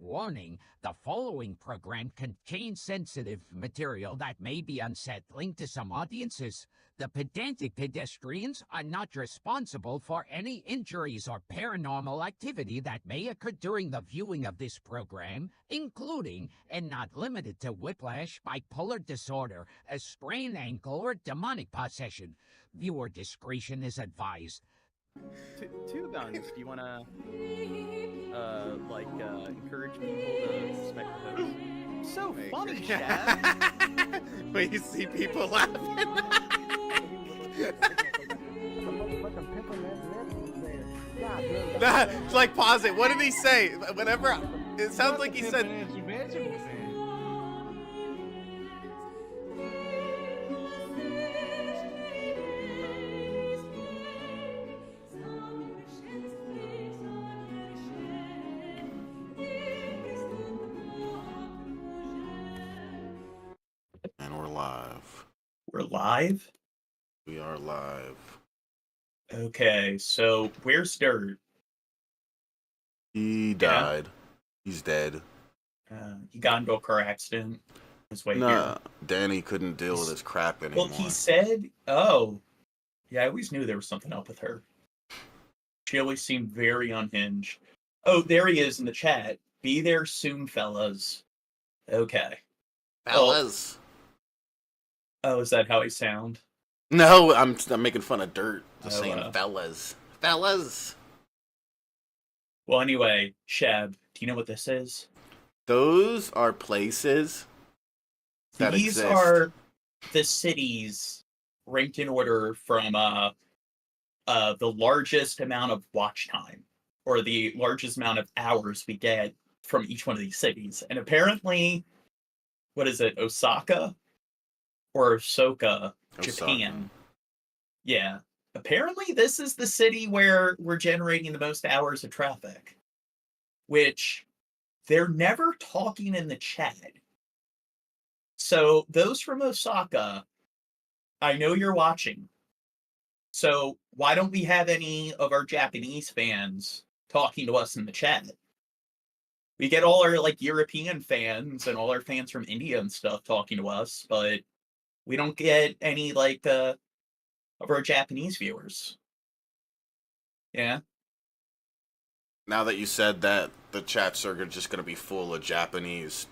Warning, the following program contains sensitive material that may be unsettling to some audiences. The Pedantic Pedestrians are not responsible for any injuries or paranormal activity that may occur during the viewing of this program, including, and not limited to, whiplash, bipolar disorder, a sprained ankle, or demonic possession. Viewer discretion is advised. Two guns. Do you want to, encourage people to respect the host? So funny, Chad. When you see people laughing. Nah, it's like, pause it. What did he say? Whenever it sounds like he said. And we're live. We're live? We are live. Okay, so where's Dirt? He died. He's dead. He got into a car accident. His way Nah, here. Danny couldn't deal with his crap anymore. Well, he said, yeah, I always knew there was something up with her. She always seemed very unhinged. Oh, there he is in the chat. Be there soon, fellas. Okay. Fellas. Oh, is that how he sound? No, I'm making fun of Dirt. Just Oh, saying fellas. Fellas. Well, anyway, Shab, do you know what this is? Those are places that These exist. are the cities ranked in order from the largest amount of watch time, or the largest amount of hours we get from each one of these cities. And apparently, what is it, Osaka? Or Osaka, Japan. Yeah. Apparently, this is the city where we're generating the most hours of traffic. Which, they're never talking in the chat. So, those from Osaka, I know you're watching. So, why don't we have any of our Japanese fans talking to us in the chat? We get all our, European fans and all our fans from India and stuff talking to us, but we don't get any, of our Japanese viewers. Yeah? Now that you said that, the chats are just going to be full of Japanese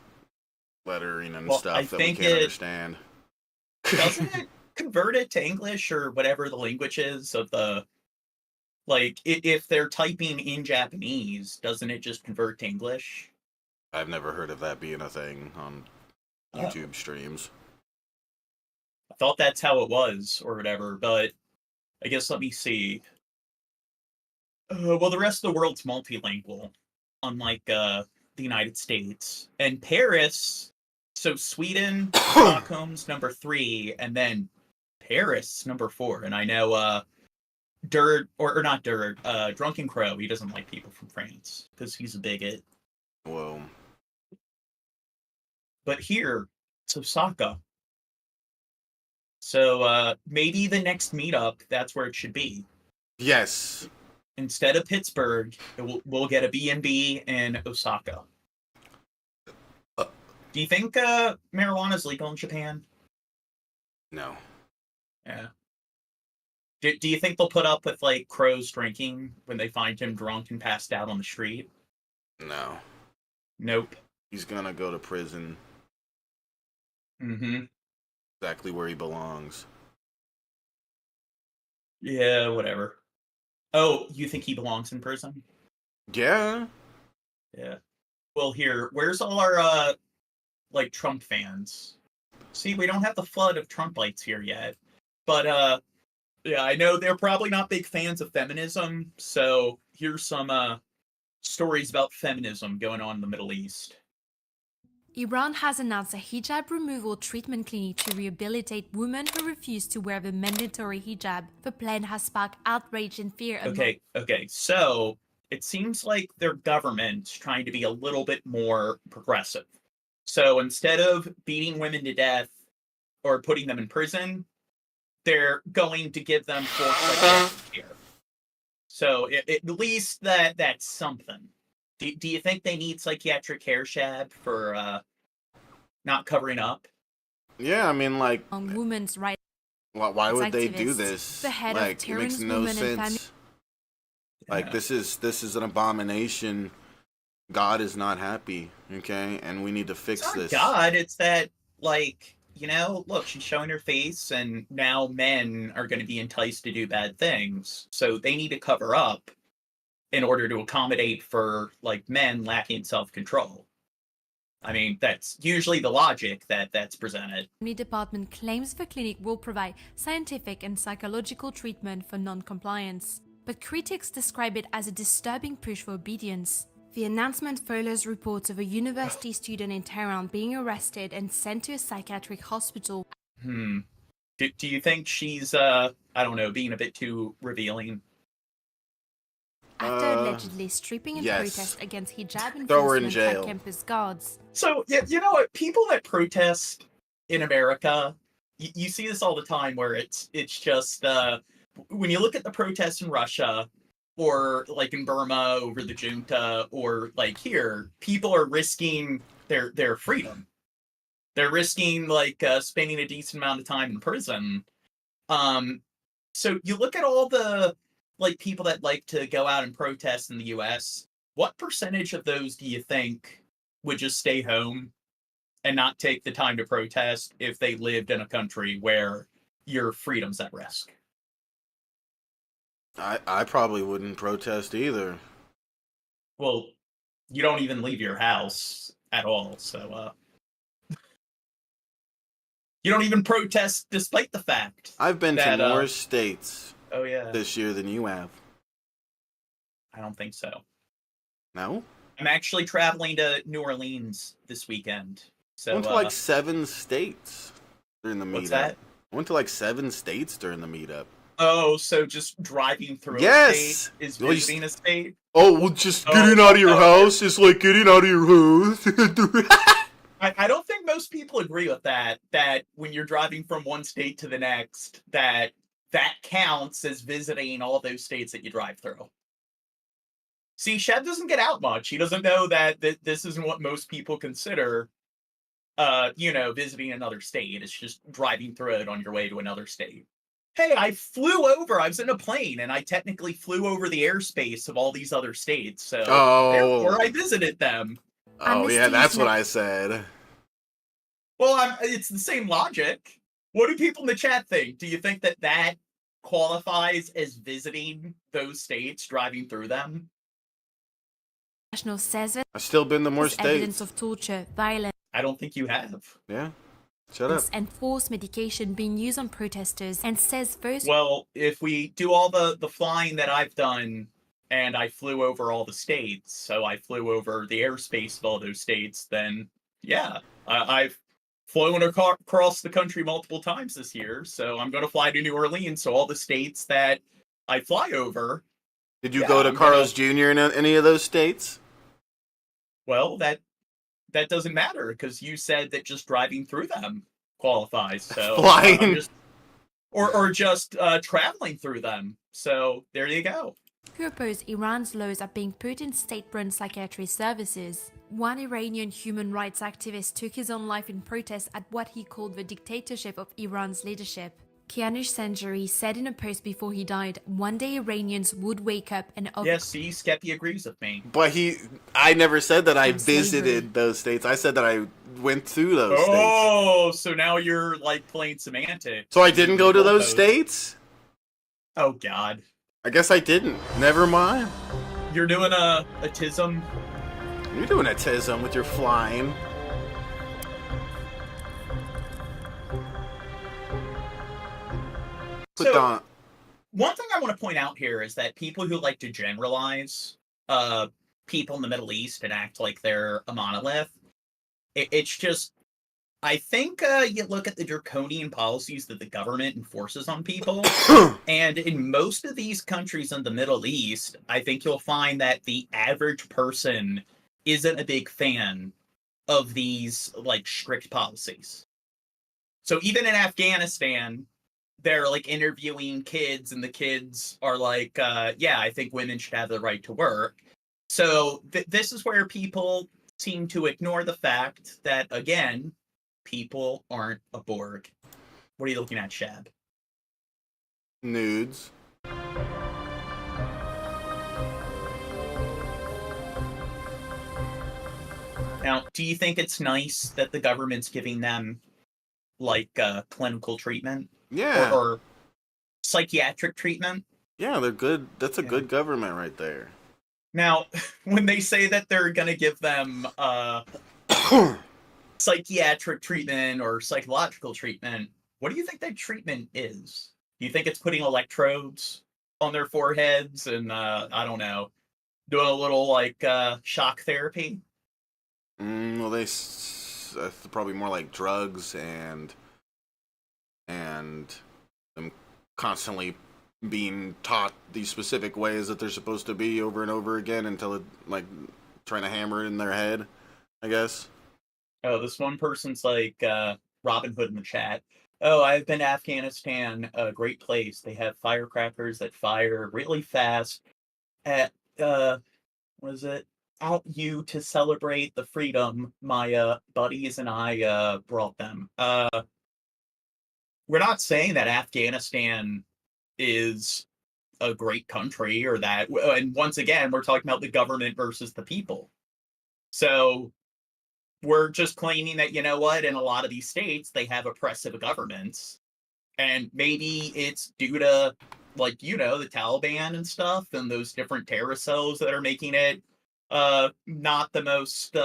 lettering and stuff that we can't understand. Doesn't it convert it to English or whatever the language is of the... if they're typing in Japanese, doesn't it just convert to English? I've never heard of that being a thing on YouTube streams. I thought that's how it was, or whatever, but I guess let me see. Well, the rest of the world's multilingual, unlike the United States. And Paris, so Sweden, Stockholm's number 3, and then Paris, number 4. And I know Drunken Crow, he doesn't like people from France, because he's a bigot. Whoa. But here, it's Osaka. So maybe the next meetup, that's where it should be. Yes. Instead of Pittsburgh, we'll get a B&B in Osaka. Do you think marijuana is legal in Japan? No. Yeah. Do you think they'll put up with, Crow's drinking when they find him drunk and passed out on the street? No. Nope. He's gonna go to prison. Mm-hmm. Exactly where he belongs. Yeah, whatever. Oh, you think he belongs in prison? Yeah. Yeah. Well, here, where's all our, Trump fans? See, we don't have the flood of Trumpites here yet. But, yeah, I know they're probably not big fans of feminism, so here's some, stories about feminism going on in the Middle East. Iran has announced a hijab removal treatment clinic to rehabilitate women who refuse to wear the mandatory hijab. The plan has sparked outrage and fear among... Okay, so it seems like their government's trying to be a little bit more progressive. So instead of beating women to death or putting them in prison, they're going to give them forced care. So at least that's something. Do you think they need psychiatric care, Shab, for not covering up? Yeah, I mean, like, on women's rights. why would they do Activists, this? the head Like, of it makes Tehran's no women and family. sense. Like, this is an abomination. God is not happy, okay? And we need to fix It's not this. God, it's that, like, you know, look, she's showing her face, and now men are going to be enticed to do bad things. So they need to cover up in order to accommodate for, like, men lacking self-control. I mean, that's usually the logic that's presented. The department claims the clinic will provide scientific and psychological treatment for non-compliance, but critics describe it as a disturbing push for obedience. The announcement follows reports of a university student in Tehran being arrested and sent to a psychiatric hospital. Do you think she's, I don't know, being a bit too revealing? After allegedly stripping in yes. protest against hijab Throw her in enforcement jail. by campus guards. So, you know what? People that protest in America, you see this all the time where it's just, when you look at the protests in Russia, or like in Burma over the junta, or like here, people are risking their freedom. They're risking like spending a decent amount of time in prison. So you look at all the like people that like to go out and protest in the US, what percentage of those do you think would just stay home and not take the time to protest if they lived in a country where your freedom's at risk? I probably wouldn't protest either. Well, you don't even leave your house at all, so you don't even protest despite the fact I've been that, to more states this year than you have. I don't think so. No? I'm actually traveling to New Orleans this weekend. So I went to like 7 states during the meetup. What's that? I went to like 7 states during the meetup. Oh, so just driving through Yes! a state is visiting a state? Oh, well, just getting out of your house is like getting out of your house. I don't think most people agree with that when you're driving from one state to the next, that counts as visiting all those states that you drive through. See, Sheb doesn't get out much. He doesn't know that this isn't what most people consider, visiting another state. It's just driving through it on your way to another state. Hey, I was in a plane, and I technically flew over the airspace of all these other states, so therefore I visited them. Oh, yeah, that's what I said. Well, it's the same logic. What do people in the chat think? Do you think that qualifies as visiting those states, driving through them? National says it. I've still been to more states. Evidence of torture, violence. I don't think you have. Yeah. Shut up. And forced medication being used on protesters, and says those. Well, if we do all the flying that I've done, and I flew over all the states, so I flew over the airspace of all those states, then yeah, I've flown across the country multiple times this year, so I'm going to fly to New Orleans, so all the states that I fly over. Did you go to Carl's Jr. in any of those states? Well, that doesn't matter, because you said that just driving through them qualifies. So flying, or just traveling through them. So there you go. Who oppose Iran's laws are being put in state-run psychiatry services. One Iranian human rights activist took his own life in protest at what he called the dictatorship of Iran's leadership. Kianush Sanjari said in a post before he died, one day Iranians would wake up and... Yes, see, Skeppy agrees with me. But I never said that I visited those states. I said that I went through those states. Oh, so now you're, like, playing semantics. So I didn't go to those states? Oh, God. I guess I didn't. Never mind. You're doing a tism? You're doing a tism with your flying. So, one thing I want to point out here is that people who like to generalize people in the Middle East and act like they're a monolith, it's just, I think you look at the draconian policies that the government enforces on people, and in most of these countries in the Middle East, I think you'll find that the average person isn't a big fan of these, like, strict policies. So even in Afghanistan, they're like interviewing kids, and the kids are like, yeah, I think women should have the right to work. So this is where people seem to ignore the fact that, again, people aren't a Borg. What are you looking at, Shab? Nudes. Now, do you think it's nice that the government's giving them, like, clinical treatment? Yeah. Or psychiatric treatment? Yeah, they're good. That's a good government right there. Now, when they say that they're going to give them psychiatric treatment or psychological treatment, what do you think that treatment is? Do you think it's putting electrodes on their foreheads and, I don't know, doing a little, like, shock therapy? Well, probably more like drugs and them constantly being taught these specific ways that they're supposed to be over and over again until it, like, trying to hammer it in their head, I guess. Oh, this one person's like Robin Hood in the chat. Oh, I've been to Afghanistan, a great place. They have firecrackers that fire really fast at what is it? Out you to celebrate the freedom my buddies and I brought them. We're not saying that Afghanistan is a great country or that, and once again, we're talking about the government versus the people. So we're just claiming that, you know what, in a lot of these states, they have oppressive governments. And maybe it's due to, like, you know, the Taliban and stuff and those different terror cells that are making it not the most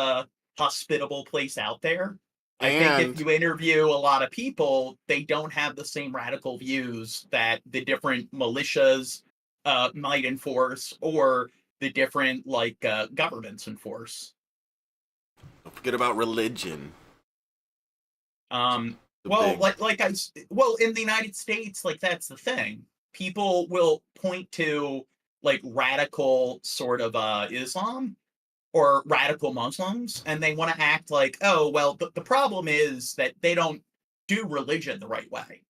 hospitable place out there. I think if you interview a lot of people, they don't have the same radical views that the different militias might enforce or the different, like, governments enforce. Don't forget about religion. Well, in the United States, like, that's the thing. People will point to, like, radical sort of Islam or radical Muslims, and they want to act like, oh, well, the problem is that they don't do religion the right way.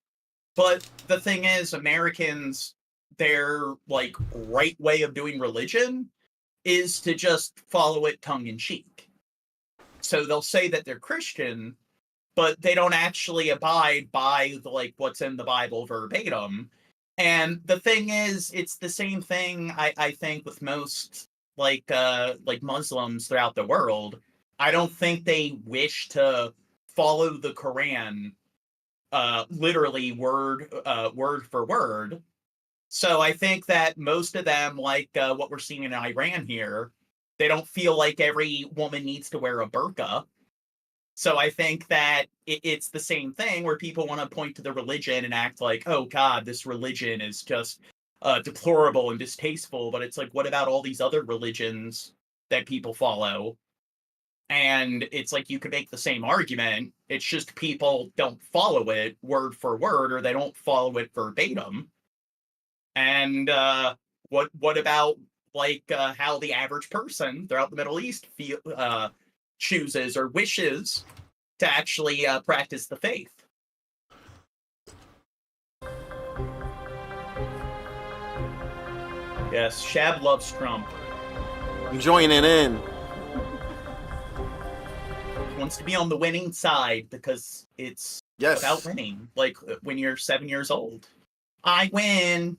But the thing is, Americans, their, like, right way of doing religion is to just follow it tongue-in-cheek. So they'll say that they're Christian, but they don't actually abide by what's in the Bible verbatim. And the thing is, it's the same thing, I think, with most like Muslims throughout the world. I don't think they wish to follow the Quran literally word for word. So I think that most of them, like what we're seeing in Iran here, they don't feel like every woman needs to wear a burqa. So I think that it's the same thing where people want to point to the religion and act like, oh God, this religion is just deplorable and distasteful. But it's like, what about all these other religions that people follow? And it's like, you could make the same argument. It's just people don't follow it word for word, or they don't follow it verbatim. And what about how the average person throughout the Middle East chooses or wishes to actually practice the faith? Yes, Shab loves Trump. I'm joining in. He wants to be on the winning side because it's about winning. Like when you're 7 years old. I win.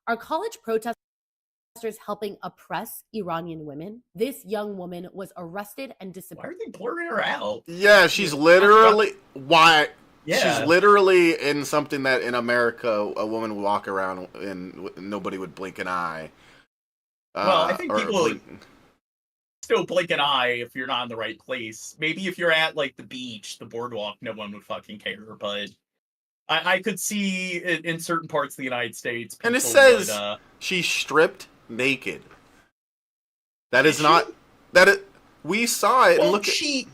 Are college protesters helping oppress Iranian women? This young woman was arrested and disappeared. Why are they blurring her out? Yeah, she's literally she's literally in something that in America a woman would walk around and nobody would blink an eye. Well, I think people still blink an eye if you're not in the right place. Maybe if you're at like the beach, the boardwalk, no one would fucking care. But I could see in certain parts of the United States. And it says she's stripped naked. That is not that it. We saw it. Well, and look, she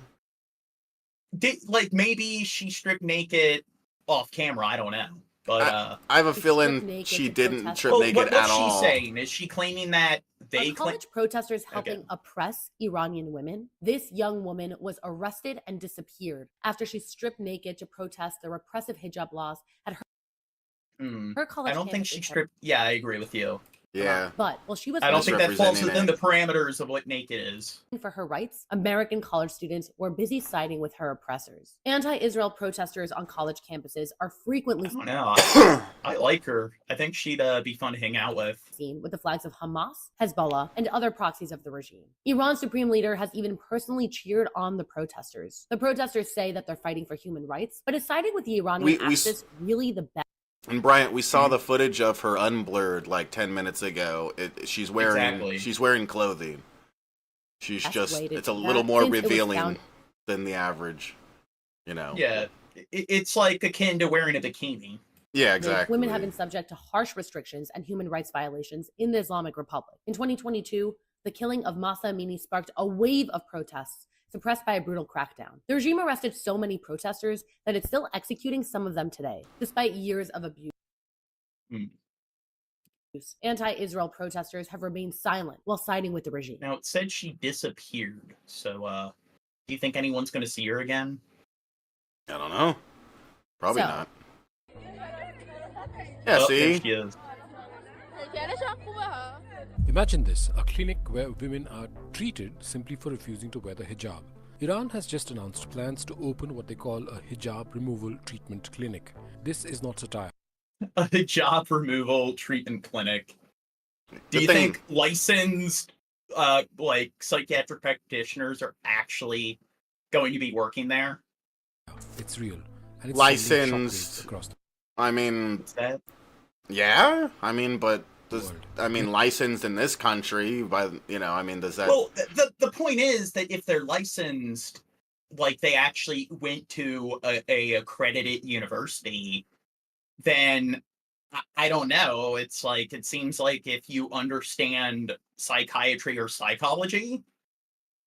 did maybe she stripped naked off camera. I don't know, but I have a feeling she didn't strip naked at all. What's she saying? Is she claiming that they Are college protesters helping oppress Iranian women? This young woman was arrested and disappeared after she stripped naked to protest the repressive hijab laws at her college I don't think campus she in stripped. Yeah, I agree with you. Yeah. But while she was I don't think that falls Misrepresenting within the it. parameters of what naked is. for her rights, American college students were busy siding with her oppressors. Anti-Israel protesters on college campuses are frequently I don't know. I like her. I think she'd be fun to hang out with. seen with the flags of Hamas, Hezbollah, and other proxies of the regime. Iran's supreme leader has even personally cheered on the protesters. The protesters say that they're fighting for human rights, but is siding with the Iranian activists really the best? And Bryant, we saw the footage of her unblurred like 10 minutes ago. She's wearing clothing. She's just, it's a little more revealing than the average, you know. Yeah, it's like akin to wearing a bikini. Yeah, exactly. Women have been subject to harsh restrictions and human rights violations in the Islamic Republic. In 2022, the killing of Mahsa Amini sparked a wave of protests suppressed by a brutal crackdown. The regime arrested so many protesters that it's still executing some of them today, despite years of abuse. Anti-Israel protesters have remained silent while siding with the regime. Now, it said she disappeared, so do you think anyone's going to see her again? I don't know. Probably So- not. Yeah, Oh, see? there she is. Imagine this, a clinic where women are treated simply for refusing to wear the hijab. Iran has just announced plans to open what they call a hijab removal treatment clinic. This is not satire. A hijab removal treatment clinic. Do you think licensed like psychiatric practitioners are actually going to be working there? It's real. And it's Licensed. sending shockwaves across the I mean, Is that? yeah. I mean, but world. licensed in this country by, you know, I mean, does that... Well, the point is that if they're licensed, like they actually went to a accredited university, then I don't know. It's like, it seems like if you understand psychiatry or psychology,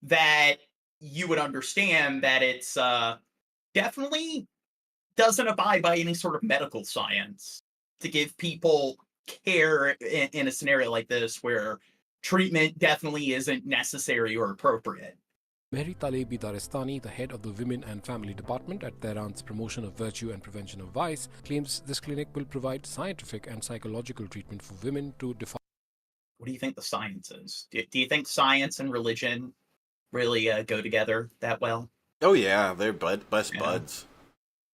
that you would understand that it's definitely doesn't abide by any sort of medical science to give people care in a scenario like this where treatment definitely isn't necessary or appropriate. Mehri Talebi Darestani, the head of the Women and Family Department at Tehran's Promotion of Virtue and Prevention of Vice, claims this clinic will provide scientific and psychological treatment for women to defy. What do you think the science is? Do you think science and religion really go together that well? Oh, yeah, they're best buds.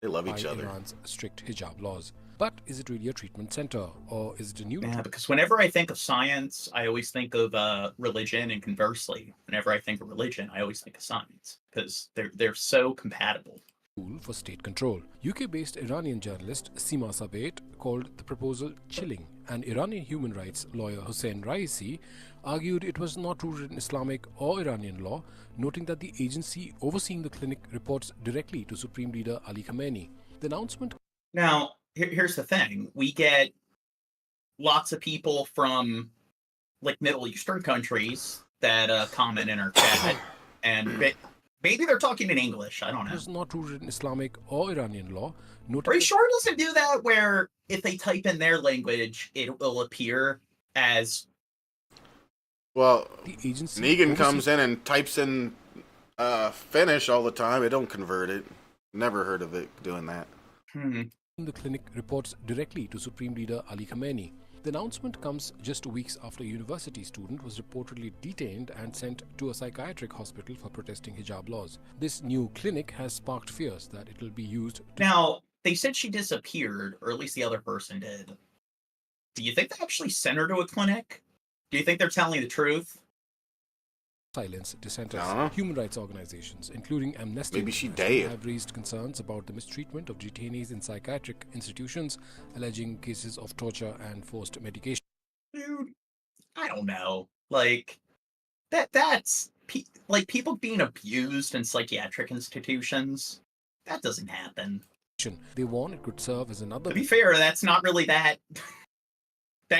They love each other. Iran's strict hijab laws. But is it really a treatment center, or is it a new? Yeah, because whenever I think of science, I always think of religion, and conversely, whenever I think of religion, I always think of science because they're so compatible. Tool for state control. UK-based Iranian journalist Sima Sabet called the proposal chilling, and Iranian human rights lawyer Hossein Raisi argued it was not rooted in Islamic or Iranian law, noting that the agency overseeing the clinic reports directly to Supreme Leader Ali Khamenei. The announcement. Now, here's the thing. We get lots of people from like Middle Eastern countries that comment in our chat, and maybe they're talking in English. I don't know. It was not rooted in Islamic or Iranian law. Are you sure it doesn't do that where if they type in their language, it will appear as... Well, the agency Negan comes in and types in Finnish all the time. It don't convert it. Never heard of it doing that. The clinic reports directly to Supreme Leader Ali Khamenei. The announcement comes just weeks after a university student was reportedly detained and sent to a psychiatric hospital for protesting hijab laws. This new clinic has sparked fears that it will be used to... Now, they said she disappeared, or at least the other person did. Do you think they actually sent her to a clinic? Do you think they're telling the truth? silence dissenters. Human rights organizations, including Amnesty International, have raised concerns about the mistreatment of detainees in psychiatric institutions, alleging cases of torture and forced medication. Dude, I don't know. Like, that's like people being abused in psychiatric institutions. That doesn't happen. They warn it could serve as another... To be fair, that's not really that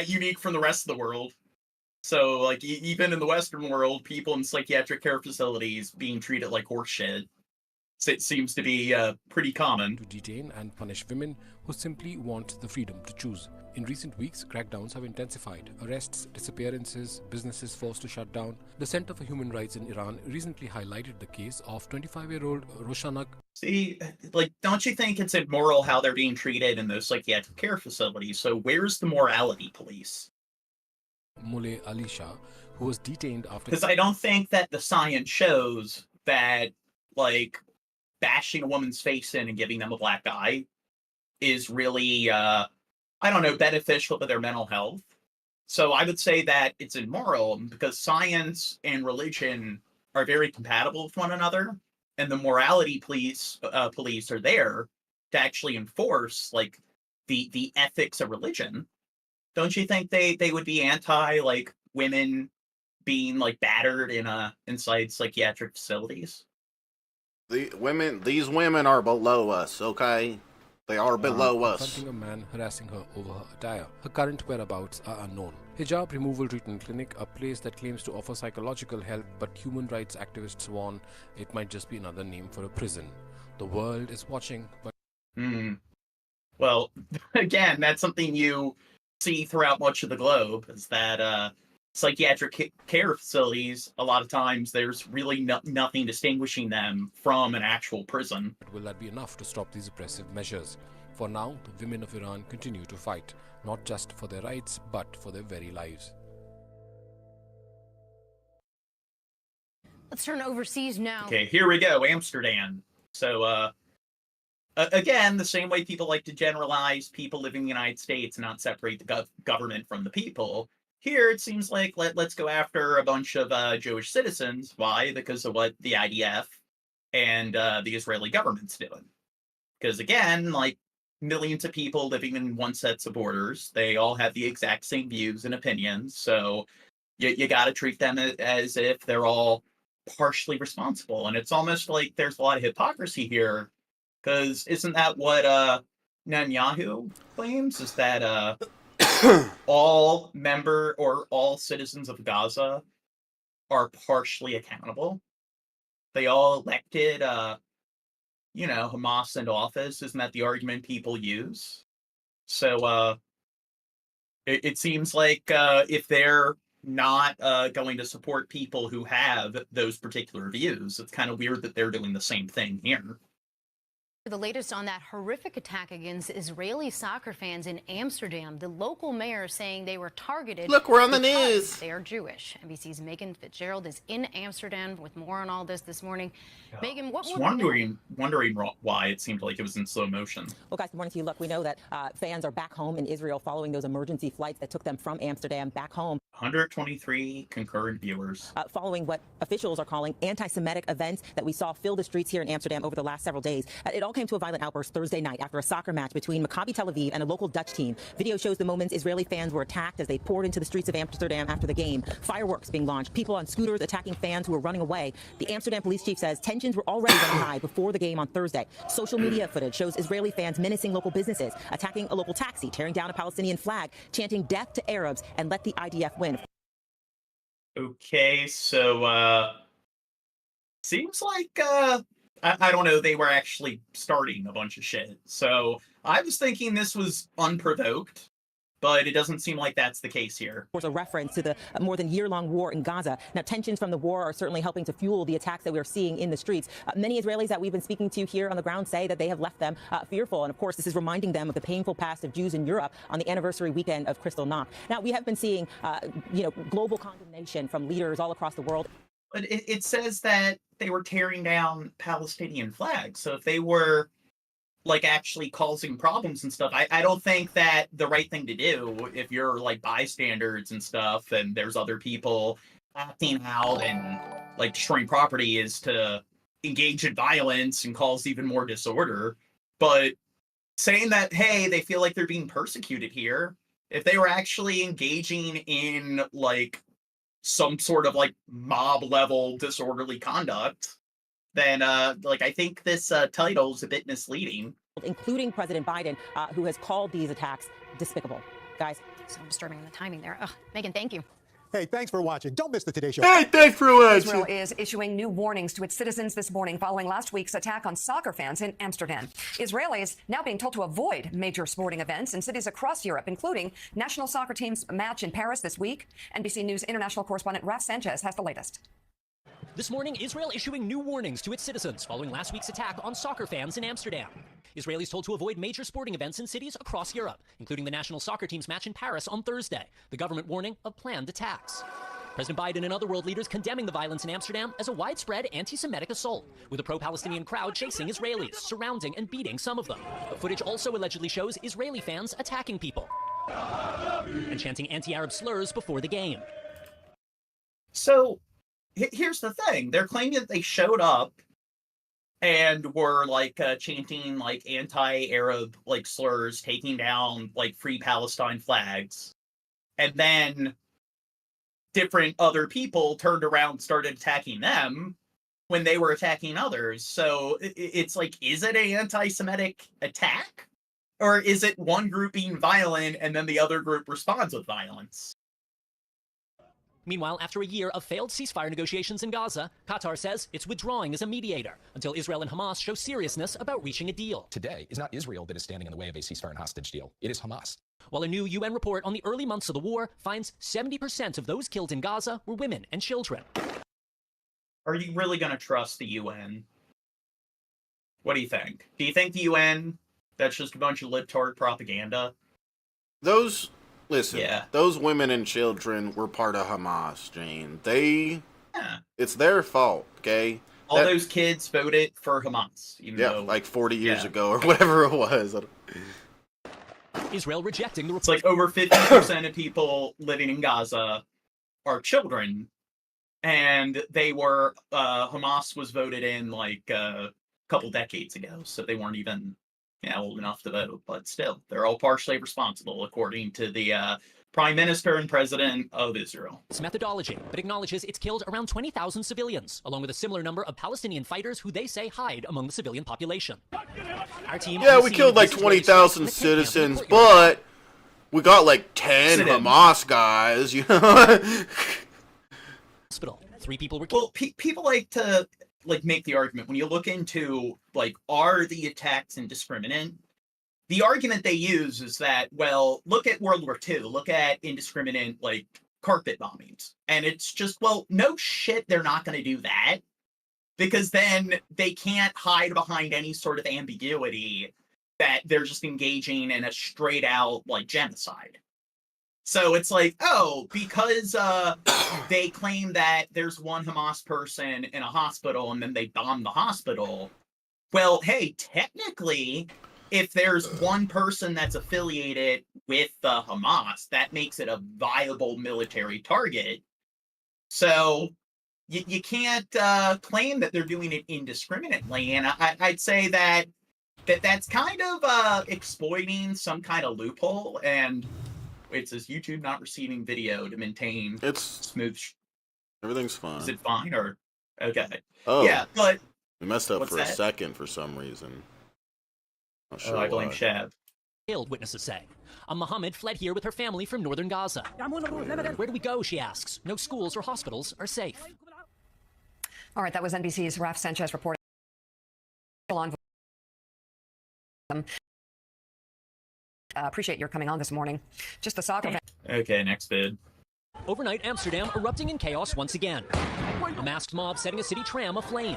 unique from the rest of the world. So, like, even in the Western world, people in psychiatric care facilities being treated like horse shit. it seems to be pretty common. To detain and punish women who simply want the freedom to choose. In recent weeks, crackdowns have intensified. Arrests, disappearances, businesses forced to shut down. The Center for Human Rights in Iran recently highlighted the case of 25-year-old Roshanak. See, like, don't you think it's immoral how they're being treated in those psychiatric care facilities? So where's the morality police? Muley Ali Shah, who was detained after... Because I don't think that the science shows that, like, bashing a woman's face in and giving them a black eye is really, I don't know, beneficial to their mental health. So I would say that it's immoral because science and religion are very compatible with one another, and the morality police are there to actually enforce like the ethics of religion. Don't you think they would be anti like women being like battered inside psychiatric facilities? These women are below us, okay? They are below us. Confronting a man harassing her over her attire. Her current whereabouts are unknown. Hijab Removal Treatment Clinic, a place that claims to offer psychological help, but human rights activists warn it might just be another name for a prison. The world is watching, but... Well, again, that's something you see throughout much of the globe, is that psychiatric care facilities, a lot of times there's really nothing distinguishing them from an actual prison. Will that be enough to stop these oppressive measures? For now, the women of Iran continue to fight, not just for their rights, but for their very lives. Let's turn overseas now. Okay, here we go, Amsterdam. So, again, the same way people like to generalize people living in the United States and not separate the government from the people, here it seems like let's go after a bunch of Jewish citizens. Why? Because of what the IDF and the Israeli government's doing. Because again, like millions of people living in one set of borders, they all have the exact same views and opinions. So you got to treat them as if they're all partially responsible. And it's almost like there's a lot of hypocrisy here. Because isn't that what Netanyahu claims? Is that all citizens of Gaza are partially accountable? They all elected, Hamas into office. Isn't that the argument people use? So it seems like if they're not going to support people who have those particular views, it's kind of weird that they're doing the same thing here. The latest on that horrific attack against Israeli soccer fans in Amsterdam. The local mayor saying they were targeted. Look, we're on the news. They are Jewish. NBC's Megan Fitzgerald is in Amsterdam with more on all this morning. Yeah. Megan, what was wondering why it seemed like it was in slow motion. Well, guys, good morning to you. Look, we know that fans are back home in Israel following those emergency flights that took them from Amsterdam back home. 123 concurrent viewers. Following what officials are calling anti-Semitic events that we saw fill the streets here in Amsterdam over the last several days. It all came to a violent outburst Thursday night after a soccer match between Maccabi Tel Aviv and a local Dutch team. Video shows the moments Israeli fans were attacked as they poured into the streets of Amsterdam after the game. Fireworks being launched, people on scooters attacking fans who were running away. The Amsterdam police chief says tensions were already running high before the game on Thursday. Social media footage shows Israeli fans menacing local businesses, attacking a local taxi, tearing down a Palestinian flag, chanting death to Arabs, and let the IDF win. Okay, so seems like I don't know, they were actually starting a bunch of shit. So I was thinking this was unprovoked, but it doesn't seem like that's the case here. Of course, a reference to the more than year-long war in Gaza. Now, tensions from the war are certainly helping to fuel the attacks that we're seeing in the streets. Many Israelis that we've been speaking to here on the ground say that they have left them fearful. And of course, this is reminding them of the painful past of Jews in Europe on the anniversary weekend of Kristallnacht. Now, we have been seeing, global condemnation from leaders all across the world. But it says that they were tearing down Palestinian flags. So if they were like actually causing problems and stuff, I don't think that the right thing to do if you're like bystanders and stuff and there's other people acting out and like destroying property is to engage in violence and cause even more disorder. But saying that, hey, they feel like they're being persecuted here, if they were actually engaging in like some sort of like mob level disorderly conduct, then I think this title is a bit misleading. Including President Biden, who has called these attacks despicable. Guys. So disturbing the timing there. Megan, thank you. Hey, thanks for watching. Don't miss the Today Show. Hey, thanks for watching. Israel is issuing new warnings to its citizens this morning following last week's attack on soccer fans in Amsterdam. Israelis now being told to avoid major sporting events in cities across Europe, including national soccer team's match in Paris this week. NBC News international correspondent Raf Sanchez has the latest. This morning, Israel issuing new warnings to its citizens following last week's attack on soccer fans in Amsterdam. Israelis told to avoid major sporting events in cities across Europe, including the national soccer team's match in Paris on Thursday, the government warning of planned attacks. President Biden and other world leaders condemning the violence in Amsterdam as a widespread anti-Semitic assault, with a pro-Palestinian crowd chasing Israelis, surrounding and beating some of them. But footage also allegedly shows Israeli fans attacking people and chanting anti-Arab slurs before the game. So, here's the thing. They're claiming that they showed up and were like chanting like anti-Arab like slurs, taking down like Free Palestine flags, and then different other people turned around and started attacking them when they were attacking others. So it's like, is it an anti-Semitic attack, or is it one group being violent and then the other group responds with violence? Meanwhile, after a year of failed ceasefire negotiations in Gaza, Qatar says it's withdrawing as a mediator until Israel and Hamas show seriousness about reaching a deal. Today, it's not Israel that is standing in the way of a ceasefire and hostage deal. It is Hamas. While a new UN report on the early months of the war finds 70% of those killed in Gaza were women and children. Are you really going to trust the UN? What do you think? Do you think the UN, that's just a bunch of libtard propaganda? Listen, those women and children were part of Hamas, Jane. It's their fault, okay? All those kids voted for Hamas. Even though, like 40 years ago or whatever it was. Israel rejecting the report. It's like over 50% of people living in Gaza are children. And they were, Hamas was voted in like a couple decades ago, so they weren't even old enough to vote, but still, they're all partially responsible, according to the Prime Minister and President of Israel. Its methodology, but acknowledges it's killed around 20,000 civilians, along with a similar number of Palestinian fighters who they say hide among the civilian population. Our team we killed like 20,000 citizens, but we got like 10 Hamas guys, you know? Hospital. 3 people were killed. Well, people like to make the argument when you look into like, are the attacks indiscriminate? The argument they use is that, well, look at World War II, look at indiscriminate like carpet bombings, and it's just, well, no shit, they're not going to do that, because then they can't hide behind any sort of ambiguity that they're just engaging in a straight out like genocide. So it's like, oh, because they claim that there's one Hamas person in a hospital and then they bomb the hospital. Well, hey, technically, if there's one person that's affiliated with the Hamas, that makes it a viable military target. So you can't claim that they're doing it indiscriminately. And I'd say that's kind of exploiting some kind of loophole. And it says YouTube not receiving video to maintain smooth. Everything's fine. Is it fine or okay? Oh, yeah, but we messed up for a second for some reason. Not sure I blame Shab. Witnesses say. Mohammed fled here with her family from northern Gaza. Where do we go, she asks. No schools or hospitals are safe. All right, that was NBC's Raf Sanchez reporting on. Appreciate your coming on this morning. Just the soccer. Okay, next bid. Overnight, Amsterdam erupting in chaos once again. A masked mob setting a city tram aflame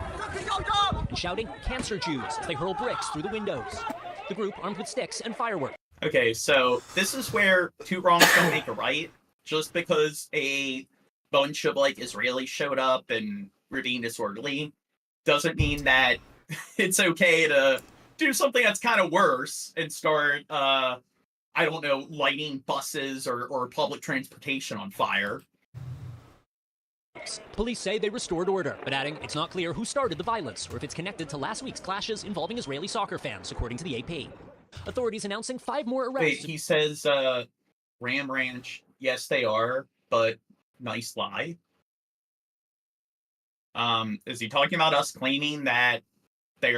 and shouting "Cancer Jews" as they hurl bricks through the windows. The group armed with sticks and fireworks. Okay, so this is where two wrongs don't make a right. Just because a bunch of like Israelis showed up and were being disorderly doesn't mean that it's okay to do something that's kind of worse and start I don't know, lighting buses or public transportation on fire. Police say they restored order, but adding it's not clear who started the violence or if it's connected to last week's clashes involving Israeli soccer fans, according to the AP. Authorities announcing 5 more arrests. Wait, he says Ram Ranch, yes they are, but nice lie. Is he talking about us claiming that they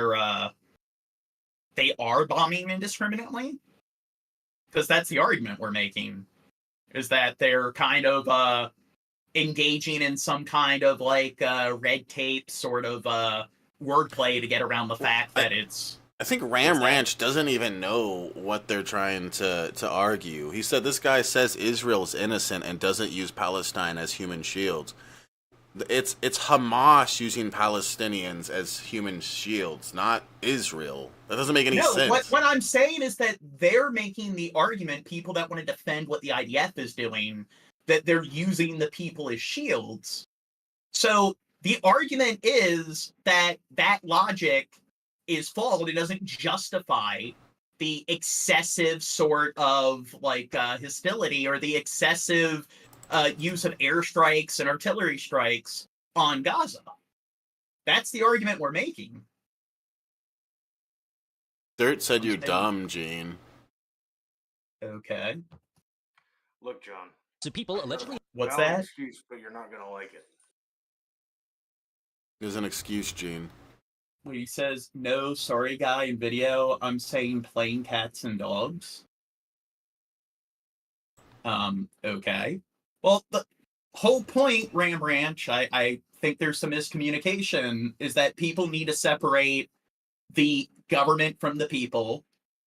are bombing indiscriminately? Because that's the argument we're making, is that they're kind of engaging in some kind of like red tape sort of wordplay to get around the fact that it's. I think Ram Ranch doesn't even know what they're trying to argue. He said this guy says Israel's innocent and doesn't use Palestine as human shields. It's Hamas using Palestinians as human shields, not Israel. That doesn't make any sense. What I'm saying is that they're making the argument, people that want to defend what the IDF is doing, that they're using the people as shields. So the argument is that that logic is flawed. It doesn't justify the excessive sort of like hostility or the excessive use of airstrikes and artillery strikes on Gaza. That's the argument we're making. Dirt said you're dumb, Gene. Okay. Look, John. So people allegedly... What's that? Excuse, but you're not going to like it. There's an excuse, Gene. When he says, no, sorry guy in video, I'm saying playing cats and dogs. Okay. Well, the whole point, Ram Ranch, I think there's some miscommunication, is that people need to separate the government from the people,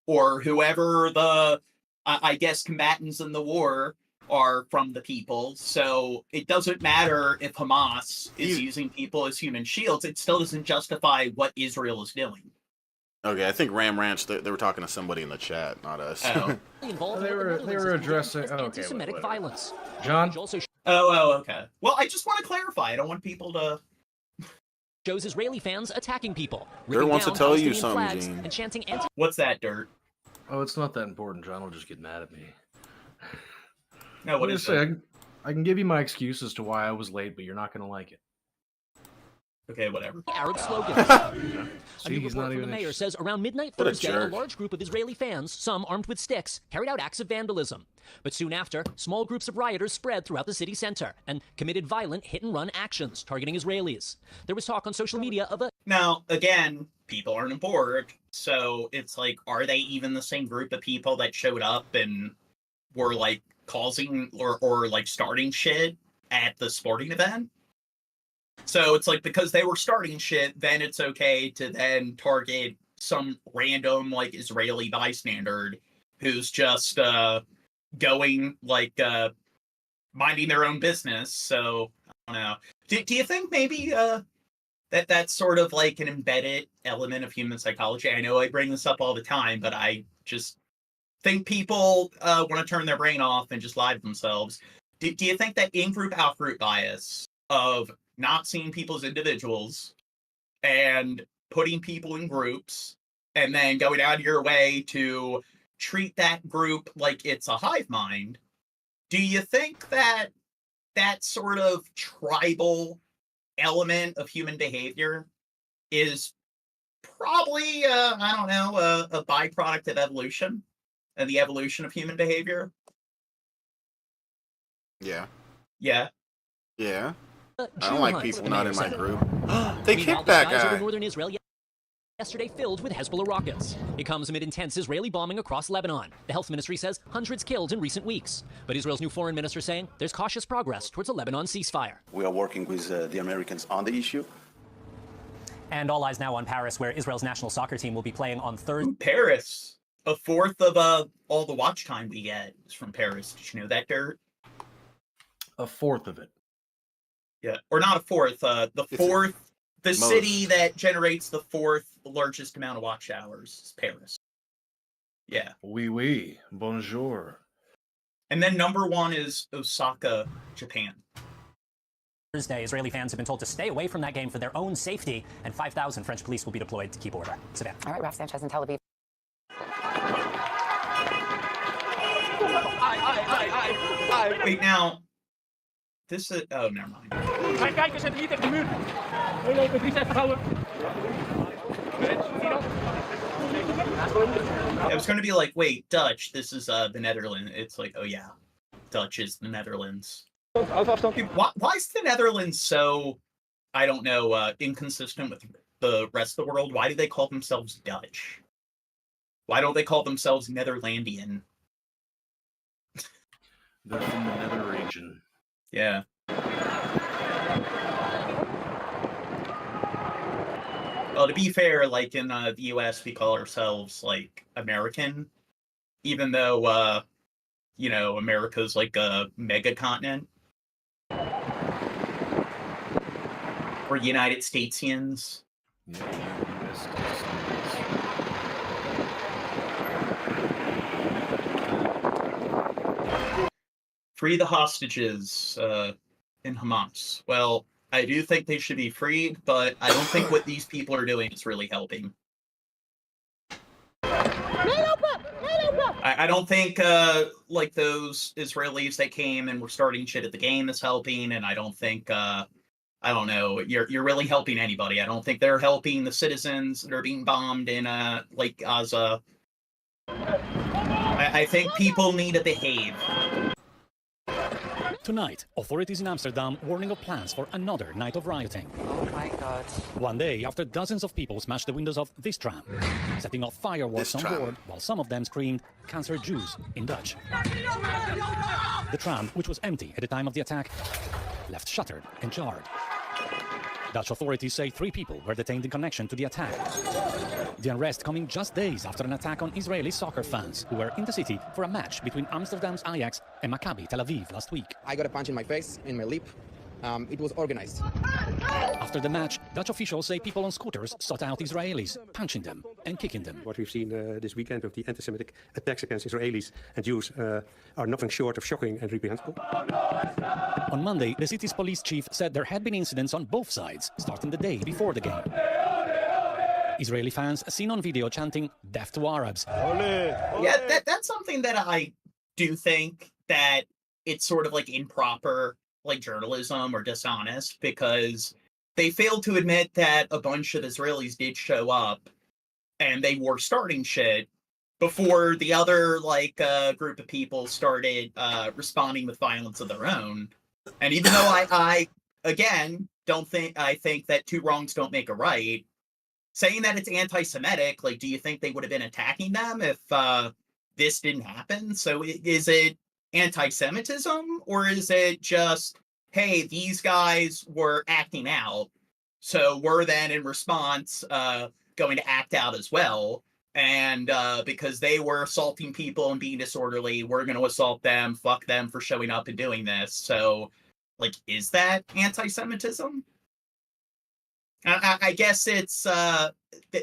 or whoever the, I guess, combatants in the war are from the people. So it doesn't matter if Hamas is using people as human shields. It still doesn't justify what Israel is doing. Okay, I think Ram Ranch, they were talking to somebody in the chat, not us. Oh. They were addressing anti-Semitic violence. John? Okay. Well, I just want to clarify. I don't want people to... Shows Israeli fans attacking people. Dirt wants to tell you something, Gene. And chanting What's that, Dirt? Oh, it's not that important. John will just get mad at me. No, what is it? I can give you my excuse as to why I was late, but you're not going to like it. Okay, whatever. Arab slogans. See, he's not even the mayor says around midnight What a Thursday, jerk. a large group of Israeli fans, some armed with sticks, carried out acts of vandalism. But soon after, small groups of rioters spread throughout the city center and committed violent hit-and-run actions targeting Israelis. There was talk on social media of a... Now, again, people aren't on board, so it's like, are they even the same group of people that showed up and were like causing or like starting shit at the sporting event? So it's like, because they were starting shit, then it's okay to then target some random like Israeli bystander who's just going like minding their own business. So I don't know. Do you think maybe that's sort of like an embedded element of human psychology? I know I bring this up all the time, but I just think people want to turn their brain off and just lie to themselves. Do you think that in-group, out-group bias of not seeing people as individuals and putting people in groups and then going out of your way to treat that group like it's a hive mind, do you think that that sort of tribal element of human behavior is probably, I don't know, a byproduct of evolution and the evolution of human behavior? Yeah. Yeah. Yeah. I don't Jew like hunt, people the not mayor in my said. group. They Meanwhile, kicked the that skies over guy. northern Israel yesterday filled with Hezbollah rockets. It comes amid intense Israeli bombing across Lebanon. The health ministry says hundreds killed in recent weeks. But Israel's new foreign minister saying there's cautious progress towards a Lebanon ceasefire. We are working with the Americans on the issue. And all eyes now on Paris, where Israel's national soccer team will be playing on Thursday. Paris. A fourth of all the watch time we get is from Paris. Did you know that, Dirt? A fourth of it. Yeah, or not a fourth. The city that generates the fourth largest amount of watch hours is Paris. Yeah. Oui, bonjour. And then number one is Osaka, Japan. Thursday, Israeli fans have been told to stay away from that game for their own safety, and 5,000 French police will be deployed to keep order. Savannah. All right, Ralph Sanchez in Tel Aviv. Wait, now, this is... Oh, never mind. I was going to be like, wait, Dutch, this is the Netherlands. It's like, oh yeah, Dutch is the Netherlands. Dude, why is the Netherlands so, I don't know, inconsistent with the rest of the world? Why do they call themselves Dutch? Why don't they call themselves Netherlandian? They're from the nether region. Yeah. Well, to be fair, like in the U.S., we call ourselves like American, even though you know, America's like a mega continent. We're United Statesians. Free the hostages in Hamas. Well, I do think they should be freed, but I don't think what these people are doing is really helping. I don't think like those Israelis that came and were starting shit at the game is helping, and I don't think I don't know, you're really helping anybody. I don't think they're helping the citizens that are being bombed in like Gaza. I think people need to behave. Tonight, authorities in Amsterdam warning of plans for another night of rioting. Oh my God. One day after dozens of people smashed the windows of this tram, setting off fireworks on board while some of them screamed, "Cancer Jews" in Dutch. The tram, which was empty at the time of the attack, left shuttered and jarred. Dutch authorities say 3 people were detained in connection to the attack. The unrest coming just days after an attack on Israeli soccer fans who were in the city for a match between Amsterdam's Ajax and Maccabi Tel Aviv last week. I got a punch in my face, in my lip. It was organized. After the match, Dutch officials say people on scooters sought out Israelis, punching them and kicking them. What we've seen this weekend with the anti-Semitic attacks against Israelis and Jews are nothing short of shocking and reprehensible. On Monday, the city's police chief said there had been incidents on both sides, starting the day before the game. Israeli fans seen on video chanting "Death to Arabs." Yeah, that's something that I do think that it's sort of like improper, like journalism or dishonest, because they failed to admit that a bunch of Israelis did show up and they were starting shit before the other like group of people started responding with violence of their own. And even though I again I think that 2 wrongs don't make a right, saying that it's anti-Semitic, like, do you think they would have been attacking them if this didn't happen? So is it anti-Semitism, or is it just, hey, these guys were acting out, so we're then in response going to act out as well, and because they were assaulting people and being disorderly, we're going to assault them, fuck them for showing up and doing this. So, like, is that anti-Semitism? I guess it's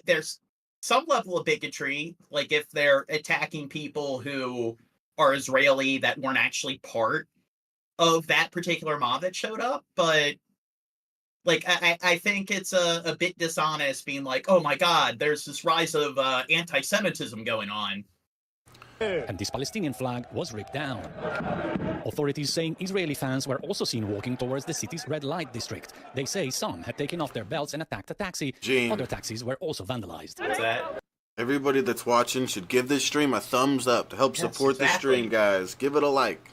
there's some level of bigotry, like if they're attacking people who are Israeli that weren't actually part of that particular mob that showed up. But like, I think it's a bit dishonest being like, oh my God, there's this rise of anti-Semitism going on. And this Palestinian flag was ripped down. Authorities saying Israeli fans were also seen walking towards the city's red light district. They say some had taken off their belts and attacked a taxi. Other taxis were also vandalized. What's that? Everybody that's watching should give this stream a thumbs up to help support the stream, guys. Give it a like.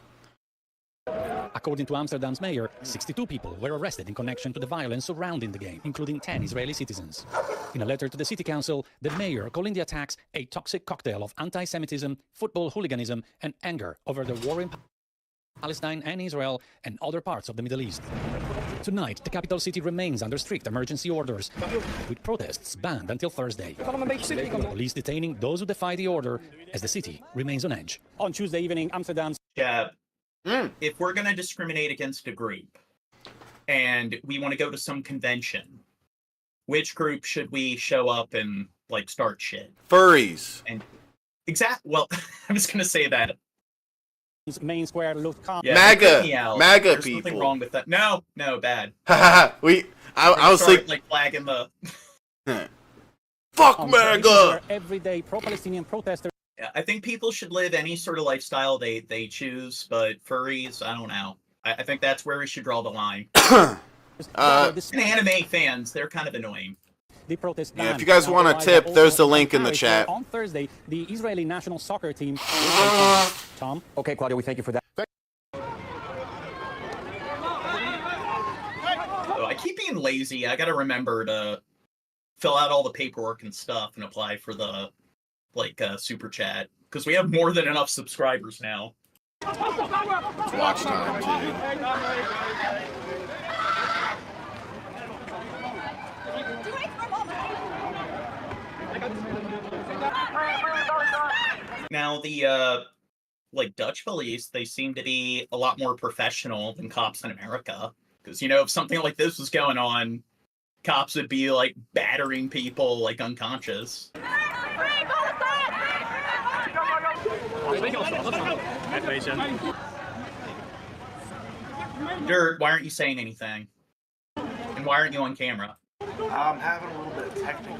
According to Amsterdam's mayor, 62 people were arrested in connection to the violence surrounding the game, including 10 Israeli citizens. In a letter to the city council, the mayor calling the attacks a toxic cocktail of anti-Semitism, football hooliganism, and anger over the war in Palestine and Israel and other parts of the Middle East. Tonight, the capital city remains under strict emergency orders, with protests banned until Thursday. Police detaining those who defy the order as the city remains on edge. On Tuesday evening, Amsterdam's... If we're going to discriminate against a group and we want to go to some convention, which group should we show up and like start shit? Furries. And well, I was going to say that. Main square looked calm. Yeah, MAGA There's people. nothing wrong with that. No, bad. I was like flagging the fuck MAGA. Everyday pro-Palestinian protesters. Yeah, I think people should live any sort of lifestyle they choose, but furries, I don't know. I think that's where we should draw the line. And anime fans, they're kind of annoying. The protest if you guys want a tip, there's the link in the chat. On Thursday, the Israeli national soccer team... Tom? Okay, Claudio, we thank you for that. Oh, I keep being lazy. I gotta remember to fill out all the paperwork and stuff and apply for the super chat, because we have more than enough subscribers now. It's watch time too. Now, the like Dutch police, they seem to be a lot more professional than cops in America. Because, you know, if something like this was going on, cops would be like battering people like unconscious. Dirt, why aren't you saying anything? And why aren't you on camera? I'm having a little bit of technical.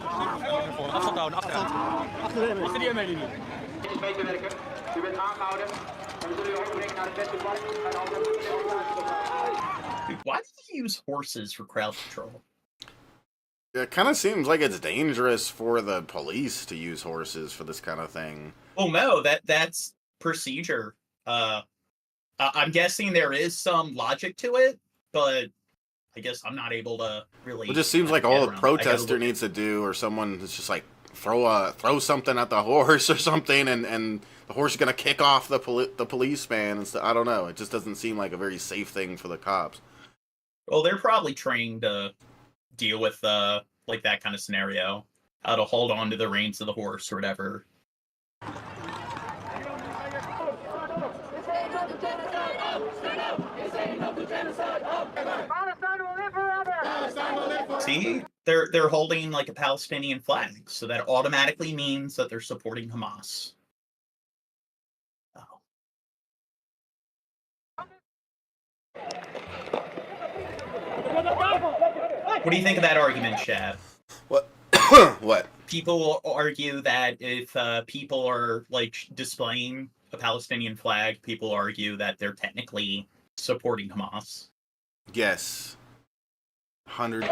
Dude, why do you use horses for crowd control? It kind of seems like it's dangerous for the police to use horses for this kind of thing. Well, no, that's procedure. I'm guessing there is some logic to it, but I guess I'm not able to really. It just seems like all a protester needs to do, or someone that's just like throw something at the horse or something, and the horse is gonna kick off the policeman and stuff. I don't know. It just doesn't seem like a very safe thing for the cops. Well, they're probably trained to deal with like that kind of scenario, how to hold on to the reins of the horse or whatever. See, they're holding like a Palestinian flag, so that automatically means that they're supporting Hamas. Oh. What do you think of that argument, Shab? What? What? People will argue that if people are like displaying a Palestinian flag, people argue that they're technically supporting Hamas. Yes. 100,000%.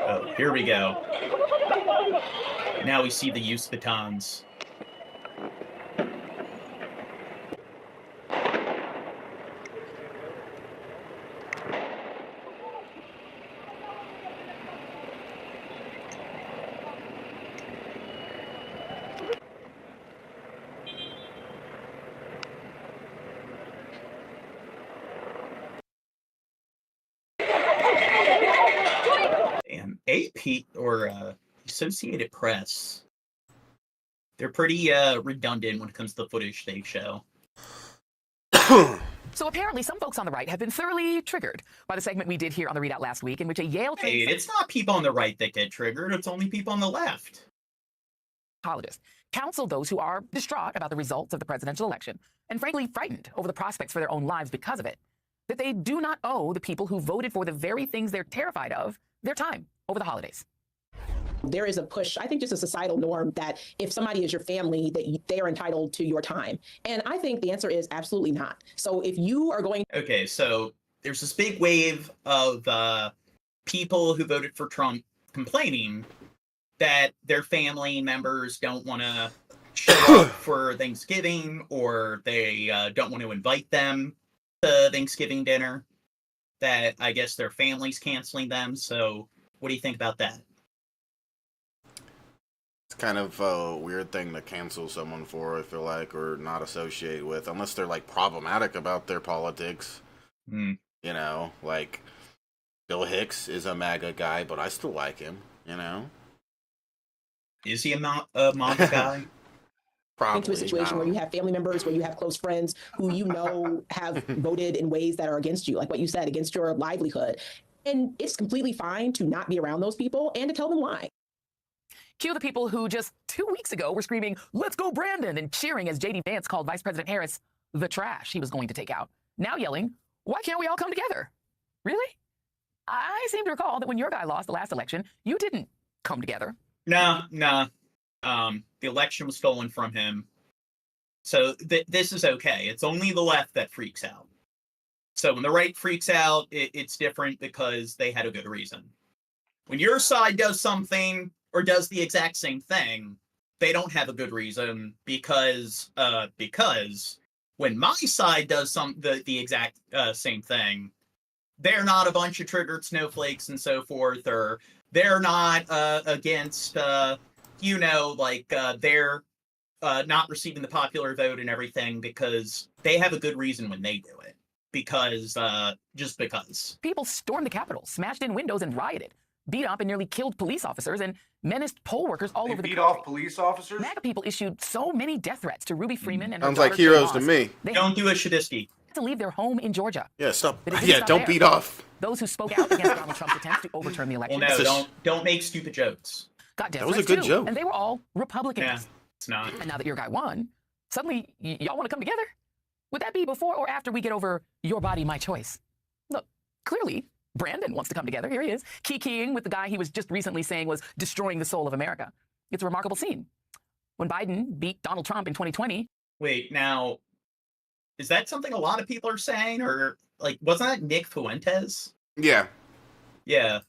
Oh, here we go. Now we see the use of batons. AP or Associated Press, they're pretty redundant when it comes to the footage they show. So apparently some folks on the right have been thoroughly triggered by the segment we did here on the Readout last week, in which a Yale Hey, it's not people on the right that get triggered, it's only people on the left. Psychologist counseled those who are distraught about the results of the presidential election and frankly frightened over the prospects for their own lives because of it, that they do not owe the people who voted for the very things they're terrified of their time over the holidays. There is a push, I think just a societal norm that if somebody is your family, that they are entitled to your time. And I think the answer is absolutely not. So if you are going... Okay, so there's this big wave of people who voted for Trump complaining that their family members don't want to show up for Thanksgiving, or they don't want to invite them to Thanksgiving dinner, that I guess their family's canceling them. So what do you think about that? It's kind of a weird thing to cancel someone for, I feel like, or not associate with, unless they're like problematic about their politics. Mm. You know, like Bill Hicks is a MAGA guy, but I still like him, you know? Is he a MAGA guy? Probably into a situation where you have family members, where you have close friends who you know have voted in ways that are against you, like what you said, against your livelihood. And it's completely fine to not be around those people and to tell them why. Cue the people who just 2 weeks ago were screaming, "Let's go, Brandon," and cheering as J.D. Vance called Vice President Harris the trash he was going to take out. Now yelling, "Why can't we all come together?" Really? I seem to recall that when your guy lost the last election, you didn't come together. No. The election was stolen from him. So this is okay. It's only the left that freaks out. So when the right freaks out, it's different because they had a good reason. When your side does something or does the exact same thing, they don't have a good reason because when my side does the exact same thing, they're not a bunch of triggered snowflakes and so forth, or they're not against they're not receiving the popular vote and everything because they have a good reason when they do it. Because, just because. People stormed the Capitol, smashed in windows and rioted, beat up and nearly killed police officers and menaced poll workers all over the country. Beat off police officers? MAGA people issued so many death threats to Ruby Freeman and her Sounds like daughter, heroes Shay to Moss. me. They Don't do a Shadisky. had to leave their home in Georgia. Yeah, stop. But it didn't Yeah, stop don't there. beat off. Those who spoke out against Donald Trump's attempts to overturn the election. Well, no, don't make stupid jokes. Got death That was a threats good too, joke. and they were all Republicans. Yeah, it's not. And now that your guy won, suddenly y'all want to come together? Would that be before or after we get over your body, my choice? Look, clearly, Brandon wants to come together. Here he is, kikiing with the guy he was just recently saying was destroying the soul of America. It's a remarkable scene. When Biden beat Donald Trump in 2020. Wait, now, is that something a lot of people are saying? Or, like, wasn't that Nick Fuentes? Yeah. Yeah.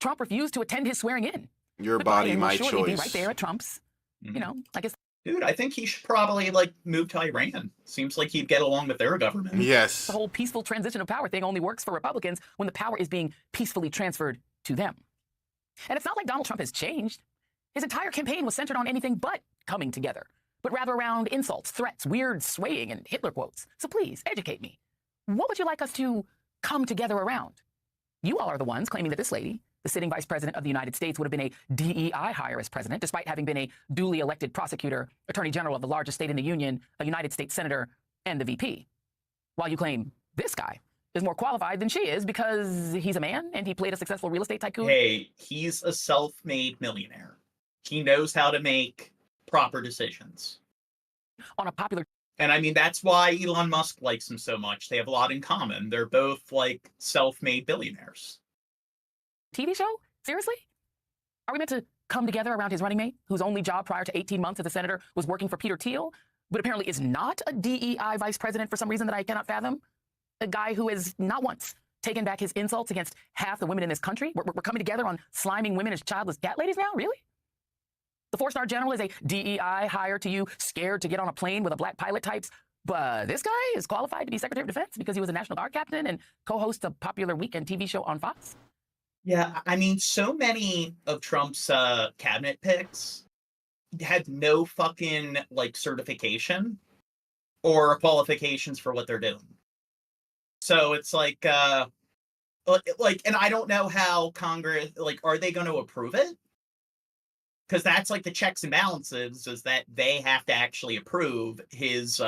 Trump refused to attend his swearing in. Your But body, Biden will my surely choice. be right there at Trump's. You know, I guess. Dude, I think he should probably, like, move to Iran. Seems like he'd get along with their government. Yes. The whole peaceful transition of power thing only works for Republicans when the power is being peacefully transferred to them. And it's not like Donald Trump has changed. His entire campaign was centered on anything but coming together, but rather around insults, threats, weird swaying, and Hitler quotes. So please, educate me. What would you like us to come together around? You all are the ones claiming that this lady, the sitting vice president of the United States, would have been a DEI hire as president, despite having been a duly elected prosecutor, attorney general of the largest state in the union, a United States senator, and the VP. While you claim this guy is more qualified than she is because he's a man and he played a successful real estate tycoon. Hey, he's a self-made millionaire. He knows how to make proper decisions. On a popular... And I mean, that's why Elon Musk likes him so much. They have a lot in common. They're both, like, self-made billionaires. TV show? Seriously? Are we meant to come together around his running mate, whose only job prior to 18 months as a senator was working for Peter Thiel, but apparently is not a DEI vice president for some reason that I cannot fathom? A guy who has not once taken back his insults against half the women in this country? We're coming together on sliming women as childless cat ladies now? Really? The four-star general is a DEI hire to you, scared to get on a plane with a black pilot types. But this guy is qualified to be Secretary of Defense because he was a National Guard captain and co-host a popular weekend TV show on Fox. Yeah, I mean, so many of Trump's cabinet picks had no fucking, like, certification or qualifications for what they're doing. So it's like, and I don't know how Congress, like, are they going to approve it? Because that's, like, the checks and balances, is that they have to actually approve his,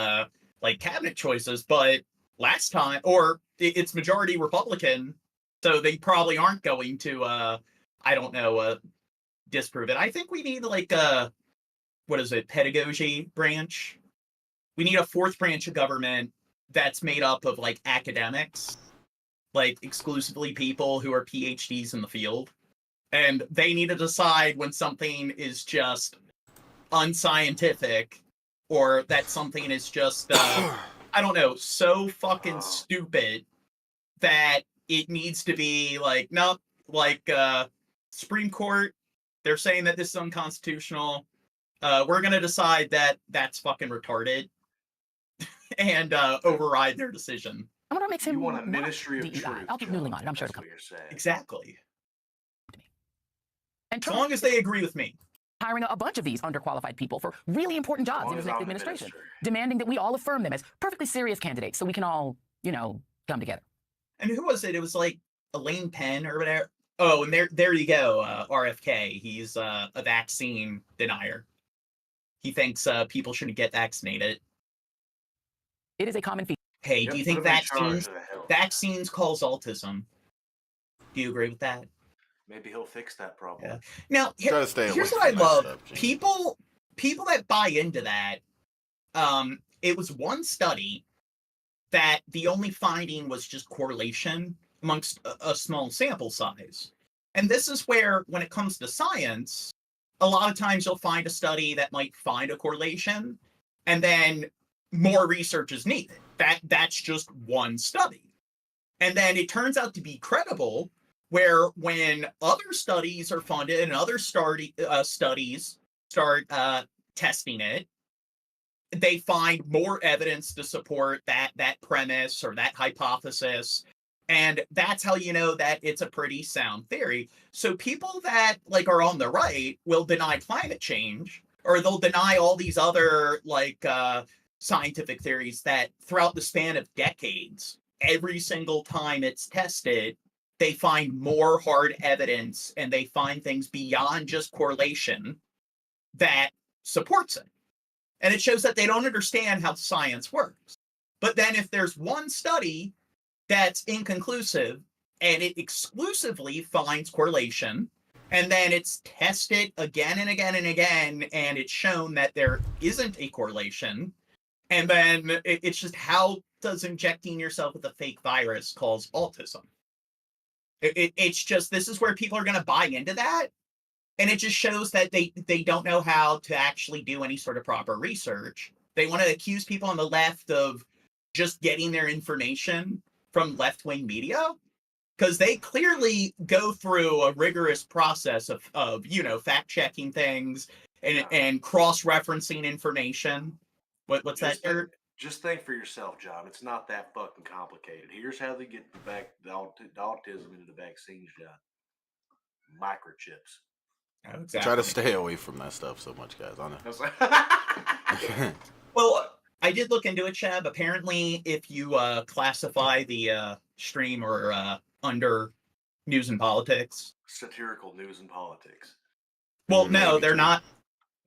like, cabinet choices. But last time, or it's majority Republican, so they probably aren't going to, I don't know, disprove it. I think we need, like, what is it, pedagogy branch? We need a fourth branch of government that's made up of, like, academics, like, exclusively people who are PhDs in the field. And they need to decide when something is just unscientific or that something is just, I don't know, so fucking stupid that it needs to be like, no, like, Supreme Court, they're saying that this is unconstitutional. We're going to decide that that's fucking retarded and override their decision. I wonder what makes him. You want a ministry of DEI. truth. I'll keep noodling on it. I'm sure it'll come. Exactly. And as long as they agree with me. Hiring a bunch of these underqualified people for really important jobs in his next administration, demanding that we all affirm them as perfectly serious candidates so we can all, you know, come together. And who was it? It was like Elaine Penn or whatever. Oh, and there you go, RFK. He's a vaccine denier. He thinks people shouldn't get vaccinated. It is a common feature. Hey, do you think vaccines cause autism? Do you agree with that? Maybe he'll fix that problem. Yeah. Now, here's what I love. People that buy into that, it was one study that the only finding was just correlation amongst a small sample size. And this is where, when it comes to science, a lot of times you'll find a study that might find a correlation, and then more research is needed. That's just one study. And then it turns out to be credible, where when other studies are funded and other studies start testing it, they find more evidence to support that premise or that hypothesis. And that's how you know that it's a pretty sound theory. So people that, like, are on the right will deny climate change or they'll deny all these other like scientific theories that throughout the span of decades, every single time it's tested, they find more hard evidence and they find things beyond just correlation that supports it. And it shows that they don't understand how science works. But then if there's one study that's inconclusive and it exclusively finds correlation, and then it's tested again and again and again, and it's shown that there isn't a correlation, and then it's just, how does injecting yourself with a fake virus cause autism? It's just, this is where people are going to buy into that. And it just shows that they don't know how to actually do any sort of proper research. They want to accuse people on the left of just getting their information from left-wing media, because they clearly go through a rigorous process of fact-checking things and cross-referencing information. What's that, Eric? Just think for yourself, John. It's not that fucking complicated. Here's how they get the autism into the vaccines, John. Microchips. Exactly. Try to stay away from that stuff so much, guys. I know. Well, I did look into it, Chab. Apparently, if you classify the stream or under news and politics. Satirical news and politics. Well, no, they're not.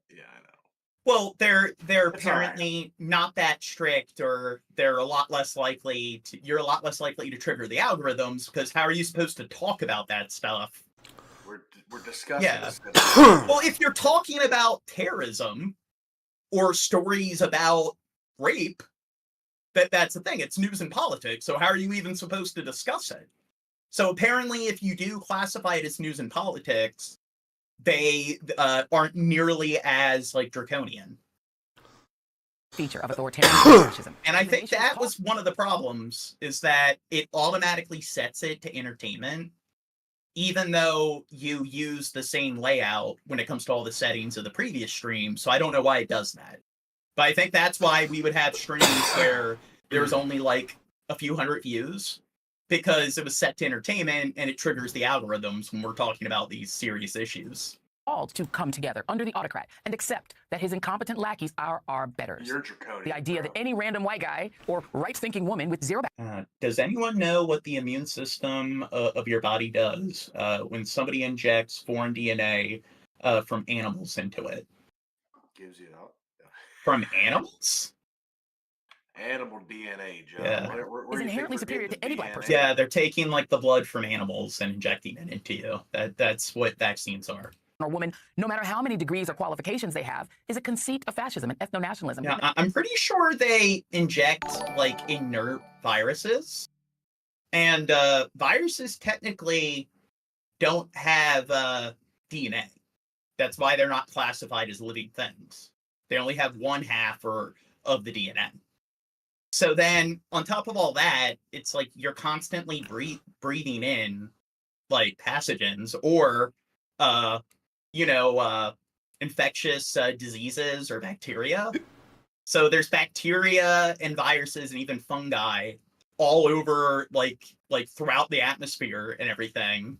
Yeah, I know. Well, they're apparently not that strict, or they're a lot less likely to. You're a lot less likely to trigger the algorithms, because how are you supposed to talk about that stuff? We're discussing. Yeah. Well, if you're talking about terrorism or stories about rape, that's the thing. It's news and politics. So how are you even supposed to discuss it? So apparently, if you do classify it as news and politics, they aren't nearly as like draconian. Feature of authoritarian fascism. And I think that was one of the problems, is that it automatically sets it to entertainment, even though you use the same layout when it comes to all the settings of the previous stream. So I don't know why it does that. But I think that's why we would have streams where there was only like a few hundred views, because it was set to entertainment and it triggers the algorithms when we're talking about these serious issues. Called to come together under the autocrat and accept that his incompetent lackeys are our betters. You're draconian. The idea that any random white guy or right-thinking woman with zero does anyone know what the immune system of your body does when somebody injects foreign DNA from animals into it? Gives you out. From animals? Animal DNA, John. Yeah. Is inherently superior to any black person. Yeah, they're taking like the blood from animals and injecting it into you. That's what vaccines are. Or woman, no matter how many degrees or qualifications they have, is a conceit of fascism and ethno-nationalism. Yeah, I'm pretty sure they inject like inert viruses, and viruses technically don't have DNA. That's why they're not classified as living things. They only have one half of the DNA. So then, on top of all that, it's like you're constantly breathing in like pathogens or infectious diseases or bacteria. So there's bacteria and viruses and even fungi all over, like throughout the atmosphere and everything.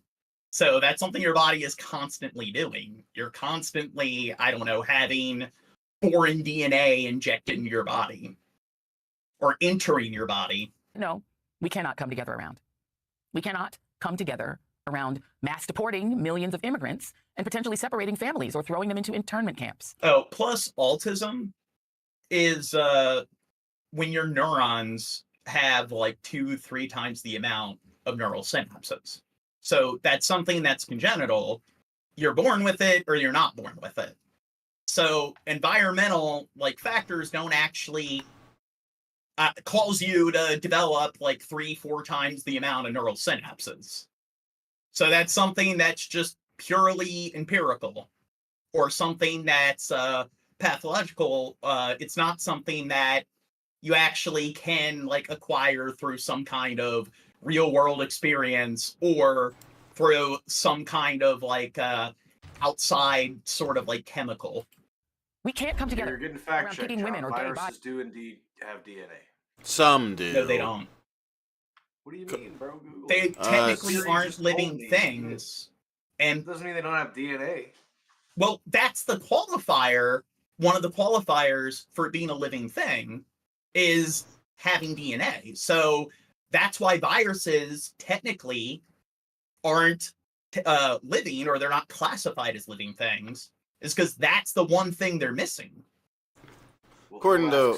So that's something your body is constantly doing. You're constantly, having foreign DNA injected in your body or entering your body. No, we cannot come together around. We cannot come together around mass deporting millions of immigrants and potentially separating families or throwing them into internment camps. Oh, plus autism is when your neurons have like 2-3 times the amount of neural synapses. So that's something that's congenital. You're born with it or you're not born with it. So environmental factors don't actually cause you to develop 3-4 times the amount of neural synapses. So that's something that's just purely empirical, or something that's pathological. It's not something that you actually can acquire through some kind of real world experience or through some kind of outside sort of chemical. We can't come together. You're getting fact around checked. picking women or gay Viruses bodies. do indeed have DNA. Some do. No, they don't. What do you mean, bro? Google They it. technically Siri aren't just told living me. things. And Doesn't mean they don't have DNA. well, that's the qualifier one of the qualifiers for being a living thing is having DNA. So that's why viruses technically aren't living, or they're not classified as living things, is because that's the one thing they're missing. According to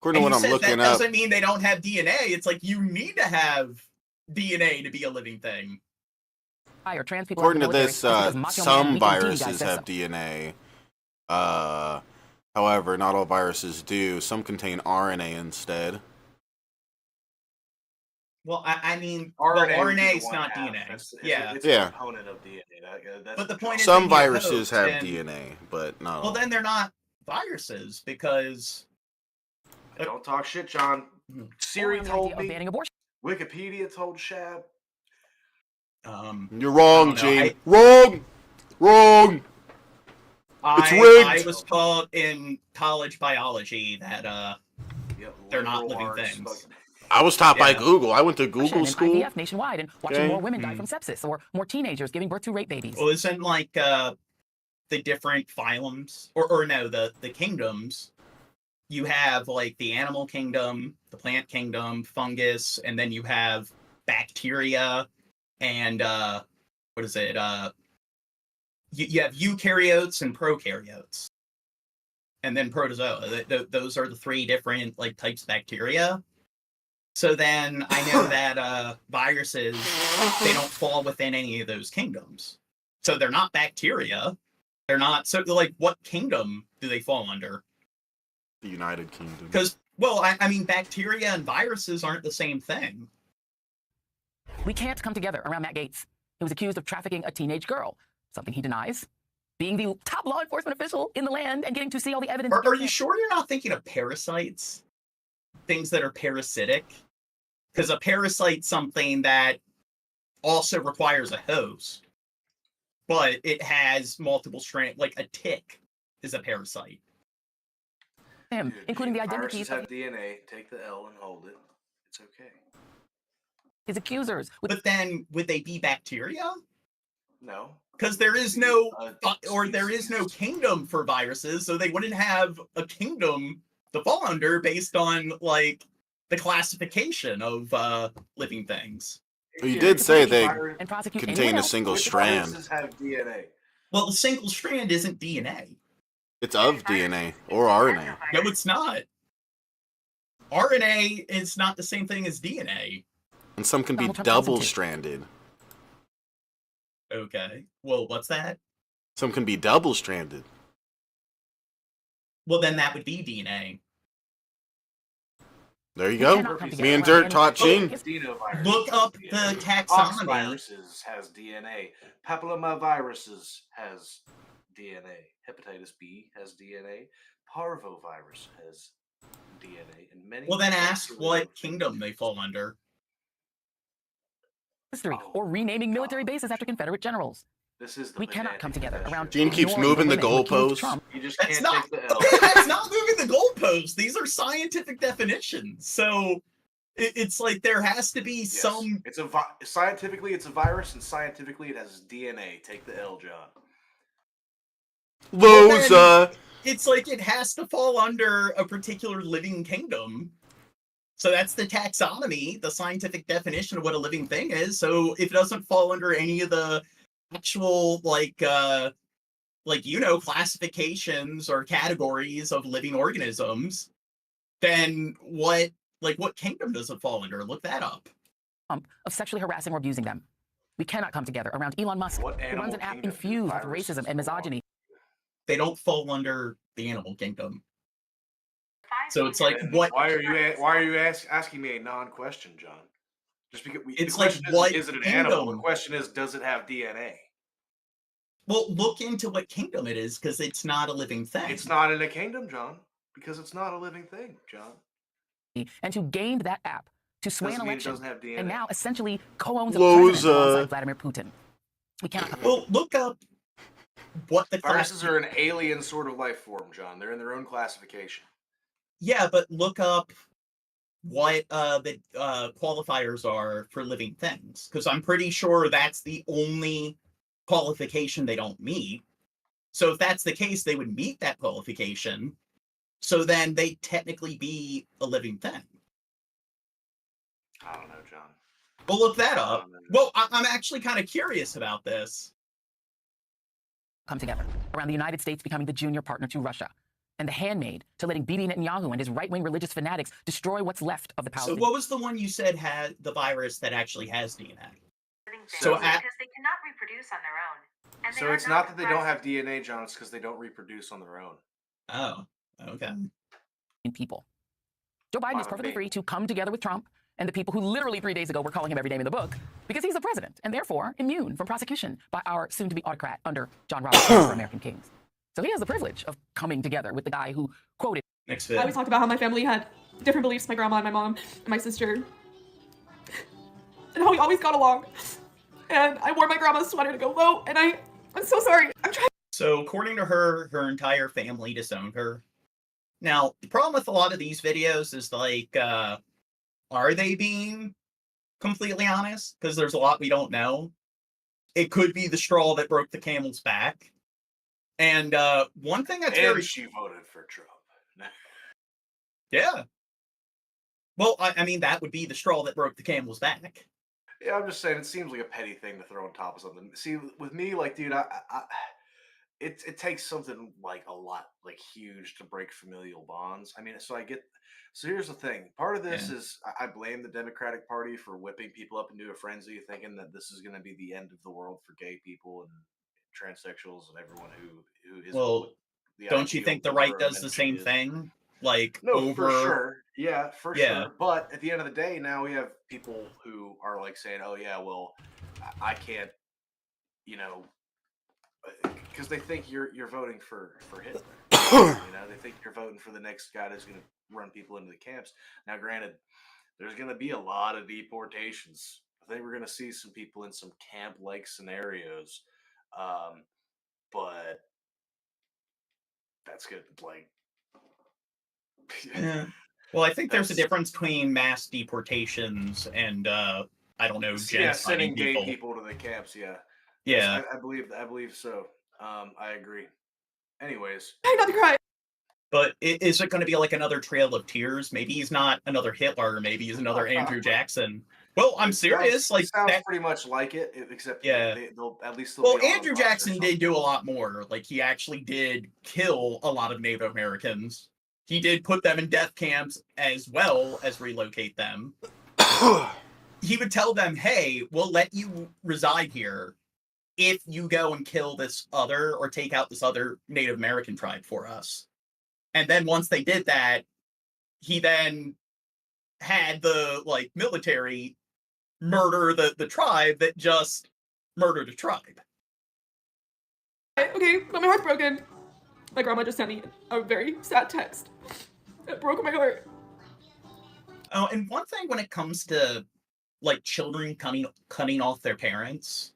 what I'm looking that up, doesn't mean they don't have DNA. It's like you need to have DNA to be a living thing. Trans people according to this, some viruses have DNA. However, not all viruses do. Some contain RNA instead. Well, I mean, RNA is not DNA. It's yeah, a component of DNA. But the point is, some viruses have DNA, but not all. Well, then they're not viruses because. Don't talk shit, John. Siri told me. Wikipedia told Shab. You're wrong, Gene. Wrong. It's rigged. I was taught in college biology that they're not living things. I was taught by Google. I went to Google school. IVF nationwide and watching more women die from sepsis, or more teenagers giving birth to rape babies. Well, isn't like the different phylums, or no, the kingdoms. You have like the animal kingdom, the plant kingdom, fungus, and then you have bacteria, and what is it? You have eukaryotes and prokaryotes, and then protozoa. Those are the three different like types of bacteria. So then I know that viruses, they don't fall within any of those kingdoms. So they're not bacteria. They're not. So like, what kingdom do they fall under? The United Kingdom. Because, well, I mean, bacteria and viruses aren't the same thing. We can't come together around Matt Gaetz, who was accused of trafficking a teenage girl, something he denies, being the top law enforcement official in the land and getting to see all the evidence. Are you sure you're not thinking of parasites? Things that are parasitic? Because a parasite's something that also requires a host, but it has multiple strands, like a tick is a parasite. Including the identities of DNA. Take the L and hold it. It's okay. His accusers. But then, would they be bacteria? No. Because there is no, there is no kingdom for viruses, so they wouldn't have a kingdom to fall under based on like the classification of living things. Well, you did say they contain a single strand. Viruses have DNA. Well, the single strand isn't DNA. It's of DNA or RNA. No, it's not. RNA is not the same thing as DNA. And some can be double-stranded. Okay. Well, what's that? Some can be double-stranded. Well, then that would be DNA. There you go. Me and Dirt taught Gene. Look up the taxonomy. Viruses has DNA. Papillomaviruses has DNA. Hepatitis B has DNA. Parvovirus has DNA. And many. Well, then ask what kingdom they fall under. History or renaming military bases after Confederate generals. This is we cannot come together around. Gene keeps moving the goalposts. You just can't take the L. That's not moving the goalposts. These are scientific definitions. So it's like there has to be some. It's scientifically it's a virus, and scientifically it has DNA. Take the L, John. Loser. It's like it has to fall under a particular living kingdom. So that's the taxonomy, the scientific definition of what a living thing is. So if it doesn't fall under any of the actual classifications or categories of living organisms, then what kingdom does it fall under? Look that up. Of sexually harassing or abusing them. We cannot come together around Elon Musk, who runs an app infused with racism and misogyny. They don't fall under the animal kingdom. So it's like, what? Why are you asking me a non-question, John? Just because it's like, what is it an kingdom? Animal? The question is, does it have DNA? Well, look into what kingdom it is, because it's not a living thing. It's not in a kingdom, John, because it's not a living thing, John. And who gained that app to sway an election, and now essentially co-owns Loser. alongside Vladimir Putin. We cannot. Well, look up what the viruses are. An alien sort of life form, John. They're in their own classification. Yeah, but look up what the qualifiers are for living things, because I'm pretty sure that's the only qualification they don't meet. So if that's the case, they would meet that qualification. So then they technically be a living thing. I don't know, John. We'll look that up. Well, I'm actually kind of curious about this. Come together around the United States becoming the junior partner to Russia and the handmaid to letting Bibi Netanyahu and his right-wing religious fanatics destroy what's left of the Palestinians. So what was the one you said had the virus that actually has DNA? So because they cannot reproduce on their own. And So it's not that they don't have DNA, John. It's because they don't reproduce on their own. Oh, okay. In people. Joe Biden is perfectly free to come together with Trump and the people who literally 3 days ago were calling him every name in the book because he's the president and therefore immune from prosecution by our soon-to-be autocrat under John Roberts for American Kings. So he has the privilege of coming together with the guy who quoted. I always talked about how my family had different beliefs, my grandma and my mom and my sister, and how we always got along. And I wore my grandma's sweater to go vote, and I'm so sorry. I'm trying. So according to her, her entire family disowned her. Now, the problem with a lot of these videos is like, are they being completely honest? Because there's a lot we don't know. It could be the straw that broke the camel's back. And one thing that's very... she voted for Trump. Yeah. Well, I mean, that would be the straw that broke the camel's back. Yeah, I'm just saying, it seems like a petty thing to throw on top of something. See, with me, like, dude, it takes something like a lot, like huge to break familial bonds. I mean, so here's the thing. Part of this is I blame the Democratic Party for whipping people up into a frenzy, thinking that this is going to be the end of the world for gay people and transsexuals and everyone who is. Well, don't you think the right does the same thing? Like, no, for sure. Yeah, for sure. But at the end of the day, now we have people who are like saying, oh, yeah, well, I can't, you know, because they think you're voting for Hitler. You know, they think you're voting for the next guy that's going to run people into the camps. Now, granted, there's going to be a lot of deportations. I think we're going to see some people in some camp-like scenarios. But that's good. Like, yeah. Well, I think there's a difference between mass deportations and I don't know, sending gay people to the camps. Yeah. Yeah. I believe so. I agree. Anyways, I'm not to cry. But is it going to be like another Trail of Tears? Maybe he's not another Hitler. Maybe he's another Andrew Jackson. Well, I'm serious. Like, sounds pretty much like it, except they'll at least. Well, Andrew Jackson did do a lot more. Like, he actually did kill a lot of Native Americans. He did put them in death camps as well as relocate them. He would tell them, "Hey, we'll let you reside here if you go and kill this other or take out this other Native American tribe for us." And then once they did that, he then had the military murder the tribe that just murdered a tribe. Okay, but my heart's broken. My grandma just sent me a very sad text. It broke my heart. Oh, and one thing when it comes to children cutting off their parents,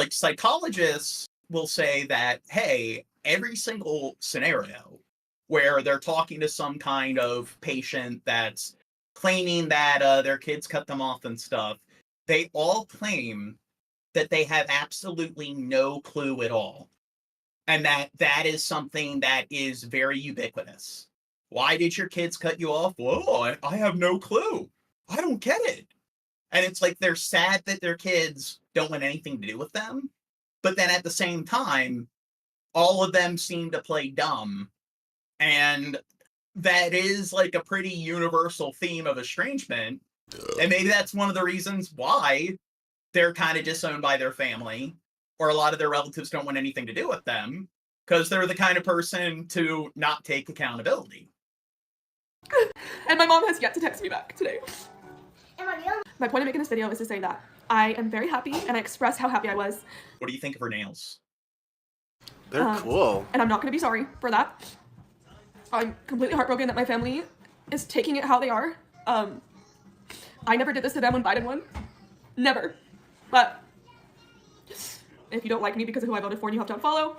psychologists will say that, hey, every single scenario where they're talking to some kind of patient that's claiming that their kids cut them off and stuff, they all claim that they have absolutely no clue at all. And that is something that is very ubiquitous. Why did your kids cut you off? Whoa, I have no clue. I don't get it. And it's like they're sad that their kids don't want anything to do with them. But then at the same time, all of them seem to play dumb. And that is like a pretty universal theme of estrangement. And maybe that's one of the reasons why they're kind of disowned by their family, or a lot of their relatives don't want anything to do with them, because they're the kind of person to not take accountability. And my mom has yet to text me back today. My point of making this video is to say that I am very happy, and I express how happy I was. What do you think of her nails? They're cool. And I'm not going to be sorry for that. I'm completely heartbroken that my family is taking it how they are. I never did this to them when Biden won. Never. But if you don't like me because of who I voted for and you have to unfollow,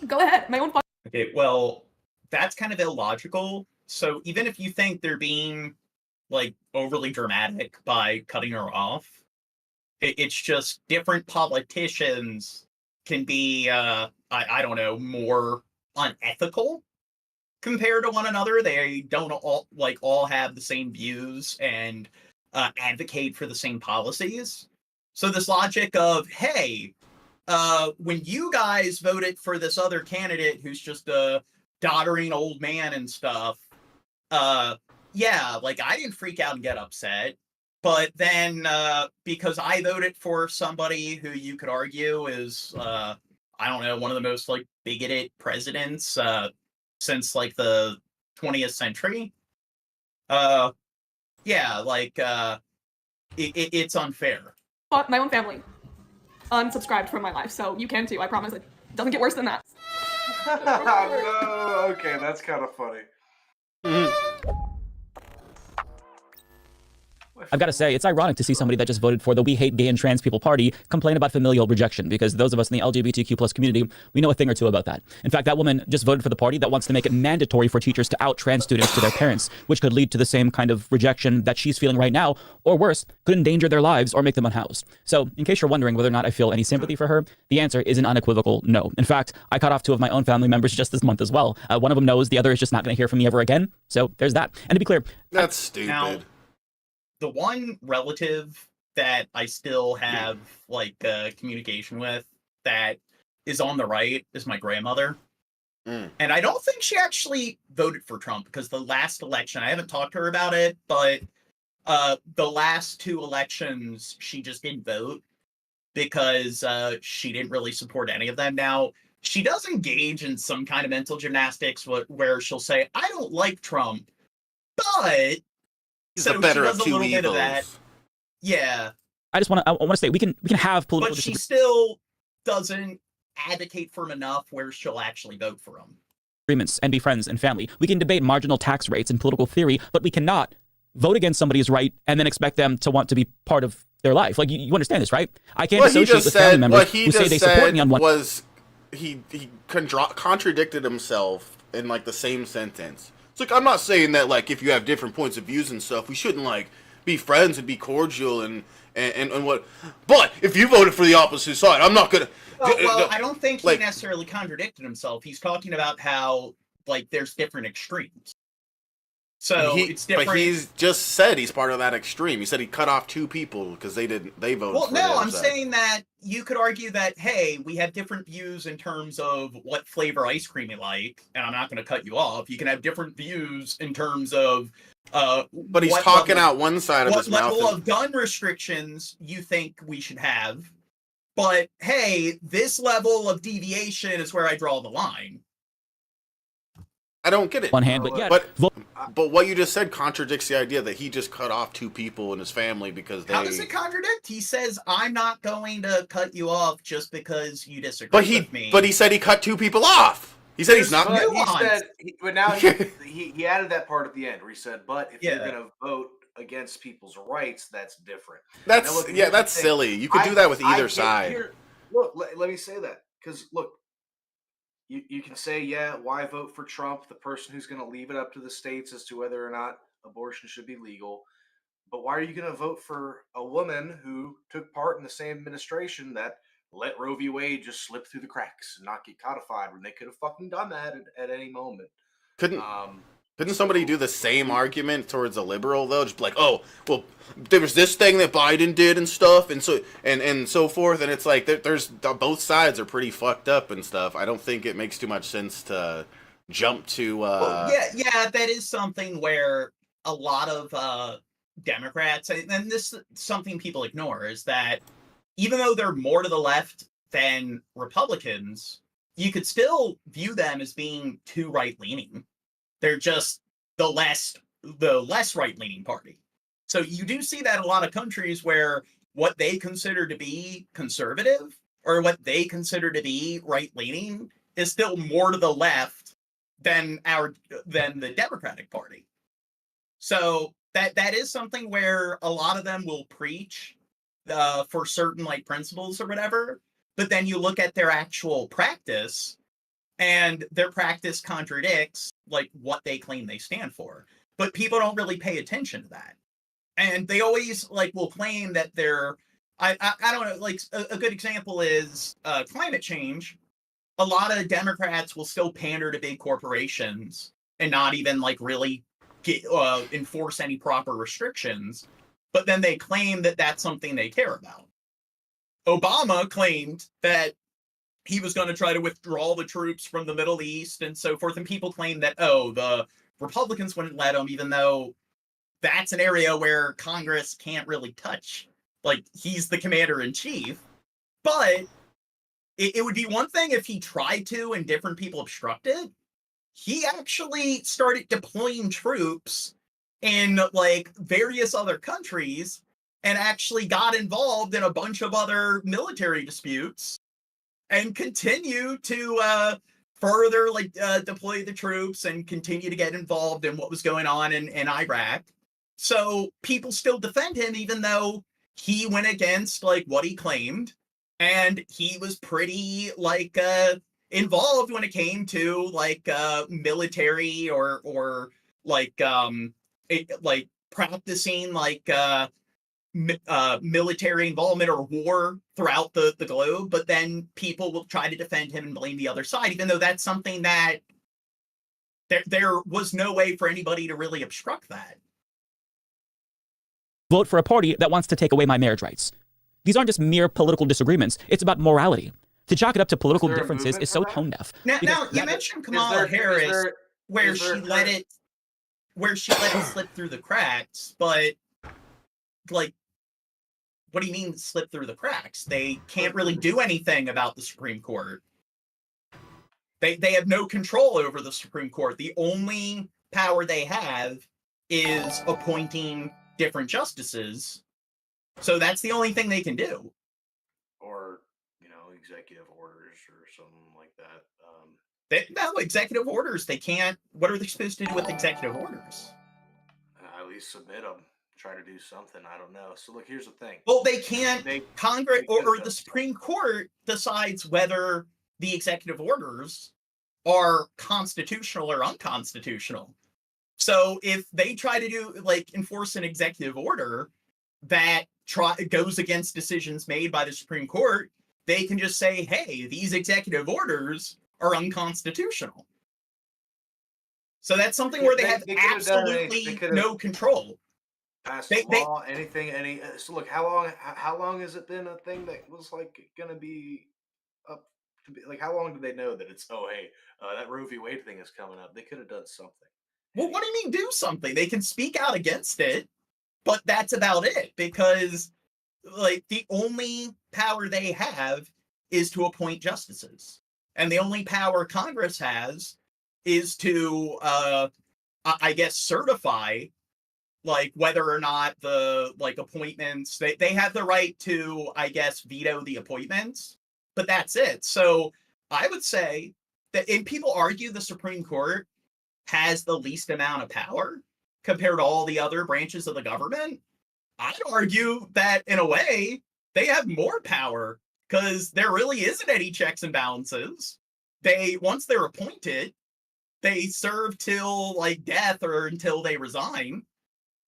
go ahead. My own fault. Okay, well, that's kind of illogical. So even if you think they're being overly dramatic by cutting her off, it's just different politicians can be, I don't know, more unethical compared to one another. They don't all have the same views and advocate for the same policies. So this logic of, hey, when you guys voted for this other candidate who's just a doddering old man and stuff, yeah, like I didn't freak out and get upset. But then because I voted for somebody who you could argue is, I don't know, one of the most like bigoted presidents since like the 20th century. Yeah, like it's unfair. But my own family unsubscribed from my life, so you can too. I promise it doesn't get worse than that. No, okay, that's kind of funny. I've got to say, it's ironic to see somebody that just voted for the We Hate Gay and Trans People Party complain about familial rejection, because those of us in the LGBTQ plus community, we know a thing or two about that. In fact, that woman just voted for the party that wants to make it mandatory for teachers to out trans students to their parents, which could lead to the same kind of rejection that she's feeling right now, or worse, could endanger their lives or make them unhoused. So, in case you're wondering whether or not I feel any sympathy for her, the answer is an unequivocal no. In fact, I cut off 2 of my own family members just this month as well. One of them knows, the other is just not going to hear from me ever again. So, there's that. And to be clear, that's stupid. Now, the one relative that I still have like communication with that is on the right is my grandmother. And I don't think she actually voted for Trump, because the last election, I haven't talked to her about it, but the last 2 elections, she just didn't vote because she didn't really support any of them. Now, she does engage in some kind of mental gymnastics where she'll say, I don't like Trump, but... So the better of two evils. That. Yeah. I want to say we can have political. But she still doesn't advocate for him enough where she'll actually vote for him. Agreements and be friends and family. We can debate marginal tax rates and political theory, but we cannot vote against somebody's right and then expect them to want to be part of their life. Like you understand this, right? I can't associate with family members who say they support me on one. He contradicted himself in like the same sentence. Like, I'm not saying that, like, if you have different points of views and stuff, we shouldn't, like, be friends and be cordial and what. But if you voted for the opposite side, I'm not gonna. Well, I don't think he necessarily contradicted himself. He's talking about how, like, there's different extremes. So it's different. But he's just said he's part of that extreme. He said he cut off 2 people because they voted for the other I'm side. saying that you could argue that, hey, we have different views in terms of what flavor ice cream you like, and I'm not going to cut you off. You can have different views in terms of but he's talking out one side of his mouth. What level of gun restrictions you think we should have. But, hey, this level of deviation is where I draw the line. I don't get it. One hand, but yeah. But what you just said contradicts the idea that he just cut off 2 people in his family because they... How does it contradict? He says, I'm not going to cut you off just because you disagree with me. But he said he cut 2 people off. He said he's not... But now he added that part at the end where he said, but if you're going to vote against people's rights, that's different. That's silly. You could do that with either side. Look, let me say that. Because, look, You can say, yeah, why vote for Trump, the person who's going to leave it up to the states as to whether or not abortion should be legal. But why are you going to vote for a woman who took part in the same administration that let Roe v. Wade just slip through the cracks and not get codified when they could have fucking done that at any moment? Couldn't somebody do the same argument towards a liberal, though? Just be like, oh, well, there was this thing that Biden did and stuff, and so forth, and it's like, there's both sides are pretty fucked up and stuff. I don't think it makes too much sense to jump to... Yeah, that is something where a lot of Democrats, and this is something people ignore, is that even though they're more to the left than Republicans, you could still view them as being too right-leaning. They're just the less right-leaning party. So you do see that in a lot of countries where what they consider to be conservative or what they consider to be right-leaning is still more to the left than the Democratic Party. So that is something where a lot of them will preach for certain like principles or whatever, but then you look at their actual practice, and their practice contradicts like what they claim they stand for. But people don't really pay attention to that. And they always like will claim that they're I don't know, like a good example is climate change. A lot of Democrats will still pander to big corporations and not even like really enforce any proper restrictions, but then they claim that that's something they care about. Obama claimed that he was going to try to withdraw the troops from the Middle East and so forth, and people claim that, oh, the Republicans wouldn't let him, even though that's an area where Congress can't really touch. Like, he's the commander-in-chief, but it would be one thing if he tried to and different people obstructed. He actually started deploying troops in like various other countries and actually got involved in a bunch of other military disputes and continue to further like deploy the troops and continue to get involved in what was going on in Iraq. So people still defend him, even though he went against like what he claimed, and he was pretty like involved when it came to like military or like practicing like military involvement or war throughout the globe. But then people will try to defend him and blame the other side, even though that's something that there was no way for anybody to really obstruct that. Vote for a party that wants to take away my marriage rights. These aren't just mere political disagreements. It's about morality. To chalk it up to political differences is so tone deaf. Now you mentioned Kamala Harris, where she let it slip through the cracks, but like, what do you mean slip through the cracks? They can't really do anything about the Supreme Court. They have no control over the Supreme Court. The only power they have is appointing different justices. So that's the only thing they can do. Or, executive orders or something like that. No, executive orders, they can't. What are they supposed to do with executive orders? At least submit them. Try to do something. I don't know. So look, here's the thing. Well, they can't. Congress or the Supreme Court decides whether the executive orders are constitutional or unconstitutional. So if they try to do enforce an executive order that goes against decisions made by the Supreme Court, they can just say, hey, these executive orders are unconstitutional. So that's something where they have absolutely no control. Pass law, anything. So look, how long has it been a thing that was going to be up to be, how long do they know that it's, that Roe v. Wade thing is coming up? They could have done something. Well, what do you mean do something? They can speak out against it, but that's about it, because the only power they have is to appoint justices. And the only power Congress has is to, I guess, certify whether or not the appointments, they have the right to, I guess, veto the appointments, but that's it. So I would say that, and people argue the Supreme Court has the least amount of power compared to all the other branches of the government. I'd argue that in a way they have more power, because there really isn't any checks and balances. Once they're appointed, they serve till death or until they resign.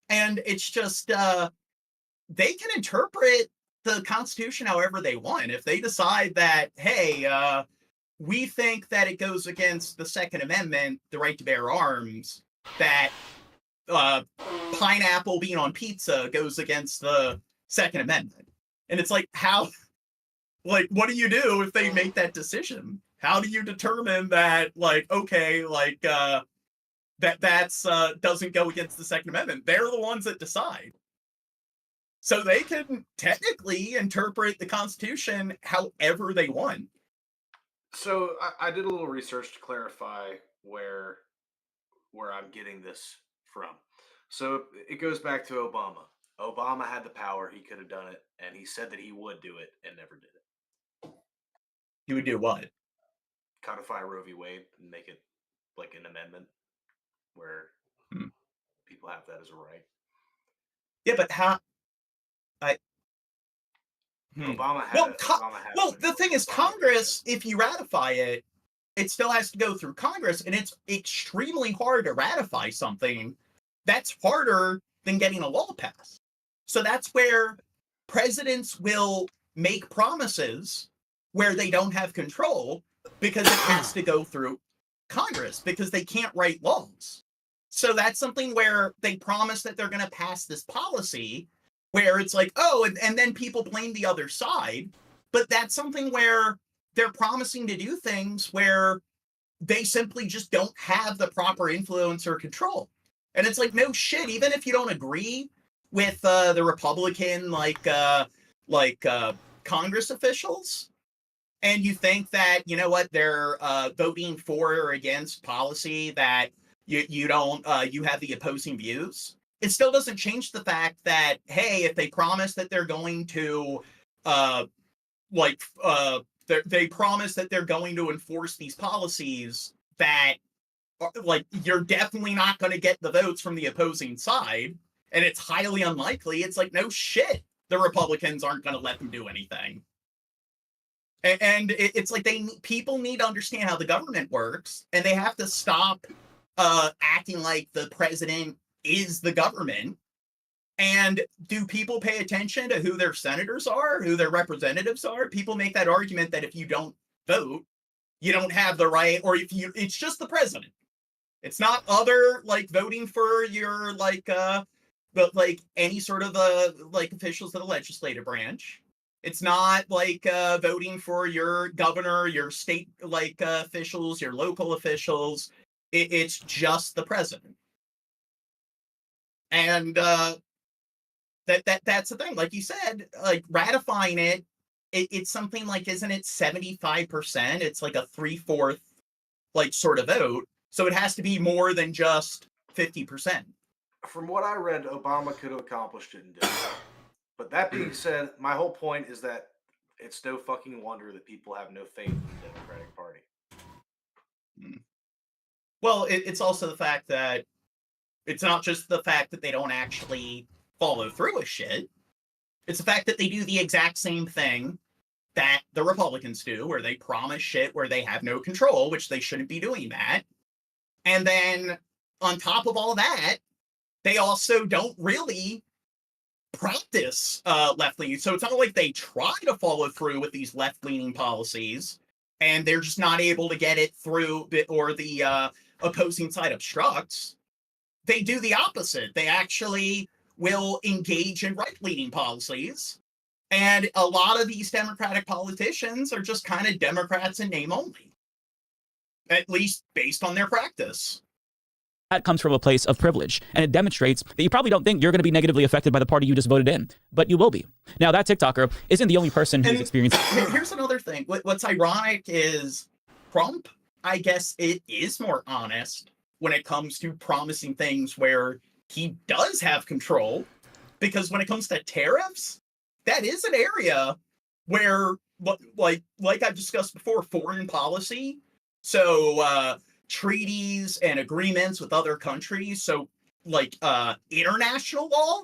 And it's just, they can interpret the Constitution however they want. If they decide that, hey, we think that it goes against the Second Amendment, the right to bear arms, that pineapple being on pizza goes against the Second Amendment. And it's how, what do you do if they make that decision? How do you determine that, that's doesn't go against the Second Amendment? They're the ones that decide. So they can technically interpret the Constitution however they want. So I did a little research to clarify where I'm getting this from. So it goes back to Obama. Obama had the power. He could have done it. And he said that he would do it and never did it. He would do what? Codify Roe v. Wade and make it an amendment where people have that as a right. Yeah, but how? Obama had the thing is, Congress, if you ratify it, it still has to go through Congress, and it's extremely hard to ratify something. That's harder than getting a law passed. So that's where presidents will make promises where they don't have control because it has to go through Congress because they can't write laws. So that's something where they promise that they're going to pass this policy where it's like, oh, and then people blame the other side. But that's something where they're promising to do things where they simply just don't have the proper influence or control. And it's like, no shit, even if you don't agree with the Republican, Congress officials, and you think that, you know what, they're voting for or against policy that you don't, you have the opposing views, it still doesn't change the fact that, hey, if they promise that they're going to, they promise that they're going to enforce these policies that, like, you're definitely not going to get the votes from the opposing side, and it's highly unlikely. It's like, no shit, the Republicans aren't going to let them do anything. And it's like people need to understand how the government works, and they have to stop acting like the president is the government. And do people pay attention to who their senators are, who their representatives are? People make that argument that if you don't vote, you don't have the right, or if you, it's just the president. It's not other, like, voting for your, any sort of officials of the legislative branch. It's not like voting for your governor, your state officials, your local officials. It's just the president. And that's the thing. Like you said, like, ratifying it's something like, isn't it 75%? It's like a 3/4 sort of vote. So it has to be more than just 50%. From what I read, Obama could have accomplished it and did it. But that being said, my whole point is that it's no fucking wonder that people have no faith in the Democratic Party. Well, it's also the fact that it's not just the fact that they don't actually follow through with shit. It's the fact that they do the exact same thing that the Republicans do, where they promise shit where they have no control, which they shouldn't be doing that. And then on top of all that, they also don't really practice left-leaning. So it's not like they try to follow through with these left-leaning policies and they're just not able to get it through, or the opposing side obstructs. They do the opposite. They actually will engage in right-leaning policies. And a lot of these Democratic politicians are just kind of Democrats in name only, at least based on their practice. That comes from a place of privilege, and it demonstrates that you probably don't think you're going to be negatively affected by the party you just voted in, but you will be. Now, that TikToker isn't the only person who's experienced. Here's another thing. What's ironic is Trump, I guess it is more honest when it comes to promising things where he does have control, because when it comes to tariffs, that is an area where, like I've discussed before, foreign policy. So, treaties and agreements with other countries, so international law,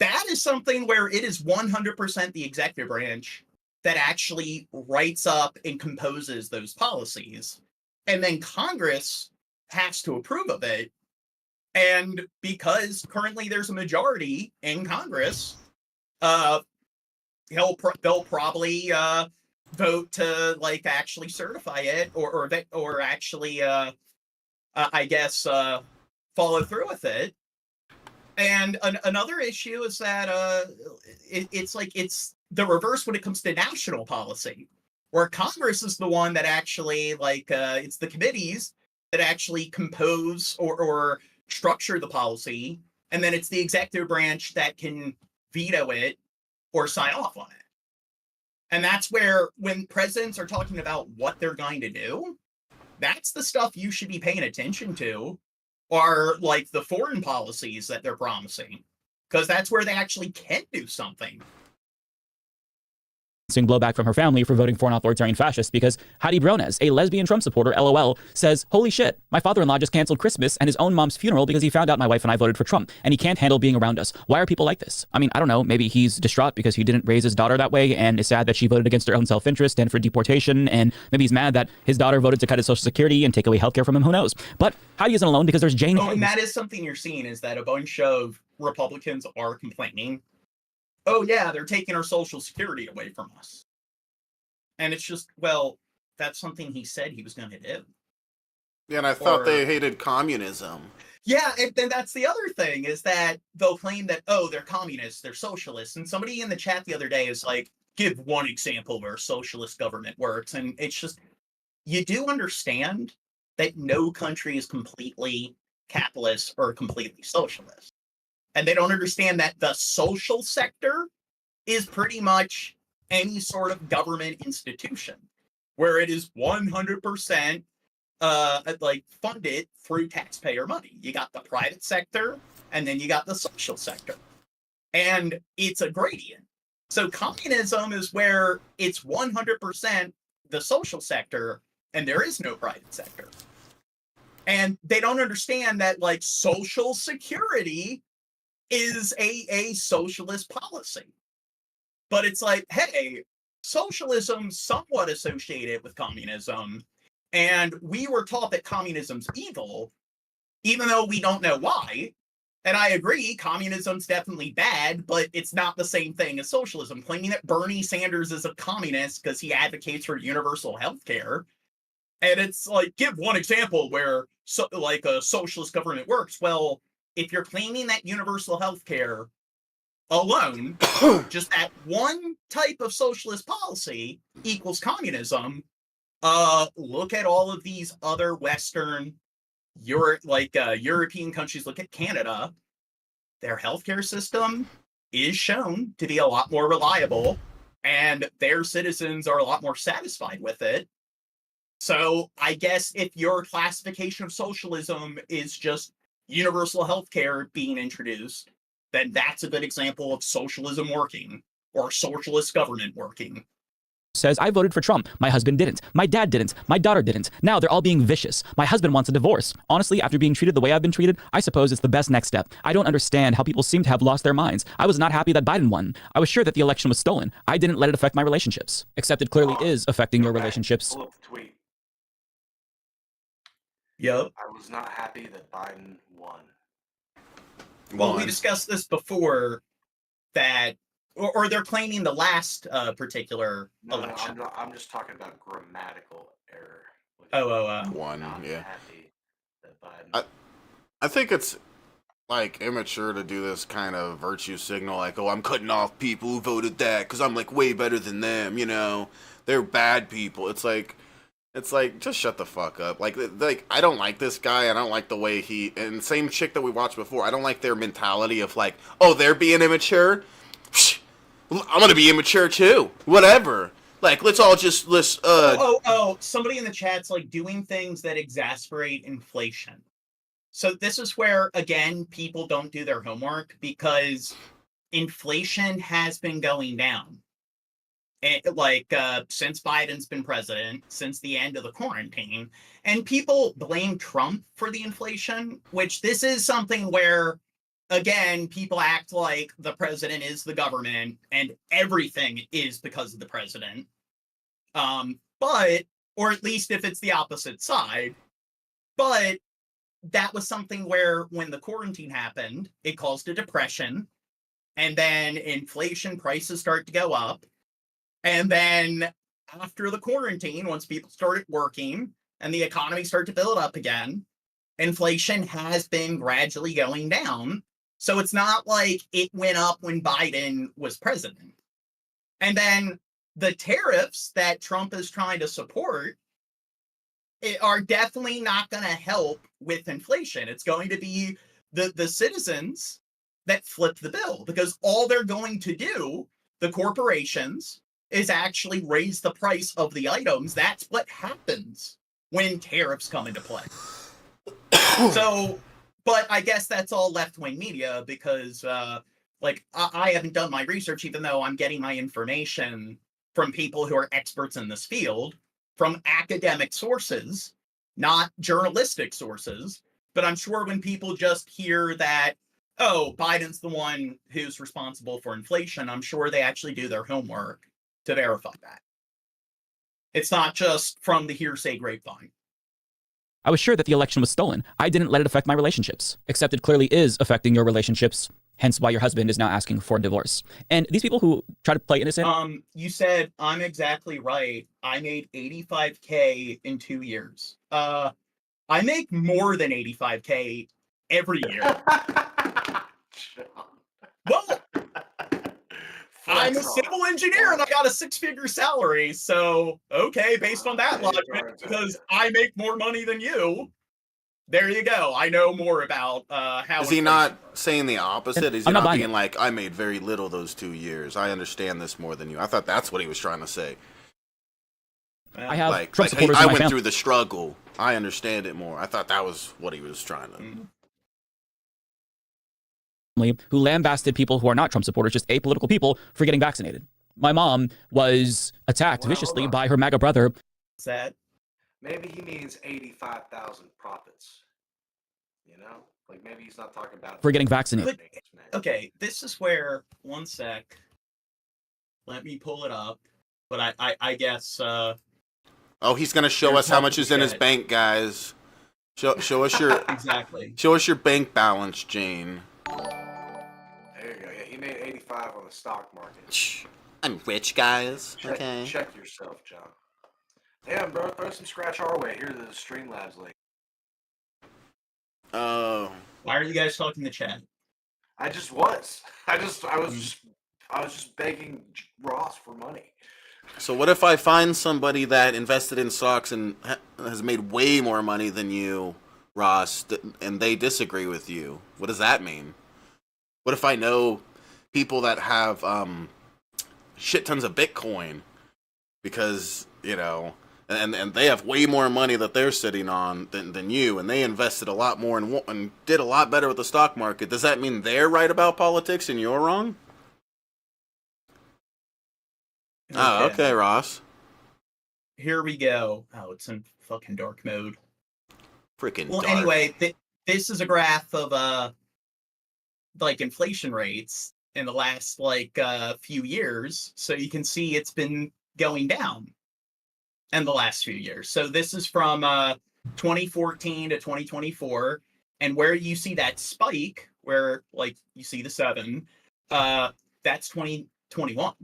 that is something where it is 100% the executive branch that actually writes up and composes those policies, and then Congress has to approve of it. And because currently there's a majority in Congress, they'll probably vote to actually certify it, or actually I guess follow through with it. And another issue is that it's the reverse when it comes to national policy, where Congress is the one that actually it's the committees that actually compose or structure the policy, and then it's the executive branch that can veto it or sign off on it. And that's where, when presidents are talking about what they're going to do, that's the stuff you should be paying attention to, are the foreign policies that they're promising, because that's where they actually can do something. Blowback from her family for voting for an authoritarian fascist, because Heidi Brones, a lesbian Trump supporter, LOL, says, "Holy shit, my father-in-law just canceled Christmas and his own mom's funeral because he found out my wife and I voted for Trump, and he can't handle being around us. Why are people like this?" I mean, I don't know, maybe he's distraught because he didn't raise his daughter that way and is sad that she voted against her own self-interest and for deportation, and maybe he's mad that his daughter voted to cut his Social Security and take away healthcare from him, who knows? But Heidi isn't alone, because there's Jane. And that is something you're seeing, is that a bunch of Republicans are complaining oh yeah, they're taking our Social Security away from us. And it's just, well, that's something he said he was going to do. Yeah, and I thought they hated communism. Yeah, and then that's the other thing, is that they'll claim that, oh, they're communists, they're socialists. And somebody in the chat the other day is like, give one example where a socialist government works. And it's just, you do understand that no country is completely capitalist or completely socialist. And they don't understand that the social sector is pretty much any sort of government institution where it is 100% like funded through taxpayer money. You got the private sector and then you got the social sector. And it's a gradient. So communism is where it's 100% the social sector and there is no private sector. And they don't understand that like social security is a socialist policy. But it's like, hey, socialism's somewhat associated with communism. And we were taught that communism's evil, even though we don't know why. And I agree, communism's definitely bad, but it's not the same thing as socialism. Claiming that Bernie Sanders is a communist because he advocates for universal health care. And it's like, give one example where like a socialist government works. Well, if you're claiming that universal health care alone, just that one type of socialist policy equals communism, look at all of these other Western European countries. Look at Canada. Their healthcare system is shown to be a lot more reliable and their citizens are a lot more satisfied with it. So I guess if your classification of socialism is just universal healthcare being introduced, then that's a good example of socialism working or socialist government working. Says, I voted for Trump. My husband didn't. My dad didn't. My daughter didn't. Now they're all being vicious. My husband wants a divorce. Honestly, after being treated the way I've been treated, I suppose it's the best next step. I don't understand how people seem to have lost their minds. I was not happy that Biden won. I was sure that the election was stolen. I didn't let it affect my relationships. Except it clearly is affecting your relationships. Pull up the tweet. Yep. I was not happy that Biden won. Well, we discussed this before, that, or they're claiming the last particular election. No, I'm just talking about grammatical error. One, yeah. Happy that Biden. I think it's like immature to do this kind of virtue signal, like, oh, I'm cutting off people who voted that because I'm like way better than them, you know, they're bad people. It's like just shut the fuck up. Like I don't like this guy. I don't like the way and same chick that we watched before. I don't like their mentality of like, oh, they're being immature. I'm gonna be immature too. Whatever. Like, let's. Somebody in the chat's like doing things that exasperate inflation. So this is where, again, people don't do their homework because inflation has been going down. Since Biden's been president, since the end of the quarantine, and people blame Trump for the inflation, which this is something where, again, people act like the president is the government and everything is because of the president. Or at least if it's the opposite side. But that was something where when the quarantine happened, it caused a depression, and then inflation prices start to go up. And then after the quarantine, once people started working and the economy started to build up again, inflation has been gradually going down. So it's not like it went up when Biden was president. And then the tariffs that Trump is trying to support are definitely not going to help with inflation. It's going to be the citizens that flip the bill, because all they're going to do, the corporations, is actually raise the price of the items. That's what happens when tariffs come into play. But I guess that's all left-wing media because, I haven't done my research, even though I'm getting my information from people who are experts in this field, from academic sources, not journalistic sources. But I'm sure when people just hear that, oh, Biden's the one who's responsible for inflation, I'm sure they actually do their homework to verify that. It's not just from the hearsay grapevine. I was sure that the election was stolen. I didn't let it affect my relationships. Except it clearly is affecting your relationships. hence why your husband is now asking for divorce. And these people who try to play innocent. You said I'm exactly right. I made 85K in 2 years. I make more than 85K every year. Well, I'm a civil engineer and I got a 6-figure salary. So, okay, based on that logic, because I make more money than you, there you go. I know more about how. Is he not saying the opposite? Is he not not being like, I made very little those 2 years. I understand this more than you. I thought that's what he was trying to say. I have like, Trump hey, supporters I in my went family. through the struggle. I understand it more. I thought that was what he was trying to. Who lambasted people who are not Trump supporters, just apolitical people, for getting vaccinated. My mom was attacked viciously by her MAGA brother. Sad. Maybe he means 85,000 profits. You know, like maybe he's not talking about For getting vaccinated. But, okay, this is where, one sec. Let me pull it up. But I guess. Oh, he's gonna show us how much is in his bank, guys. Show us your exactly. Show us your bank balance, Jane. There you go. Yeah, he made 85 on the stock market. I'm rich, guys. Check yourself, John. Damn, bro, throw some scratch our way. Here's the StreamLabs link. Oh. Why are you guys talking to chat? I was just begging Ross for money. So what if I find somebody that invested in stocks and has made way more money than you, Ross, and they disagree with you? What does that mean? What if I know people that have shit tons of Bitcoin because, you know, and they have way more money that they're sitting on than you, and they invested a lot more and did a lot better with the stock market? Does that mean they're right about politics and you're wrong? Oh, okay, Ross. Here we go. Oh, it's in fucking dark mode. Freaking well, dark. Anyway, this is a graph of like inflation rates in the last few years. So you can see it's been going down in the last few years. So this is from 2014 to 2024, and where you see that spike, where like you see the 7, that's 2021.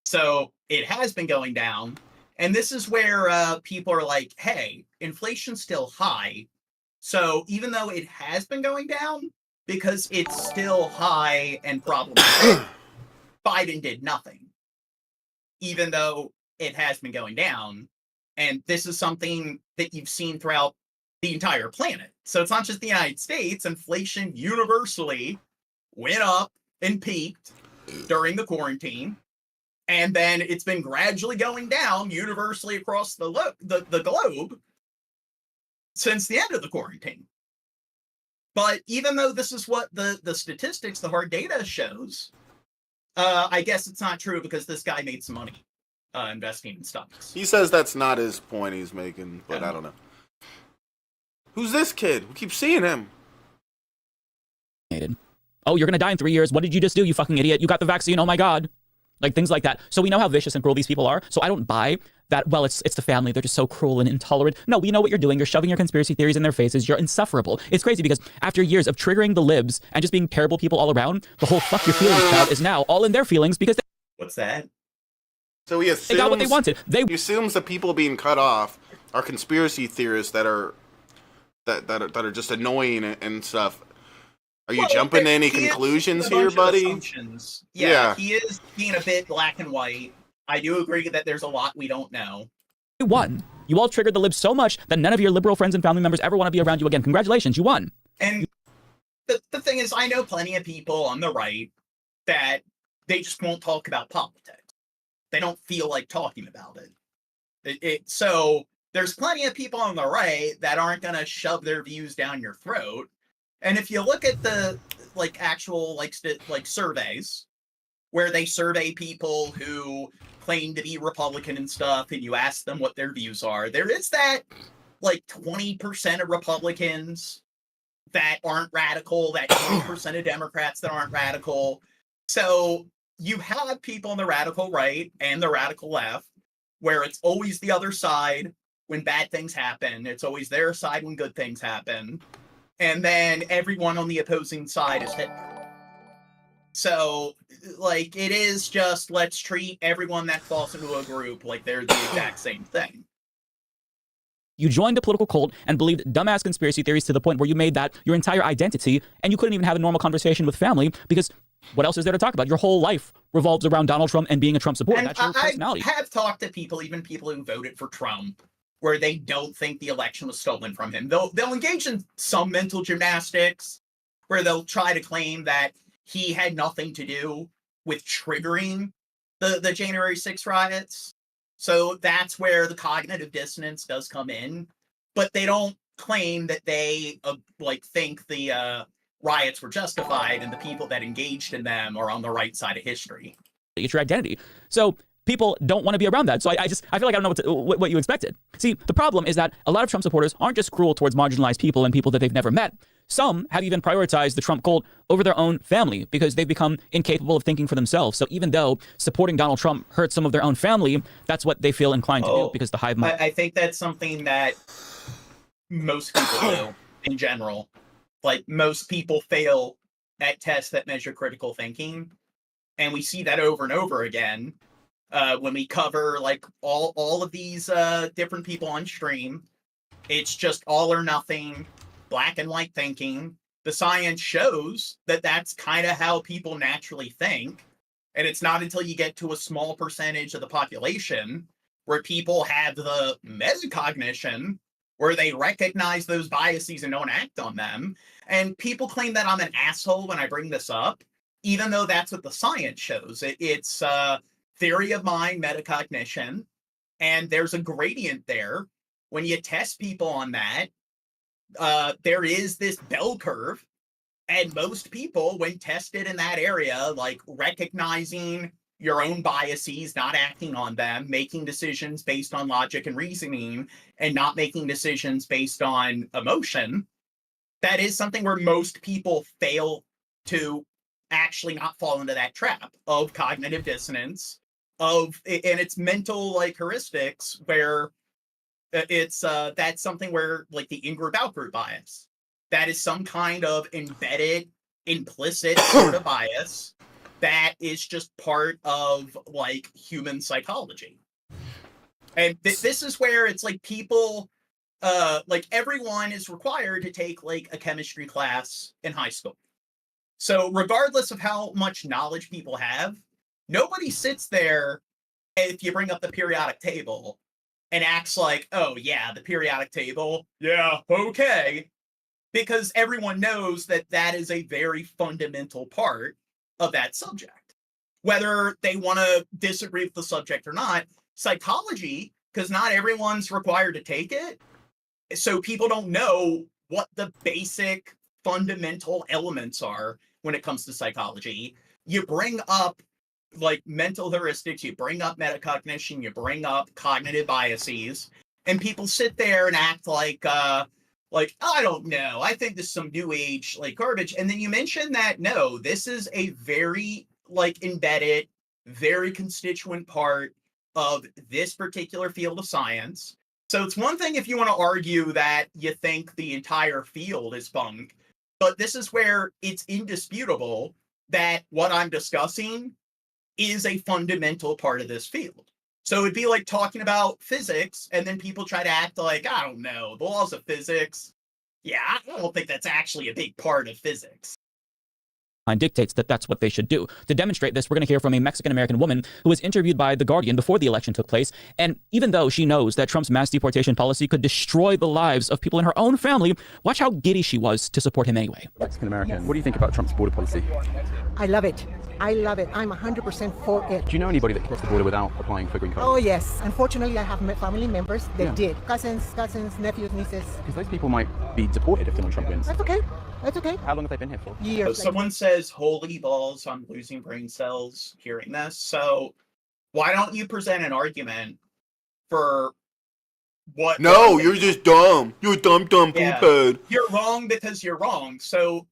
So it has been going down. And this is where people are like, hey, inflation's still high. So even though it has been going down, because it's still high and problematic, Biden did nothing. Even though it has been going down. And this is something that you've seen throughout the entire planet. So it's not just the United States. Inflation universally went up and peaked during the quarantine. And then it's been gradually going down universally across the globe since the end of the quarantine. But even though this is what the statistics, the hard data shows, I guess it's not true because this guy made some money investing in stocks. He says that's not his point he's making, but I don't know. Who's this kid? We keep seeing him. Oh, you're going to die in 3 years. What did you just do, you fucking idiot? You got the vaccine. Oh, my God. Like things like that. So we know how vicious and cruel these people are. So I don't buy that, well, it's the family. They're just so cruel and intolerant. No, we know what you're doing. You're shoving your conspiracy theories in their faces. You're insufferable. It's crazy because after years of triggering the libs and just being terrible people all around, the whole fuck your feelings crowd is now all in their feelings because What's that? So he assumes, they got what they wanted. He assumes the people being cut off are conspiracy theorists that are just annoying and stuff. Are you jumping to any conclusions here, buddy? Yeah, he is being a bit black and white. I do agree that there's a lot we don't know. You won. You all triggered the libs so much that none of your liberal friends and family members ever want to be around you again. Congratulations, you won. And the thing is, I know plenty of people on the right that they just won't talk about politics. They don't feel like talking about it. So there's plenty of people on the right that aren't going to shove their views down your throat. And if you look at the actual surveys where they survey people who claim to be Republican and stuff, and you ask them what their views are, there is that 20% of Republicans that aren't radical, that 20% of Democrats that aren't radical. So you have people on the radical right and the radical left where it's always the other side when bad things happen. It's always their side when good things happen. And then everyone on the opposing side is Hitler. So, like, it is just, let's treat everyone that falls into a group like they're the exact same thing. You joined a political cult and believed dumbass conspiracy theories to the point where you made that your entire identity, and you couldn't even have a normal conversation with family because what else is there to talk about? Your whole life revolves around Donald Trump and being a Trump supporter. And that's your personality. I have talked to people, even people who voted for Trump, where they don't think the election was stolen from him. They'll engage in some mental gymnastics where they'll try to claim that he had nothing to do with triggering the January 6th riots. So that's where the cognitive dissonance does come in. But they don't claim that they think the riots were justified and the people that engaged in them are on the right side of history. It's your identity. So people don't want to be around that. So I feel like I don't know what you expected. See, the problem is that a lot of Trump supporters aren't just cruel towards marginalized people and people that they've never met. Some have even prioritized the Trump cult over their own family because they've become incapable of thinking for themselves. So even though supporting Donald Trump hurts some of their own family, that's what they feel inclined to do because the hive mind. I think that's something that most people do in general. Like, most people fail at tests that measure critical thinking. And we see that over and over again when we cover like all of these different people on stream. It's just all or nothing, black and white thinking. The science shows that that's kind of how people naturally think. And it's not until you get to a small percentage of the population where people have the metacognition, where they recognize those biases and don't act on them. And people claim that I'm an asshole when I bring this up, even though that's what the science shows. It's theory of mind, metacognition, and there's a gradient there. When you test people on that, there is this bell curve, and most people, when tested in that area, like recognizing your own biases, not acting on them, making decisions based on logic and reasoning, and not making decisions based on emotion, that is something where most people fail to actually not fall into that trap of cognitive dissonance, and it's mental like heuristics, where it's that's something where like the in-group out-group bias, that is some kind of embedded implicit sort of bias that is just part of like human psychology. And this is where it's like people like everyone is required to take like a chemistry class in high school. So regardless of how much knowledge people have, nobody sits there if you bring up the periodic table and acts like, oh yeah, the periodic table, yeah, okay. Because everyone knows that that is a very fundamental part of that subject. Whether they want to disagree with the subject or not, psychology, because not everyone's required to take it, so people don't know what the basic fundamental elements are when it comes to psychology. You bring up like mental heuristics, you bring up metacognition, you bring up cognitive biases, and people sit there and act like I don't know, I think this is some new age like garbage. And then you mention that no, this is a very like embedded, very constituent part of this particular field of science. So it's one thing if you want to argue that you think the entire field is bunk, but this is where it's indisputable that what I'm discussing is a fundamental part of this field. So it'd be like talking about physics, and then people try to act like, I don't know, the laws of physics. Yeah, I don't think that's actually a big part of physics. Dictates that that's what they should do. To demonstrate this, we're going to hear from a Mexican-American woman who was interviewed by The Guardian before the election took place. And even though she knows that Trump's mass deportation policy could destroy the lives of people in her own family, watch how giddy she was to support him anyway. Mexican-American, yes. What do you think about Trump's border policy? I love it. I love it. I'm 100% for it. Do you know anybody that crossed the border without applying for a green card? Oh, yes. Unfortunately, I have family members that did. Cousins, nephews, nieces. Because those people might be deported if Donald Trump wins. That's okay. That's okay. How long have they been here for? Years. So someone says, holy balls, I'm losing brain cells hearing this. So why don't you present an argument for what? No, you're just dumb. You're a dumb poophead. You're wrong because you're wrong. So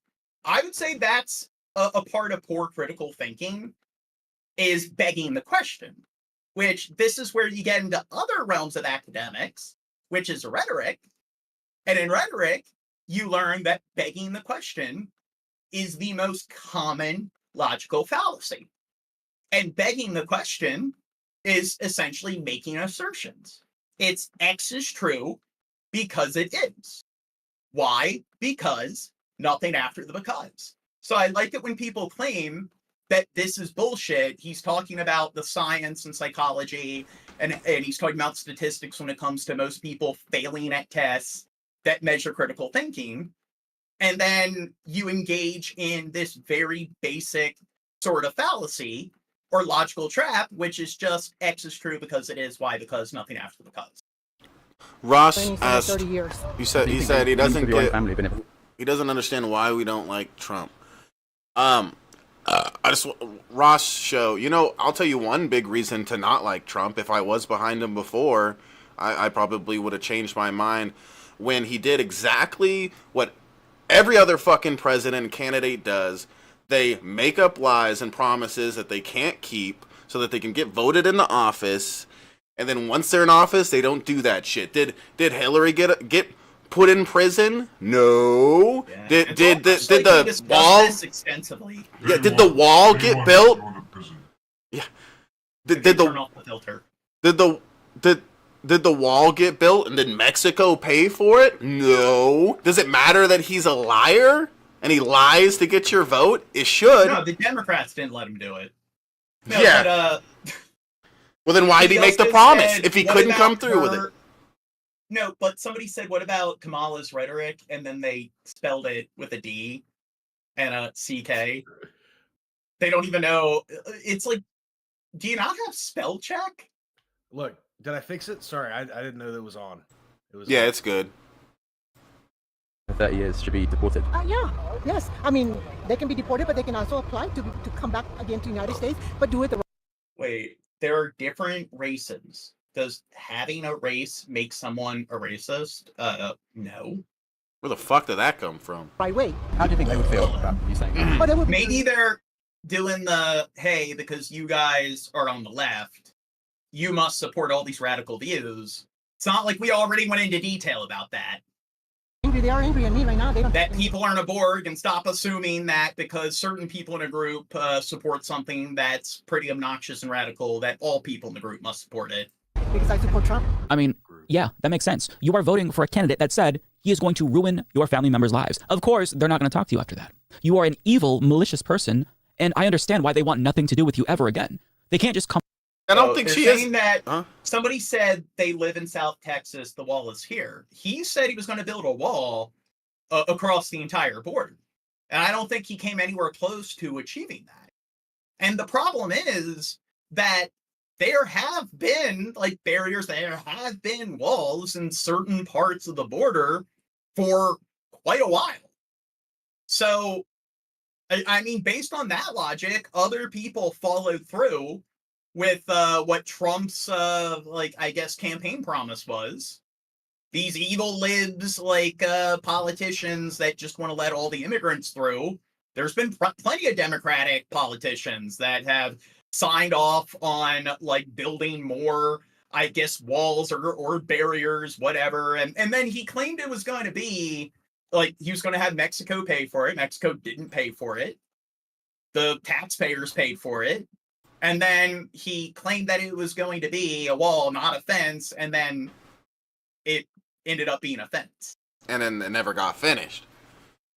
I would say that's a part of poor critical thinking, is begging the question, which this is where you get into other realms of academics, which is rhetoric. And in rhetoric, you learn that begging the question is the most common logical fallacy. And begging the question is essentially making assertions. It's X is true because it is. Why? Because nothing after the because. So I like it when people claim that this is bullshit. He's talking about the science and psychology, and he's talking about statistics when it comes to most people failing at tests that measure critical thinking. And then you engage in this very basic sort of fallacy or logical trap, which is just X is true because it is, Y because, nothing after the because. Ross asked, 30 years. he said he doesn't get, he doesn't understand why we don't like Trump. Ross show, I'll tell you one big reason to not like Trump. If I was behind him before, I probably would have changed my mind when he did exactly what every other fucking president and candidate does. They make up lies and promises that they can't keep so that they can get voted into office. And then once they're in office, they don't do that shit. Did Hillary get put in prison? No. Yeah. Did the wall extensively? Yeah. Did the wall get built? Yeah. Did the turn off the filter? Did the wall get built and did Mexico pay for it? No. Does it matter that he's a liar and he lies to get your vote? It should. No, the Democrats didn't let him do it. No, yeah. But, well, then why did he make the promise if he couldn't come through with it? No, but somebody said, what about Kamala's rhetoric? And then they spelled it with a D and a CK. They don't even know. It's like, do you not have spell check? Look, did I fix it? Sorry, I didn't know that it was on. It was. Yeah, it's good. 30 years should be deported. Yeah, yes. I mean, they can be deported, but they can also apply to come back again to the United States, but do it the right way. Wait, there are different races. Does having a race make someone a racist? No. Where the fuck did that come from? Right way. How do you think they would feel about you saying that? Maybe they're doing the, hey, because you guys are on the left, you must support all these radical views. It's not like we already went into detail about that. They are angry at me right now. They don't. That people aren't a Borg, and stop assuming that because certain people in a group support something that's pretty obnoxious and radical, that all people in the group must support it. Because I support Trump. I mean, yeah, that makes sense. You are voting for a candidate that said he is going to ruin your family members' lives. Of course, they're not going to talk to you after that. You are an evil, malicious person, and I understand why they want nothing to do with you ever again. They can't just come. I don't think she is. That somebody said they live in South Texas. The wall is here. He said he was going to build a wall across the entire border, and I don't think he came anywhere close to achieving that. And the problem is that there have been barriers. There have been walls in certain parts of the border for quite a while. So, I mean, based on that logic, other people followed through with what Trump's I guess campaign promise was. These evil libs politicians that just want to let all the immigrants through. There's been plenty of Democratic politicians that have signed off on building more, I guess, walls or barriers, whatever. And then he claimed it was going to be he was going to have Mexico pay for it. Mexico didn't pay for it. The taxpayers paid for it. And then he claimed that it was going to be a wall, not a fence, and then it ended up being a fence. And then it never got finished.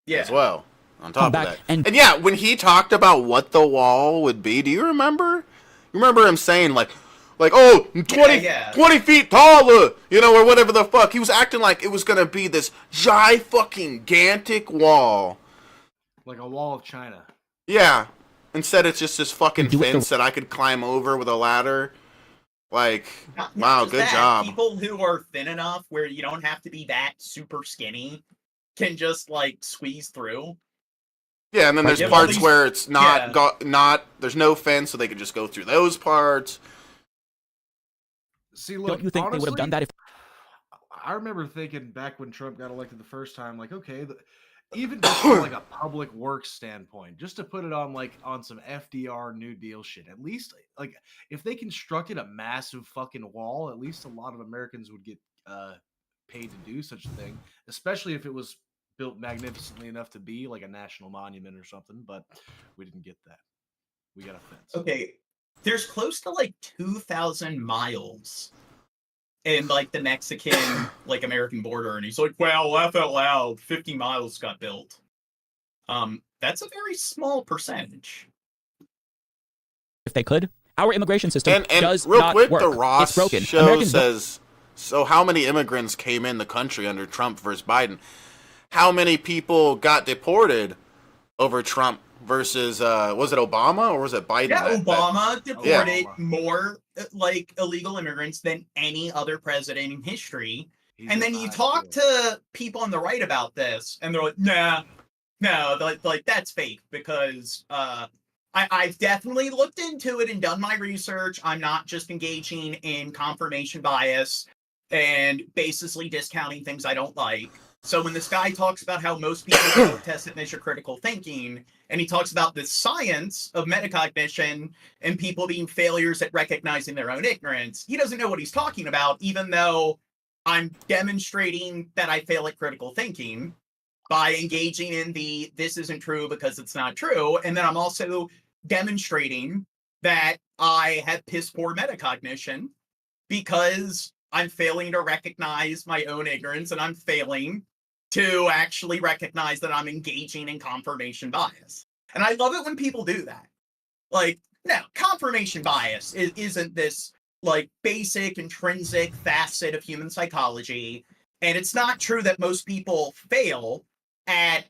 Yeah. As well, on top of that. And yeah, when he talked about what the wall would be, do you remember? You remember him saying, 20 feet taller, or whatever the fuck. He was acting like it was going to be this gigantic wall. Like a wall of China. Yeah. Instead, it's just this fucking fence that I could climb over with a ladder. Wow, good job. People who are thin enough where you don't have to be that super skinny can just squeeze through. Yeah, and then there's parts where it's not there's no fence, so they can just go through those parts. See, look, don't you think honestly, they would have done that if? I remember thinking back when Trump got elected the first time, okay, even just from a public works standpoint, just to put it on some FDR New Deal shit, at least if they constructed a massive fucking wall, at least a lot of Americans would get paid to do such a thing, especially if it was built magnificently enough to be like a national monument or something, but we didn't get that. We got a fence. Okay, there's close to like 2,000 miles in like the Mexican like American border, and he's like, "Well, laugh out loud, 50 miles got built." That's a very small percentage. If they could, our immigration system and does real not quick, work. the Ross It's broken. show Americans says, so how many immigrants came in the country under Trump versus Biden? How many people got deported over Trump versus, was it Obama or was it Biden? Yeah, Obama deported Yeah. more like illegal immigrants than any other president in history. And then you talk to people on the right about this, and they're like, no, like that's fake because I've definitely looked into it and done my research. I'm not just engaging in confirmation bias and basically discounting things I don't like. So when this guy talks about how most people don't test and measure critical thinking, and he talks about the science of metacognition and people being failures at recognizing their own ignorance, he doesn't know what he's talking about, even though I'm demonstrating that I fail at critical thinking by engaging in the this isn't true because it's not true. And then I'm also demonstrating that I have piss poor metacognition because I'm failing to recognize my own ignorance, and I'm failing to actually recognize that I'm engaging in confirmation bias. And I love it when people do that. Like, no, confirmation bias isn't this like basic intrinsic facet of human psychology. And it's not true that most people fail at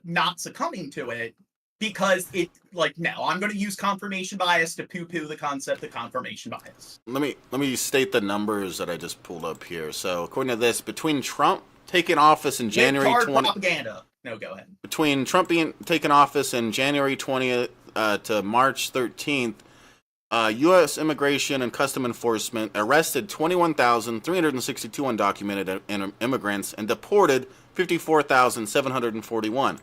not succumbing to it because it like, no, I'm going to use confirmation bias to poo-poo the concept of confirmation bias. Let me state the numbers that I just pulled up here. So according to this, between Trump taking office in January 20th, propaganda. No, go ahead. Between Trump being taking office in January 20th to March 13th, U.S. Immigration and Custom Enforcement arrested 21,362 undocumented immigrants and deported 54,741.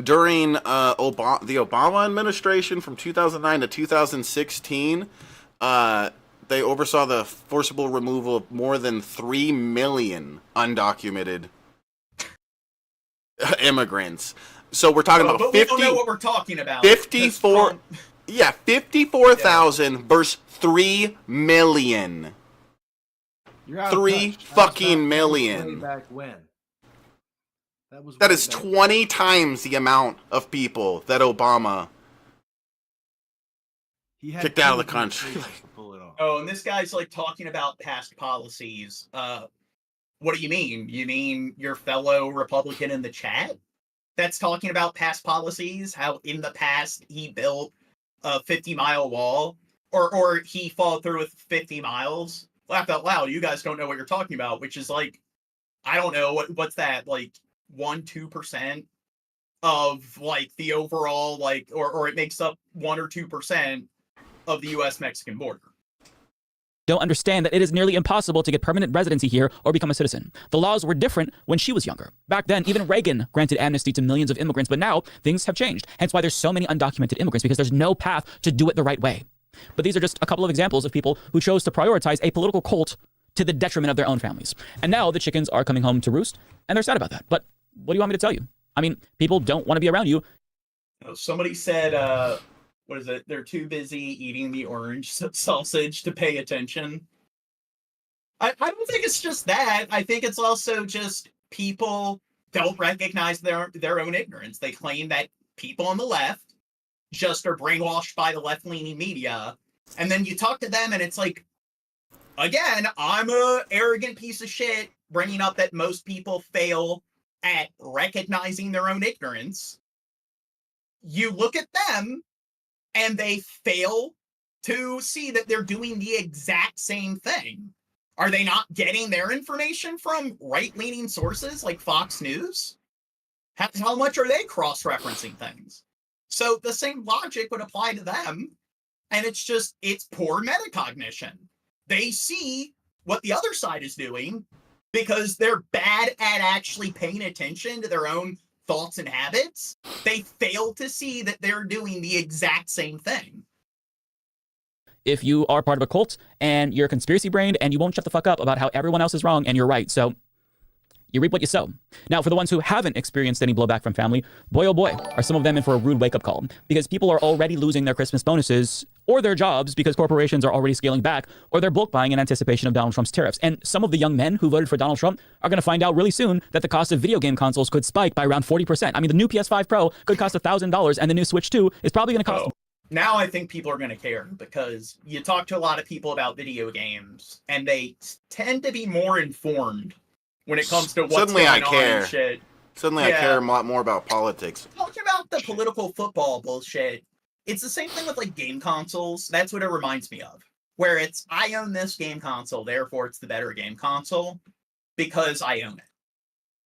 During the Obama administration from 2009 to 2016, they oversaw the forcible removal of more than 3 million undocumented immigrants. So we're talking about 50. We don't know what we're talking about. 54,000 versus 3 million. 3 fucking million. Back when? That is 20 times the amount of people that Obama kicked out of the country. Oh, and this guy's like talking about past policies. What do you mean? You mean your fellow Republican in the chat that's talking about past policies? How in the past he built a 50-mile wall, or he followed through with 50 miles? Laugh out loud. You guys don't know what you're talking about, which is like, I don't know what's that, like 1-2% of like the overall like, or it makes up 1 or 2% of the U.S. Mexican border. don't understand that it is nearly impossible to get permanent residency here or become a citizen. The laws were different when she was younger. Back then, even Reagan granted amnesty to millions of immigrants, but now things have changed. Hence why there's so many undocumented immigrants, because there's no path to do it the right way. But these are just a couple of examples of people who chose to prioritize a political cult to the detriment of their own families. And now the chickens are coming home to roost, and they're sad about that. But what do you want me to tell you? I mean, people don't want to be around you. Somebody said, what is it? They're too busy eating the orange sausage to pay attention. I don't think it's just that. I think it's also just people don't recognize their own ignorance. They claim that people on the left just are brainwashed by the left-leaning media. And then you talk to them and it's like, again, I'm a arrogant piece of shit bringing up that most people fail at recognizing their own ignorance. You look at them and they fail to see that they're doing the exact same thing. Are they not getting their information from right-leaning sources like Fox News? How much are they cross-referencing things? So the same logic would apply to them, and it's poor metacognition. They see what the other side is doing because they're bad at actually paying attention to their own thoughts and habits. They fail to see that they're doing the exact same thing. If you are part of a cult and you're conspiracy brained and you won't shut the fuck up about how everyone else is wrong and you're right. So You reap what you sow. Now, for the ones who haven't experienced any blowback from family, boy oh boy, are some of them in for a rude wake-up call, because people are already losing their Christmas bonuses or their jobs because corporations are already scaling back, or they're bulk buying in anticipation of Donald Trump's tariffs. And some of the young men who voted for Donald Trump are going to find out really soon that the cost of video game consoles could spike by around 40%. I mean, the new PS5 Pro could cost $1,000, and the new Switch 2 is probably going to cost... Now I think people are going to care, because you talk to a lot of people about video games, and they tend to be more informed when it comes to what's Suddenly going I on care. and shit. Suddenly I care a lot more about politics. Talking about the political football bullshit, it's the same thing with like game consoles. That's what it reminds me of. Where it's, I own this game console, therefore it's the better game console because I own it.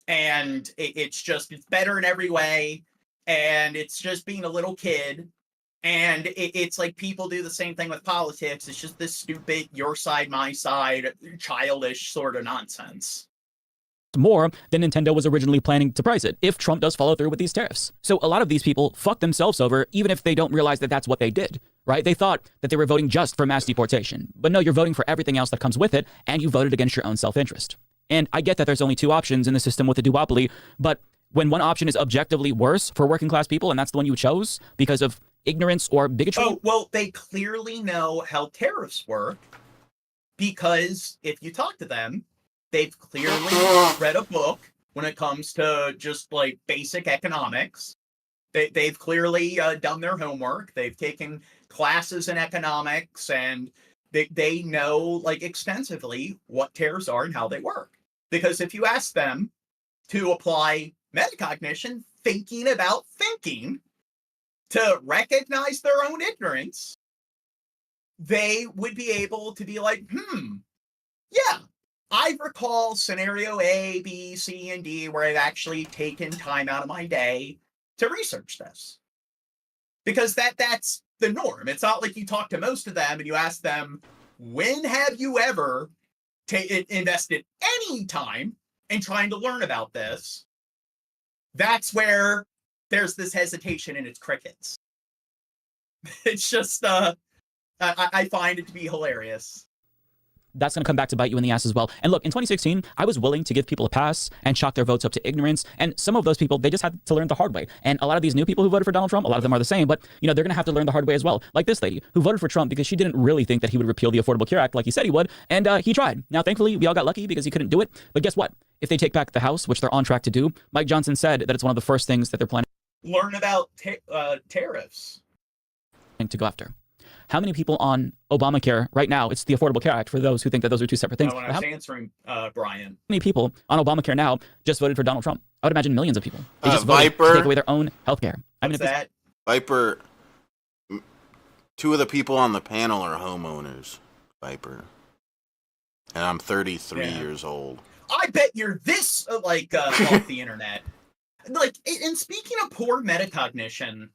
And it's better in every way. And it's just being a little kid. And it's like people do the same thing with politics. It's just this stupid, your side, my side, childish sort of nonsense. More than Nintendo was originally planning to price it if Trump does follow through with these tariffs. So a lot of these people fuck themselves over, even if they don't realize that that's what they did, right? They thought that they were voting just for mass deportation. But no, you're voting for everything else that comes with it, and you voted against your own self-interest. And I get that there's only two options in the system with a duopoly, but when one option is objectively worse for working class people, and that's the one you chose because of ignorance or bigotry. Oh, well, they clearly know how tariffs work, because if you talk to them, they've clearly read a book when it comes to just like basic economics. They've clearly done their homework. They've taken classes in economics, and they know like extensively what tariffs are and how they work. Because if you ask them to apply metacognition, thinking about thinking, to recognize their own ignorance, they would be able to be like, yeah, I recall scenario A, B, C, and D where I've actually taken time out of my day to research this. Because that's the norm. It's not like you talk to most of them and you ask them, when have you ever invested any time in trying to learn about this? That's where there's this hesitation and it's crickets. It's just, I find it to be hilarious. That's going to come back to bite you in the ass as well. And look, in 2016, I was willing to give people a pass and chalk their votes up to ignorance. And some of those people, they just had to learn the hard way. And a lot of these new people who voted for Donald Trump, a lot of them are the same, but you know, they're going to have to learn the hard way as well. Like this lady who voted for Trump because she didn't really think that he would repeal the Affordable Care Act like he said he would. And he tried. Now, thankfully, we all got lucky because he couldn't do it. But guess what? If they take back the House, which they're on track to do, Mike Johnson said that it's one of the first things that they're planning. Learn about tariffs. To go after. How many people on Obamacare right now, it's the Affordable Care Act for those who think that those are two separate things. When I was answering Brian. How many people on Obamacare now just voted for Donald Trump? I would imagine millions of people. They just voted to take away their own health care. What's that? Viper, two of the people on the panel are homeowners, Viper. And I'm 33 years old. I bet you're this off the internet. Like, and speaking of poor metacognition,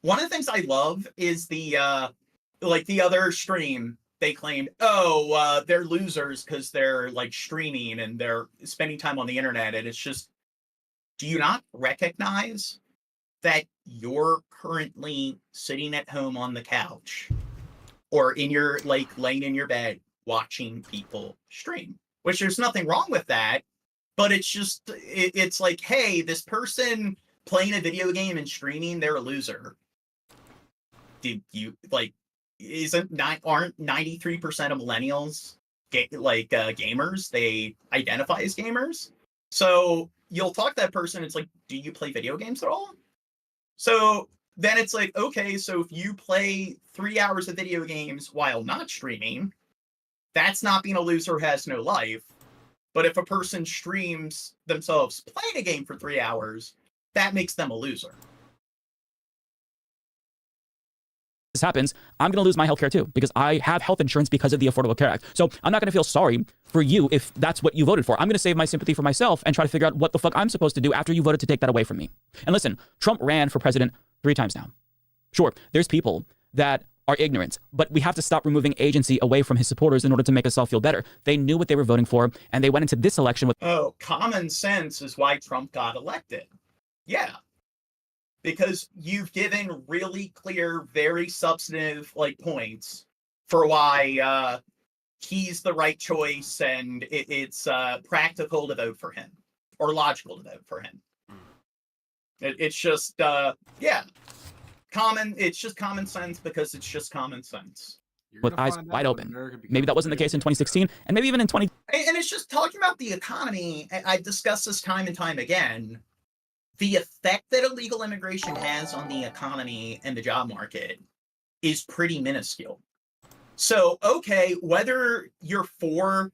one of the things I love is the other stream, they claimed, they're losers because they're like streaming and they're spending time on the internet. And it's just, do you not recognize that you're currently sitting at home on the couch or in your, like, laying in your bed watching people stream? Which there's nothing wrong with that, but it's just, it's like, hey, this person playing a video game and streaming, they're a loser. Did you, like, aren't 93% of millennials gamers? They identify as gamers. So you'll talk to that person. It's like, do you play video games at all? So then it's like, okay, so if you play 3 hours of video games while not streaming, that's not being a loser who has no life. But if a person streams themselves playing a game for 3 hours, that makes them a loser. This happens, I'm going to lose my healthcare too, because I have health insurance because of the Affordable Care Act. So I'm not going to feel sorry for you if that's what you voted for. I'm going to save my sympathy for myself and try to figure out what the fuck I'm supposed to do after you voted to take that away from me. And listen, Trump ran for president 3 times now. Sure, there's people that are ignorant, but we have to stop removing agency away from his supporters in order to make us all feel better. They knew what they were voting for, and they went into this election with... Oh, common sense is why Trump got elected. Yeah. Because you've given really clear, very substantive points for why he's the right choice and it's practical to vote for him. or logical to vote for him. It's just it's just common sense because it's just common sense. With eyes wide open. Maybe that wasn't the case in 2016, and maybe even in 20. And it's just talking about the economy. I've discussed this time and time again. The effect that illegal immigration has on the economy and the job market is pretty minuscule. So, okay, whether you're for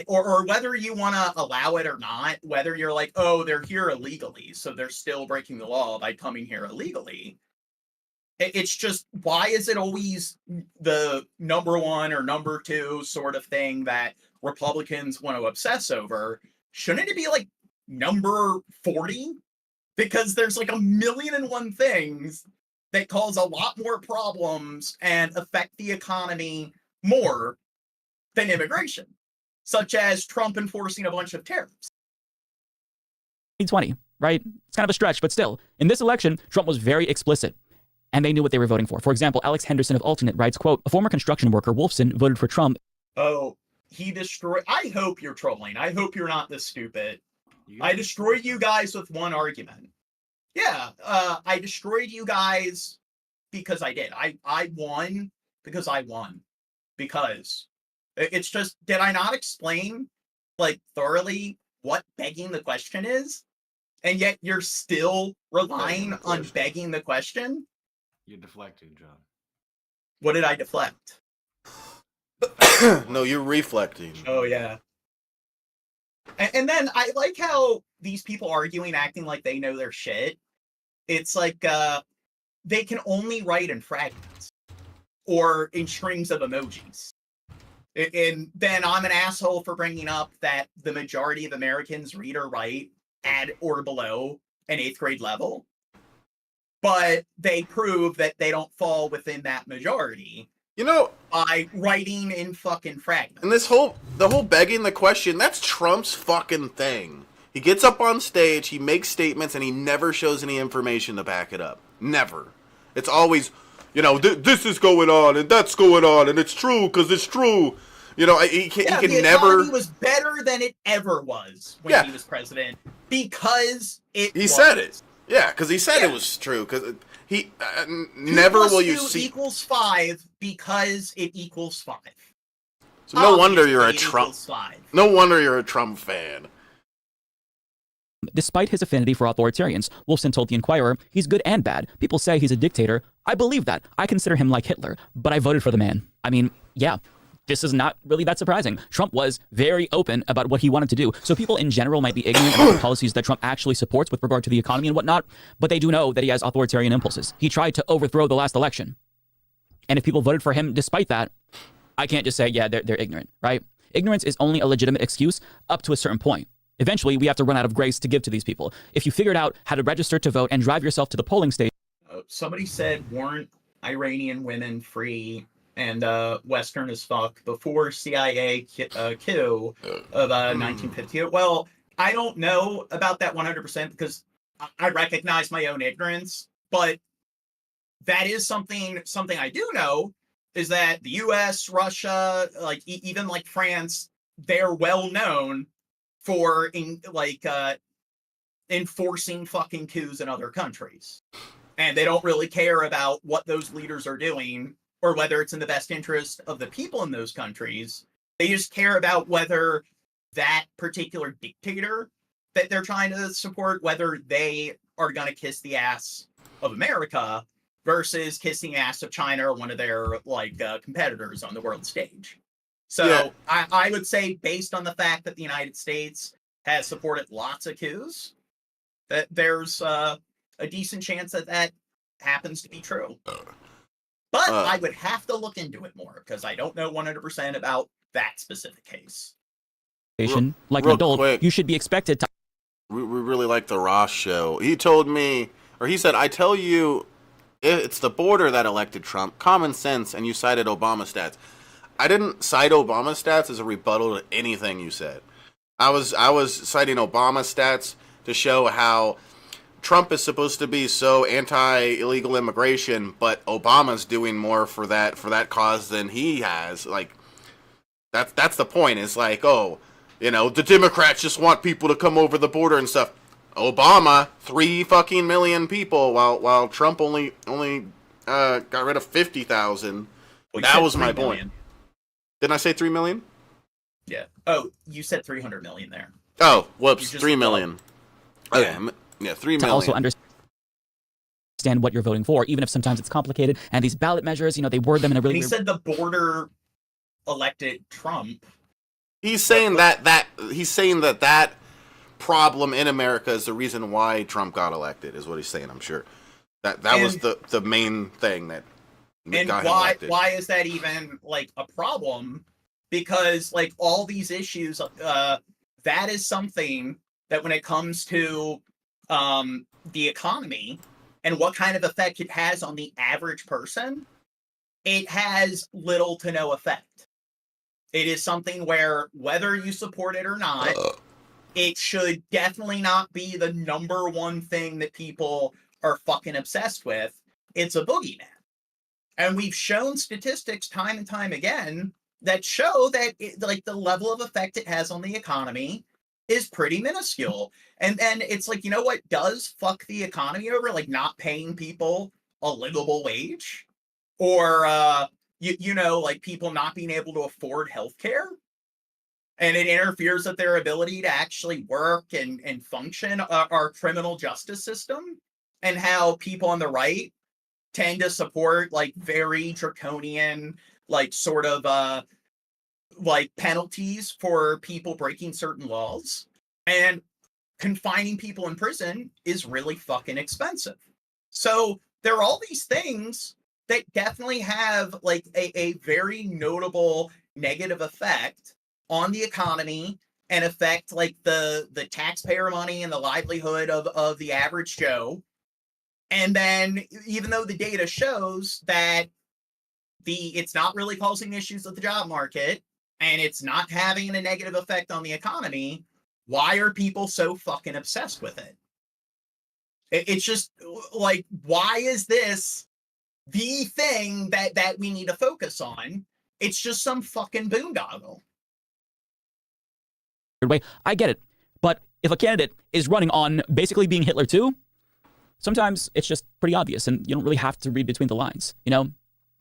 or whether you want to allow it or not, whether you're like, oh, they're here illegally, so they're still breaking the law by coming here illegally. It's just, why is it always the number one or number two sort of thing that Republicans want to obsess over? Shouldn't it be like number 40? Because there's like 1,000,001 things that cause a lot more problems and affect the economy more than immigration, such as Trump enforcing a bunch of tariffs. 2020, right? It's kind of a stretch, but still. In this election, Trump was very explicit, and they knew what they were voting for. For example, Alex Henderson of Alternate writes, quote, a former construction worker, Wolfson, voted for Trump. Oh, he destroyed... I hope you're trolling. I hope you're not this stupid. I destroyed you guys with one argument. Yeah, I destroyed you guys because I did. I won because I won. Because it's just, did I not explain, like, thoroughly what begging the question is? And yet you're still relying on begging the question? You're deflecting, John. What did I deflect? No, you're reflecting. Oh, yeah. And then I like how these people arguing, acting like they know their shit. It's like they can only write in fragments or in strings of emojis. And then I'm an asshole for bringing up that the majority of Americans read or write at or below an 8th grade level. But they prove that they don't fall within that majority. You know, by writing in fucking fragments. And the whole begging the question, that's Trump's fucking thing. He gets up on stage, he makes statements, and he never shows any information to back it up. Never. It's always, you know, this is going on, and that's going on, and it's true, because it's true. You know, he can the never... economy was better than it ever was when he was president, because He said it. Yeah, because he said it was true, because he... never will you see... 2 + 2 equals 5 because it equals 5. So no wonder you're a Trump... No wonder you're a Trump fan. Despite his affinity for authoritarians, Wolfson told The Inquirer, he's good and bad. People say he's a dictator. I believe that. I consider him like Hitler, but I voted for the man. I mean, yeah, this is not really that surprising. Trump was very open about what he wanted to do. So people in general might be ignorant about the policies that Trump actually supports with regard to the economy and whatnot, but they do know that he has authoritarian impulses. He tried to overthrow the last election. And if people voted for him despite that, I can't just say, yeah, they're ignorant, right? Ignorance is only a legitimate excuse up to a certain point. Eventually, we have to run out of grace to give to these people. If you figured out how to register to vote and drive yourself to the polling station... Somebody said, weren't Iranian women free and Western as fuck before CIA coup of 1958? Well, I don't know about that 100% because I recognize my own ignorance, but that is something I do know, is that the US, Russia, like even like France, they're well known for enforcing fucking coups in other countries. And they don't really care about what those leaders are doing or whether it's in the best interest of the people in those countries. They just care about whether that particular dictator that they're trying to support, whether they are going to kiss the ass of America versus kissing the ass of China or one of their competitors on the world stage. So yeah. I would say, based on the fact that the United States has supported lots of coups, that there's a decent chance that happens to be true. But I would have to look into it more because I don't know 100% about that specific case. Like an adult, quick, you should be expected to... We really like the Ross show. He told me, or he said, I tell you, it's the border that elected Trump. Common sense, and you cited Obama stats. I didn't cite Obama stats as a rebuttal to anything you said. I was citing Obama stats to show how Trump is supposed to be so anti-illegal immigration, but Obama's doing more for that cause than he has. Like, that's the point. It's like, oh, You know, the Democrats just want people to come over the border and stuff. Obama, 3 fucking million people, while Trump only got rid of 50,000. Well, that was my million. point. Didn't I say 3 million? Yeah. Oh, you said 300 million there. Oh, whoops, 3 million. Okay, yeah, 3 million. To also understand what you're voting for, even if sometimes it's complicated. And these ballot measures, you know, they word them in a really. And he said the border elected Trump. He's saying that problem in America is the reason why Trump got elected, is what he's saying, I'm sure. That was the main thing that got him elected. Why is that even like a problem? Because like all these issues, that is something that when it comes to the economy and what kind of effect it has on the average person, it has little to no effect. It is something where whether you support it or not, it should definitely not be the number one thing that people are fucking obsessed with. It's a boogeyman. And we've shown statistics time and time again that show that like the level of effect it has on the economy is pretty minuscule. And then it's like, you know what does fuck the economy over? Like not paying people a livable wage, or you know, like people not being able to afford healthcare, and it interferes with their ability to actually work and function. Our criminal justice system, and how people on the right tend to support like very draconian, like sort of like penalties for people breaking certain laws, and confining people in prison is really fucking expensive. So there are all these things that definitely have like a very notable negative effect on the economy and affect like the taxpayer money and the livelihood of the average Joe. And then even though the data shows that it's not really causing issues with the job market and it's not having a negative effect on the economy, why are people so fucking obsessed with it? It's just like, why is this the thing that we need to focus on? It's just some fucking boondoggle. Way, I get it. But if a candidate is running on basically being Hitler too, sometimes it's just pretty obvious and you don't really have to read between the lines, you know?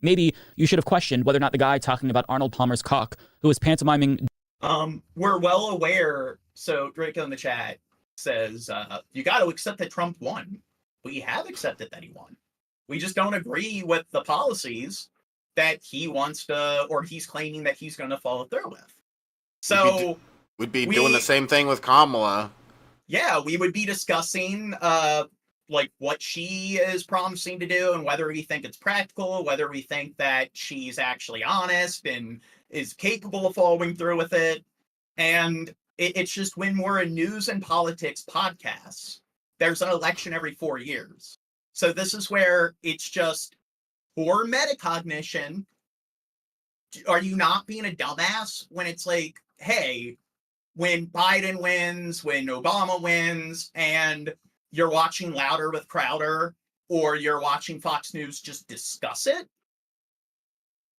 Maybe you should have questioned whether or not the guy talking about Arnold Palmer's cock, who was pantomiming... We're well aware, so Draco in the chat says, you got to accept that Trump won. We have accepted that he won. We just don't agree with the policies that he wants to, or he's claiming that he's going to follow through with. So... We'd be doing the same thing with Kamala. Yeah, we would be discussing like what she is promising to do and whether we think it's practical, whether we think that she's actually honest and is capable of following through with it. And it's just when we're a news and politics podcast, there's an election every 4 years. So this is where it's just for metacognition. Are you not being a dumbass when it's like, hey, when Biden wins, when Obama wins, and you're watching Louder with Crowder, or you're watching Fox News just discuss it,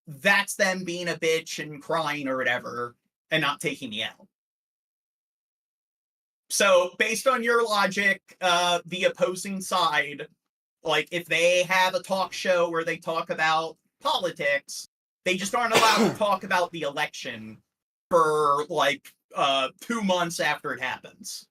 that's them being a bitch and crying or whatever, and not taking the L. So, based on your logic, the opposing side, like, if they have a talk show where they talk about politics, they just aren't allowed to talk about the election for, like, 2 months after it happens.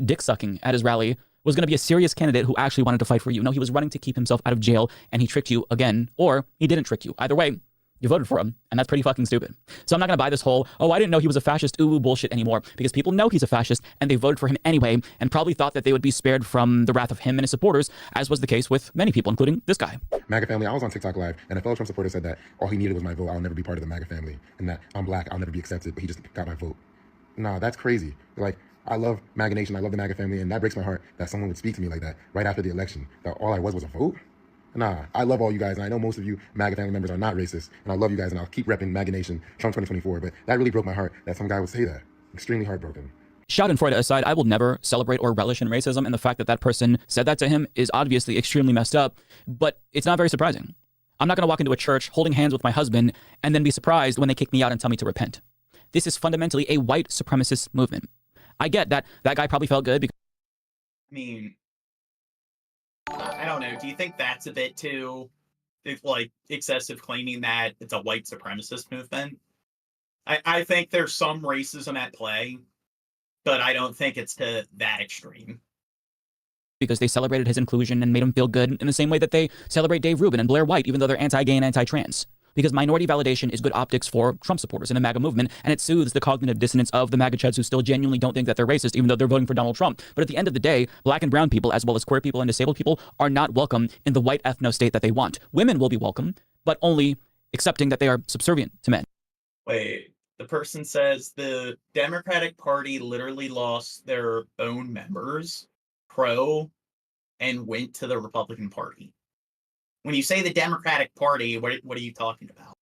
Dick sucking at his rally was going to be a serious candidate who actually wanted to fight for you. No, he was running to keep himself out of jail, and he tricked you again, or he didn't trick you. Either way, you voted for him, and that's pretty fucking stupid. So I'm not going to buy this whole, oh, I didn't know he was a fascist, ooh, bullshit anymore, because people know he's a fascist, and they voted for him anyway, and probably thought that they would be spared from the wrath of him and his supporters, as was the case with many people, including this guy. MAGA family, I was on TikTok Live, and a fellow Trump supporter said that all he needed was my vote, I'll never be part of the MAGA family, and that I'm black, I'll never be accepted, but he just got my vote. Nah, that's crazy. Like, I love MAGA Nation, I love the MAGA family, and that breaks my heart that someone would speak to me like that right after the election, that all I was a vote? Nah, I love all you guys, and I know most of you MAGA family members are not racist, and I love you guys, and I'll keep repping MAGA Nation, Trump 2024, but that really broke my heart that some guy would say that. Extremely heartbroken. Schadenfreude aside, I will never celebrate or relish in racism, and the fact that that person said that to him is obviously extremely messed up, but it's not very surprising. I'm not going to walk into a church holding hands with my husband and then be surprised when they kick me out and tell me to repent. this is fundamentally a white supremacist movement. I get that that guy probably felt good because I mean, I don't know. Do you think that's a bit too, like, excessive claiming that it's a white supremacist movement? I think there's some racism at play, but I don't think it's to that extreme. because they celebrated his inclusion and made him feel good in the same way that they celebrate Dave Rubin and Blair White, even though they're anti-gay and anti-trans. Because minority validation is good optics for Trump supporters in the MAGA movement, and it soothes the cognitive dissonance of the MAGA cheds who still genuinely don't think that they're racist, even though they're voting for Donald Trump. But at the end of the day, black and brown people, as well as queer people and disabled people, are not welcome in the white ethno-state that they want. Women will be welcome, but only accepting that they are subservient to men. Wait, the person says the Democratic Party literally lost their own members, and went to the Republican Party. When you say the Democratic Party, what are you talking about?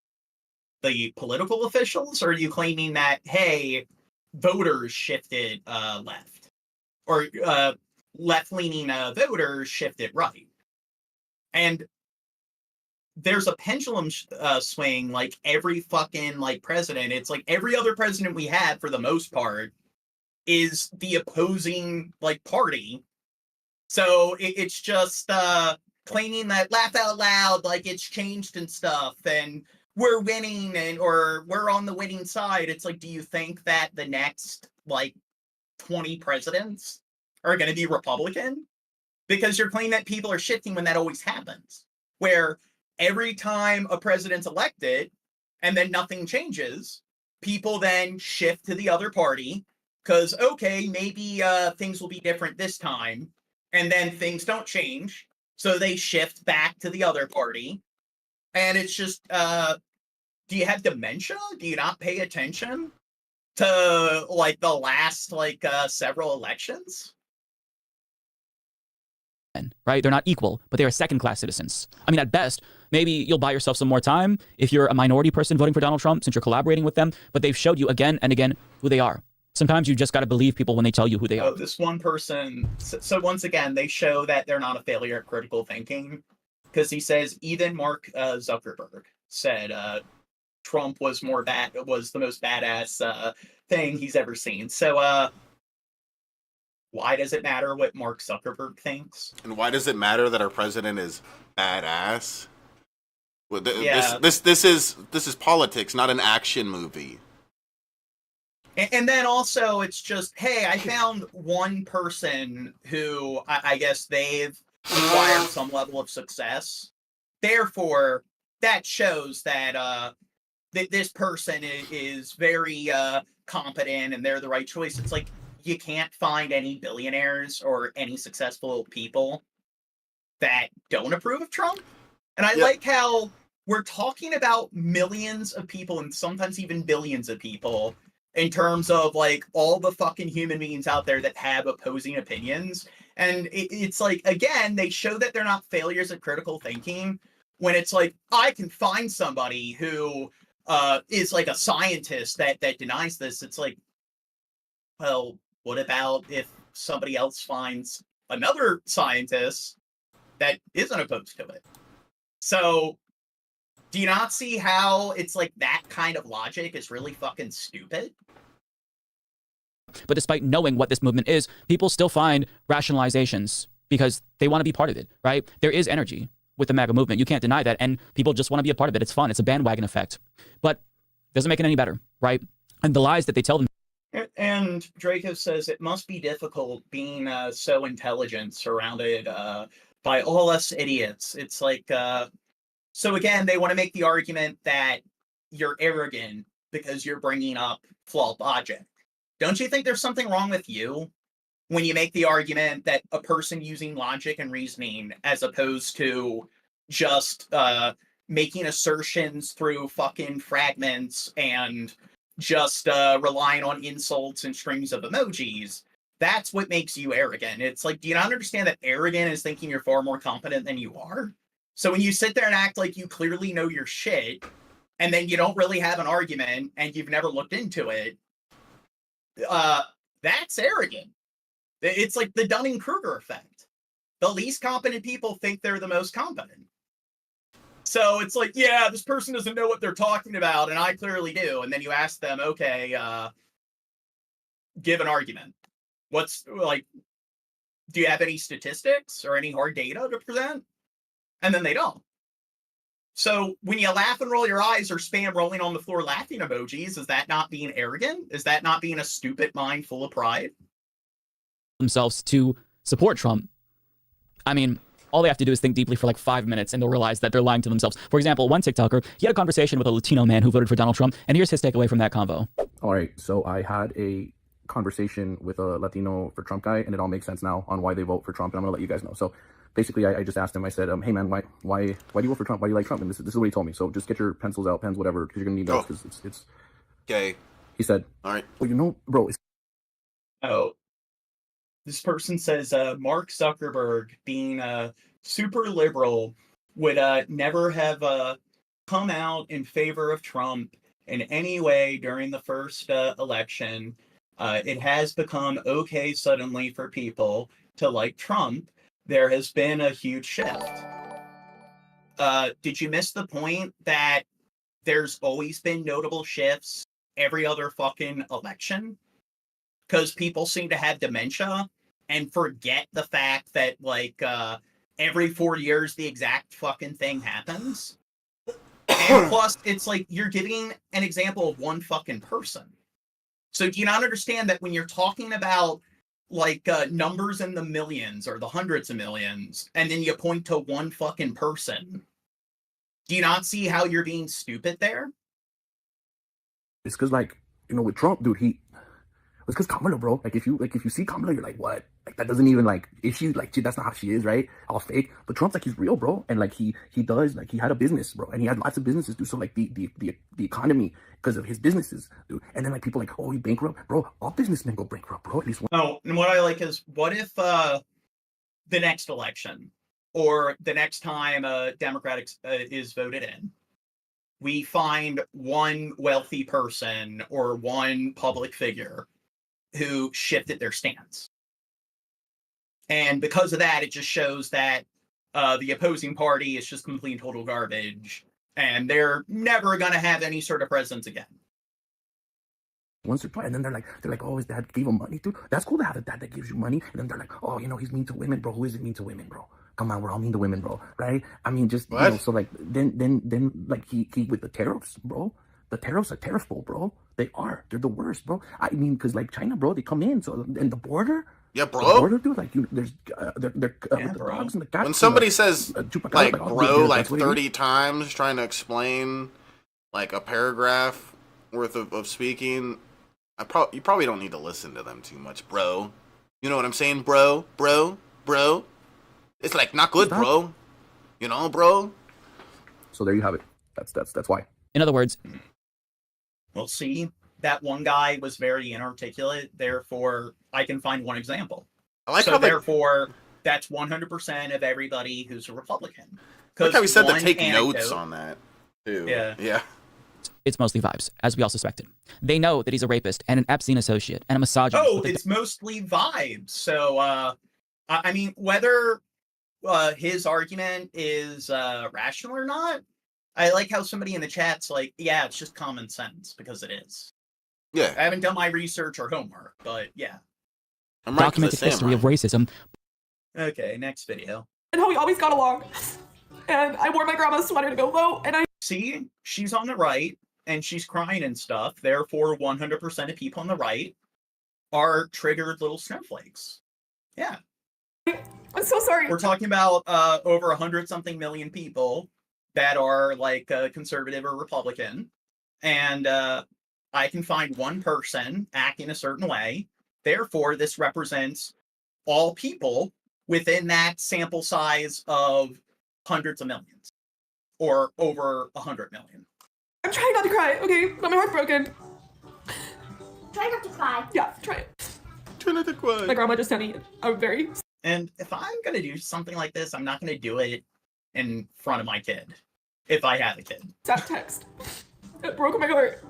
The political officials? Or are you claiming that, hey, voters shifted left? Or left-leaning voters shifted right? And there's a pendulum swing like every fucking president. It's like every other president we had, for the most part, is the opposing party. So it's just claiming that laugh out loud like it's changed and stuff, and we're winning or we're on the winning side. It's like, do you think that the next 20 presidents are going to be Republican? Because you're claiming that people are shifting when that always happens, where every time a president's elected and then nothing changes, people then shift to the other party because, okay, maybe things will be different this time. And then things don't change, so they shift back to the other party. And it's just, do you have dementia? Do you not pay attention to, the last, several elections? Right? They're not equal, but they are second-class citizens. I mean, at best, maybe you'll buy yourself some more time if you're a minority person voting for Donald Trump, since you're collaborating with them, but they've showed you again and again who they are. Sometimes you just got to believe people when they tell you who they are. This one person, so once again, they show that they're not a failure at critical thinking, because he says even Mark Zuckerberg said Trump was the most badass thing he's ever seen. So why does it matter what Mark Zuckerberg thinks? And why does it matter that our president is badass? Well, yeah. This is politics, not an action movie. And then also, it's just, hey, I found one person who I guess they've acquired some level of success. Therefore, that shows that this person is very competent and they're the right choice. It's like, you can't find any billionaires or any successful people that don't approve of Trump. And I like how we're talking about millions of people and sometimes even billions of people in terms of all the fucking human beings out there that have opposing opinions. And it's again, they show that they're not failures at critical thinking when it's I can find somebody who is a scientist that denies this. It's well, what about if somebody else finds another scientist that isn't opposed to it? So do you not see how it's that kind of logic is really fucking stupid? But despite knowing what this movement is, people still find rationalizations because they want to be part of it, right? There is energy with the MAGA movement. You can't deny that. And people just want to be a part of it. It's fun. It's a bandwagon effect. But it doesn't make it any better, right? And the lies that they tell them. And Draco says it must be difficult being so intelligent, surrounded by all us idiots. It's so again, they want to make the argument that you're arrogant because you're bringing up flawed logic. Don't you think there's something wrong with you when you make the argument that a person using logic and reasoning, as opposed to just making assertions through fucking fragments and just relying on insults and strings of emojis, that's what makes you arrogant. It's do you not understand that arrogant is thinking you're far more competent than you are? So when you sit there and act like you clearly know your shit, and then you don't really have an argument and you've never looked into it, that's arrogant. It's like the Dunning-Kruger effect. The least competent people think they're the most competent. So it's like, yeah, this person doesn't know what they're talking about, and I clearly do. And then you ask them, okay, give an argument. What's like, do you have any statistics or any hard data to present? And then they don't. So when you laugh and roll your eyes or spam rolling on the floor laughing emojis, is that not being arrogant? Is that not being a stupid mind full of pride? Themselves to support Trump. I mean, all they have to do is think deeply for like 5 minutes and they'll realize that they're lying to themselves. For example, one TikToker, he had a conversation with a Latino man who voted for Donald Trump, and here's his takeaway from that convo. All right, so I had a conversation with a Latino for Trump guy, and it all makes sense now on why they vote for Trump, and I'm gonna let you guys know. So basically, I just asked him, I said, hey man, why do you vote for Trump? Why do you like Trump? And this is what he told me. So just get your pencils out, pens, whatever, because you're gonna need those, because it's... Okay. He said, all right. Well, you know, bro, it's... Oh. This person says, Mark Zuckerberg, being super liberal, would never have come out in favor of Trump in any way during the first election. It has become okay suddenly for people to like Trump. There has been a huge shift. Did you miss the point that there's always been notable shifts every other fucking election? Because people seem to have dementia and forget the fact that, like, every 4 years the exact fucking thing happens. And plus, it's like you're giving an example of one fucking person. So do you not understand that when you're talking about, like, numbers in the millions or the hundreds of millions, and then you point to one fucking person, do you not see how you're being stupid there? It's because, like, you know, with Trump, dude, it's because Kamala, bro. Like, if you see Kamala, you're like, what? Like, that doesn't even, like, if she, like, that's not how she is, right? All fake. But Trump's, like, he's real, bro. And, like, he does, like, he had a business, bro. And he had lots of businesses, dude. So, like, the economy, because of his businesses, dude. And then, like, people like, oh, he bankrupt? Bro, all businessmen go bankrupt, bro. At least one. Oh, and what I like is, what if the next election, or the next time a Democrat is voted in, we find one wealthy person or one public figure who shifted their stance. And because of that, it just shows that the opposing party is just complete and total garbage, and they're never going to have any sort of presence again. Once or twice, and then they're like, oh, his dad gave him money, dude. That's cool to have a dad that gives you money. And then they're like, oh, you know, he's mean to women, bro. Who isn't mean to women, bro? Come on, we're all mean to women, bro, right? I mean, just, you know, so like, then like he with the tariffs, bro. The tariffs are terrible, bro. They are. They're the worst, bro. I mean, because like China, bro, they come in. So and the border. Yeah, bro. The border, dude. Like, there's they're with the dogs and the cats. When somebody says like bro like 30 mean. times trying to explain like a paragraph worth of speaking, you probably don't need to listen to them too much, bro. You know what I'm saying, bro? It's like not good, bro. You know, bro. So there you have it. That's why. In other words, well, see, that one guy was very inarticulate. Therefore, I can find one example. I like so how therefore, that's 100% of everybody who's a Republican. I like how he said to take notes on that, too. Yeah. It's mostly vibes, as we all suspected. They know that he's a rapist and an Epstein associate and a misogynist. Oh, it's mostly vibes. So, I mean, whether his argument is rational or not, I like how somebody in the chat's like, yeah, it's just common sense, because it is. Yeah. I haven't done my research or homework, but yeah. I'm right, documented history of racism. Okay, next video. And how we always got along. And I wore my grandma's sweater to go vote, and I... See, she's on the right, and she's crying and stuff. Therefore, 100% of people on the right are triggered little snowflakes. Yeah. I'm so sorry. We're talking about over 100-something million people that are like conservative or Republican, and I can find one person acting a certain way. Therefore, this represents all people within that sample size of hundreds of millions, or over 100 million. I'm trying not to cry, okay? But my heart's broken. Try not to cry. Yeah, try it. Try not to cry. My grandma just sent me a very... And if I'm gonna do something like this, I'm not gonna do it in front of my kid, if I have a kid. That text. It broke my heart.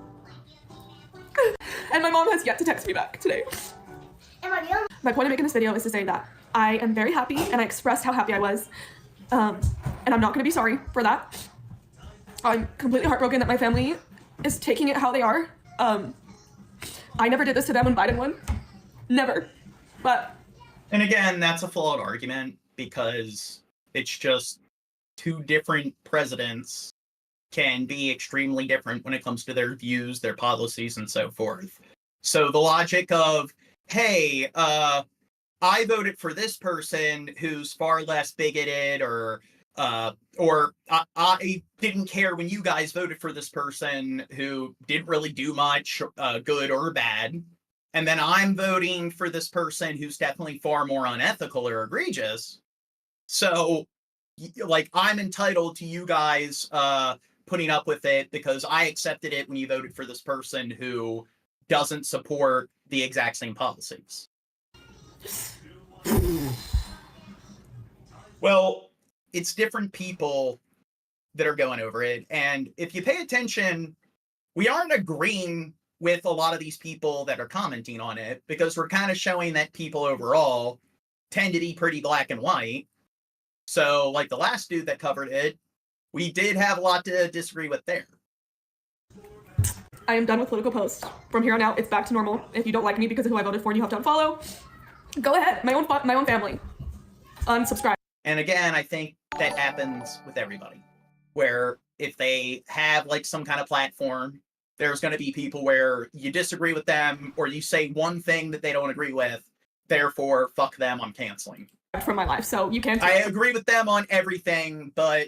And my mom has yet to text me back today. My point of making this video is to say that I am very happy, and I expressed how happy I was. And I'm not going to be sorry for that. I'm completely heartbroken that my family is taking it how they are. I never did this to them when Biden won. Never. But. And again, that's a flawed argument because it's just two different presidents can be extremely different when it comes to their views, their policies, and so forth. So the logic of, hey, I voted for this person who's far less bigoted, or I didn't care when you guys voted for this person who didn't really do much, good or bad, and then I'm voting for this person who's definitely far more unethical or egregious. So, like, I'm entitled to you guys putting up with it because I accepted it when you voted for this person who doesn't support the exact same policies. Well, it's different people that are going over it. And if you pay attention, we aren't agreeing with a lot of these people that are commenting on it because we're kind of showing that people overall tend to be pretty black and white. So, like the last dude that covered it, we did have a lot to disagree with there. I am done with political posts. From here on out, it's back to normal. If you don't like me because of who I voted for and you have to unfollow, go ahead. My own family. Unsubscribe. And again, I think that happens with everybody, where if they have like some kind of platform, there's going to be people where you disagree with them or you say one thing that they don't agree with. Therefore, fuck them, I'm canceling. From my life, so you can't. I agree with them on everything, but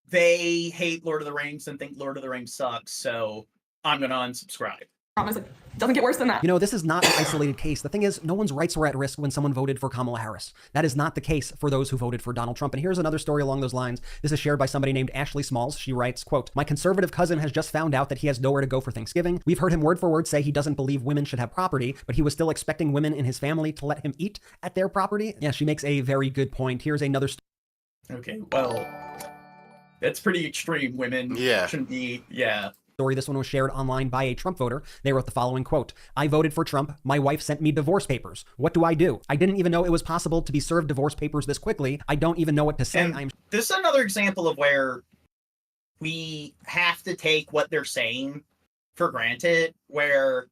they hate Lord of the Rings and think Lord of the Rings sucks, so I'm gonna unsubscribe. Promise it doesn't get worse than that. You know, this is not an isolated case. The thing is, no one's rights were at risk when someone voted for Kamala Harris. That is not the case for those who voted for Donald Trump. And here's another story along those lines. This is shared by somebody named Ashley Smalls. She writes, quote, "My conservative cousin has just found out that he has nowhere to go for Thanksgiving. We've heard him word for word say he doesn't believe women should have property, but he was still expecting women in his family to let him eat at their property." Yeah, she makes a very good point. Here's another story. Okay, well, that's pretty extreme. Women shouldn't be, This one was shared online by a Trump voter. They wrote the following quote, "I voted for Trump. My wife sent me divorce papers. What do? I didn't even know it was possible to be served divorce papers this quickly. I don't even know what to say." This is another example of where we have to take what they're saying for granted, where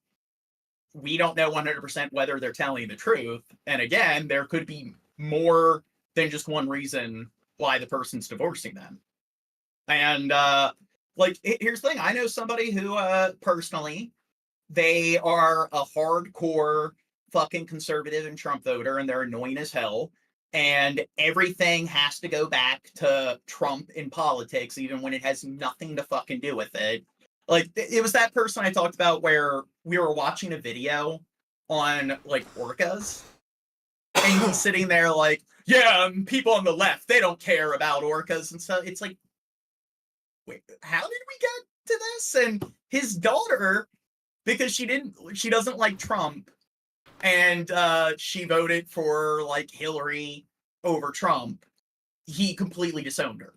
we don't know 100% whether they're telling the truth. And again, there could be more than just one reason why the person's divorcing them. And, here's the thing. I know somebody who, personally, they are a hardcore fucking conservative and Trump voter, and they're annoying as hell. And everything has to go back to Trump in politics, even when it has nothing to fucking do with it. Like, it was that person I talked about where we were watching a video on, like, orcas. And he's sitting there like, yeah, people on the left, they don't care about orcas and stuff. It's like, wait, how did we get to this? And his daughter, because she doesn't like Trump, and she voted for like Hillary over Trump, he completely disowned her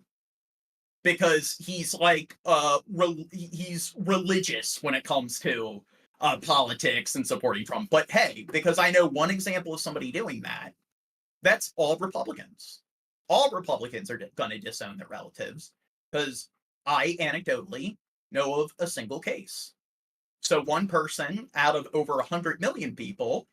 because he's like he's religious when it comes to politics and supporting Trump. But hey, because I know one example of somebody doing that, that's all Republicans. All Republicans are going to disown their relatives because I anecdotally know of a single case. So one person out of over 100 million people,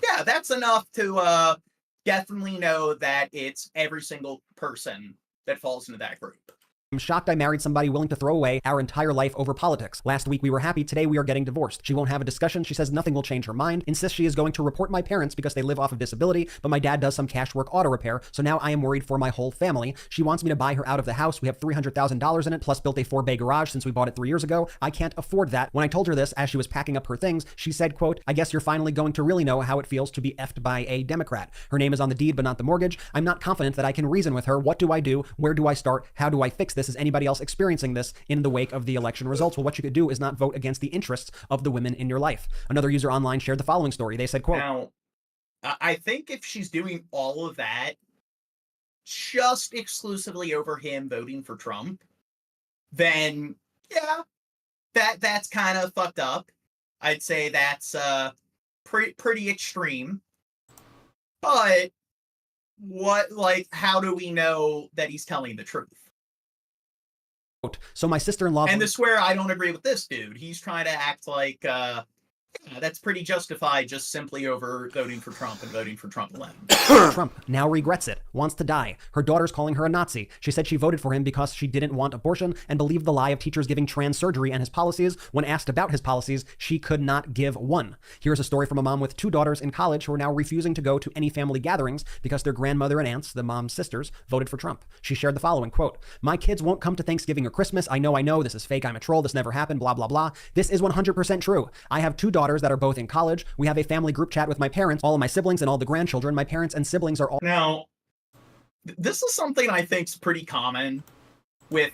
yeah, that's enough to definitely know that it's every single person that falls into that group. "I'm shocked I married somebody willing to throw away our entire life over politics. Last week we were happy, today we are getting divorced. She won't have a discussion. She says nothing will change her mind. Insists she is going to report my parents because they live off of disability, but my dad does some cash work auto repair, so now I am worried for my whole family. She wants me to buy her out of the house. We have $300,000 in it, plus built a 4-bay garage since we bought it 3 years ago. I can't afford that. When I told her this as she was packing up her things, she said, quote, I guess you're finally going to really know how it feels to be effed by a Democrat. Her name is on the deed, but not the mortgage. I'm not confident that I can reason with her. What do I do? Where do I start? How do I fix this? Is anybody else experiencing this in the wake of the election results? Well, what you could do is not vote against the interests of the women in your life." Another user online shared the following story. They said, quote, "Now, I think if she's doing all of that just exclusively over him voting for Trump, then yeah, that's kind of fucked up. I'd say that's pretty extreme. But how do we know that he's telling the truth? So my sister-in-law... And this is where I don't agree with this dude. He's trying to act like that's pretty justified just simply over voting for Trump and voting for Trump alone. Trump now regrets it, wants to die. Her daughter's calling her a Nazi. She said she voted for him because she didn't want abortion and believed the lie of teachers giving trans surgery and his policies. When asked about his policies, she could not give one. Here's a story from a mom with 2 daughters in college who are now refusing to go to any family gatherings because their grandmother and aunts, the mom's sisters, voted for Trump. She shared the following, quote, "My kids won't come to Thanksgiving or Christmas. I know, this is fake. I'm a troll. This never happened, blah, blah, blah. This is 100% true. I have 2 daughters that are both in college. We have a family group chat with my parents, all of my siblings and all the grandchildren. My parents and siblings are all..." Now, this is something I think is pretty common with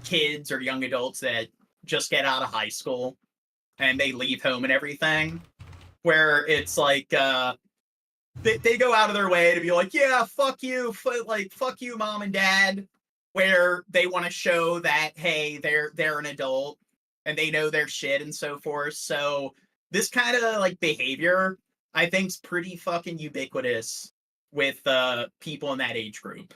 kids or young adults that just get out of high school and they leave home and everything, where it's like they go out of their way to be like, yeah, fuck you, fuck you, mom and dad, where they want to show that, hey, they're an adult and they know their shit and so forth. So this kind of like behavior, I think, is pretty fucking ubiquitous with people in that age group.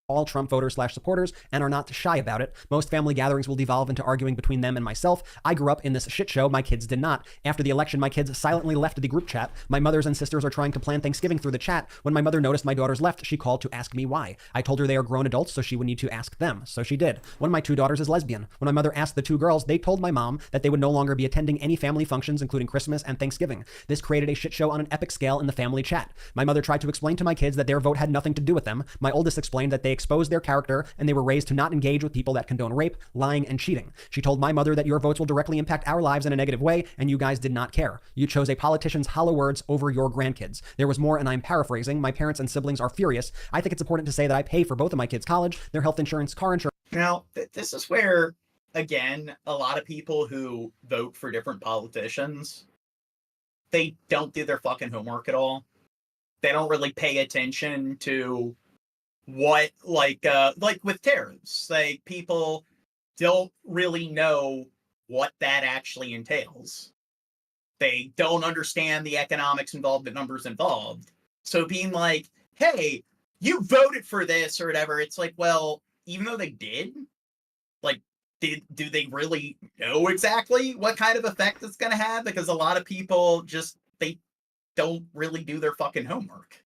All Trump voters/supporters and are not shy about it. Most family gatherings will devolve into arguing between them and myself. I grew up in this shit show. My kids did not. After the election, my kids silently left the group chat. My mothers and sisters are trying to plan Thanksgiving through the chat. When my mother noticed my daughters left, she called to ask me why. I told her they are grown adults, so she would need to ask them. So she did. One of my 2 daughters is lesbian. When my mother asked the 2 girls, they told my mom that they would no longer be attending any family functions, including Christmas and Thanksgiving. This created a shit show on an epic scale in the family chat. My mother tried to explain to my kids that their vote had nothing to do with them. My oldest explained that they exposed their character and they were raised to not engage with people that condone rape, lying, and cheating. She told my mother that your votes will directly impact our lives in a negative way, and you guys did not care. You chose a politician's hollow words over your grandkids. There was more, and I'm paraphrasing. My parents and siblings are furious. I think it's important to say that I pay for both of my kids' college, their health insurance, car insurance. Now, this is where, again, a lot of people who vote for different politicians, they don't do their fucking homework at all. They don't really pay attention to what, like with tariffs, like people don't really know what that actually entails. They don't understand the economics involved, the numbers involved. So being like, hey, you voted for this or whatever, it's like, well, even though they did, like, do they really know exactly what kind of effect it's going to have? Because a lot of people just, they don't really do their fucking homework.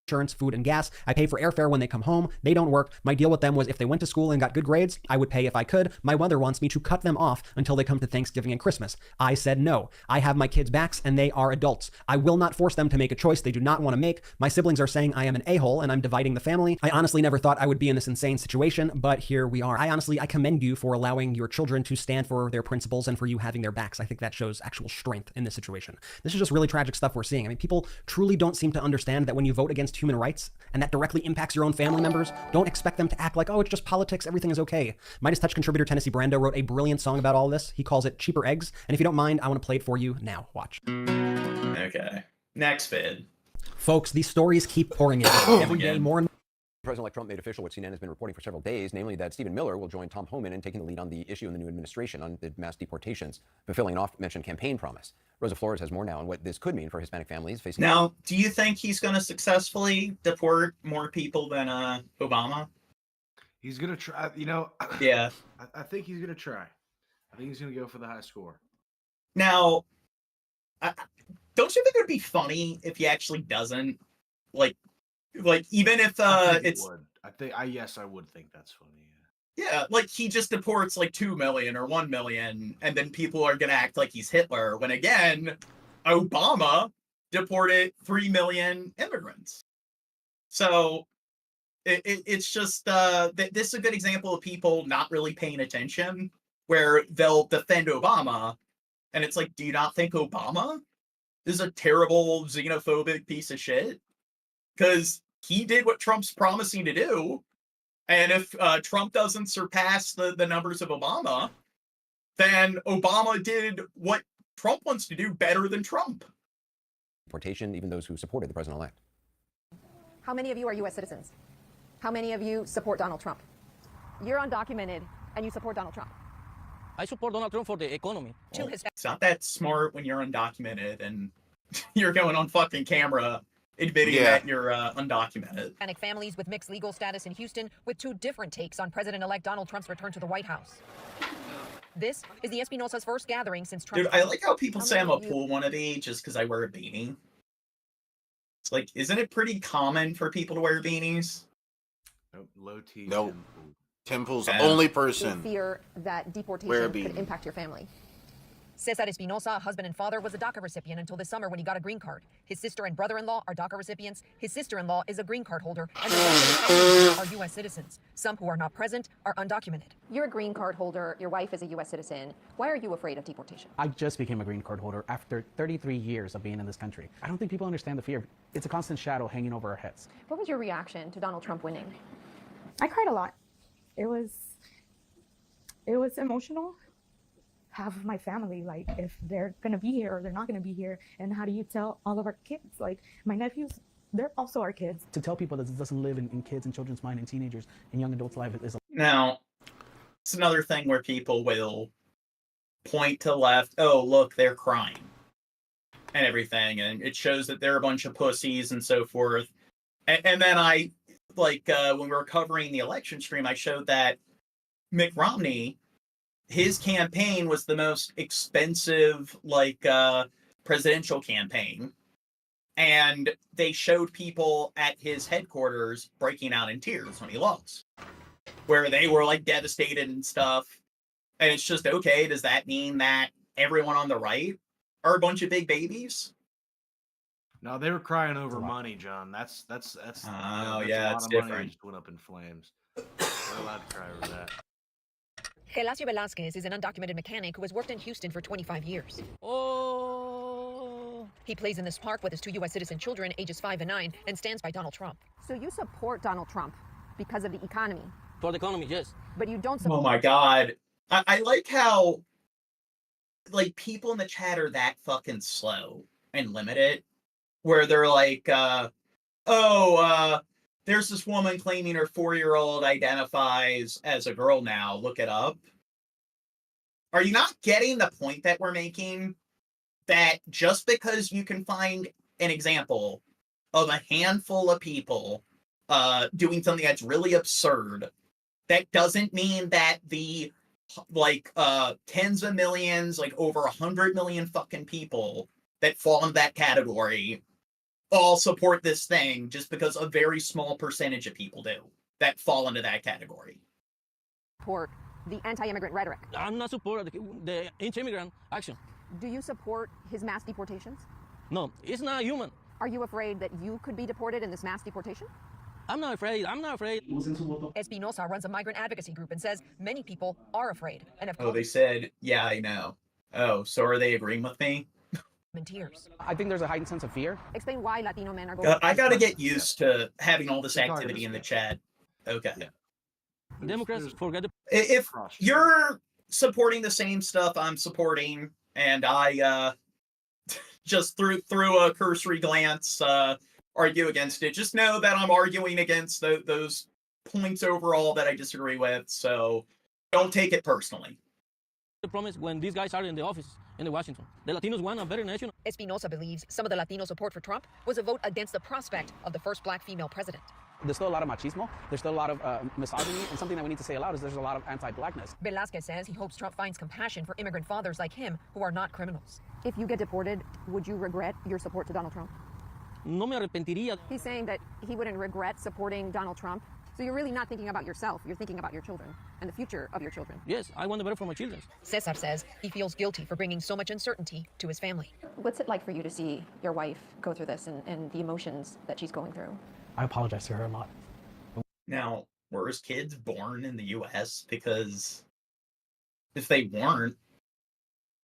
Insurance, food, and gas. I pay for airfare when they come home. They don't work. My deal with them was if they went to school and got good grades, I would pay if I could. My mother wants me to cut them off until they come to Thanksgiving and Christmas. I said no. I have my kids' backs and they are adults. I will not force them to make a choice they do not want to make. My siblings are saying I am an a-hole and I'm dividing the family. I honestly never thought I would be in this insane situation, but here we are. I commend you for allowing your children to stand for their principles and for you having their backs. I think that shows actual strength in this situation. This is just really tragic stuff we're seeing. I mean, people truly don't seem to understand that when you vote against human rights, and that directly impacts your own family members, don't expect them to act like, oh, it's just politics, everything is okay. Midas Touch contributor Tennessee Brando wrote a brilliant song about all this. He calls it Cheaper Eggs, and if you don't mind, I want to play it for you now. Watch. Okay. Next vid. Folks, these stories keep pouring in. Every day, more and President-elect Trump made official what CNN has been reporting for several days, namely that Stephen Miller will join Tom Homan in taking the lead on the issue in the new administration on the mass deportations, fulfilling an oft-mentioned campaign promise. Rosa Flores has more now on what this could mean for Hispanic families facing... Now, do you think he's going to successfully deport more people than Obama? He's going to try, you know... Yeah. I think he's going to try. I think he's going to go for the high score. Now, don't you think it would be funny if he actually doesn't? Like even if it's... Would. Yes, I would think that's funny. Yeah, like he just deports like 2 million or 1 million, and then people are going to act like he's Hitler, when again, Obama deported 3 million immigrants. So it's just, this is a good example of people not really paying attention, where they'll defend Obama, and it's like, do you not think Obama is a terrible xenophobic piece of shit? Because he did what Trump's promising to do. And if Trump doesn't surpass the numbers of Obama, then Obama did what Trump wants to do better than Trump. Deportation, even those who supported the president-elect. How many of you are U.S. citizens? How many of you support Donald Trump? You're undocumented and you support Donald Trump. I support Donald Trump for the economy. It's not that smart when you're undocumented and you're going on fucking camera admitting that you're undocumented. Hispanic families with mixed legal status in Houston with 2 different takes on President-elect Donald Trump's return to the White House. This is the Espinosa's first gathering since Trump. Dude, I like how people say I'm a pool wannabe just because I wear a beanie. It's like, isn't it pretty common for people to wear beanies? Nope, low T. Nope. Temple's the only person. Fear that deportation could impact your family. Cesar Espinosa, a husband and father, was a DACA recipient until this summer when he got a green card. His sister and brother-in-law are DACA recipients. His sister-in-law is a green card holder, and the are U.S. citizens. Some who are not present are undocumented. You're a green card holder. Your wife is a U.S. citizen. Why are you afraid of deportation? I just became a green card holder after 33 years of being in this country. I don't think people understand the fear. It's a constant shadow hanging over our heads. What was your reaction to Donald Trump winning? I cried a lot. It was emotional. Half of my family, like, if they're gonna be here or they're not gonna be here, and how do you tell all of our kids? Like, my nephews, they're also our kids. To tell people that this doesn't live in kids and children's mind and teenagers and young adults' life is a... Now, it's another thing where people will point to left, oh, look, they're crying and everything, and it shows that they're a bunch of pussies and so forth. And then I, like, when we were covering the election stream, I showed that Mitt Romney, his campaign was the most expensive, like, presidential campaign. And they showed people at his headquarters breaking out in tears when he lost, where they were, like, devastated and stuff. And it's just, okay, does that mean that everyone on the right are a bunch of big babies? No, they were crying over money, John. That's oh, yeah, it's different. Just went up in flames. They're allowed to cry over that. Gelasio Velasquez is an undocumented mechanic who has worked in Houston for 25 years. Oh. He plays in this park with his 2 U.S. citizen children, ages 5 and 9, and stands by Donald Trump. So you support Donald Trump because of the economy? For the economy, yes. But you don't support... Oh my God. I like how, like, people in the chat are that fucking slow and limited, where they're like, there's this woman claiming her 4-year-old identifies as a girl now. Look it up. Are you not getting the point that we're making? That just because you can find an example of a handful of people doing something that's really absurd, that doesn't mean that the, like, tens of millions, like over 100 million fucking people that fall into that category all support this thing just because a very small percentage of people do that fall into that category. Support the anti-immigrant rhetoric. I'm not supporting the anti-immigrant action. Do you support his mass deportations? No, it's not human. Are you afraid that you could be deported in this mass deportation? I'm not afraid. I'm not afraid. Espinosa runs a migrant advocacy group and says many people are afraid. And oh, they said, yeah, I know. Oh, so are they agreeing with me? Tears. I think there's a heightened sense of fear. Explain why Latino men are going... I gotta get used to having all this activity in the chat. Okay. Democrats forget the... If you're supporting the same stuff I'm supporting, and I just through a cursory glance argue against it, just know that I'm arguing against those points overall that I disagree with, so don't take it personally. The promise when these guys are in the office in Washington. The Latinos want a better nation. Espinosa believes some of the Latino support for Trump was a vote against the prospect of the first black female president. There's still a lot of machismo. There's still a lot of misogyny. And something that we need to say aloud is there's a lot of anti-blackness. Velasquez says he hopes Trump finds compassion for immigrant fathers like him who are not criminals. If you get deported, would you regret your support to Donald Trump? No me arrepentiría. He's saying that he wouldn't regret supporting Donald Trump. So you're really not thinking about yourself, you're thinking about your children and the future of your children. Yes, I want the better for my children. Cesar says he feels guilty for bringing so much uncertainty to his family. What's it like for you to see your wife go through this and the emotions that she's going through? I apologize to her a lot. Now, were his kids born in the U.S.? Because if they weren't,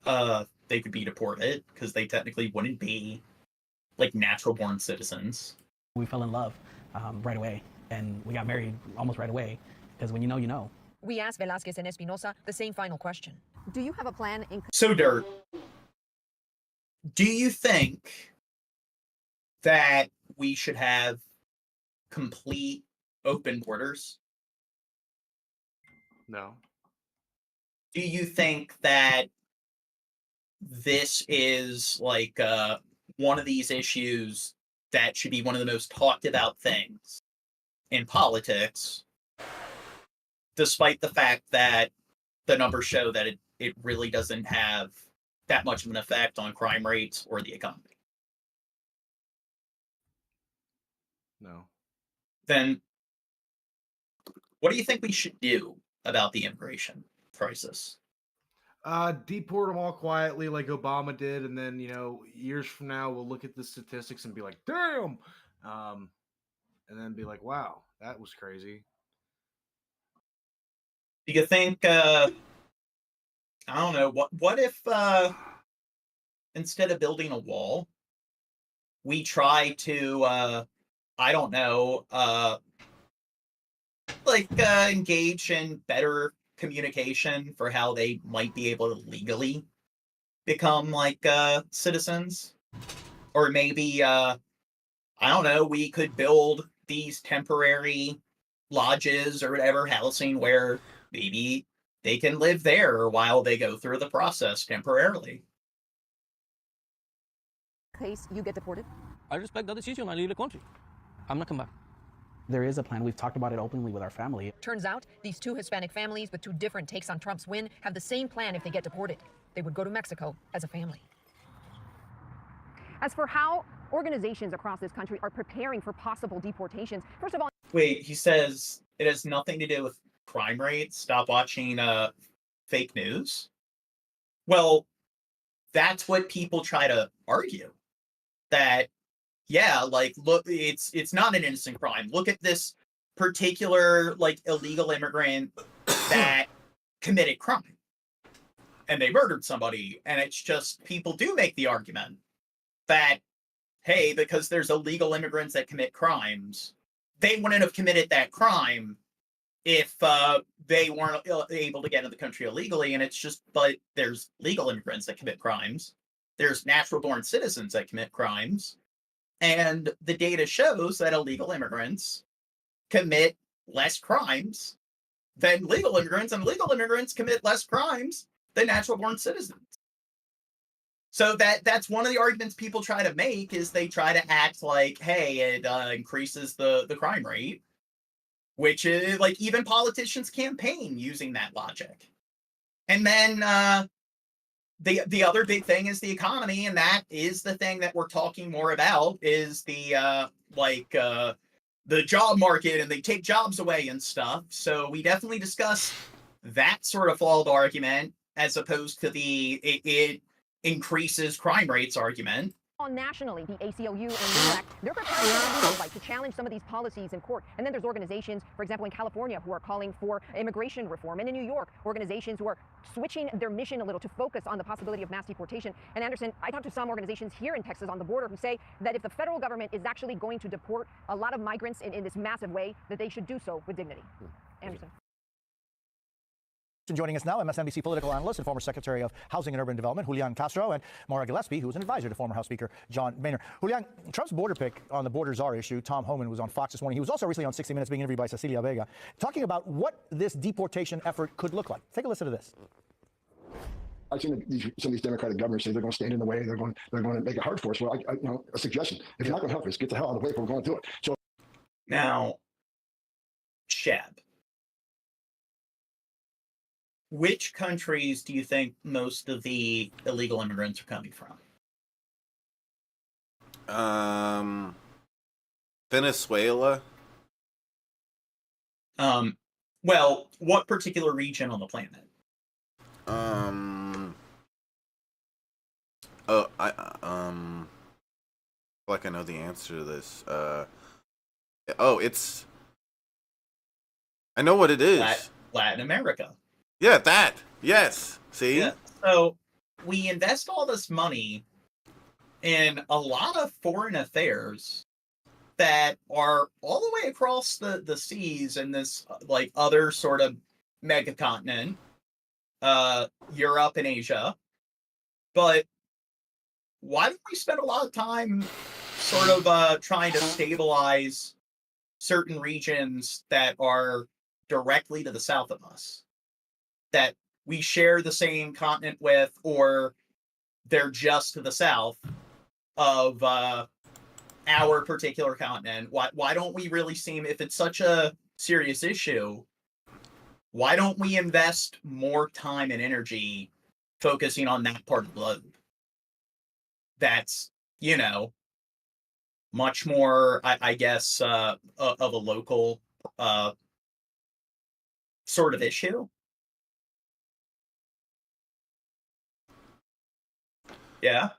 they could be deported because they technically wouldn't be, like, natural-born citizens. We fell in love right away. And we got married almost right away, because when you know, you know. We asked Velasquez and Espinosa the same final question. Do you have a plan in... So, Dirt, do you think that we should have complete open borders? No. Do you think that this is, like, one of these issues that should be one of the most talked about things in politics, despite the fact that the numbers show that it really doesn't have that much of an effect on crime rates or the economy. No. Then what do you think we should do about the immigration crisis? Deport them all quietly like Obama did, and then, years from now we'll look at the statistics and be like, damn, and then be like, wow, that was crazy. Do you think, I don't know, what if, instead of building a wall, we try to, I don't know, engage in better communication for how they might be able to legally become citizens? Or maybe, I don't know, we could build these temporary lodges or whatever, housing, where maybe they can live there while they go through the process temporarily. Case you get deported? I respect that decision. I leave the country. I'm not coming back. There is a plan. We've talked about it openly with our family. Turns out these two Hispanic families with two different takes on Trump's win have the same plan if they get deported. They would go to Mexico as a family. As for how organizations across this country are preparing for possible deportations, first of all... Wait, he says it has nothing to do with crime rates. Stop watching fake news. Well, that's what people try to argue. That, yeah, look, it's not an innocent crime. Look at this particular illegal immigrant that committed crime and they murdered somebody. And it's just, people do make the argument that, hey, because there's illegal immigrants that commit crimes, they wouldn't have committed that crime if they weren't able to get into the country illegally. And it's just, but there's legal immigrants that commit crimes. There's natural born citizens that commit crimes. And the data shows that illegal immigrants commit less crimes than legal immigrants, and legal immigrants commit less crimes than natural born citizens. So that's one of the arguments people try to make, is they try to act like, hey, it increases the crime rate, which is even politicians campaign using that logic. And then the other big thing is the economy, and that is the thing that we're talking more about, is the job market, and they take jobs away and stuff. So we definitely discuss that sort of flawed argument as opposed to the it increases crime rates argument. Nationally, the ACLU and LULAC, they're preparing for a legal fight to challenge some of these policies in court. And then there's organizations, for example, in California, who are calling for immigration reform. And in New York, organizations who are switching their mission a little to focus on the possibility of mass deportation. And Anderson, I talked to some organizations here in Texas on the border who say that if the federal government is actually going to deport a lot of migrants in this massive way, that they should do so with dignity. Anderson. Joining us now, MSNBC political analyst and former Secretary of Housing and Urban Development, Julian Castro, and Maura Gillespie, who is an advisor to former House Speaker John Boehner. Julian, Trump's border pick on the border czar issue, Tom Homan was on Fox this morning. He was also recently on 60 Minutes being interviewed by Cecilia Vega, talking about what this deportation effort could look like. Take a listen to this. I've seen some of these Democratic governors say they're going to stand in the way. They're going to make it hard for us. Well, a suggestion: if you're not going to help us, get the hell out of the way if we're going to do it. So now, Shab, which countries do you think most of the illegal immigrants are coming from? Venezuela. Well, what particular region on the planet? I know the answer to this. I know what it is. Latin America. Yeah, that. Yes. See? Yeah. So we invest all this money in a lot of foreign affairs that are all the way across the seas in this other sort of mega continent, Europe and Asia. But why don't we spend a lot of time sort of trying to stabilize certain regions that are directly to the south of us, that we share the same continent with, or they're just to the south of our particular continent. Why don't we really seem, if it's such a serious issue, why don't we invest more time and energy focusing on that part of the globe? That's, you know, much more, I guess, of a local sort of issue. Yeah.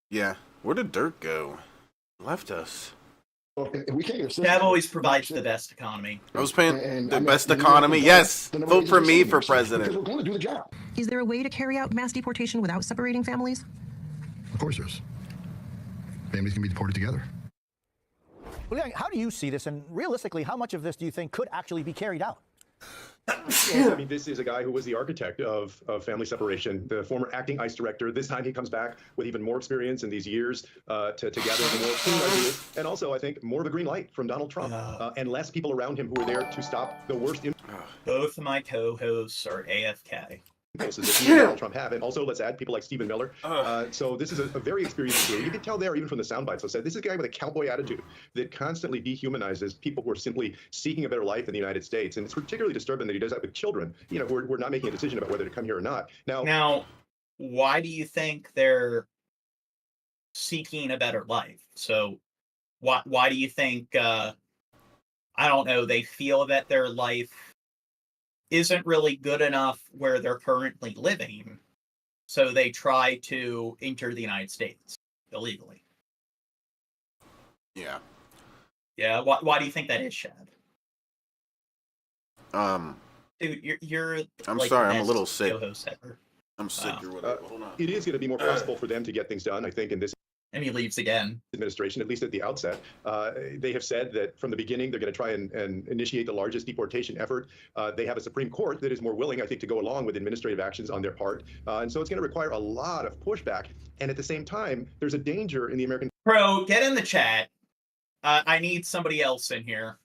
Yeah. Where did Dirk go? Left us. We can't That always provides the best economy. I was paying the best economy. Yes. Vote for me for president. We're going to do the job. Is there a way to carry out mass deportation without separating families? Of course there is. Families can be deported together. Well, how do you see this? And realistically, how much of this do you think could actually be carried out? Well, I mean, this is a guy who was the architect of family separation, the former acting ICE director. This time he comes back with even more experience in these years to gather more clean ideas. And also, I think, more of a green light from Donald Trump and less people around him who are there to stop the worst. Both of my co-hosts are AFK. That Donald Trump have, and also let's add people like Stephen Miller. So this is a very experienced leader. You can tell there even from the sound bites. I said this is a guy with a cowboy attitude that constantly dehumanizes people who are simply seeking a better life in the United States, and it's particularly disturbing that he does that with children. You know, we're not making a decision about whether to come here or not. Now, why do you think they're seeking a better life? So, why do you think? I don't know. They feel that their life isn't really good enough where they're currently living, so they try to enter the United States illegally. Yeah. Yeah. Why do you think that is, Shad? Dude, you're. I'm like, sorry. I'm a best little sick. co-host ever. I'm sick or whatever. Hold on. it is going to be more possible for them to get things done, I think, in this. And he leaves again. Administration, at least at the outset. They have said that from the beginning they're going to try and initiate the largest deportation effort. They have a Supreme Court that is more willing, I think, to go along with administrative actions on their part. And so it's going to require a lot of pushback. And at the same time, there's a danger in the American Bro, get in the chat. I need somebody else in here.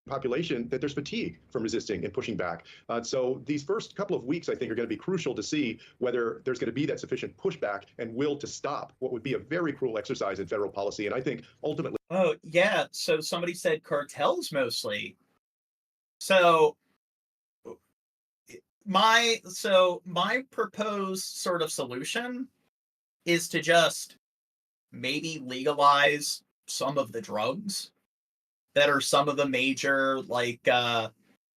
Population that there's fatigue from resisting and pushing back. So these first couple of weeks, I think, are going to be crucial to see whether there's going to be that sufficient pushback and will to stop what would be a very cruel exercise in federal policy. And I think ultimately. Oh, yeah. So somebody said cartels mostly. So my proposed sort of solution is to just maybe legalize some of the drugs that are some of the major, like,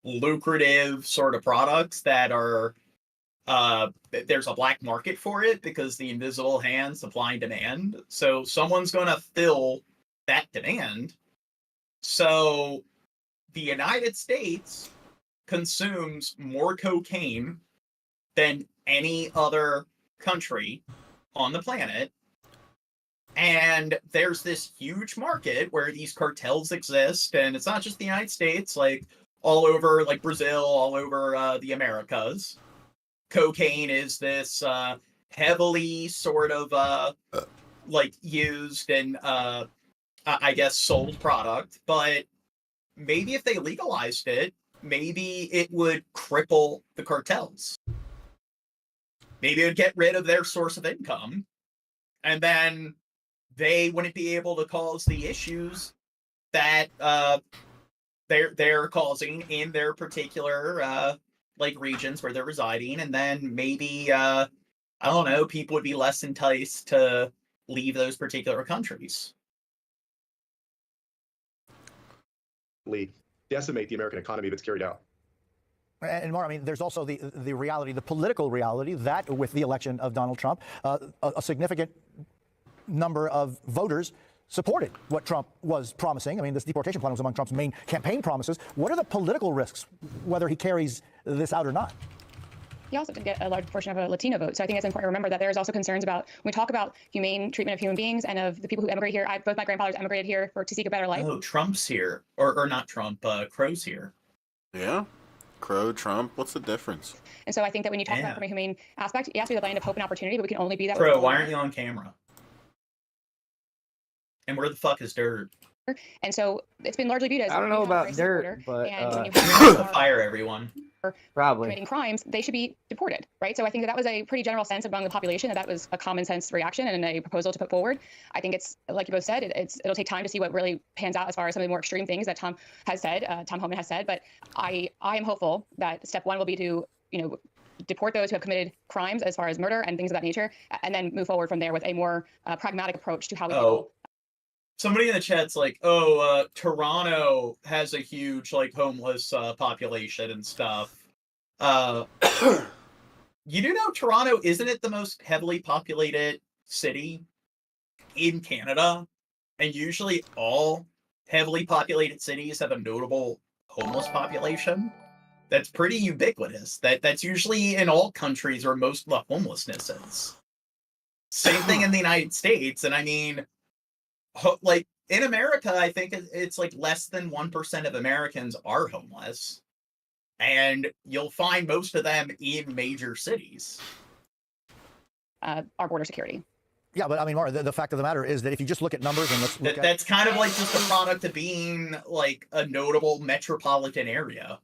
lucrative sort of products that are, there's a black market for it because the invisible hand, supply and demand. So someone's going to fill that demand. So the United States consumes more cocaine than any other country on the planet. And there's this huge market where these cartels exist, and it's not just the United States, like all over, like Brazil, all over the Americas. Cocaine is this heavily sort of like used and I guess sold product. But maybe if they legalized it, maybe it would cripple the cartels. Maybe it would get rid of their source of income, and then they wouldn't be able to cause the issues that they're causing in their particular like regions where they're residing, and then maybe I don't know, people would be less enticed to leave those particular countries. Decimate the American economy if it's carried out. And more, I mean, there's also the reality, the political reality that with the election of Donald Trump, a significant number of voters supported what Trump was promising. I mean, this deportation plan was among Trump's main campaign promises. What are the political risks, whether he carries this out or not? He also did get a large portion of a Latino vote. So I think it's important to remember that there's also concerns about, when we talk about humane treatment of human beings and of the people who emigrate here. Both my grandfathers emigrated here to seek a better life. Oh, Trump's here. Or not Trump, Crow's here. Yeah. Crow, Trump, what's the difference? And so I think that when you talk about from a humane aspect, it has to be the land of hope and opportunity, but we can only be that. Crow, why aren't you on camera? And where the fuck is Dirt? And so it's been largely viewed as I don't know about dirt, but and when you fire everyone. Probably committing crimes, they should be deported, right? So I think that was a pretty general sense among the population that was a common sense reaction and a proposal to put forward. I think it's, like you both said, it'll take time to see what really pans out as far as some of the more extreme things that Tom Homan has said. But I am hopeful that step one will be to, deport those who have committed crimes as far as murder and things of that nature, and then move forward from there with a more pragmatic approach to how we deal. Somebody in the chat's like, Toronto has a huge homeless population and stuff. You do know Toronto, isn't it the most heavily populated city in Canada? And usually all heavily populated cities have a notable homeless population. That's pretty ubiquitous. That's usually in all countries where most of the homelessness is. Same thing in the United States. And I mean, in America, I think it's less than 1% of Americans are homeless. And you'll find most of them in major cities. Our border security. Yeah, but I mean, Mara, the fact of the matter is that if you just look at numbers and let's look that's kind of just a product of being a notable metropolitan area.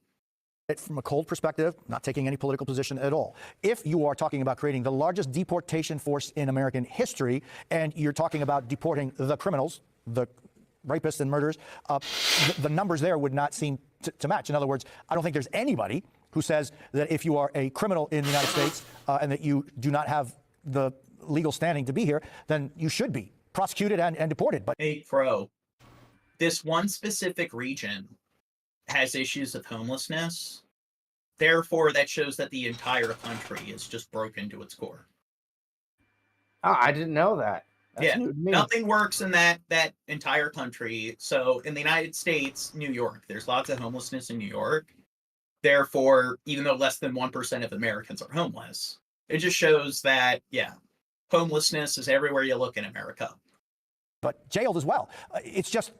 From a cold perspective, not taking any political position at all. If you are talking about creating the largest deportation force in American history, and you're talking about deporting the criminals, the rapists and murderers, the numbers there would not seem to match. In other words, I don't think there's anybody who says that if you are a criminal in the United States and that you do not have the legal standing to be here, then you should be prosecuted and deported. But hey, Crow, this one specific region has issues of homelessness. Therefore, that shows that the entire country is just broken to its core. Oh, I didn't know that. That's nothing works in that entire country. So in the United States, New York, there's lots of homelessness in New York. Therefore, even though less than 1% of Americans are homeless, it just shows that, homelessness is everywhere you look in America. But jailed as well. It's just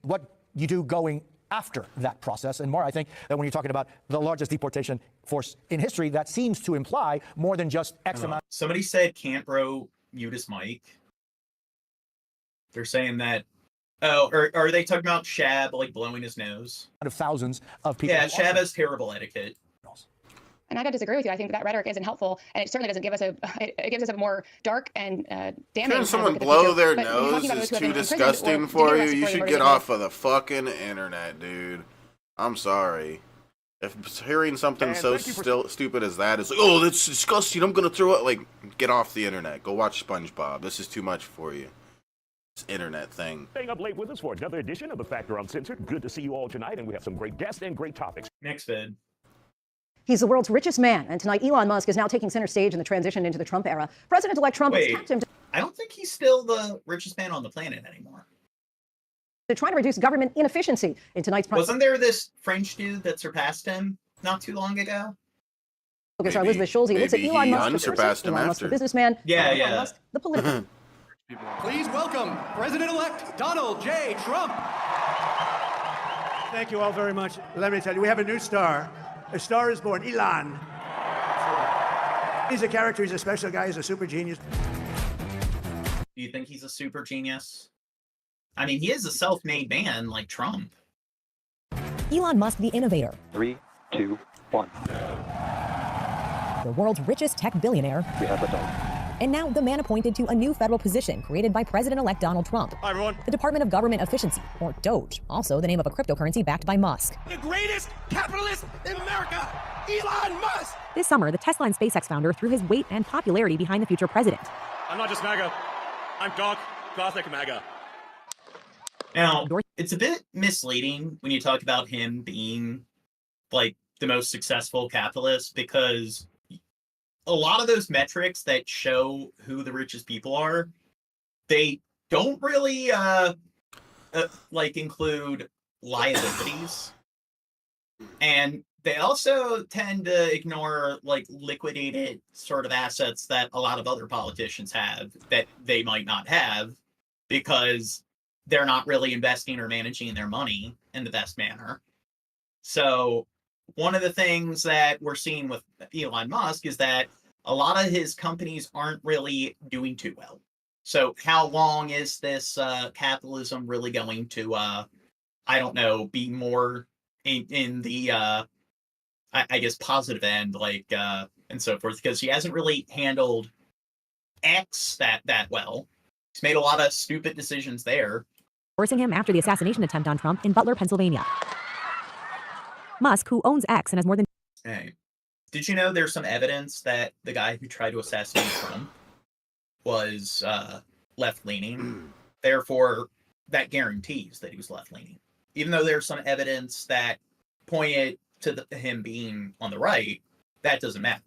what you do going after that process. And more, I think that when you're talking about the largest deportation force in history, that seems to imply more than just X amount. Somebody said, can't bro mute his mic. They're saying that, are they talking about Shab blowing his nose? Out of thousands of people. Yeah, Shab has terrible etiquette. And I don't disagree with you. I think that rhetoric isn't helpful, and it certainly doesn't give us it gives us a more dark and damning. Hearing someone blow their nose is too disgusting for you. You should get off of the fucking internet, dude. I'm sorry. If hearing something so stupid as that is oh, that's disgusting, I'm gonna throw it. Get off the internet. Go watch SpongeBob. This is too much for you. This internet thing. Staying up late with us for another edition of The Factor Uncensored. Good to see you all tonight, and we have some great guests and great topics. Next vid. He's the world's richest man, and tonight Elon Musk is now taking center stage in the transition into the Trump era. President-elect Trump has tapped him to... I don't think he's still the richest man on the planet anymore. They're trying to reduce government inefficiency in tonight's... Wasn't there this French dude that surpassed him not too long ago? Focus on Elizabeth Schulze. He looks at Elon Musk, unsurpassed him Elon Musk, after. the businessman. Yeah. Musk, the political... Please welcome President-elect Donald J. Trump. Thank you all very much. Let me tell you, we have a new star. A star is born, Elon. He's a character, he's a special guy, he's a super genius. Do you think he's a super genius? I mean, he is a self-made man like Trump. Elon Musk, the innovator. 3, 2, 1. The world's richest tech billionaire. We have a dog. And now the man appointed to a new federal position created by President-elect Donald Trump. Hi, everyone. The Department of Government Efficiency, or DOGE, also the name of a cryptocurrency backed by Musk. The greatest capitalist in America, Elon Musk. This summer, the Tesla and SpaceX founder threw his weight and popularity behind the future president. I'm not just MAGA. I'm dark, gothic MAGA. Now, it's a bit misleading when you talk about him being, the most successful capitalist, because a lot of those metrics that show who the richest people are, they don't really include liabilities, and they also tend to ignore liquidated sort of assets that a lot of other politicians have that they might not have because they're not really investing or managing their money in the best manner. So one of the things that we're seeing with Elon Musk is that a lot of his companies aren't really doing too well. So how long is this capitalism really going to, I don't know, be more in the, I guess, positive end, like, and so forth? Because he hasn't really handled X that well. He's made a lot of stupid decisions there. Forcing him after the assassination attempt on Trump in Butler, Pennsylvania. Musk, who owns X and has more than... Hey, did you know there's some evidence that the guy who tried to assassinate Trump was left-leaning? Therefore, that guarantees that he was left-leaning. Even though there's some evidence that pointed to him being on the right, that doesn't matter.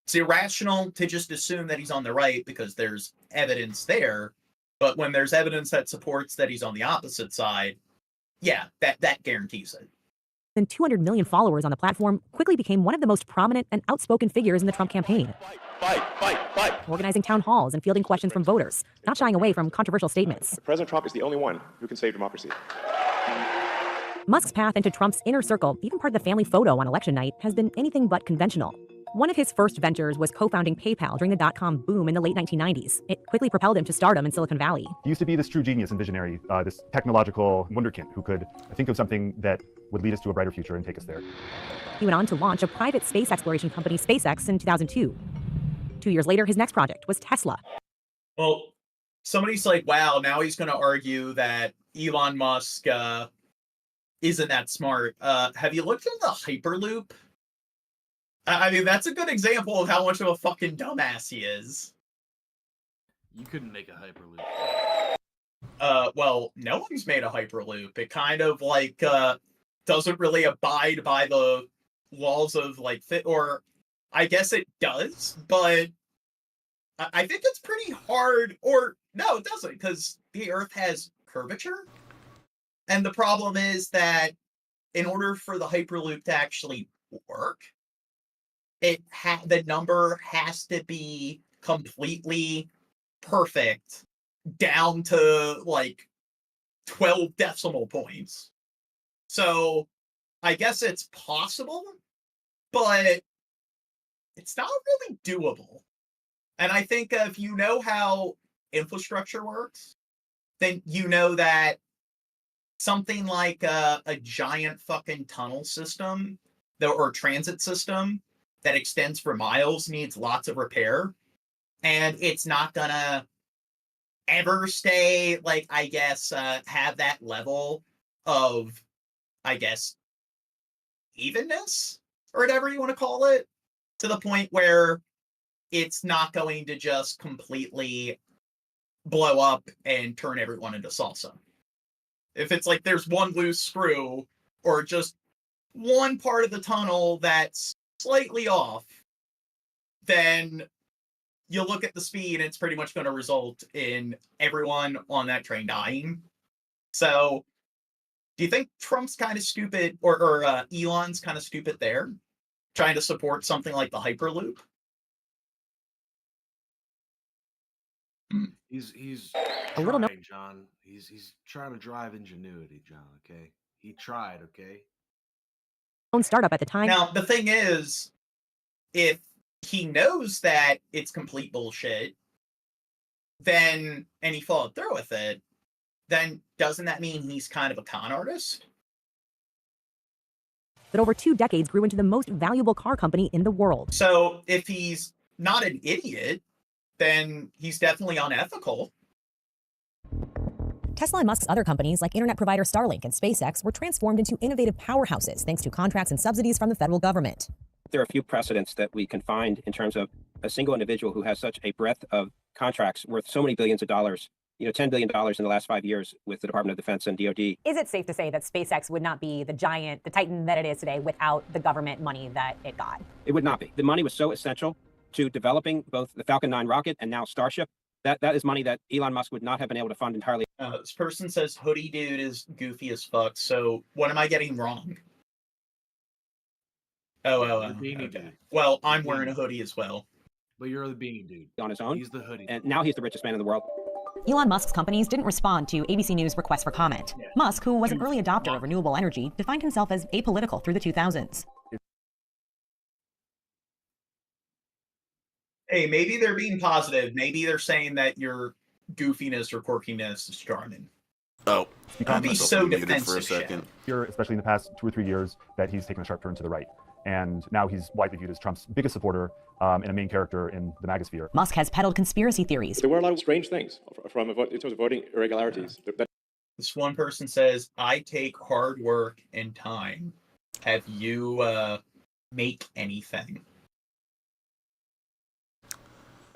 It's irrational to just assume that he's on the right because there's evidence there, but when there's evidence that supports that he's on the opposite side, yeah, that guarantees it. Than 200 million followers on the platform, quickly became one of the most prominent and outspoken figures in the Trump campaign. Fight. Organizing town halls and fielding questions from voters, not shying away from controversial statements. President Trump is the only one who can save democracy. Musk's path into Trump's inner circle, even part of the family photo on election night, has been anything but conventional. One of his first ventures was co-founding PayPal during the dot-com boom in the late 1990s. It quickly propelled him to stardom in Silicon Valley. He used to be this true genius and visionary, this technological wunderkind who could think of something that would lead us to a brighter future and take us there. He went on to launch a private space exploration company, SpaceX, in 2002. 2 years later, his next project was Tesla. Well, somebody's like, wow, now he's going to argue that Elon Musk isn't that smart. Have you looked at the Hyperloop? I mean, that's a good example of how much of a fucking dumbass he is. You couldn't make a Hyperloop. Well, no one's made a Hyperloop. It kind of like doesn't really abide by the laws of like or I guess it does, but I think it's pretty hard. Or no, it doesn't, because the Earth has curvature, and the problem is that in order for the Hyperloop to actually work, the number has to be completely perfect down to like 12 decimal points. So I guess it's possible, but it's not really doable. And I think if you know how infrastructure works, then you know that something like a giant fucking tunnel system or transit system that extends for miles needs lots of repair, and it's not gonna ever stay, like, I guess, have that level of, I guess, evenness, or whatever you want to call it, to the point where it's not going to just completely blow up and turn everyone into salsa. If it's like there's one loose screw, or just one part of the tunnel that's slightly off, then you look at the speed and it's pretty much going to result in everyone on that train dying. So do you think Trump's kind of stupid, or Elon's kind of stupid there, trying to support something like the Hyperloop? He's a little trying, John. He's trying to drive ingenuity, John. Okay, he tried. Okay. Own startup at the time. Now, the thing is, if he knows that it's complete bullshit, then, and he followed through with it, then doesn't that mean he's kind of a con artist? That over 2 decades grew into the most valuable car company in the world. So if he's not an idiot, then he's definitely unethical. Tesla and Musk's other companies, like internet provider Starlink and SpaceX, were transformed into innovative powerhouses thanks to contracts and subsidies from the federal government. There are a few precedents that we can find in terms of a single individual who has such a breadth of contracts worth so many billions of dollars, $10 billion in the last 5 years with the Department of Defense and DoD. Is it safe to say that SpaceX would not be the giant, the titan that it is today without the government money that it got? It would not be. The money was so essential to developing both the Falcon 9 rocket and now Starship. That is money that Elon Musk would not have been able to fund entirely. This person says Hoodie Dude is goofy as fuck, so what am I getting wrong? Oh, Beanie Dude. Well, I'm wearing a hoodie as well. But you're the Beanie Dude. On his own. He's the hoodie. And now he's the richest man in the world. Elon Musk's companies didn't respond to ABC News' request for comment. Musk, who was an early adopter of renewable energy, defined himself as apolitical through the 2000s. Hey, maybe they're being positive. Maybe they're saying that your goofiness or quirkiness is charming. Oh, Don't be so defensive. Here, especially in the past 2 or 3 years, that he's taken a sharp turn to the right. And now he's widely viewed as Trump's biggest supporter and a main character in the MAGA sphere. Musk has peddled conspiracy theories. There were a lot of strange things in terms of voting irregularities. This one person says, I take hard work and time. Have you make anything?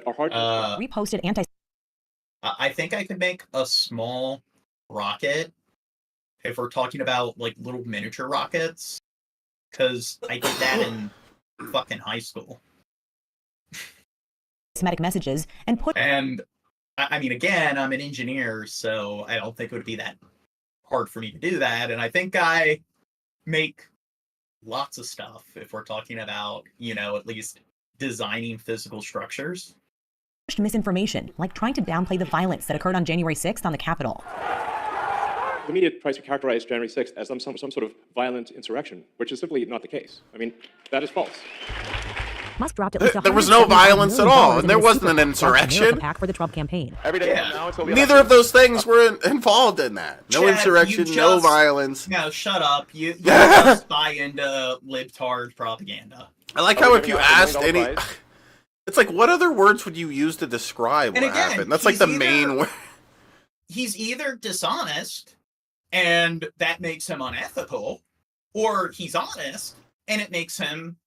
Reposted anti. I think I could make a small rocket if we're talking about like little miniature rockets, because I did that in fucking high school. Semitic messages and put. And I mean, again, I'm an engineer, so I don't think it would be that hard for me to do that. And I think I make lots of stuff if we're talking about, you know, at least designing physical structures. Misinformation, like trying to downplay the violence that occurred on January 6th on the Capitol. The media tries to characterize January 6th as some sort of violent insurrection, which is simply not the case. I mean, that is false. Musk dropped at least there was no violence at all, and there wasn't an insurrection. For the Trump campaign. Every day now until the Neither of those things were involved in that. No insurrection, no violence. No, shut up. You just buy into libtard propaganda. I like how if you asked any... It's like, what other words would you use to describe what happened? That's like the main word. He's either dishonest, and that makes him unethical, or he's honest, and it makes him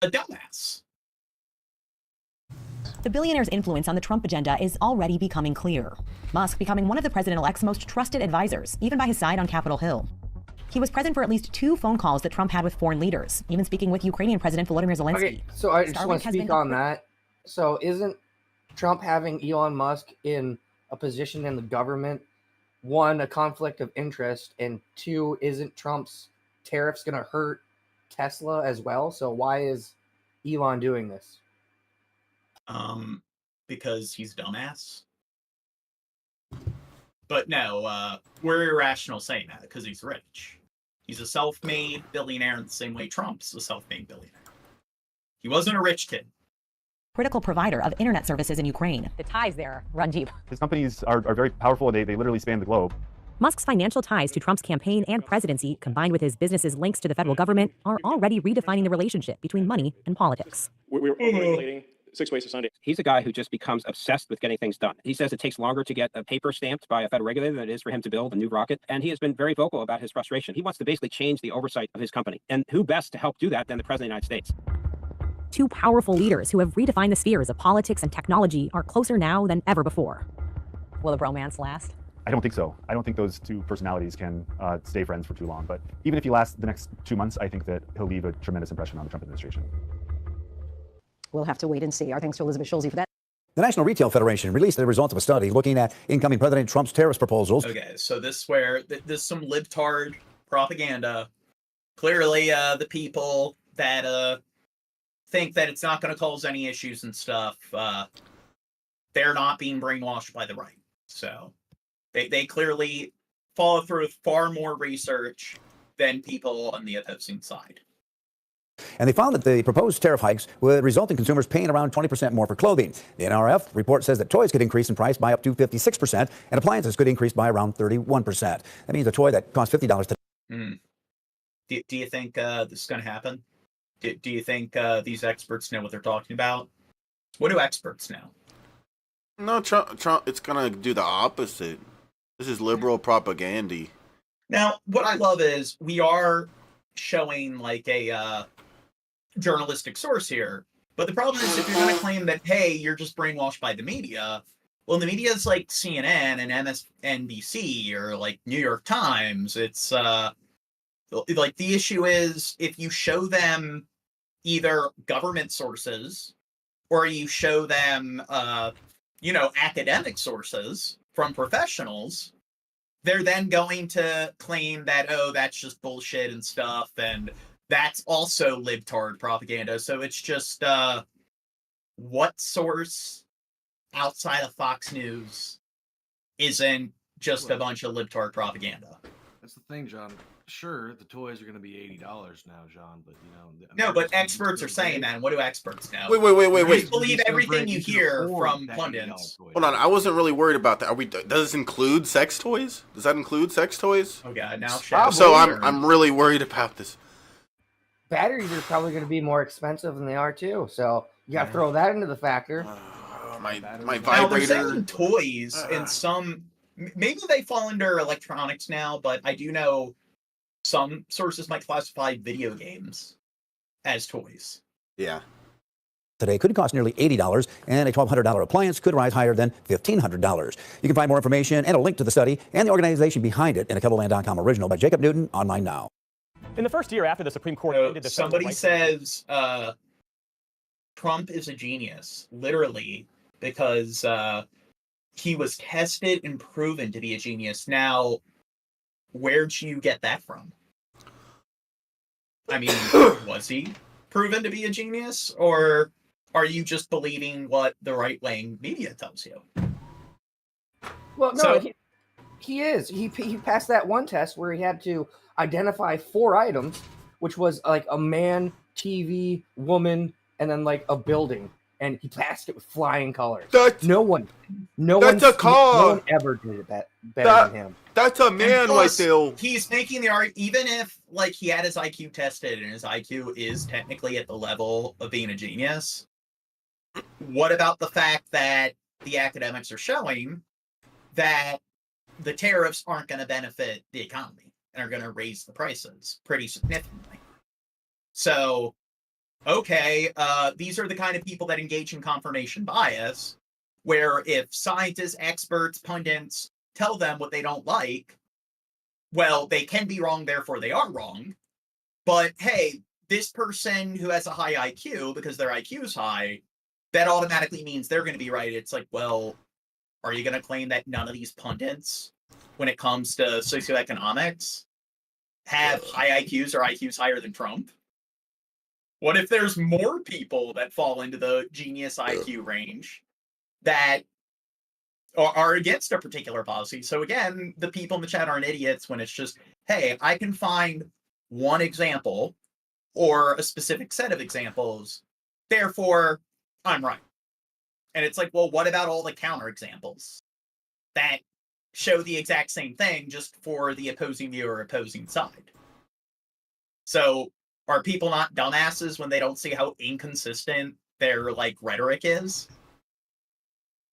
a dumbass. The billionaire's influence on the Trump agenda is already becoming clear. Musk becoming one of the president-elect's most trusted advisors, even by his side on Capitol Hill. He was present for at least 2 phone calls that Trump had with foreign leaders, even speaking with Ukrainian President Volodymyr Zelensky. Okay, so I just want to speak on that. So isn't Trump having Elon Musk in a position in the government, 1, a conflict of interest, and 2, isn't Trump's tariffs going to hurt Tesla as well? So why is Elon doing this? Because he's dumbass. But no, we're irrational saying that because he's rich. He's a self-made billionaire in the same way Trump's a self-made billionaire. He wasn't a rich kid. Critical provider of internet services in Ukraine. The ties there run deep. His companies are very powerful, and they literally span the globe. Musk's financial ties to Trump's campaign and presidency, combined with his business's links to the federal government, are already redefining the relationship between money and politics. We're regulating 6 ways to Sunday. He's a guy who just becomes obsessed with getting things done. He says it takes longer to get a paper stamped by a federal regulator than it is for him to build a new rocket. And he has been very vocal about his frustration. He wants to basically change the oversight of his company. And who best to help do that than the President of the United States? 2 powerful leaders who have redefined the spheres of politics and technology are closer now than ever before. Will the bromance last? I don't think so. I don't think those 2 personalities can stay friends for too long. But even if he lasts the next 2 months, I think that he'll leave a tremendous impression on the Trump administration. We'll have to wait and see. Our thanks to Elizabeth Schulze for that. The National Retail Federation released the results of a study looking at incoming President Trump's tariff proposals. Okay, so this is where there's some libtard propaganda. Clearly, the people that think that it's not going to cause any issues and stuff, they're not being brainwashed by the right. So they clearly follow through with far more research than people on the opposing side. And they found that the proposed tariff hikes would result in consumers paying around 20% more for clothing. The NRF report says that toys could increase in price by up to 56%, and appliances could increase by around 31%. That means a toy that costs $50 today. Do you think this is going to happen? Do you think these experts know what they're talking about? What do experts know? No, Trump, it's going to do the opposite. This is liberal propaganda. Now, what I love is we are showing like a journalistic source here. But the problem is if you're going to claim that, hey, you're just brainwashed by the media, well, the media is like CNN and MSNBC or like New York Times. It's like the issue is if you show them either government sources or you show them, academic sources from professionals, they're then going to claim that, oh, that's just bullshit and stuff. And that's also libtard propaganda. So it's just what source outside of Fox News isn't just a bunch of libtard propaganda? That's the thing, John. Sure, the toys are going to be $80 now, John, but No, but experts are saying that. And what do experts know? Wait. Just believe everything you hear from pundits. Hold on, I wasn't really worried about that. Does this include sex toys? Does that include sex toys? Oh god, now so I'm really worried about this. Batteries are probably going to be more expensive than they are too, so you got to throw that into the factor. My Now, vibrator. they're selling toys and some. Maybe they fall under electronics now, but I do know some sources might classify video games as toys. Yeah. Today could cost nearly $80, and a $1,200 appliance could rise higher than $1,500. You can find more information and a link to the study and the organization behind it in a KettleLand.com original by Jacob Newton, online now. In the first year after the Supreme Court ended the somebody says Trump is a genius, literally, because he was tested and proven to be a genius. Now, where'd you get that from? I mean, was he proven to be a genius, or are you just believing what the right-wing media tells you? Well, no, he is. He passed that one test where he had to identify 4 items, which was like a man, TV, woman, and then like a building. And he passed it with flying colors. No one ever did it better than him. That's a man right there. He's making the argument, even if like he had his IQ tested and his IQ is technically at the level of being a genius. What about the fact that the academics are showing that the tariffs aren't going to benefit the economy and are going to raise the prices pretty significantly? So, okay, these are the kind of people that engage in confirmation bias, where if scientists, experts, pundits tell them what they don't like, well, they can be wrong, therefore they are wrong. But hey, this person who has a high IQ, because their IQ is high, that automatically means they're going to be right. It's like, well, are you going to claim that none of these pundits, when it comes to socioeconomics, have high IQs or IQs higher than Trump? What if there's more people that fall into the genius IQ range that are against a particular policy? So again, the people in the chat aren't idiots when it's just, hey, I can find one example or a specific set of examples, therefore I'm right. And it's like, well, what about all the counterexamples that show the exact same thing just for the opposing view or opposing side? So are people not dumbasses when they don't see how inconsistent their like rhetoric is?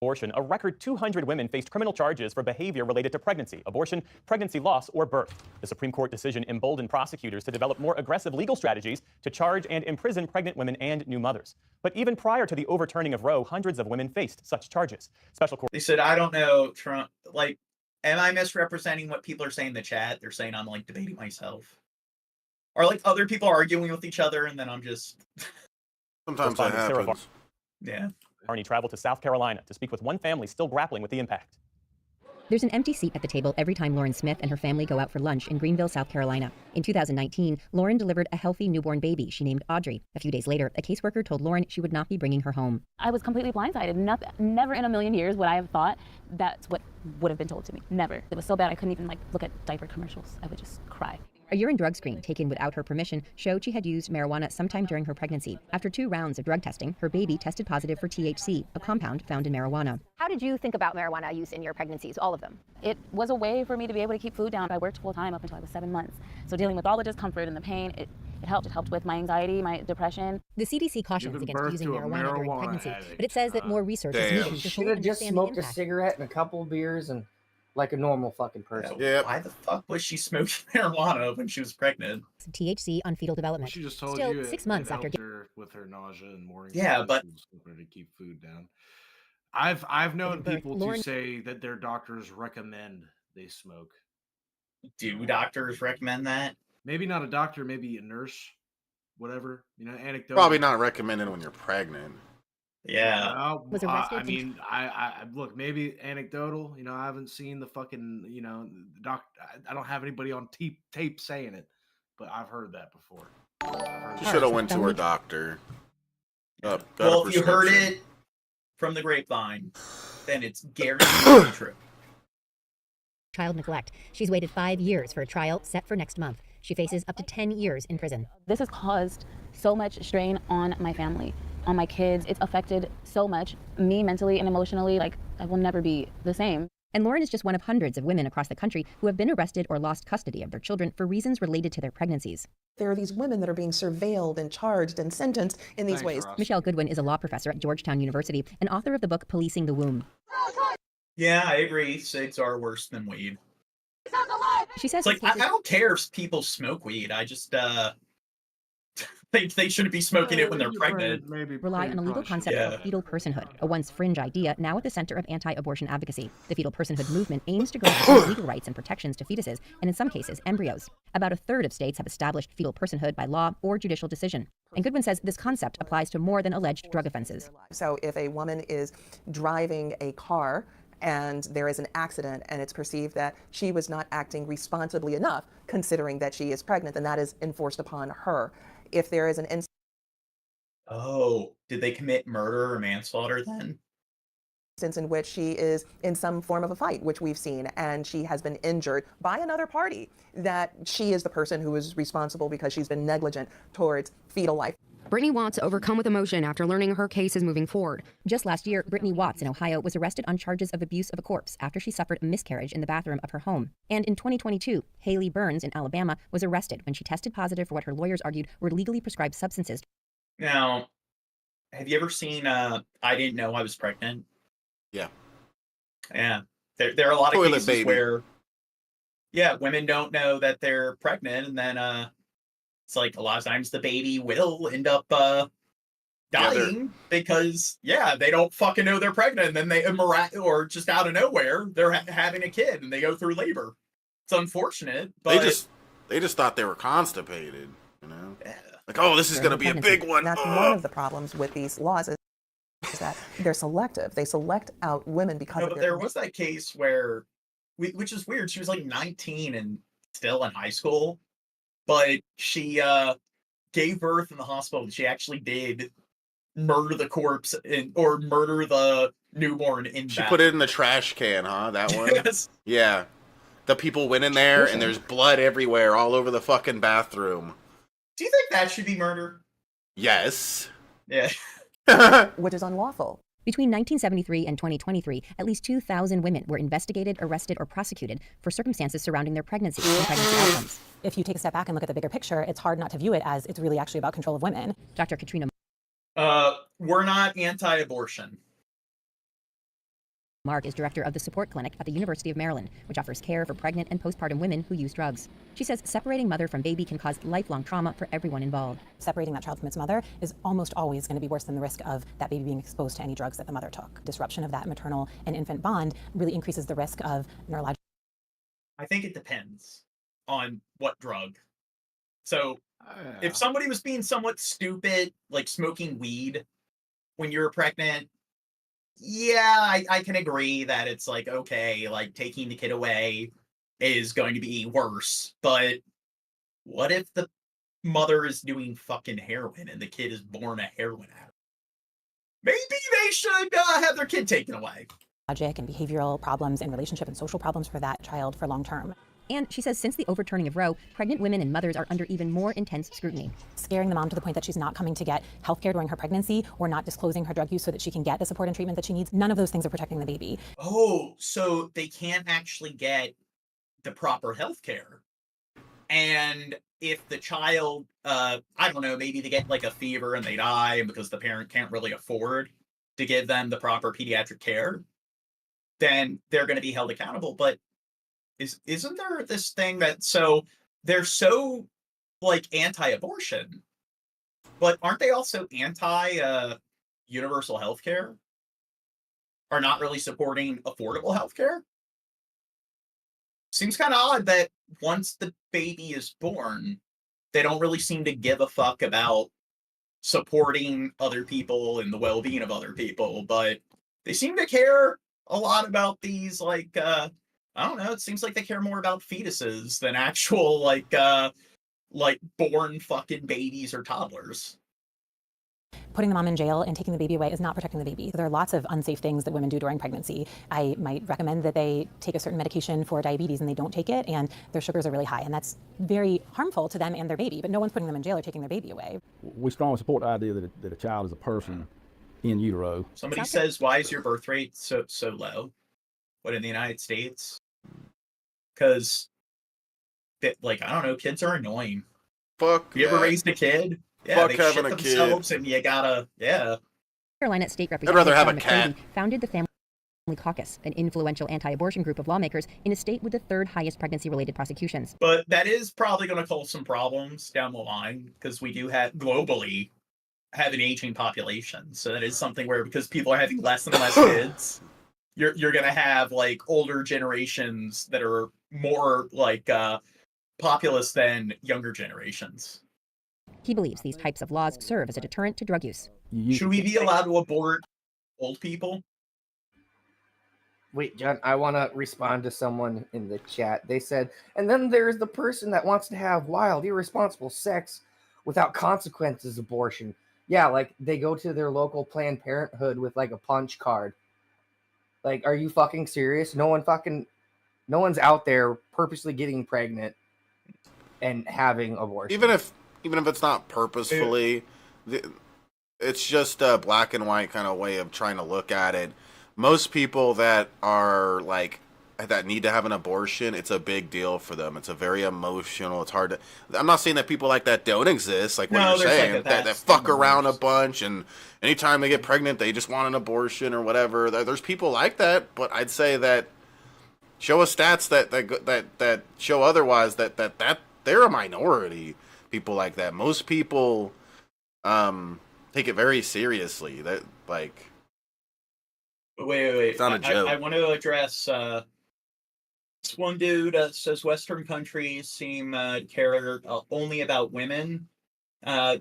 Abortion, a record 200 women faced criminal charges for behavior related to pregnancy, abortion, pregnancy loss, or birth. The Supreme Court decision emboldened prosecutors to develop more aggressive legal strategies to charge and imprison pregnant women and new mothers. But even prior to the overturning of Roe, hundreds of women faced such charges. Special court. They said, I don't know, Trump, like, am I misrepresenting what people are saying in the chat? They're saying I'm like debating myself. Or like other people arguing with each other and then I'm just... Sometimes that happens. Yeah. Arnie traveled to South Carolina to speak with one family still grappling with the impact. There's an empty seat at the table every time Lauren Smith and her family go out for lunch in Greenville, South Carolina. In 2019, Lauren delivered a healthy newborn baby she named Audrey. A few days later, a caseworker told Lauren she would not be bringing her home. I was completely blindsided. Never in a million years would I have thought that's what would have been told to me. Never. It was so bad I couldn't even look at diaper commercials. I would just cry. A urine drug screen taken without her permission showed she had used marijuana sometime during her pregnancy. After 2 rounds of drug testing, her baby tested positive for THC, a compound found in marijuana. How did you think about marijuana use in your pregnancies, all of them? It was a way for me to be able to keep food down. I worked full time up until I was 7 months. So dealing with all the discomfort and the pain, it helped. It helped with my anxiety, my depression. The CDC cautions against using marijuana during pregnancy, but it says that more research is needed to should have just smoked a cigarette and a couple of beers and like a normal fucking person. Yeah. Why the fuck was she smoking marijuana when she was pregnant? THC on fetal development. She just told Still, you 6 months after her with her nausea and morning. Yeah, but to keep food down. I've known people to say that their doctors recommend they smoke. Do doctors recommend that? Maybe not a doctor, maybe a nurse, whatever. Anecdotal. Probably not recommended when you're pregnant. Yeah. Was arrested. I mean, I look, maybe anecdotal. I haven't seen the fucking, I don't have anybody on tape saying it, but I've heard that before. She should have went to her doctor. Well, if you heard it from the grapevine, then it's guaranteed to be true. child neglect. She's waited 5 years for a trial set for next month. She faces up to 10 years in prison. This has caused so much strain on my family, on my kids. It's affected so much, me mentally and emotionally. Like, I will never be the same. And Lauren is just one of hundreds of women across the country who have been arrested or lost custody of their children for reasons related to their pregnancies. There are these women that are being surveilled and charged and sentenced in these ways. Michelle Goodwin is a law professor at Georgetown University and author of the book Policing the Womb. Yeah, I agree. Cigs are worse than weed. She says, it's like, I don't care if people smoke weed. I just think they shouldn't be smoking it when they're pregnant. Rely on a legal concept of fetal personhood, a once fringe idea now at the center of anti-abortion advocacy. The fetal personhood movement aims to grant legal rights and protections to fetuses, and in some cases, embryos. About a third of states have established fetal personhood by law or judicial decision. And Goodwin says this concept applies to more than alleged drug offenses. So if a woman is driving a car and there is an accident and it's perceived that she was not acting responsibly enough, considering that she is pregnant, then that is enforced upon her. If there is an Oh, did they commit murder or manslaughter then? instance in which she is in some form of a fight, which we've seen, and she has been injured by another party, that she is the person who is responsible because she's been negligent towards fetal life. Brittany Watts overcome with emotion after learning her case is moving forward. Just last year, Brittany Watts in Ohio was arrested on charges of abuse of a corpse after she suffered a miscarriage in the bathroom of her home. And in 2022, Haley Burns in Alabama was arrested when she tested positive for what her lawyers argued were legally prescribed substances. Now, have you ever seen I Didn't Know I Was Pregnant? Yeah. Yeah. There are a lot of Toilet cases baby. where, women don't know that they're pregnant, and then it's like a lot of times the baby will end up dying because they don't fucking know they're pregnant, and then they or just out of nowhere they're having a kid and they go through labor. It's unfortunate, but they just thought they were constipated, you know? Like, oh, this is going to be a big one. That's one of the problems with these laws is that they're selective. They select out women because of but their there was that case where, which is weird, she was like 19 and still in high school, but she gave birth in the hospital. She actually did murder the corpse or murder the newborn in She put it in the trash can, huh? That one? Yes. Yeah. The people went in there and there's blood everywhere all over the fucking bathroom. Do you think that should be murder? Yes. Yeah. which is unlawful. Between 1973 and 2023, at least 2,000 women were investigated, arrested, or prosecuted for circumstances surrounding their pregnancy and pregnancy outcomes. If you take a step back and look at the bigger picture, it's hard not to view it as it's really actually about control of women. Dr. Katrina We're not anti-abortion. Mark is director of the support clinic at the University of Maryland, which offers care for pregnant and postpartum women who use drugs. She says separating mother from baby can cause lifelong trauma for everyone involved. Separating that child from its mother is almost always going to be worse than the risk of that baby being exposed to any drugs that the mother took. Disruption of that maternal and infant bond really increases the risk of neurological. I think it depends on what drug. So if somebody was being somewhat stupid, like smoking weed when you're pregnant, I can agree that it's like, okay, like taking the kid away is going to be worse. But what if the mother is doing fucking heroin and the kid is born a heroin addict? Maybe they should have their kid taken away. Logic and behavioral problems and relationship and social problems for that child for long term. And she says since the overturning of Roe, pregnant women and mothers are under even more intense scrutiny. Scaring the mom to the point that she's not coming to get healthcare during her pregnancy or not disclosing her drug use so that she can get the support and treatment that she needs. None of those things are protecting the baby. Oh, so they can't actually get the proper healthcare. And if the child, I don't know, maybe they get like a fever and they die because the parent can't really afford to give them the proper pediatric care, then they're going to be held accountable. But isn't there this thing that, so they're so like anti-abortion, but aren't they also anti-universal healthcare? Are not really supporting affordable healthcare? Seems kind of odd that once the baby is born, they don't really seem to give a fuck about supporting other people and the well-being of other people, but they seem to care a lot about these, like, I don't know, it seems like they care more about fetuses than actual, like born fucking babies or toddlers. putting the mom in jail and taking the baby away is not protecting the baby. There are lots of unsafe things that women do during pregnancy. I might recommend that they take a certain medication for diabetes and they don't take it, and their sugars are really high, and that's very harmful to them and their baby, but no one's putting them in jail or taking their baby away. We strongly support the idea that a child is a person in utero. Somebody says, why is your birth rate so low? What, in the United States? Because, like, I don't know, kids are annoying. Fuck. You ever raised a kid? Yeah, Fuck they having shit a kid. themselves and you gotta, yeah. Carolina State I'd Representative rather have John a cat. McCarthy founded the Family Caucus, an influential anti-abortion group of lawmakers in a state with the third highest pregnancy-related prosecutions. But that is probably going to cause some problems down the line because we do have, globally, have an aging population. So that is something where, because people are having less and less kids, you're going to have, like, older generations that are more, like, populous than younger generations. He believes these types of laws serve as a deterrent to drug use. Should we be allowed to abort old people? Wait, John, I want to respond to someone in the chat. They said, and then there's the person that wants to have wild, irresponsible sex without consequences abortion. Yeah, like they go to their local Planned Parenthood with like a punch card. Like, are you fucking serious? No one's out there purposely getting pregnant and having abortion. Even if it's not purposefully, it's just a black and white kind of way of trying to look at it. Most people that are like that need to have an abortion, it's a big deal for them. It's a very emotional. It's hard to. I'm not saying that people like that don't exist. Like what you're saying, like that fuck around a bunch, and anytime they get pregnant, they just want an abortion or whatever. There's people like that, but I'd say that show us stats that show otherwise. That they're a minority. People like that. Most people take it very seriously. That like. Wait. It's not a joke. I want to address this one dude says Western countries seem to care only about women.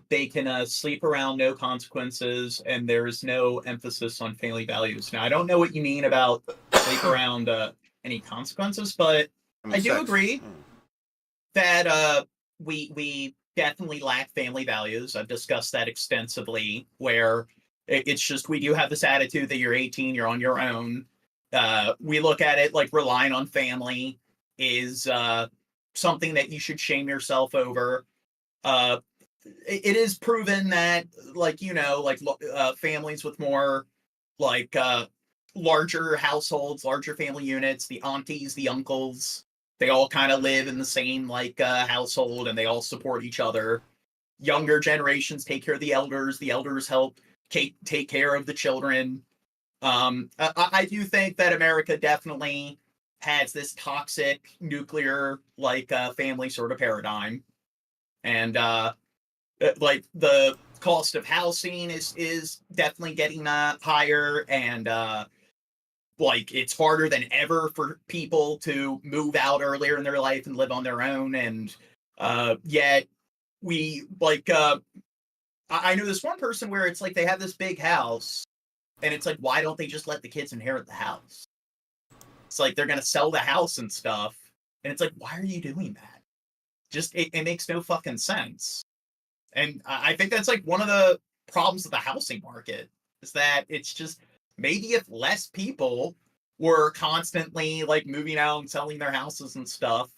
They can sleep around, no consequences, and there is no emphasis on family values. Now, I don't know what you mean about sleep around any consequences, but I do agree that we definitely lack family values. I've discussed that extensively, where it's just we do have this attitude that you're 18, you're on your own. We look at it like relying on family is something that you should shame yourself over. It is proven that, like, you know, like families with more like larger households, larger family units, the aunties, the uncles, they all kind of live in the same like household and they all support each other. Younger generations take care of the elders help take care of the children. I do think that America definitely has this toxic nuclear like family sort of paradigm, and like the cost of housing is definitely getting higher, and like it's harder than ever for people to move out earlier in their life and live on their own, and yet we like I know this one person where it's like they have this big house and it's like, why don't they just let the kids inherit the house? It's like they're gonna sell the house and stuff, and it's like, why are you doing that? Just it makes no fucking sense. And I think that's like one of the problems of the housing market is that it's just maybe if less people were constantly like moving out and selling their houses and stuff,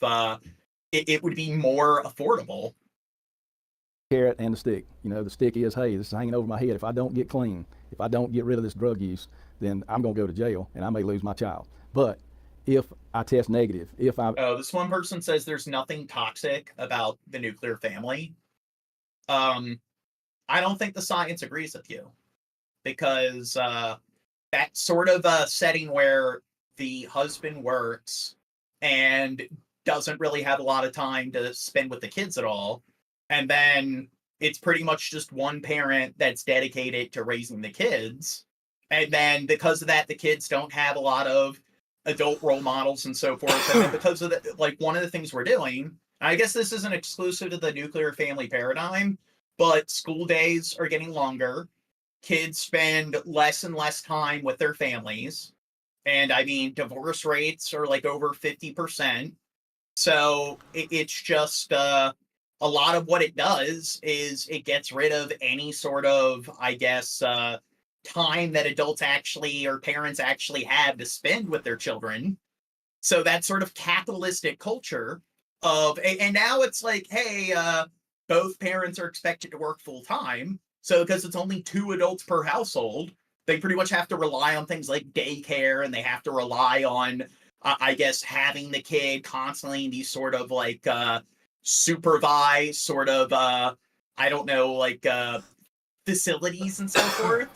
it would be more affordable. Carrot and the stick. You know, the stick is, hey, this is hanging over my head. If I don't get clean, if I don't get rid of this drug use, then I'm going to go to jail and I may lose my child. But if I test negative, this one person says there's nothing toxic about the nuclear family. I don't think the science agrees with you, because that sort of a setting where the husband works and doesn't really have a lot of time to spend with the kids at all, and then it's pretty much just one parent that's dedicated to raising the kids, and then because of that the kids don't have a lot of adult role models and so forth, and then because of the, like, one of the things we're doing, I guess this isn't exclusive to the nuclear family paradigm, but school days are getting longer. Kids spend less and less time with their families. And I mean, divorce rates are like over 50%. So it's just a a lot of what it does is it gets rid of any sort of, I guess, time that adults actually or parents actually have to spend with their children. So that sort of capitalistic culture of, and now it's like, hey, both parents are expected to work full time. So because it's only 2 adults per household, they pretty much have to rely on things like daycare, and they have to rely on, I guess, having the kid constantly in these sort of like supervised sort of, I don't know, like facilities and so forth.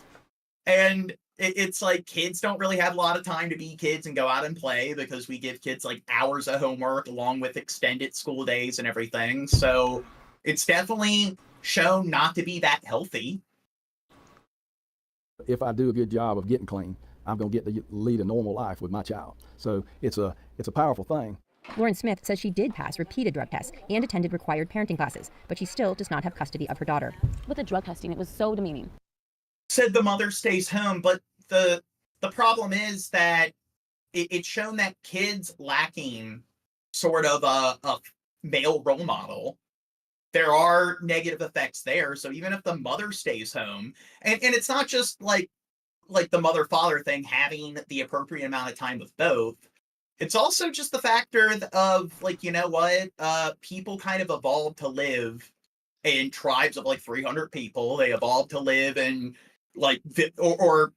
And it's like kids don't really have a lot of time to be kids and go out and play, because we give kids like hours of homework along with extended school days and everything. So it's definitely shown not to be that healthy. If I do a good job of getting clean, I'm going to get to lead a normal life with my child. So it's a powerful thing. Lauren Smith says she did pass repeated drug tests and attended required parenting classes, but she still does not have custody of her daughter. With the drug testing, it was so demeaning. Said the mother stays home, but the problem is that it's shown that kids lacking sort of a male role model, there are negative effects there. So even if the mother stays home, and it's not just like the mother-father thing, having the appropriate amount of time with both, it's also just the factor of, like, you know what, people kind of evolved to live in tribes of like 300 people. They evolved to live in like, or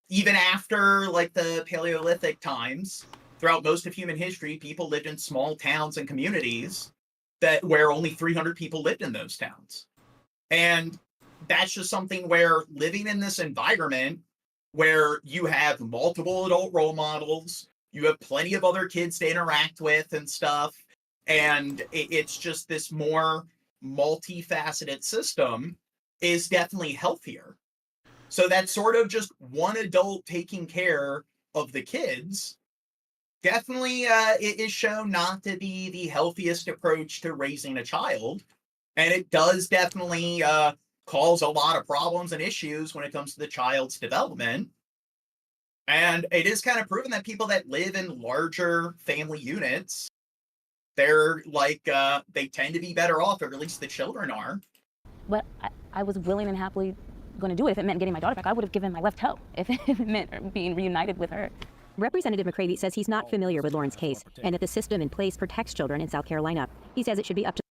even after like the Paleolithic times, throughout most of human history, people lived in small towns and communities where only 300 people lived in those towns. And that's just something where living in this environment where you have multiple adult role models, you have plenty of other kids to interact with and stuff, and it's just this more multifaceted system is definitely healthier. So that's sort of just one adult taking care of the kids. Definitely it is shown not to be the healthiest approach to raising a child. And it does definitely cause a lot of problems and issues when it comes to the child's development. And it is kind of proven that people that live in larger family units, they're like, they tend to be better off, or at least the children are. But I was willing and happily going to do it. If it meant getting my daughter back, I would have given my left toe if it meant being reunited with her. Representative McCravy says he's not familiar with Lauren's case and that the system in place protects children in South Carolina. He says it should be up to...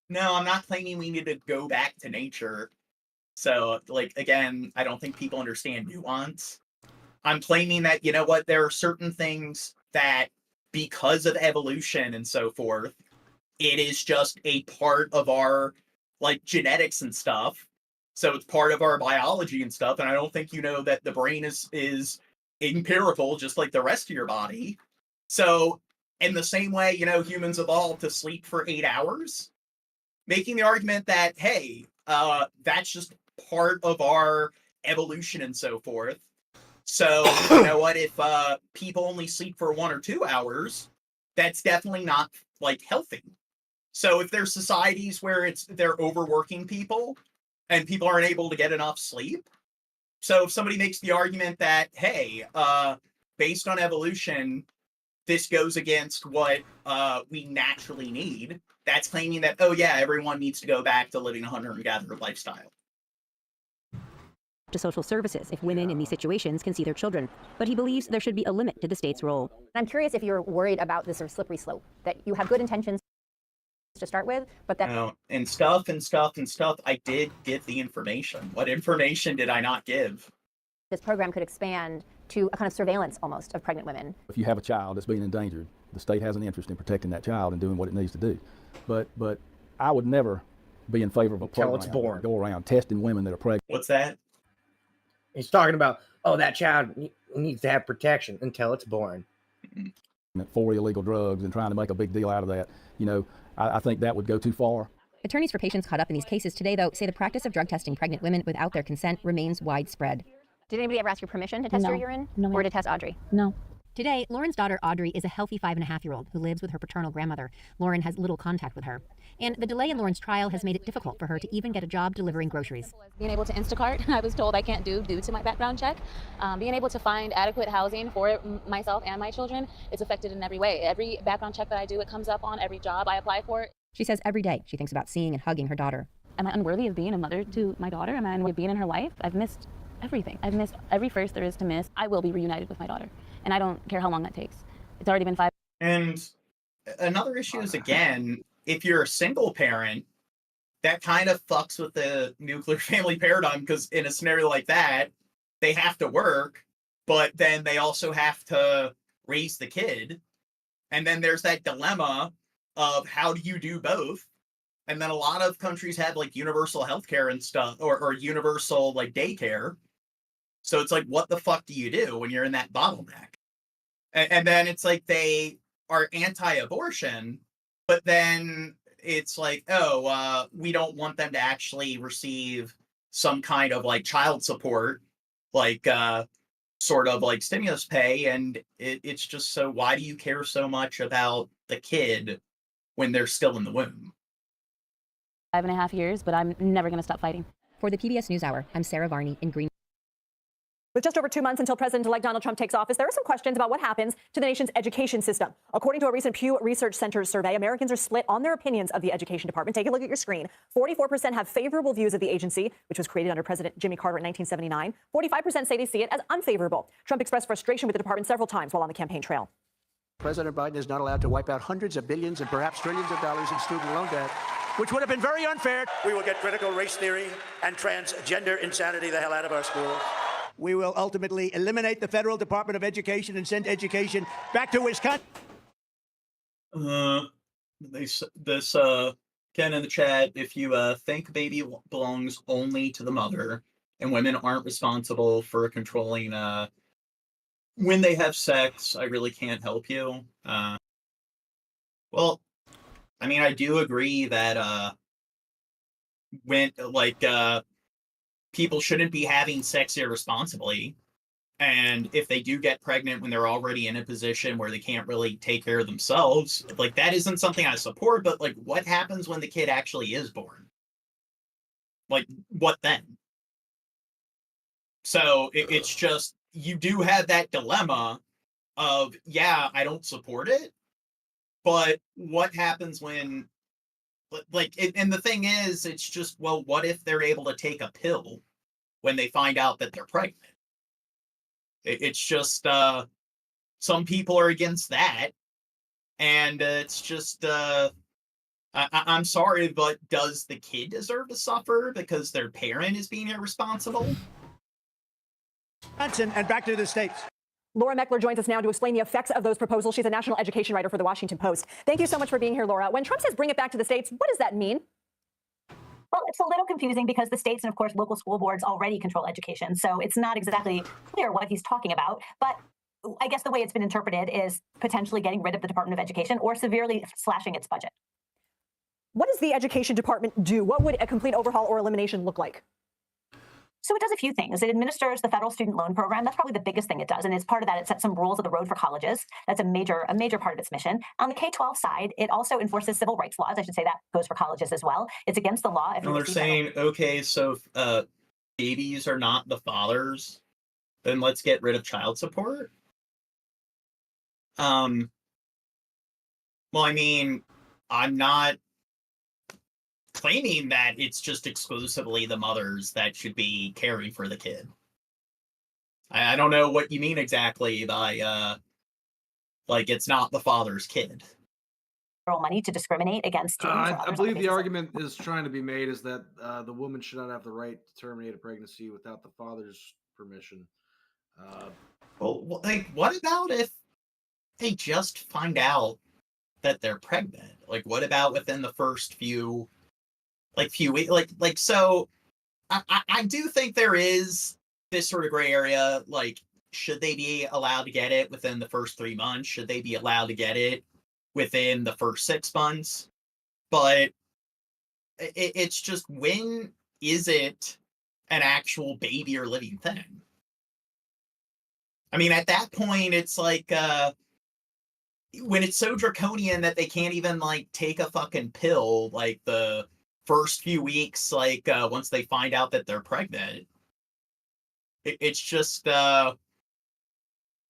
No, I'm not claiming we need to go back to nature. So, like, again, I don't think people understand nuance. I'm claiming that, you know what, there are certain things that, because of evolution and so forth, it is just a part of our, like, genetics and stuff. So it's part of our biology and stuff. And I don't think you know that the brain is empirical, just like the rest of your body. So in the same way, you know, humans evolved to sleep for 8 hours, making the argument that, hey, that's just part of our evolution and so forth. So, you know what, if people only sleep for 1 or 2 hours, that's definitely not, like, healthy. So if there's societies where they're overworking people and people aren't able to get enough sleep, so if somebody makes the argument that, hey, based on evolution, this goes against what we naturally need, that's claiming that, oh yeah, everyone needs to go back to living a hunter-and-gatherer lifestyle. To social services if women in these situations can see their children, but he believes there should be a limit to the state's role. I'm curious if you're worried about this sort of slippery slope, that you have good intentions to start with, but that... and stuff, I did give the information. What information did I not give? This program could expand to a kind of surveillance almost of pregnant women. If you have a child that's being endangered, the state has an interest in protecting that child and doing what it needs to do. But I would never be in favor of a program it's born. Go around testing women that are pregnant. What's that? He's talking about, oh, that child needs to have protection until it's born. For illegal drugs and trying to make a big deal out of that. You know, I think that would go too far. Attorneys for patients caught up in these cases today, though, say the practice of drug testing pregnant women without their consent remains widespread. Did anybody ever ask your permission to test your urine? No. Or to test Audrey? No. Today, Lauren's daughter, Audrey, is a healthy 5.5-year-old who lives with her paternal grandmother. Lauren has little contact with her. And the delay in Lauren's trial has made it difficult for her to even get a job delivering groceries. Being able to Instacart, I was told I can't do due to my background check. Being able to find adequate housing for myself and my children, it's affected in every way. Every background check that I do, it comes up on every job I apply for. She says every day she thinks about seeing and hugging her daughter. Am I unworthy of being a mother to my daughter? Am I unworthy of being in her life? I've missed everything. I've missed every first there is to miss. I will be reunited with my daughter, and I don't care how long that takes. It's already been 5. And another issue is, again, if you're a single parent, that kind of fucks with the nuclear family paradigm, because in a scenario like that, they have to work, but then they also have to raise the kid. And then there's that dilemma of how do you do both? And then a lot of countries have like universal healthcare and stuff, or universal like daycare. So it's like, what the fuck do you do when you're in that bottleneck? And then it's like they are anti-abortion, but then it's like, oh, we don't want them to actually receive some kind of like child support, like sort of like stimulus pay. And it's just, so why do you care so much about the kid when they're still in the womb? 5.5 years, but I'm never going to stop fighting. For the PBS NewsHour, I'm Sarah Varney in Green. With just over 2 months until President-elect Donald Trump takes office, there are some questions about what happens to the nation's education system. According to a recent Pew Research Center survey, Americans are split on their opinions of the education department. Take a look at your screen. 44% have favorable views of the agency, which was created under President Jimmy Carter in 1979. 45% say they see it as unfavorable. Trump expressed frustration with the department several times while on the campaign trail. President Biden is not allowed to wipe out hundreds of billions and perhaps trillions of dollars in student loan debt, which would have been very unfair. We will get critical race theory and transgender insanity the hell out of our schools. We will ultimately eliminate the federal Department of Education and send education back to Wisconsin. Ken in the chat, if you think baby belongs only to the mother and women aren't responsible for controlling when they have sex, I really can't help you. Well, I mean, I do agree that when people shouldn't be having sex irresponsibly. And if they do get pregnant when they're already in a position where they can't really take care of themselves, like that isn't something I support, but like what happens when the kid actually is born? Like what then? So it's just, you do have that dilemma of, yeah, I don't support it, but what happens when, and the thing is, it's just, well, what if they're able to take a pill when they find out that they're pregnant? It's just, some people are against that. And it's just, I'm sorry, but does the kid deserve to suffer because their parent is being irresponsible? And back to the States. Laura Meckler joins us now to explain the effects of those proposals. She's a national education writer for the Washington Post. Thank you so much for being here, Laura. When Trump says bring it back to the states, what does that mean? Well, it's a little confusing because the states and, of course, local school boards already control education. So it's not exactly clear what he's talking about. But I guess the way it's been interpreted is potentially getting rid of the Department of Education or severely slashing its budget. What does the education department do? What would a complete overhaul or elimination look like? So it does a few things. It administers the federal student loan program. That's probably the biggest thing it does. And as part of that, it sets some rules of the road for colleges. That's a major part of its mission. On the K-12 side, it also enforces civil rights laws. I should say that goes for colleges as well. It's against the law. Well, they're saying, okay, so if babies are not the fathers, then let's get rid of child support. Well, I mean, I'm not claiming that it's just exclusively the mothers that should be caring for the kid. I don't know what you mean exactly by like it's not the father's kid. Money to discriminate against students. I believe the argument is trying to be made is that the woman should not have the right to terminate a pregnancy without the father's permission. Well, like, what about if they just find out that they're pregnant? Like, what about within the first few weeks? Like, so I do think there is this sort of gray area. Like, should they be allowed to get it within the first 3 months? Should they be allowed to get it within the first 6 months? But it's just, when is it an actual baby or living thing? I mean, at that point, it's like, when it's so draconian that they can't even, like, take a fucking pill, like, the first few weeks, like, once they find out that they're pregnant, it's just,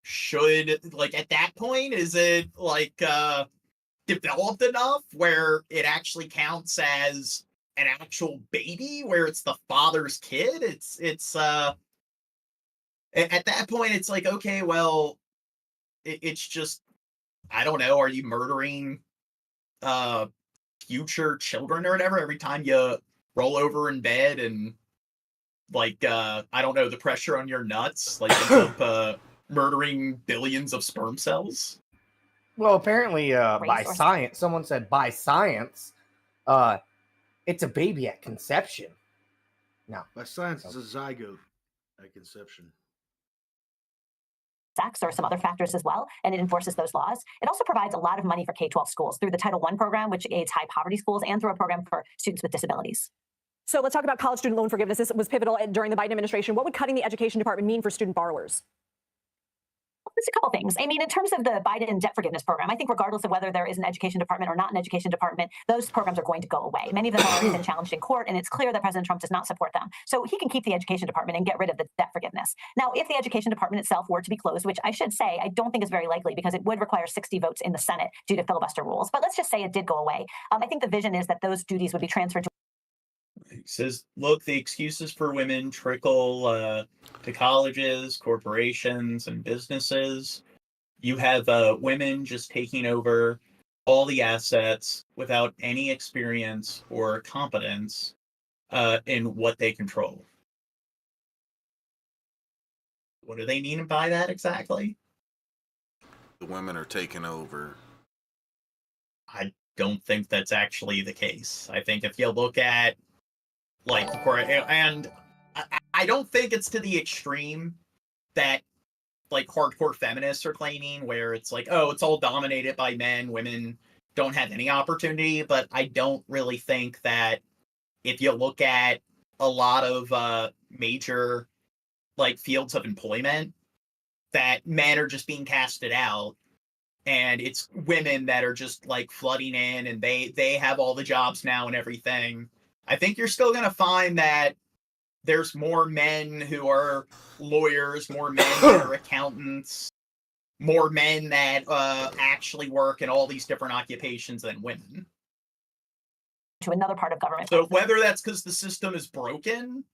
should, like, at that point, is it, like, developed enough where it actually counts as an actual baby, where it's the father's kid. It's at that point, it's like, okay, well, it's just, I don't know, are you murdering future children or whatever every time you roll over in bed and like I don't know, the pressure on your nuts like ends up murdering billions of sperm cells? Well, apparently by science, someone said by science, it's a baby at conception. No, by science, it's a zygote at conception. Sex or some other factors as well, and it enforces those laws. It also provides a lot of money for K-12 schools through the Title I program, which aids high poverty schools, and through a program for students with disabilities. So let's talk about college student loan forgiveness. This was pivotal during the Biden administration. What would cutting the education department mean for student borrowers? There's a couple things. I mean, in terms of the Biden debt forgiveness program, I think regardless of whether there is an education department or not an education department, those programs are going to go away. Many of them have already been challenged in court, and it's clear that President Trump does not support them. So he can keep the education department and get rid of the debt forgiveness. Now, if the education department itself were to be closed, which I should say I don't think is very likely because it would require 60 votes in the Senate due to filibuster rules, but let's just say it did go away. I think the vision is that those duties would be transferred to. He says, look, the excuses for women trickle to colleges, corporations, and businesses. You have women just taking over all the assets without any experience or competence in what they control. What do they mean by that exactly? The women are taking over. I don't think that's actually the case. I think if you look at, like, and I don't think it's to the extreme that like hardcore feminists are claiming, where it's like, oh, it's all dominated by men, women don't have any opportunity. But I don't really think that if you look at a lot of major like fields of employment, that men are just being casted out and it's women that are just like flooding in, and they have all the jobs now and everything. I think you're still going to find that there's more men who are lawyers, more men that are accountants, more men that actually work in all these different occupations than women. To another part of government. So whether that's because the system is broken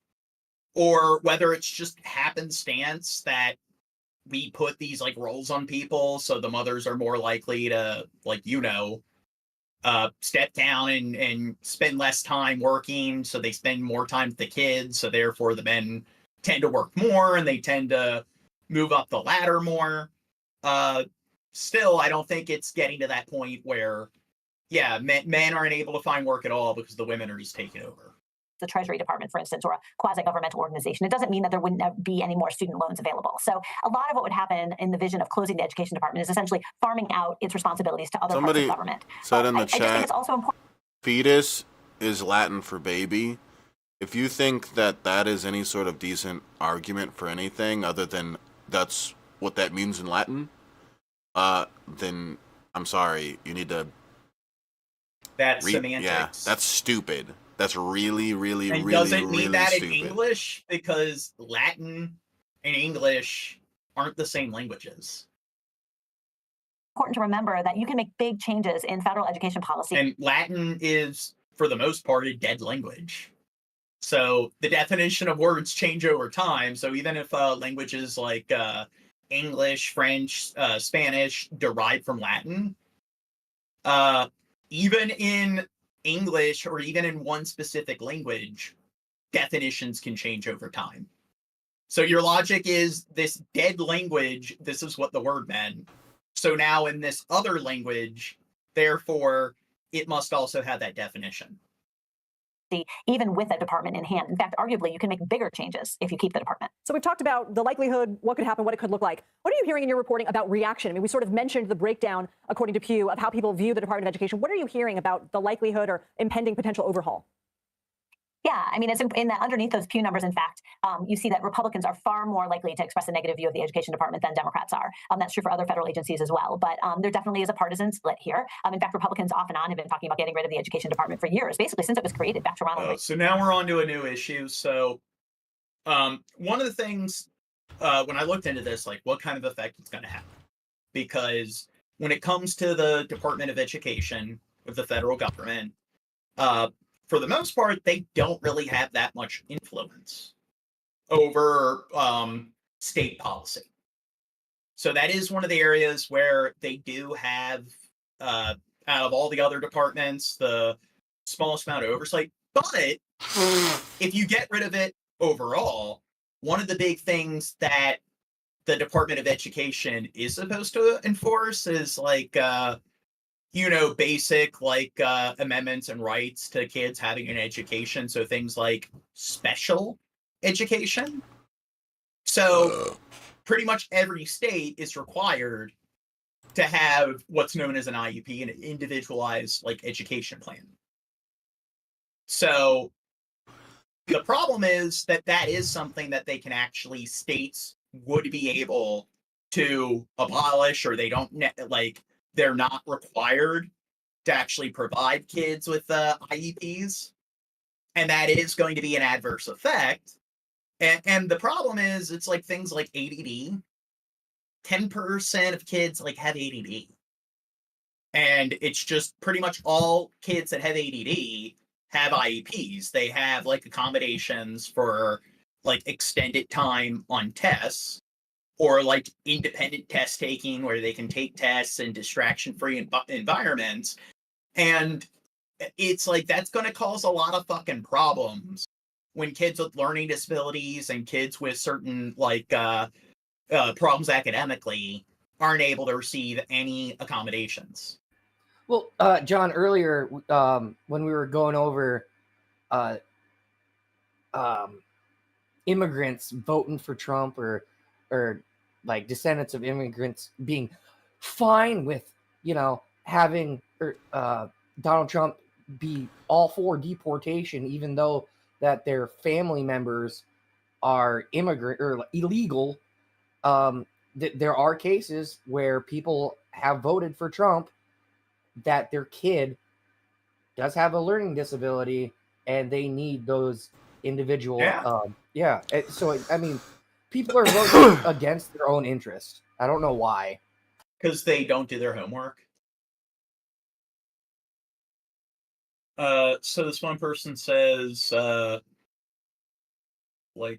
or whether it's just happenstance that we put these like roles on people so the mothers are more likely to, like, step down and spend less time working, so they spend more time with the kids, so therefore the men tend to work more and they tend to move up the ladder more. Still, I don't think it's getting to that point where, yeah, men aren't able to find work at all because the women are just taking over. The Treasury Department, for instance, or a quasi-governmental organization, it doesn't mean that there wouldn't be any more student loans available. So a lot of what would happen in the vision of closing the education department is essentially farming out its responsibilities to other parts of government. Said in the I chat, just think it's also important. Fetus is Latin for baby. If you think that that is any sort of decent argument for anything other than that's what that means in Latin, then I'm sorry, you need to... That's semantics. Yeah, that's stupid. That's really, really, and really, does it really mean that stupid. in English? Because Latin and English aren't the same languages. Important to remember that you can make big changes in federal education policy. And Latin is, for the most part, a dead language. So the definition of words change over time. So even if languages like English, French, Spanish derive from Latin, even in English or even in one specific language, definitions can change over time. So your logic is this dead language, this is what the word meant. So now in this other language, therefore, it must also have that definition. Even with a department in hand. In fact, arguably, you can make bigger changes if you keep the department. So we've talked about the likelihood, what could happen, what it could look like. What are you hearing in your reporting about reaction? I mean, we sort of mentioned the breakdown, according to Pew, of how people view the Department of Education. What are you hearing about the likelihood or impending potential overhaul? Yeah, I mean, it's in that underneath those Pew numbers, in fact, you see that Republicans are far more likely to express a negative view of the education department than Democrats are. That's true for other federal agencies as well. But there definitely is a partisan split here. In fact, Republicans off and on have been talking about getting rid of the education department for years, basically since it was created back to Ronald Reagan. So now we're on to a new issue. So one of the things when I looked into this, like what kind of effect it's going to have, because when it comes to the Department of Education of the federal government, for the most part, they don't really have that much influence over state policy. So that is one of the areas where they do have, out of all the other departments, the smallest amount of oversight. But if you get rid of it overall, one of the big things that the Department of Education is supposed to enforce is like, basic like amendments and rights to kids having an education. So things like special education. So pretty much every state is required to have what's known as an IEP, an individualized like education plan. So the problem is that that is something that they can actually, states would be able to abolish, or they don't they're not required to actually provide kids with IEPs. And that is going to be an adverse effect. And the problem is, it's like things like ADD. 10% of kids like have ADD. And it's just pretty much all kids that have ADD have IEPs. They have like accommodations for like extended time on tests, or like independent test taking where they can take tests in distraction-free environments. And it's like, that's going to cause a lot of fucking problems when kids with learning disabilities and kids with certain like problems academically aren't able to receive any accommodations. Well, John, earlier when we were going over immigrants voting for Trump, or like descendants of immigrants being fine with, having Donald Trump be all for deportation, even though that their family members are immigrant or illegal. There are cases where people have voted for Trump that their kid does have a learning disability and they need those individual. So, I mean, people are voting against their own interest. I don't know why. Because they don't do their homework. So this one person says, let me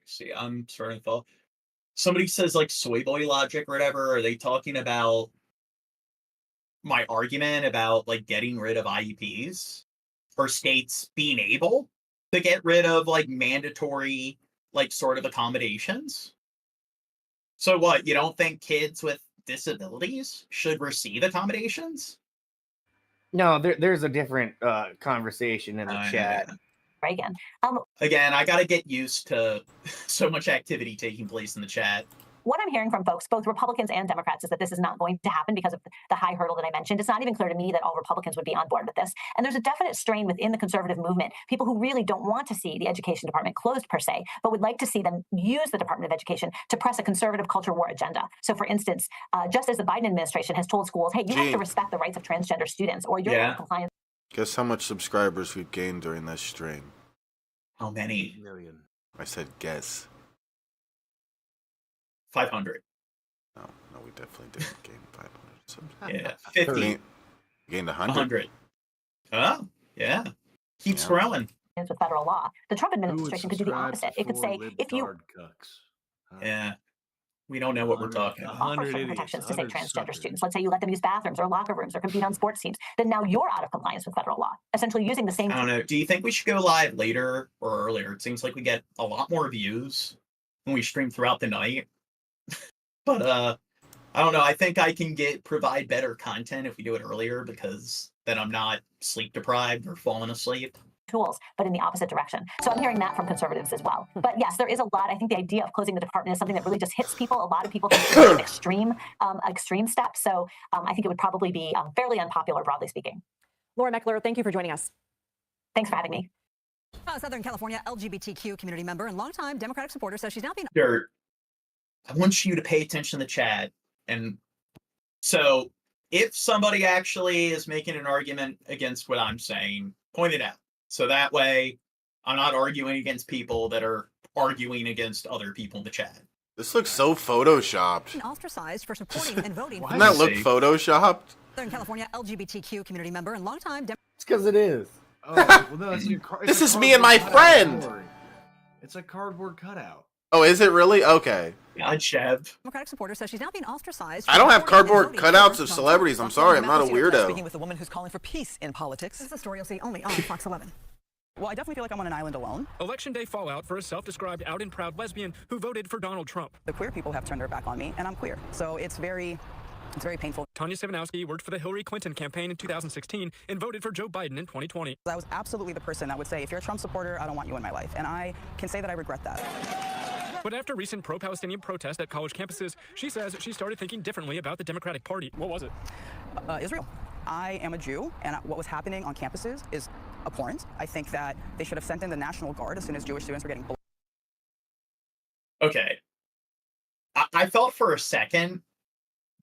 see, I'm starting to follow. Somebody says like soy boy logic or whatever. Are they talking about my argument about like getting rid of IEPs, or states being able to get rid of like mandatory like sort of accommodations? So what, you don't think kids with disabilities should receive accommodations? No, there's a different conversation in the chat. Reagan. Again, I got to get used to so much activity taking place in the chat. What I'm hearing from folks, both Republicans and Democrats, is that this is not going to happen because of the high hurdle that I mentioned. It's not even clear to me that all Republicans would be on board with this. And there's a definite strain within the conservative movement, people who really don't want to see the education department closed per se, but would like to see them use the Department of Education to press a conservative culture war agenda. So for instance, just as the Biden administration has told schools, hey, you have to respect the rights of transgender students or you're in compliance. Guess how much subscribers we've gained during this stream? How many? Million. I said guess. 500. No, we definitely didn't gain 500. Yeah, 50. Gained 100. 100. Oh, yeah. Keeps growing. With federal law, the Trump administration could do the opposite. It could say, if you... Yeah. We don't know what we're talking about. Offer certain protections to, say, transgender students. Let's say you let them use bathrooms or locker rooms or compete on sports teams. Then now you're out of compliance with federal law, essentially using the same... I don't know. Do you think we should go live later or earlier? It seems like we get a lot more views when we stream throughout the night. But I don't know. I think I can provide better content if we do it earlier, because then I'm not sleep deprived or falling asleep. Tools, but in the opposite direction. So I'm hearing that from conservatives as well. But yes, there is a lot. I think the idea of closing the department is something that really just hits people. A lot of people think it's an extreme step. So I think it would probably be fairly unpopular, broadly speaking. Laura Meckler, thank you for joining us. Thanks for having me. Southern California LGBTQ community member and longtime Democratic supporter says she's now being... Dirt. I want you to pay attention to the chat. And so if somebody actually is making an argument against what I'm saying, point it out. So that way I'm not arguing against people that are arguing against other people in the chat. This looks so photoshopped. Ostracized for supporting and voting. Doesn't that look photoshopped? Southern California LGBTQ community member and longtime It's because it is. Oh, well, no, it's This is me and my friend. It's a cardboard cutout. Oh, is it really? Okay. God, Chev. Democratic supporter says she's now being ostracized. I don't have cardboard cutouts of celebrities. I'm sorry, I'm not a weirdo. Speaking with a woman who's calling for peace in politics. This is a story you'll see only on Fox 11. Well, I definitely feel like I'm on an island alone. Election day fallout for a self-described out and proud lesbian who voted for Donald Trump. The queer people have turned their back on me, and I'm queer. So it's very painful. Tanya Sivanowski worked for the Hillary Clinton campaign in 2016 and voted for Joe Biden in 2020. I was absolutely the person that would say, if you're a Trump supporter, I don't want you in my life. And I can say that I regret that. But after recent pro-Palestinian protests at college campuses, she says she started thinking differently about the Democratic Party. What was it? Israel. I am a Jew, and what was happening on campuses is abhorrent. I think that they should have sent in the National Guard as soon as Jewish students were getting. Okay. I felt for a second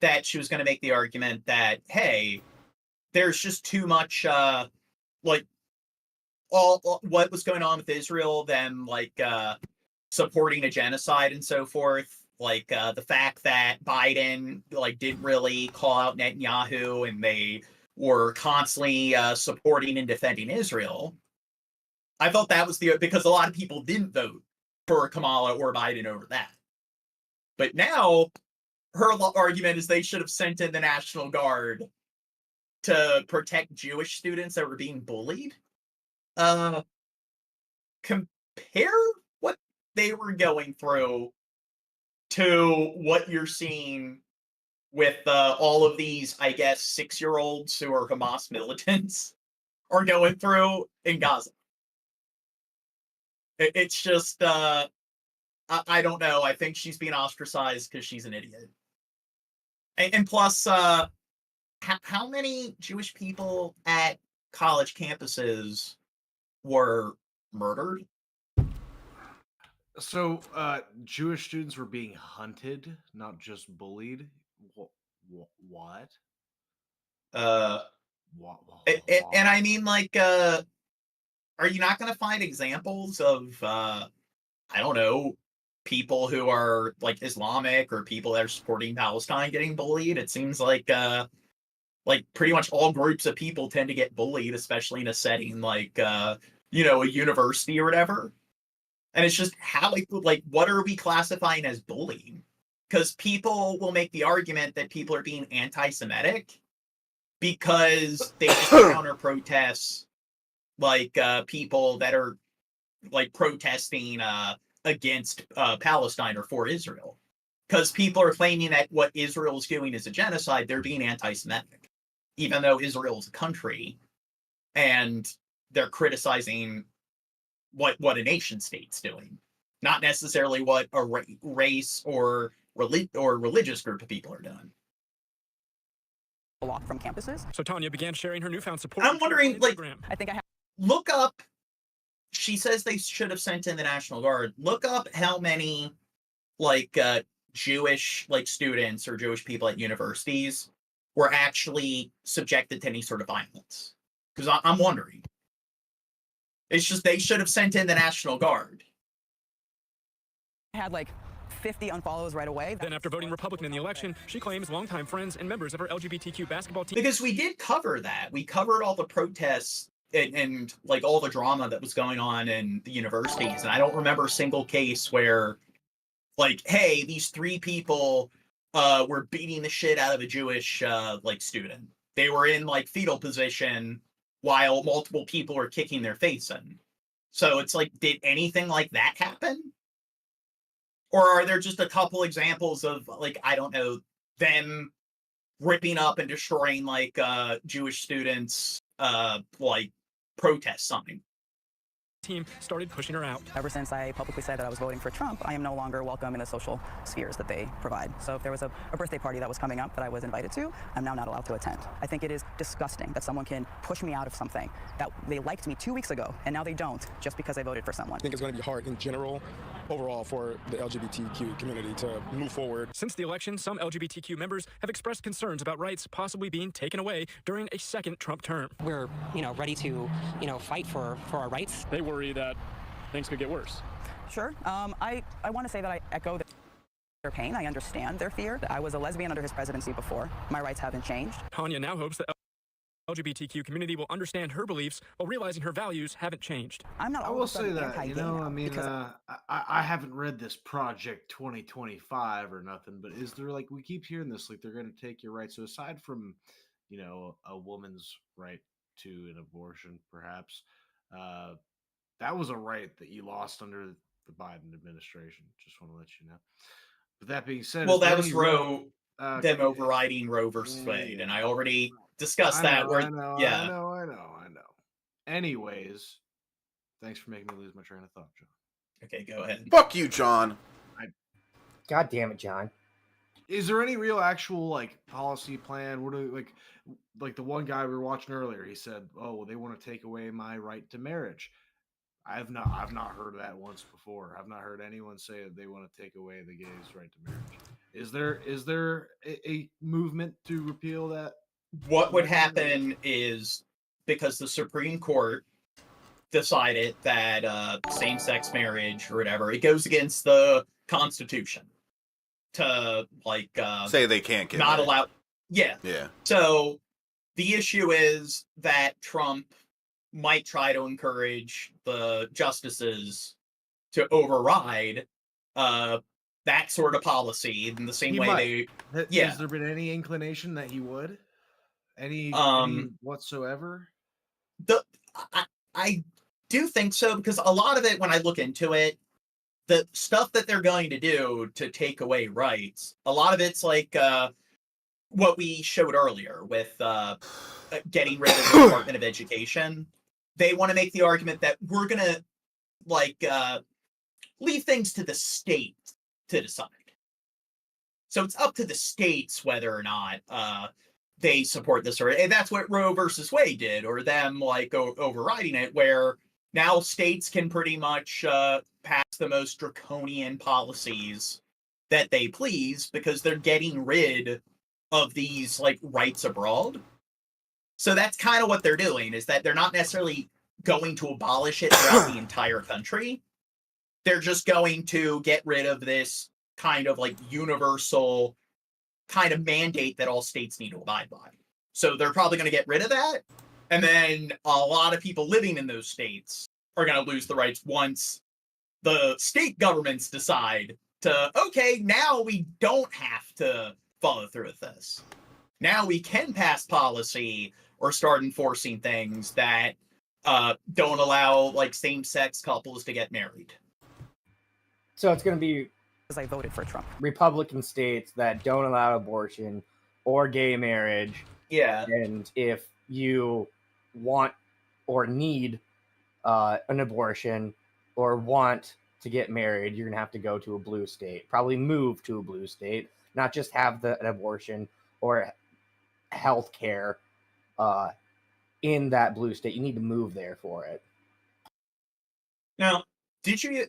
that she was going to make the argument that, hey, there's just too much, like, all what was going on with Israel, them, like, supporting a genocide and so forth. Like, the fact that Biden, like, didn't really call out Netanyahu and they were constantly supporting and defending Israel. I felt that was because a lot of people didn't vote for Kamala or Biden over that. But now, her argument is they should have sent in the National Guard to protect Jewish students that were being bullied. Compare what they were going through to what you're seeing with all of these, I guess, 6-year-olds who are Hamas militants are going through in Gaza. It's just, I don't know. I think she's being ostracized because she's an idiot. And plus, how many Jewish people at college campuses were murdered? So, Jewish students were being hunted, not just bullied. What? And I mean, like, are you not going to find examples of, I don't know, people who are like Islamic or people that are supporting Palestine getting bullied? It seems like pretty much all groups of people tend to get bullied, especially in a setting like, you know, a university or whatever. And it's just how, like, what are we classifying as bullying? Because people will make the argument that people are being anti-Semitic because they just counter protests, like, people that are, like, protesting against Palestine or for Israel. Because people are claiming that what Israel is doing is a genocide, they're being anti-Semitic. Even though Israel is a country, and they're criticizing what a nation state's doing, not necessarily what a race or religious group of people are doing. A lot from campuses. So Tanya began sharing her newfound support. I'm wondering, like, I think I have. Look up. She says they should have sent in the National Guard. Look up how many, like, Jewish, like, students or Jewish people at universities were actually subjected to any sort of violence. Because I'm wondering. It's just they should have sent in the National Guard. I had like 50 unfollows right away. Then after voting Republican in the election, she claims longtime friends and members of her LGBTQ basketball team. Because we did cover that. We covered all the protests and like all the drama that was going on in the universities. And I don't remember a single case where, like, hey, these 3 people were beating the shit out of a Jewish like student. They were in like fetal position while multiple people were kicking their face in. So it's like, did anything like that happen? Or are there just a couple examples of, like, I don't know, them ripping up and destroying, like, Jewish students, like, protest sign? Team started pushing her out. Ever since I publicly said that I was voting for Trump, I am no longer welcome in the social spheres that they provide. So if there was a birthday party that was coming up that I was invited to, I'm now not allowed to attend. I think it is disgusting that someone can push me out of something that they liked me 2 weeks ago, and now they don't, just because I voted for someone. I think it's going to be hard in general, overall, for the LGBTQ community to move forward. Since the election, some LGBTQ members have expressed concerns about rights possibly being taken away during a second Trump term. We're, ready to, fight for our rights. They worry that things could get worse. Sure. I want to say that I echo that. their pain. I understand their fear. I was a lesbian under his presidency before. My rights haven't changed. Tanya now hopes the LGBTQ community will understand her beliefs while realizing her values haven't changed. I'm not. I will say that, I haven't read this Project 2025 or nothing, but is there, like, we keep hearing this, like, they're going to take your rights. So aside from, a woman's right to an abortion, perhaps, that was a right that you lost under the Biden administration. Just want to let you know. But that being said, well, that was Roe, them overriding Roe versus Wade, and I already discussed that. I know. Anyways, thanks for making me lose my train of thought, John. Okay, go ahead. Fuck you, John. God damn it, John. Is there any real actual policy plan? What do like the one guy we were watching earlier? He said, "Oh, well, they want to take away my right to marriage." I've not heard that once before. I've not heard anyone say that they want to take away the gays' right to marriage. Is there a movement to repeal that? What would happen is, because the Supreme Court decided that same-sex marriage or whatever, it goes against the Constitution to say they can't get not married. allow. Yeah. So the issue is that Trump might try to encourage the justices to override that sort of policy in the same way Has there been any inclination that he would? Any whatsoever? I do think so, because a lot of it, when I look into it, the stuff that they're going to do to take away rights, a lot of it's like what we showed earlier with getting rid of the Department of Education. They want to make the argument that we're going to leave things to the state to decide. So it's up to the states whether or not they support this, and that's what Roe versus Wade did, or them overriding it, where now states can pretty much pass the most draconian policies that they please because they're getting rid of these rights abroad. So that's kind of what they're doing, is that they're not necessarily going to abolish it throughout the entire country. They're just going to get rid of this kind of universal kind of mandate that all states need to abide by. So they're probably going to get rid of that. And then a lot of people living in those states are going to lose the rights once the state governments decide to, okay, now we don't have to follow through with this. Now we can pass policy or start enforcing things that don't allow same-sex couples to get married. So it's going to be, because I voted for Trump, Republican states that don't allow abortion or gay marriage. Yeah. And if you want or need an abortion or want to get married, you're going to have to go to a blue state, probably move to a blue state, not just have an abortion or health care in that blue state. You need to move there for it. Now, did you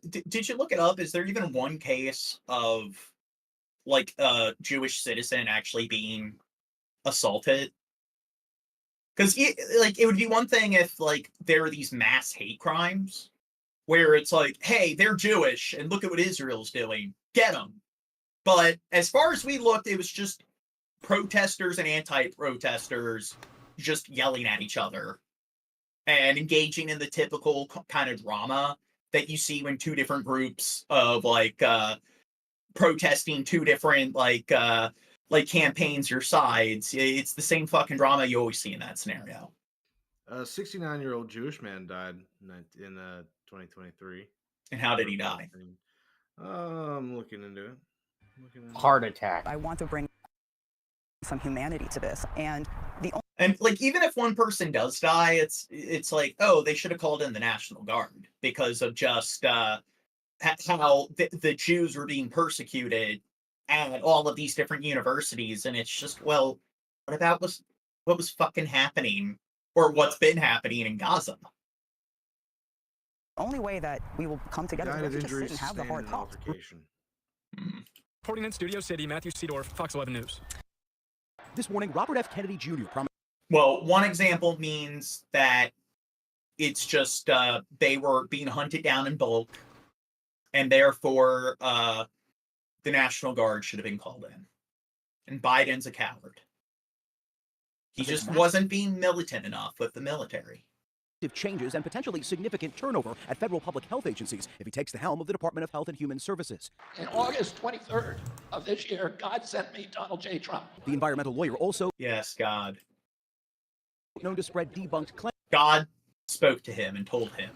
look it up? Is there even one case of a Jewish citizen actually being assaulted? Because it would be one thing if there are these mass hate crimes where it's hey, they're Jewish and look at what Israel's doing, get them. But as far as we looked, it was just protesters and anti-protesters just yelling at each other and engaging in the typical kind of drama that you see when two different groups of protesting two different campaigns or sides. It's the same fucking drama you always see in that scenario. A 69-year-old Jewish man died in 2023. And how did he die? I'm looking into it. Heart attack. I want to bring some humanity to this, and even if one person does die, it's oh, they should have called in the National Guard because of just how the Jews were being persecuted at all of these different universities, and it's just, well, what about what was fucking happening, or what's been happening in Gaza? The only way that we will come together is to just sit and have the hard talk. Reporting in Studio City, Matthew Seedorf, Fox 11 News. This morning, Robert F. Kennedy Jr. promised. Well, one example means that it's just they were being hunted down in bulk, and therefore the National Guard should have been called in. And Biden's a coward. He just wasn't being militant enough with the military. Changes and potentially significant turnover at federal public health agencies if he takes the helm of the Department of Health and Human Services. On August 23rd of this year, God sent me Donald J. Trump. The environmental lawyer also, yes, God, known to spread debunked claims. God spoke to him and told him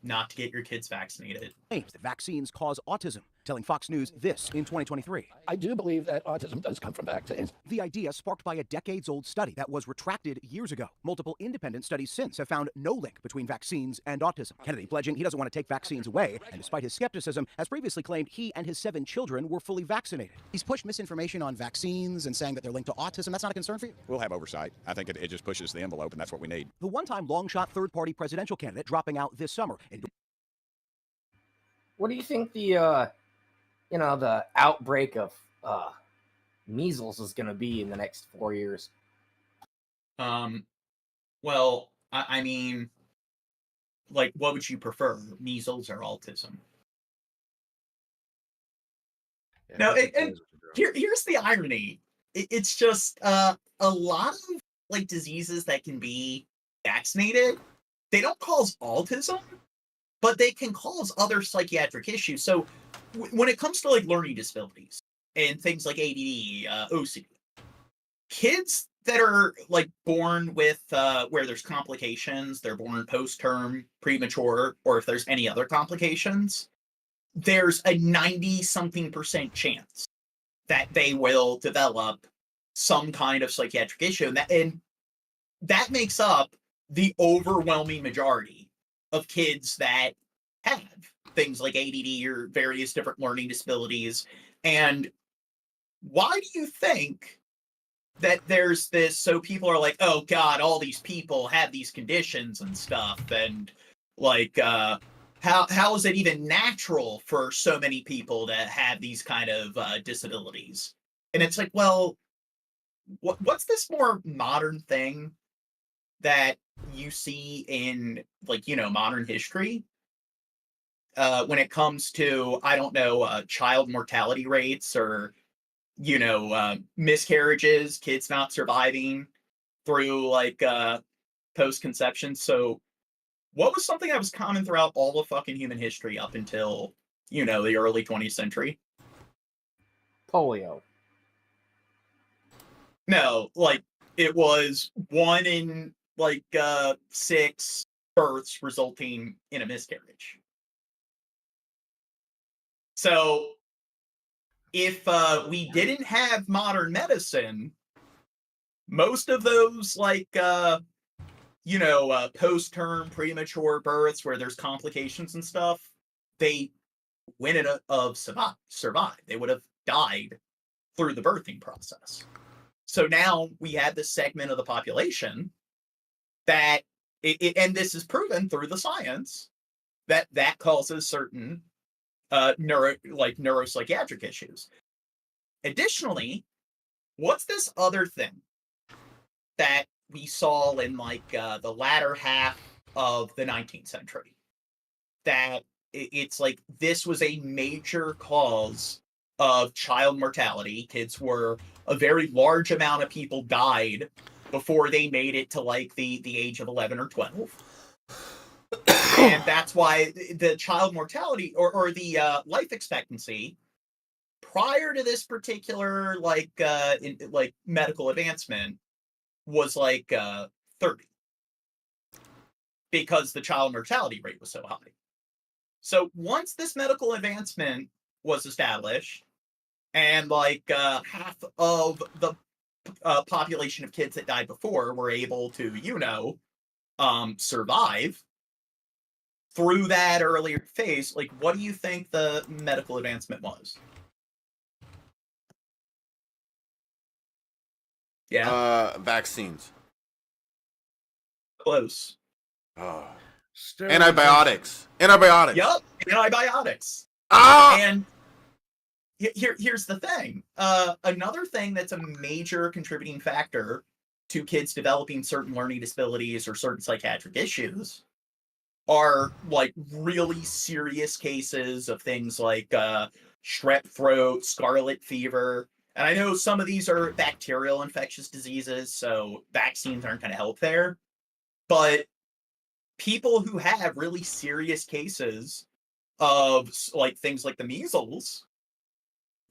not to get your kids vaccinated. Claims that vaccines cause autism, telling Fox News this in 2023. I do believe that autism does come from vaccines. The idea sparked by a decades-old study that was retracted years ago. Multiple independent studies since have found no link between vaccines and autism. Kennedy pledging he doesn't want to take vaccines away, and despite his skepticism, has previously claimed he and his 7 children were fully vaccinated. He's pushed misinformation on vaccines and saying that they're linked to autism. That's not a concern for you? We'll have oversight. I think it just pushes the envelope, and that's what we need. The one-time long-shot third-party presidential candidate dropping out this summer. What do you think the the outbreak of measles is going to be in the next 4 years? Well, I mean, like, what would you prefer, measles or autism? Yeah, no, and here's the irony. It's just a lot of like diseases that can be vaccinated, they don't cause autism, but they can cause other psychiatric issues. So when it comes to like learning disabilities and things like ADD, OCD, kids that are like born with where there's complications, they're born post-term, premature, or if there's any other complications, there's a 90-something% chance that they will develop some kind of psychiatric issue. And that makes up the overwhelming majority of kids that have things like ADD or various different learning disabilities. And why do you think that there's this, so people are like, oh God, all these people have these conditions and stuff, and like, how is it even natural for so many people to have these kind of disabilities? And it's like, well, what's this more modern thing that you see in, like, you know, modern history when it comes to, I don't know, child mortality rates or, you know, miscarriages, kids not surviving through like post-conception. So what was something that was common throughout all of fucking human history up until, you know, the early 20th century? Polio. No, like it was 1 in like 6 births resulting in a miscarriage. So if we didn't have modern medicine, most of those like you know, post-term premature births where there's complications and stuff, they wouldn't have survived. They would have died through the birthing process. So now we have this segment of the population that, and this is proven through the science, that causes certain neuropsychiatric issues. Additionally, what's this other thing that we saw in like the latter half of the 19th century? That it's like this was a major cause of child mortality. Kids were, a very large amount of people died before they made it to like the age of 11 or 12. And that's why the child mortality or the life expectancy prior to this particular like medical advancement was like 30, because the child mortality rate was so high. So once this medical advancement was established, and like half of the population of kids that died before were able to, you know, survive through that earlier phase, like, what do you think the medical advancement was? Yeah. Vaccines. Close. Oh. Antibiotics. Antibiotics. Yup. Antibiotics. Ah! And here's the thing. Another thing that's a major contributing factor to kids developing certain learning disabilities or certain psychiatric issues are like really serious cases of things like strep throat, scarlet fever. And I know some of these are bacterial infectious diseases, so vaccines aren't going to help there. But people who have really serious cases of like things like the measles,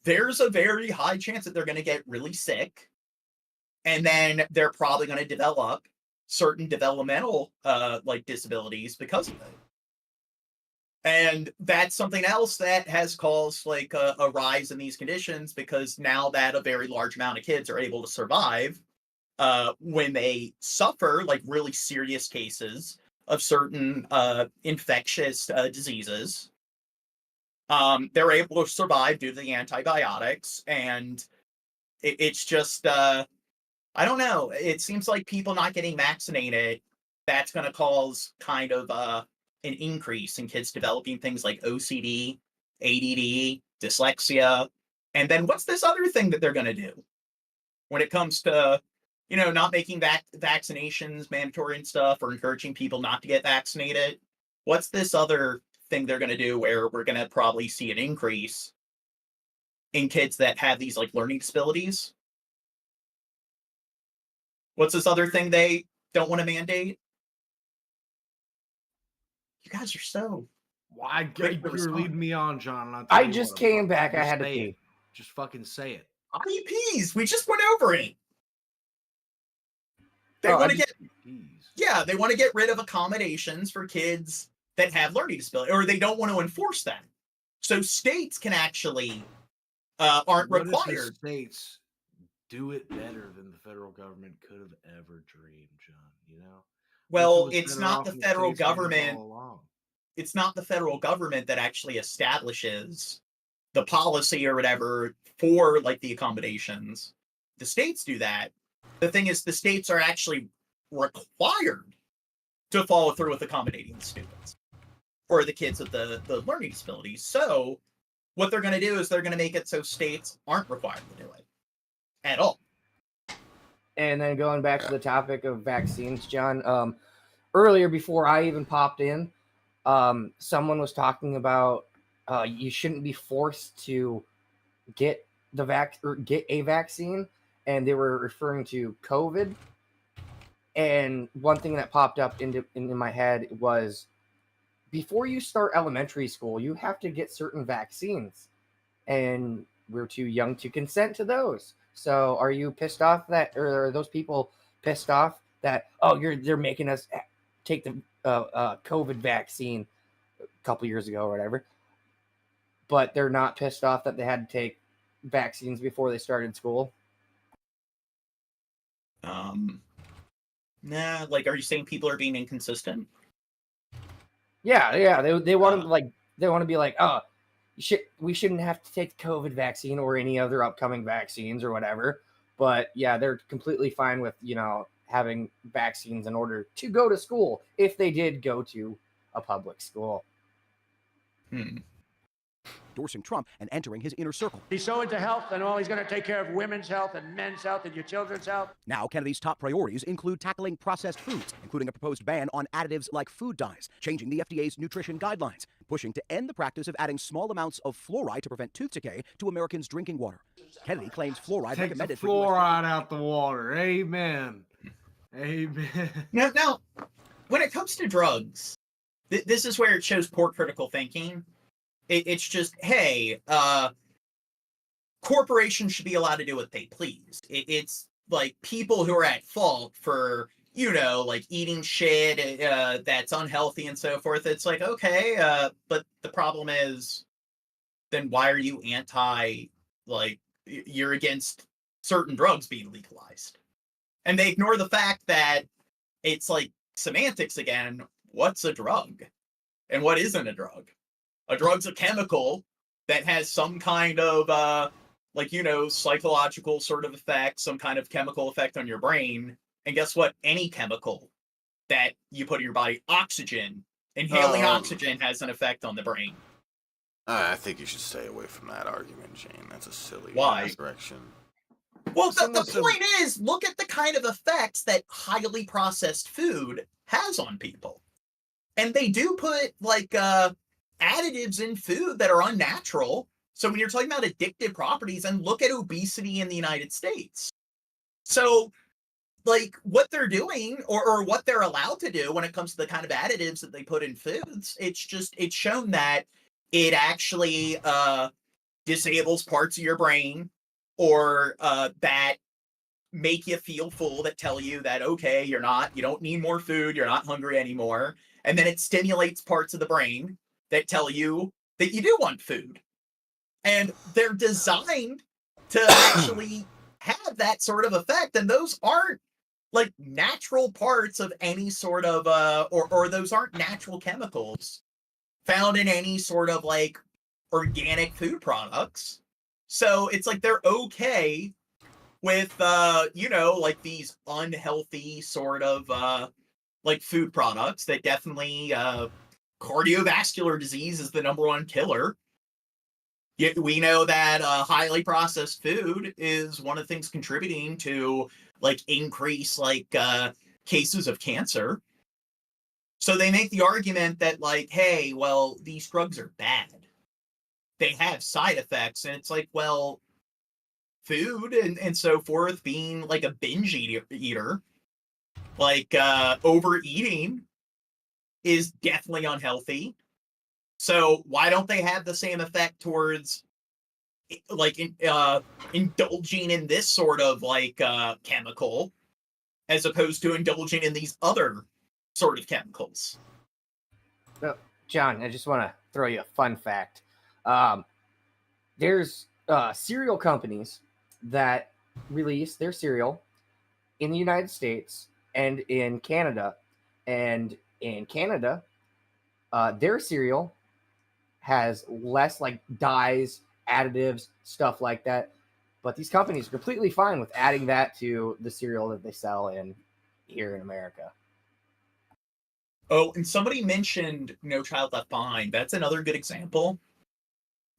there's a very high chance that they're going to get really sick. And then they're probably going to develop certain developmental like disabilities because of it. And that's something else that has caused like a rise in these conditions, because now that a very large amount of kids are able to survive when they suffer like really serious cases of certain infectious diseases, they're able to survive due to the antibiotics. And it's just, I don't know. It seems like people not getting vaccinated, that's going to cause kind of an increase in kids developing things like OCD, ADD, dyslexia. And then what's this other thing that they're going to do when it comes to, you know, not making vaccinations mandatory and stuff, or encouraging people not to get vaccinated? What's this other thing they're going to do where we're going to probably see an increase in kids that have these like learning disabilities? What's this other thing they don't want to mandate? You guys are so... Why you're leading me on, John? And I just came back. I had to pee. Just fucking say it. IEPs. We just went over it. They want to get... Yeah, they want to get rid of accommodations for kids that have learning disability, or they don't want to enforce that. So states can actually aren't required. If the states do it better than the federal government could have ever dreamed, John, you know? Well, it's not the federal government. It's not the federal government that actually establishes the policy or whatever for like the accommodations. The states do that. The thing is, the states are actually required to follow through with accommodating the students or the kids with the learning disabilities. So what they're going to do is they're going to make it so states aren't required to do it at all. And then going back to the topic of vaccines, John, earlier before I even popped in, someone was talking about you shouldn't be forced to get get a vaccine, and they were referring to COVID. And one thing that popped up into my head was, before you start elementary school, you have to get certain vaccines, and we're too young to consent to those. So are you pissed off that, or are those people pissed off that, oh, they're making us take the COVID vaccine a couple years ago or whatever, but they're not pissed off that they had to take vaccines before they started school? Nah, like, are you saying people are being inconsistent? Yeah, they want to be like, oh, we shouldn't have to take the COVID vaccine or any other upcoming vaccines or whatever. But yeah, they're completely fine with, you know, having vaccines in order to go to school if they did go to a public school. Endorsing Trump and entering his inner circle. He's so into health and all. He's going to take care of women's health and men's health and your children's health. Now, Kennedy's top priorities include tackling processed foods, including a proposed ban on additives like food dyes, changing the FDA's nutrition guidelines, pushing to end the practice of adding small amounts of fluoride to prevent tooth decay to Americans' drinking water. Kennedy claims fluoride Take the recommended fluoride out the water. Amen. Amen. Now, when it comes to drugs, this is where it shows poor critical thinking. It's just, hey, corporations should be allowed to do what they please. It's like people who are at fault for, you know, like eating shit that's unhealthy and so forth. It's like, okay, but the problem is, then why are you you're against certain drugs being legalized? And they ignore the fact that it's like semantics again. What's a drug? And what isn't a drug? A drug's a chemical that has some kind of, psychological sort of effect, some kind of chemical effect on your brain. And guess what? Any chemical that you put in your body, oxygen, inhaling oxygen has an effect on the brain. I think you should stay away from that argument, Jane. That's a silly direction. Well, the point is, look at the kind of effects that highly processed food has on people. And they do put, additives in food that are unnatural, So when you're talking about addictive properties, and look at obesity in the United States. So like what they're doing or what they're allowed to do when it comes to the kind of additives that they put in foods, it's shown that it actually disables parts of your brain or that make you feel full, that tell you that, okay, you don't need more food, you're not hungry anymore. And then it stimulates parts of the brain that tell you that you do want food. And they're designed to actually have that sort of effect. And those aren't like natural parts of any sort of or those aren't natural chemicals found in any sort of like organic food products. So it's like they're okay with like these unhealthy sort of like food products that definitely cardiovascular disease is the #1 killer. Yet we know that highly processed food is one of the things contributing to like increase like cases of cancer. So they make the argument that like, hey, well, these drugs are bad. They have side effects. And it's like, well, food and so forth, being like a binge eater, like overeating is definitely unhealthy. So why don't they have the same effect towards like indulging in this sort of like chemical as opposed to indulging in these other sort of chemicals? Well, John, I just want to throw you a fun fact. There's cereal companies that release their cereal in the United States and in Canada. And in Canada, their cereal has less like dyes, additives, stuff like that. But these companies are completely fine with adding that to the cereal that they sell here in America. Oh, and somebody mentioned No Child Left Behind. That's another good example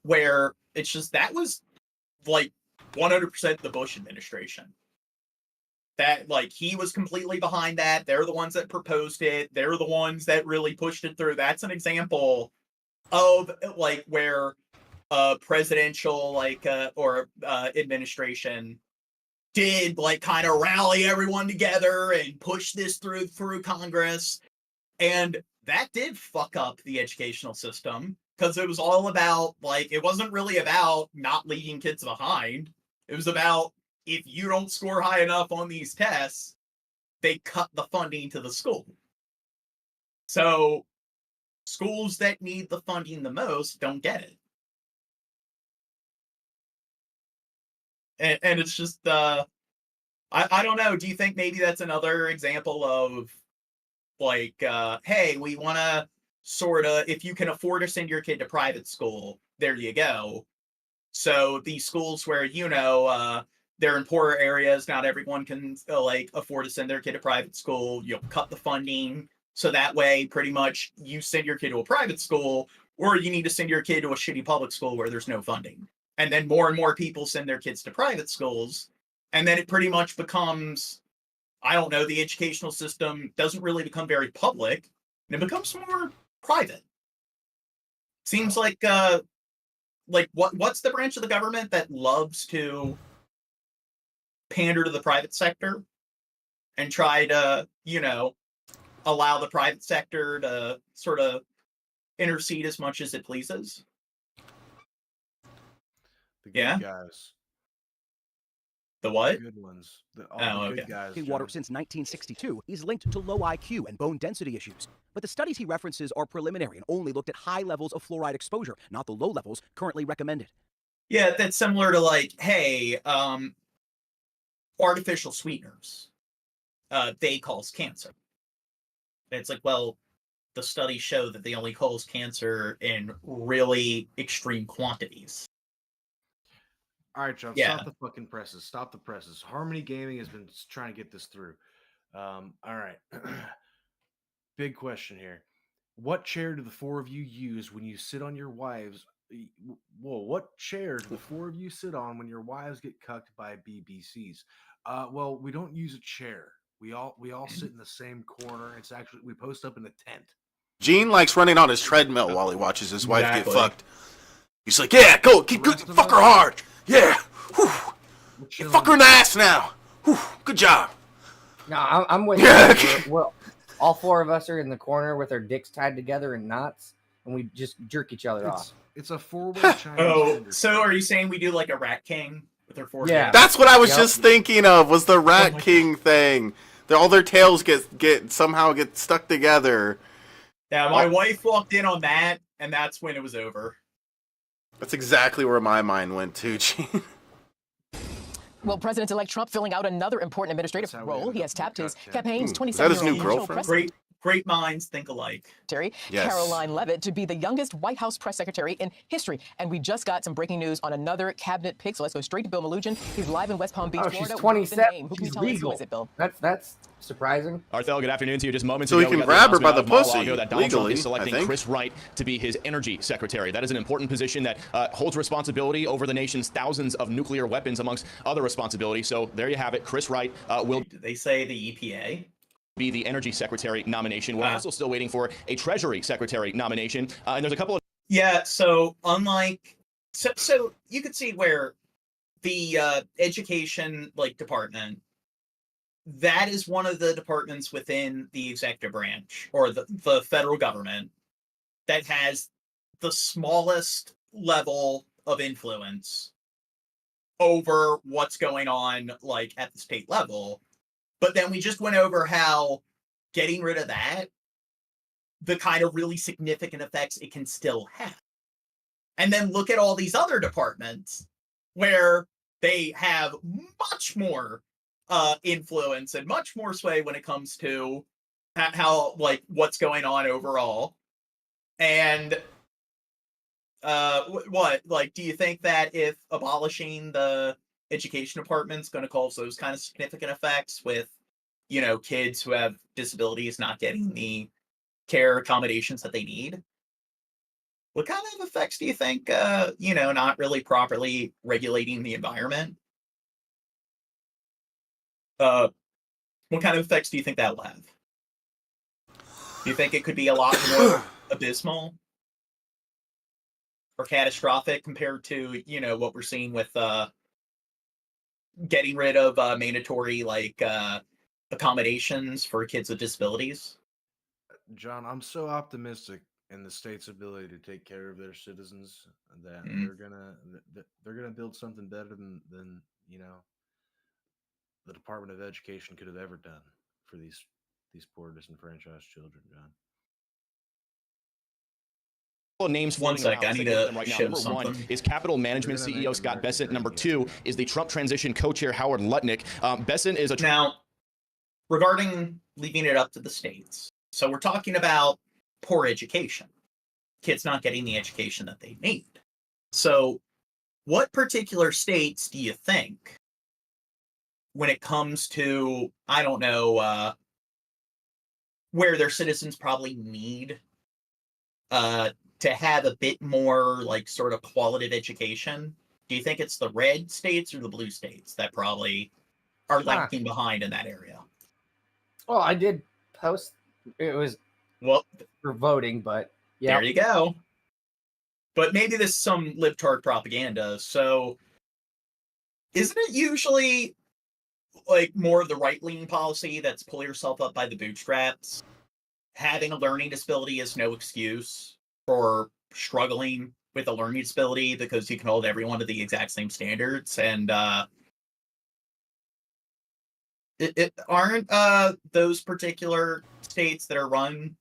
where it's just that was like 100% the Bush administration. That like he was completely behind that. They're the ones that proposed it. They're the ones that really pushed it through. That's an example of like where presidential like or administration did like kind of rally everyone together and push this through Congress. And that did fuck up the educational system because it was all about like, it wasn't really about not leaving kids behind. It was about if you don't score high enough on these tests, they cut the funding to the school. So schools that need the funding the most don't get it. And it's just, I don't know. Do you think maybe that's another example of like, hey, we want to sort of, if you can afford to send your kid to private school, there you go. So these schools where, they're in poorer areas, not everyone can like afford to send their kid to private school. You'll cut the funding. So that way, pretty much you send your kid to a private school, or you need to send your kid to a shitty public school where there's no funding. And then more and more people send their kids to private schools. And then it pretty much becomes, I don't know, the educational system doesn't really become very public, and it becomes more private. Seems like what's the branch of the government that loves to pander to the private sector and try to, allow the private sector to sort of intercede as much as it pleases? The good guys. The what? Good ones. The good guys. Water since 1962 is linked to low IQ and bone density issues. But the studies he references are preliminary and only looked at high levels of fluoride exposure, not the low levels currently recommended. Yeah, that's similar to like, hey, artificial sweeteners, they cause cancer. It's like, well, the studies show that they only cause cancer in really extreme quantities. All right, John, stop the fucking presses. Stop the presses. Harmony Gaming has been trying to get this through. All right. Big question here. What chair do the four of you use when you sit on your wives? Whoa, what chair do the four of you sit on when your wives get cucked by BBCs? Well, we don't use a chair. We all sit in the same corner. It's actually, we post up in a tent. Gene likes running on his treadmill while he watches his wife get fucked. He's like, yeah, go, keep good, fuck her hard. Yeah. Whew. You fuck her in the ass now. Whew. Good job. No, I'm with you. We're, all four of us are in the corner with our dicks tied together in knots, and we just jerk each other off. It's a four-way Chinese. Oh, so are you saying we do like a Rat King with our four? Yeah, that's what I was just thinking of. Was the Rat King thing? All their tails get somehow get stuck together. Yeah, my wife walked in on that, and that's when it was over. That's exactly where my mind went to, Gene. Well, President-elect Trump filling out another important administrative role. He has tapped his campaign's 27-year-old Is that his new girlfriend? Great minds think alike. Yes. Caroline Leavitt to be the youngest White House press secretary in history. And we just got some breaking news on another cabinet pick. So let's go straight to Bill Malugin. He's live in West Palm Beach, Florida. She's 27. Who can you She's tell us legal. who is it, Bill? That's surprising. Arthel, good afternoon to you. Just moments so ago, he can grab her by the pussy that Donald Trump legally, is selecting Chris Wright to be his energy secretary. That is an important position that holds responsibility over the nation's thousands of nuclear weapons, amongst other responsibilities. So there you have it. Chris Wright will. Did they say the EPA? Be the energy secretary nomination. We're also still waiting for a treasury secretary nomination. And there's a couple of. Yeah, so unlike. So you could see where the education department, that is one of the departments within the executive branch or the federal government that has the smallest level of influence over what's going on at the state level. But then we just went over how getting rid of that, the kind of really significant effects it can still have. And then look at all these other departments where they have much more influence and much more sway when it comes to how what's going on overall. And do you think that if abolishing the education department's going to cause those kind of significant effects with, kids who have disabilities not getting the care accommodations that they need? What kind of effects do you think, not really properly regulating the environment? What kind of effects do you think that will have? Do you think it could be a lot more abysmal or catastrophic compared to, what we're seeing with getting rid of mandatory accommodations for kids with disabilities? John, I'm so optimistic in the state's ability to take care of their citizens that they're gonna build something better than the Department of Education could have ever done for these poor disenfranchised children, John. Names. One sec, I need to right now. show Number something. one is Capital Management CEO Scott Bessent. Number two is the Trump transition co-chair Howard Lutnick. Bessent is a now regarding leaving it up to the states. So we're talking about poor education, kids not getting the education that they need. So what particular states do you think, when it comes to, I don't know, where their citizens probably need to have a bit more sort of qualitative education, do you think it's the red states or the blue states that probably are lagging behind in that area? Well, I did post. It was for voting, but yeah. There you go. But maybe this is some libtard propaganda. So isn't it usually more of the right-leaning policy that's pull yourself up by the bootstraps? Having a learning disability is no excuse for struggling with a learning disability because you can hold everyone to the exact same standards. And aren't those particular states that are run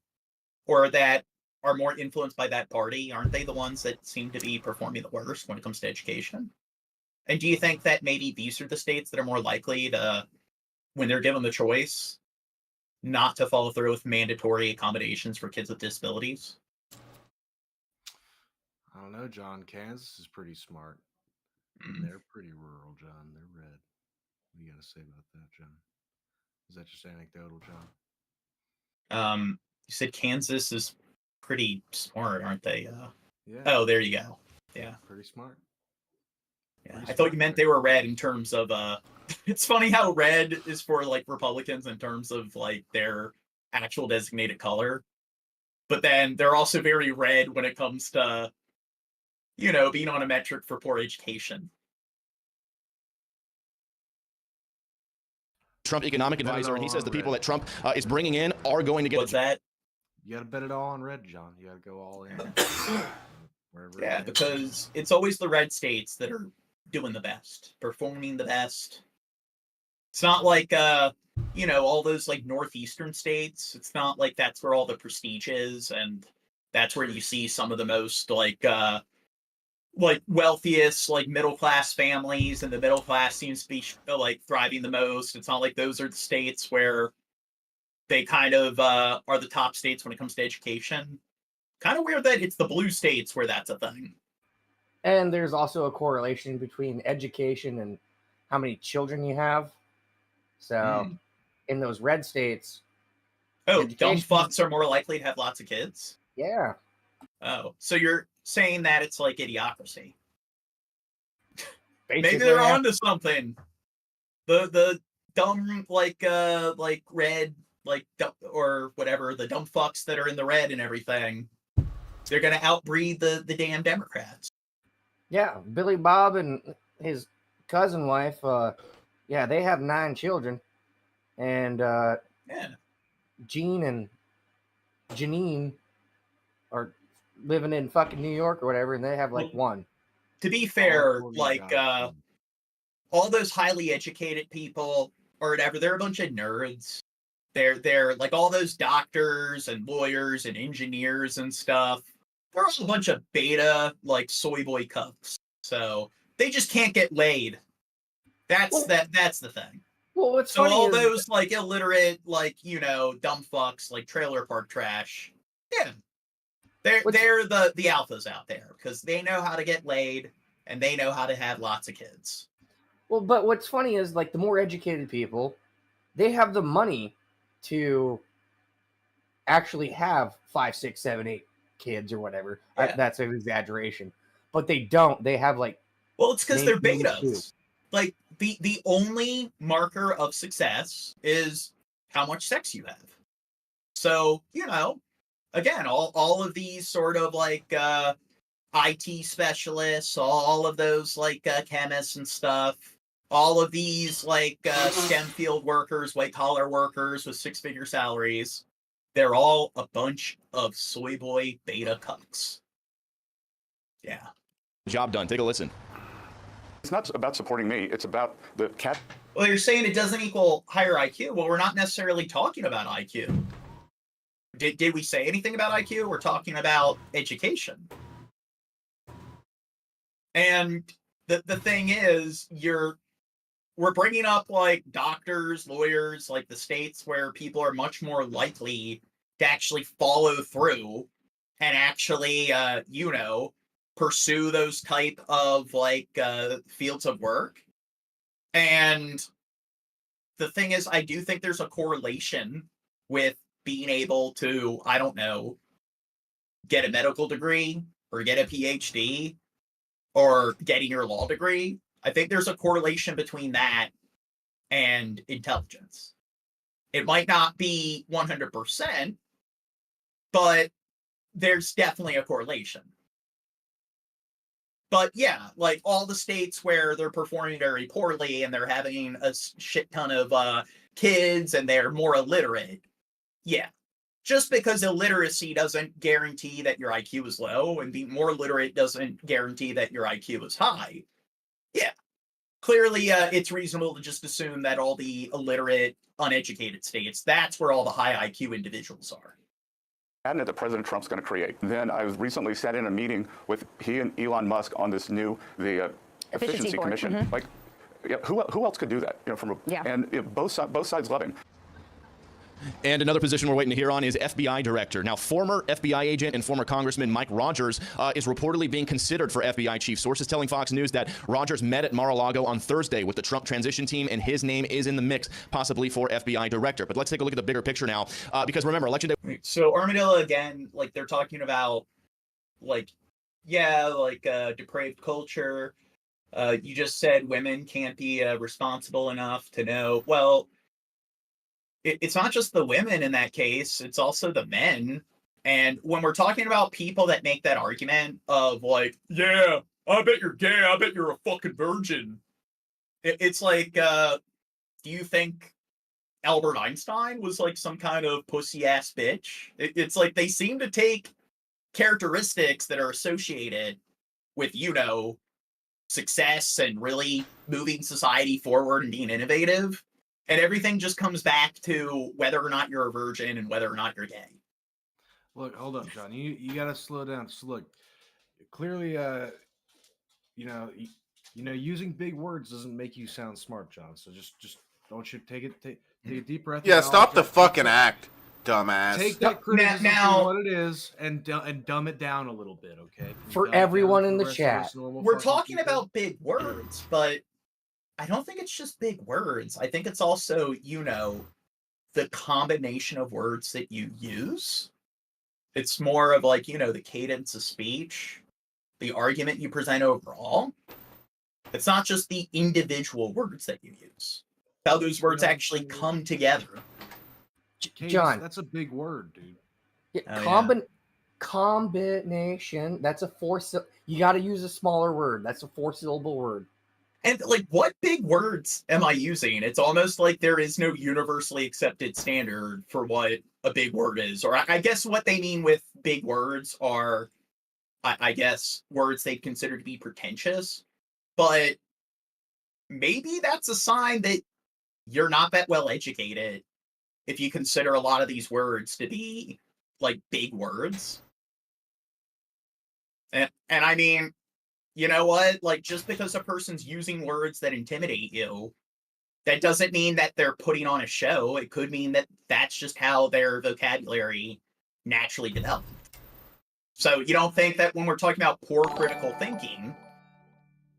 or that are more influenced by that party, aren't they the ones that seem to be performing the worst when it comes to education? And do you think that maybe these are the states that are more likely to, when they're given the choice, not to follow through with mandatory accommodations for kids with disabilities? I don't know, John. Kansas is pretty smart. They're pretty rural, John. They're red. What do you got to say about that, John? Is that just anecdotal, John? You said Kansas is pretty smart, aren't they? Yeah. Oh, there you go. Yeah. Pretty smart. Yeah. I thought you meant they were red in terms of it's funny how red is for Republicans in terms of their actual designated color. But then they're also very red when it comes to being on a metric for poor education. Trump economic advisor, and he says the people that Trump is bringing in are going to get. What's that? You got to bet it all on red, John. You got to go all in. Yeah, because it's always the red states that are doing the best, performing the best. It's not like all those like northeastern states. It's not like that's where all the prestige is, and that's where you see some of the most like wealthiest like middle class families, and the middle class seems to be like thriving the most. It's not like those are the states where they kind of are the top states when it comes to education. Kind of weird that it's the blue states where that's a thing. And there's also a correlation between education and how many children you have. So in those red states... Oh, dumb fucks are more likely to have lots of kids? Yeah. Oh, so you're saying that it's like idiocracy. Basically, maybe they're onto something. The dumb like red or whatever, the dumb fucks that are in the red and everything, they're gonna outbreed the damn Democrats. Yeah, Billy Bob and his cousin wife, they have 9 children, and Gene and Janine are living in fucking New York or whatever, and they have like 1. To be fair, all those highly educated people or whatever, they're a bunch of nerds. They're like all those doctors and lawyers and engineers and stuff. They're all a bunch of beta like soy boy cucks. So they just can't get laid. That's the thing. Well, what's so funny all is those like illiterate, like dumb fucks, like trailer park trash. Yeah, they're the alphas out there because they know how to get laid and they know how to have lots of kids. Well, but what's funny is like the more educated people, they have the money to actually have 5, 6, 7, 8 kids or whatever. Yeah. That's an exaggeration, but they don't. They have like. Well, it's because they're betas. Like the only marker of success is how much sex you have. So again, all of these sort of like IT specialists, all of those like chemists and stuff, all of these like STEM field workers, white collar workers with 6-figure salaries, they're all a bunch of soy boy beta cucks. Yeah. Job done. Take a listen. It's not about supporting me. It's about the cat. Well, you're saying it doesn't equal higher IQ. Well, we're not necessarily talking about IQ. Did we say anything about IQ? We're talking about education. And the thing is, we're bringing up like doctors, lawyers, like the states where people are much more likely to actually follow through and actually, pursue those type of like fields of work. And the thing is, I do think there's a correlation with being able to, I don't know, get a medical degree or get a PhD or getting your law degree. I think there's a correlation between that and intelligence. It might not be 100%, but there's definitely a correlation. But yeah, like all the states where they're performing very poorly and they're having a shit ton of kids and they're more illiterate. Yeah. Just because illiteracy doesn't guarantee that your IQ is low, and being more literate doesn't guarantee that your IQ is high. Yeah. Clearly, it's reasonable to just assume that all the illiterate, uneducated states, that's where all the high IQ individuals are. Cabinet that President Trump's going to create. Then I was recently sat in a meeting with he and Elon Musk on this new efficiency commission. Mm-hmm. Like, who else could do that? And both sides love him. And another position we're waiting to hear on is FBI director. Now, former FBI agent and former Congressman Mike Rogers is reportedly being considered for FBI chief. Sources telling Fox News that Rogers met at Mar-a-Lago on Thursday with the Trump transition team, and his name is in the mix, possibly for FBI director. But let's take a look at the bigger picture now, because remember, election day. So Armadillo, again, like they're talking about, depraved culture. You just said women can't be responsible enough to know. Well, it's not just the women in that case, it's also the men. And when we're talking about people that make that argument of like, yeah, I bet you're gay, I bet you're a fucking virgin. It's like, do you think Albert Einstein was like some kind of pussy ass bitch? It's like they seem to take characteristics that are associated with, you know, success and really moving society forward and being innovative. And everything just comes back to whether or not you're a virgin and whether or not you're gay. Look, hold up, John. You got to slow down. So look, clearly, you know, using big words doesn't make you sound smart, John. So just don't you take a deep breath. Yeah, stop the fucking act, dumbass. Take that criticism for what it is and dumb it down a little bit, okay? For everyone in the chat. We're talking about big words, but I don't think it's just big words. I think it's also, you know, the combination of words that you use. It's more of like, you know, the cadence of speech, the argument you present overall. It's not just the individual words that you use. How those words actually come together. John, that's a big word, dude. Yeah, combination. That's a you got to use a smaller word. That's a 4-syllable word. And like, what big words am I using? It's almost like there is no universally accepted standard for what a big word is. Or I guess what they mean with big words are, I guess, words they consider to be pretentious. But maybe that's a sign that you're not that well educated if you consider a lot of these words to be like big words. And I mean, you know what? Like, just because a person's using words that intimidate you, that doesn't mean that they're putting on a show. It could mean that that's just how their vocabulary naturally developed. So you don't think that when we're talking about poor critical thinking,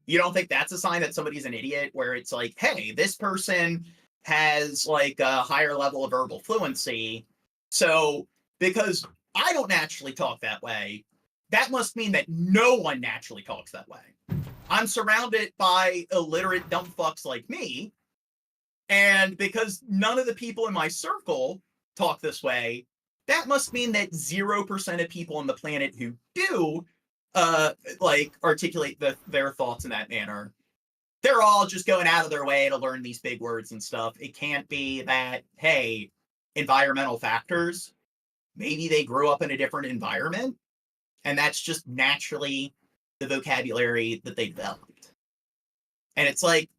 you don't think that's a sign that somebody's an idiot, where it's like, hey, this person has like a higher level of verbal fluency. So because I don't naturally talk that way, that must mean that no one naturally talks that way. I'm surrounded by illiterate dumb fucks like me. And because none of the people in my circle talk this way, that must mean that 0% of people on the planet who do like articulate their thoughts in that manner, they're all just going out of their way to learn these big words and stuff. It can't be that, hey, environmental factors, maybe they grew up in a different environment, and that's just naturally the vocabulary that they developed. And it's like,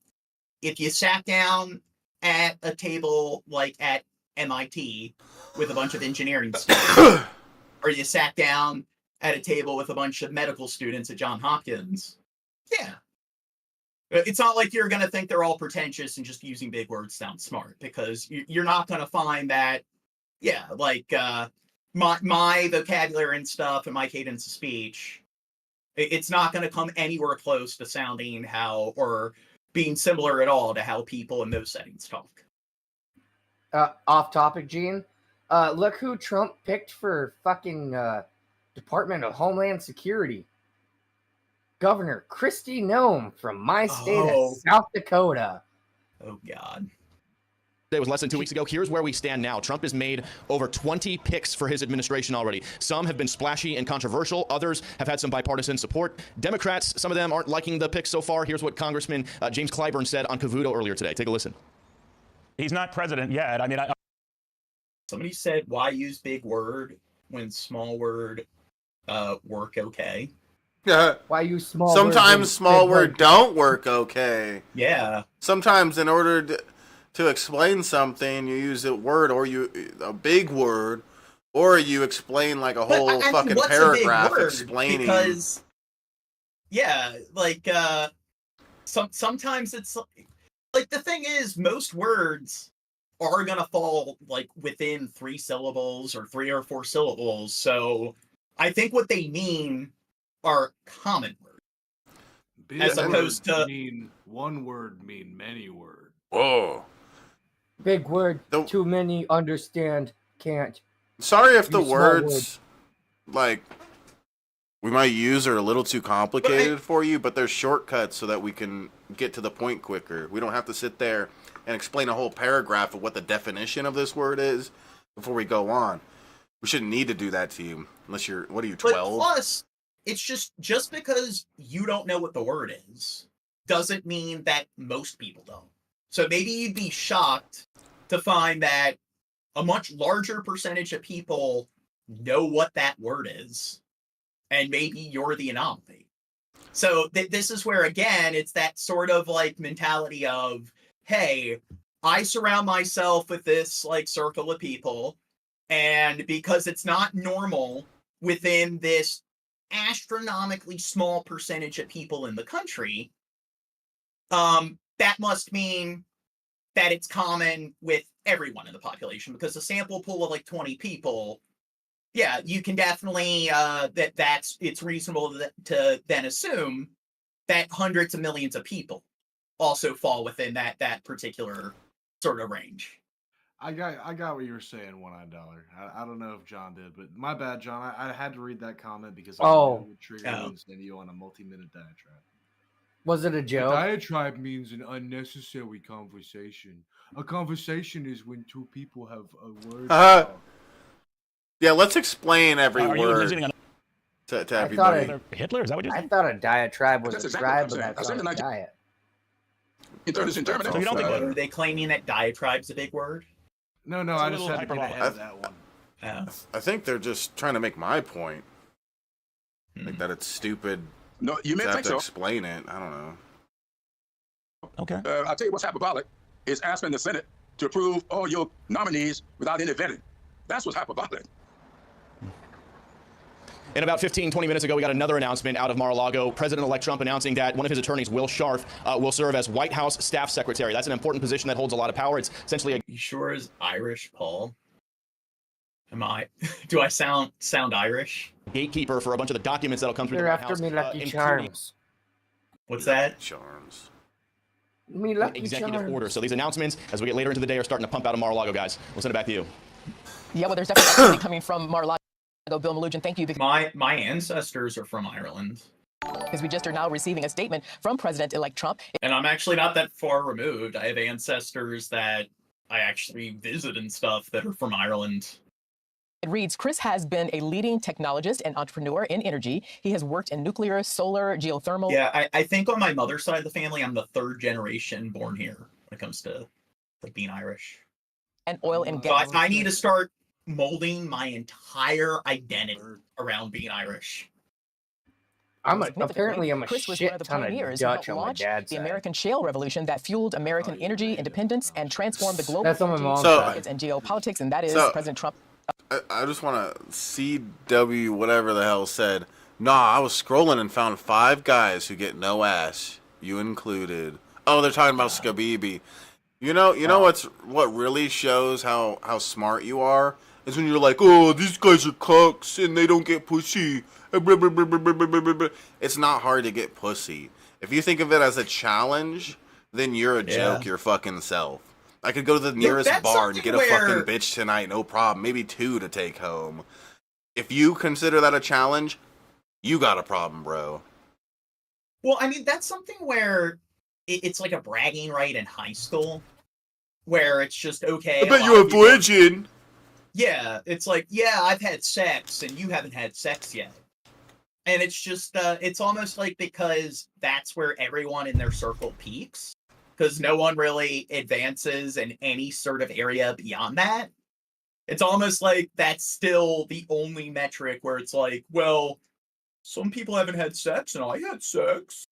if you sat down at a table like at MIT with a bunch of engineering students, or you sat down at a table with a bunch of medical students at Johns Hopkins, yeah. It's not like you're going to think they're all pretentious and just using big words sound smart, because you're not going to find that, yeah, like my vocabulary and stuff and my cadence of speech, it's not going to come anywhere close to sounding how, or being similar at all to how people in those settings talk. Off topic, Gene. Look who Trump picked for fucking Department of Homeland Security. Governor Kristi Noem from my state of South Dakota. Oh, God. It was less than 2 weeks ago. Here's where we stand now. Trump has made over 20 picks for his administration already. Some have been splashy and controversial. Others have had some bipartisan support. Democrats, some of them aren't liking the picks so far. Here's what Congressman James Clyburn said on Cavuto earlier today. Take a listen. He's not president yet. I mean, somebody said, why use big word when small word work okay? Yeah. Why use small Sometimes word small word don't work okay. Yeah. Sometimes in order to explain something, you use a word, or a big word, or you explain like a whole fucking paragraph explaining. Because, yeah, like, sometimes it's like, the thing is, most words are going to fall like within 3 syllables or 3 or 4 syllables. So I think what they mean are common words. Big as opposed to mean one word, mean many words. Whoa. Big word, too many understand, can't. Sorry if the words like we might use are a little too complicated for you, but there's shortcuts so that we can get to the point quicker. We don't have to sit there and explain a whole paragraph of what the definition of this word is before we go on. We shouldn't need to do that to you unless you're, what are you, But 12? plus, it's just because you don't know what the word is doesn't mean that most people don't. So maybe you'd be shocked to find that a much larger percentage of people know what that word is, and maybe you're the anomaly. So this is where, again, it's that sort of like mentality of, hey, I surround myself with this like circle of people, and because it's not normal within this astronomically small percentage of people in the country, that must mean that it's common with everyone in the population, because a sample pool of like 20 people, yeah, you can definitely it's reasonable to then assume that hundreds of millions of people also fall within that particular sort of range. I got what you were saying, $1 dollar. I don't know if John did, but my bad, John. I had to read that comment because I knew it would trigger you and send you on a multi-minute diatribe. Was it a joke? A diatribe means an unnecessary conversation. A conversation is when two people have a word. Yeah, let's explain every word to everybody. Hitler, is that what you're saying? I thought a diatribe was That's a exactly tribe what I'm of saying. that diet. So you don't think Are they claiming that diatribe's a big word? No, I just had to get ahead of that one. I think they're just trying to make my point. Like that it's stupid. No, you may to have think to so. explain it. I don't know. Okay. I'll tell you what's hyperbolic is asking the Senate to approve all your nominees without any vetting. That's what's hyperbolic. And about 15, 20 minutes ago, we got another announcement out of Mar-a-Lago. President-elect Trump announcing that one of his attorneys, Will Scharf, will serve as White House staff secretary. That's an important position that holds a lot of power. It's essentially a... You sure is Irish, Paul? Do I sound Irish? Gatekeeper for a bunch of the documents that'll come through the They're White after House. me Lucky Charms. What's that? Charms. Me Lucky Executive Charms. order. So these announcements, as we get later into the day, are starting to pump out of Mar-a-Lago, guys. We'll send it back to you. Yeah, well, there's definitely activity coming from Mar-a-Lago. Bill Malugin, thank you. My ancestors are from Ireland. Because we just are now receiving a statement from President-elect Trump. And I'm actually not that far removed. I have ancestors that I actually visit and stuff that are from Ireland. It reads, Chris has been a leading technologist and entrepreneur in energy. He has worked in nuclear, solar, geothermal. Yeah, I think on my mother's side of the family, I'm the third generation born here when it comes to like being Irish. And oil and gas. So I need to start molding my entire identity around being Irish. Apparently I'm a Chris was shit one of the ton of pioneers Dutch who on my launched dad's the side. American shale revolution that fueled American energy independence and transformed the global That's on my mom's markets and geopolitics, and that is President Trump. I just want to CW whatever the hell said. Nah, I was scrolling and found 5 guys who get no ass. You included. Oh, they're talking about Skabibi. You know what really shows how smart you are is when you're like, oh, these guys are cucks and they don't get pussy. It's not hard to get pussy. If you think of it as a challenge, then you're a joke your fucking self. I could go to the nearest bar and get a fucking bitch tonight, no problem. Maybe 2 to take home. If you consider that a challenge, you got a problem, bro. Well, I mean, that's something where it's like a bragging right in high school, where it's just, okay. I bet you're a virgin. Yeah, it's like, yeah, I've had sex and you haven't had sex yet. And it's just, it's almost like because that's where everyone in their circle peaks, because no one really advances in any sort of area beyond that. It's almost like that's still the only metric where it's like, well, some people haven't had sex and I had sex.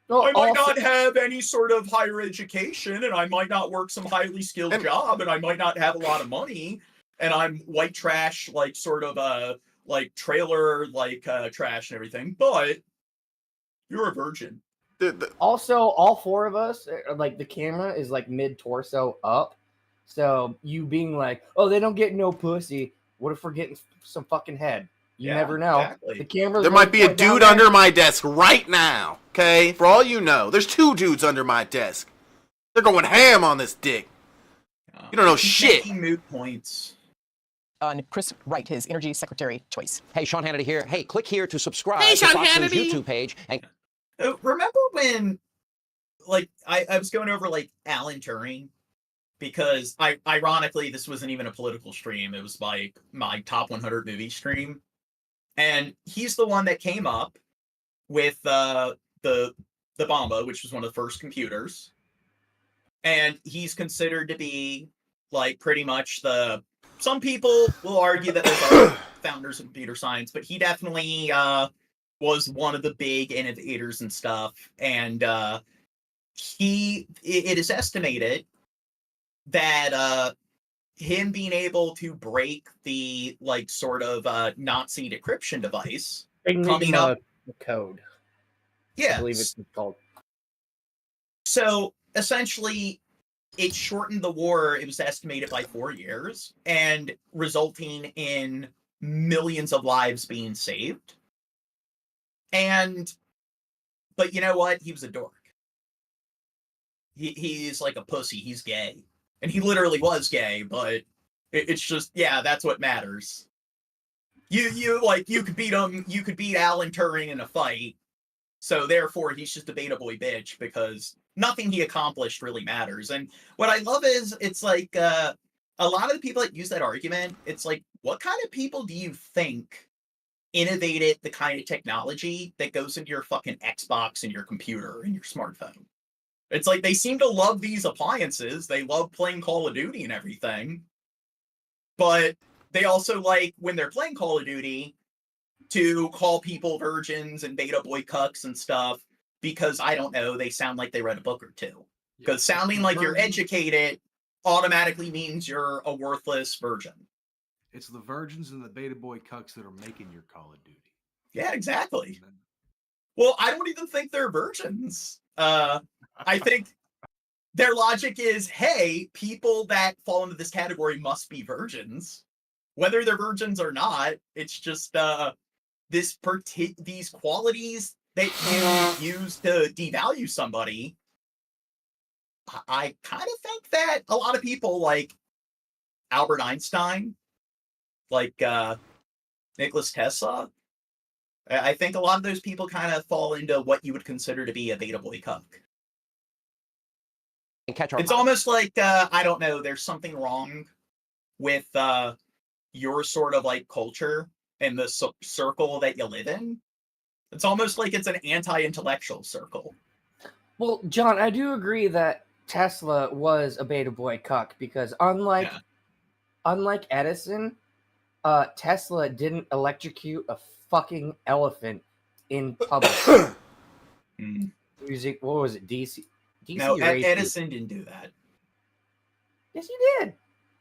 Well, I might not have any sort of higher education, and I might not work some highly skilled job, and I might not have a lot of money, and I'm white trash, like sort of like trailer, like trash and everything, but you're a virgin. Also, all 4 of us, like the camera is like mid-torso up. So you being like, oh, they don't get no pussy. What if we're getting some fucking head? You never know. Exactly. The camera. There might be a dude under my desk right now, okay? For all you know, there's 2 dudes under my desk. They're going ham on this dick. You don't know shit. Making moot points. On Chris Wright, his energy secretary choice. Hey, Sean Hannity here. Hey, click here to subscribe Hey, to Sean Fox News Hannity. YouTube page. And Remember when, like, I was going over, like, Alan Turing because ironically, this wasn't even a political stream. It was like my top 100 movie stream. And he's the one that came up with the Bomba, which was one of the first computers. And he's considered to be like pretty much some people will argue that they're founders of computer science, but he definitely was one of the big innovators and stuff. And it is estimated that him being able to break the like sort of Nazi decryption device coming up the code. Yeah, I believe it's called. So essentially, it shortened the war. It was estimated by 4 years, and resulting in millions of lives being saved. But you know what? He was a dork. He's like a pussy. He's gay. And he literally was gay, but it's just, yeah, that's what matters. You could beat him, you could beat Alan Turing in a fight, so therefore he's just a beta boy bitch, because nothing he accomplished really matters. And what I love is, it's like, a lot of the people that use that argument, it's like, what kind of people do you think innovated the kind of technology that goes into your fucking Xbox and your computer and your smartphone? It's like, they seem to love these appliances. They love playing Call of Duty and everything. But they also like, when they're playing Call of Duty, to call people virgins and beta boy cucks and stuff, because, I don't know, they sound like they read a book or two. Because sounding like you're educated automatically means you're a worthless virgin. It's the virgins and the beta boy cucks that are making your Call of Duty. Yeah, exactly. Well, I don't even think they're virgins. I think their logic is, hey, people that fall into this category must be virgins. Whether they're virgins or not, it's just these qualities that you use to devalue somebody. I kind of think that a lot of people like Albert Einstein, like Nikola Tesla, I think a lot of those people kind of fall into what you would consider to be a beta boy cuck. It's almost like, I don't know, there's something wrong with your sort of like culture and the circle that you live in. It's almost like it's an anti-intellectual circle. Well, John, I do agree that Tesla was a beta boy cuck, because unlike Edison, Tesla didn't electrocute a fucking elephant in public. Music, what was it? DC No, Edison didn't do that. Yes, he did.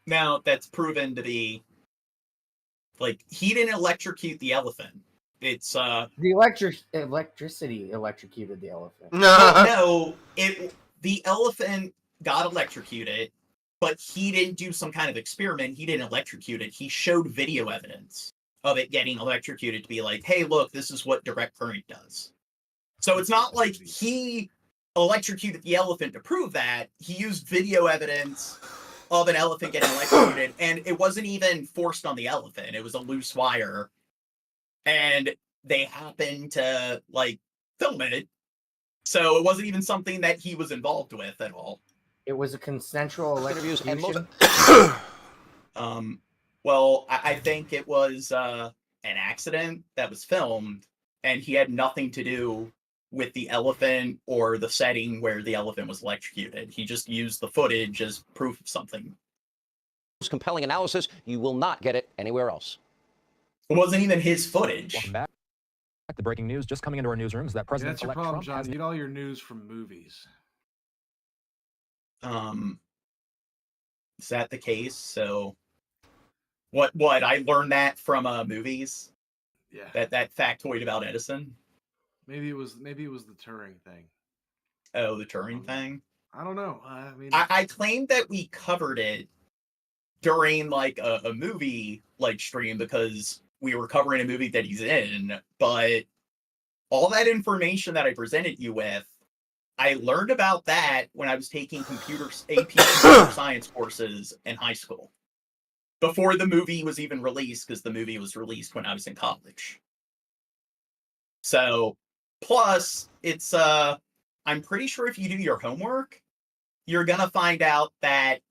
Now, that's proven to be, like, he didn't electrocute the elephant. It's the electricity electrocuted the elephant. No, the elephant got electrocuted, but he didn't do some kind of experiment. He didn't electrocute it. He showed video evidence of it getting electrocuted to be like, hey, look, this is what direct current does. So it's not like he electrocuted the elephant to prove that. He used video evidence of an elephant getting electrocuted, and it wasn't even forced on the elephant. It was a loose wire, and they happened to like film it, so it wasn't even something that he was involved with at all. It was a consensual electrocution. Well, I think it was an accident that was filmed, and he had nothing to do with the elephant or the setting where the elephant was electrocuted. He just used the footage as proof of something. Compelling analysis, you will not get it anywhere else. It wasn't even his footage. Welcome back. The breaking news just coming into our newsrooms that President That's your problem, John. You get all your news from movies. Is that the case? So what I learned that from movies? Yeah. That factoid about Edison? Maybe it was the Turing thing. Oh, the Turing thing? I don't know. I mean, I claimed that we covered it during like a movie like stream, because we were covering a movie that he's in, but all that information that I presented you with, I learned about that when I was taking AP computer science courses in high school, before the movie was even released, because the movie was released when I was in college. So, plus, it's, I'm pretty sure if you do your homework, you're gonna find out that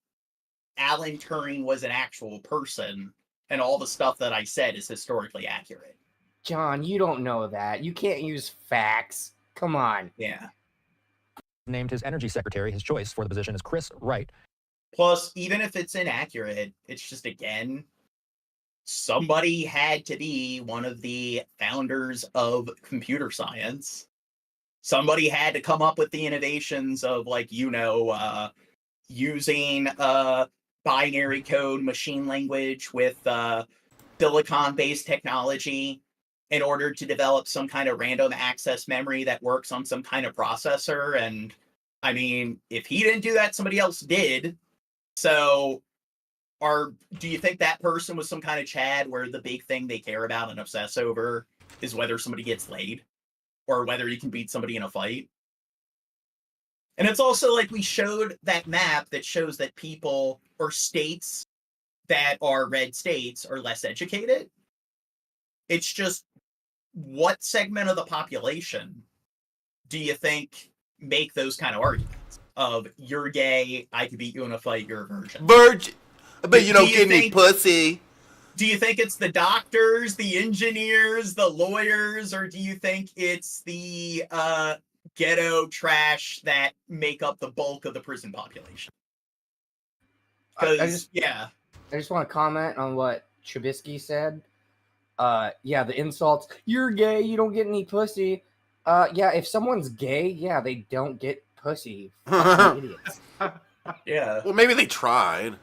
Alan Turing was an actual person, and all the stuff that I said is historically accurate. John, you don't know that. You can't use facts. Come on. Yeah. Named his energy secretary. His choice for the position is Chris Wright. Plus, even if it's inaccurate, it's just, again, somebody had to be one of the founders of computer science. Somebody had to come up with the innovations of, like, using binary code machine language with silicon-based technology in order to develop some kind of random access memory that works on some kind of processor. And, I mean, if he didn't do that, somebody else did. So, do you think that person was some kind of Chad where the big thing they care about and obsess over is whether somebody gets laid or whether you can beat somebody in a fight? And it's also like we showed that map that shows that people or states that are red states are less educated. It's just, what segment of the population do you think make those kind of arguments of you're gay, I could beat you in a fight, you're a virgin? Virgin. I bet you don't get any pussy. Do you think it's the doctors, the engineers, the lawyers, or do you think it's the ghetto trash that make up the bulk of the prison population? I just want to comment on what Trubisky said. Yeah, the insults. You're gay, you don't get any pussy. Yeah, if someone's gay, yeah, they don't get pussy. Fucking idiots. Yeah. Well, maybe they tried.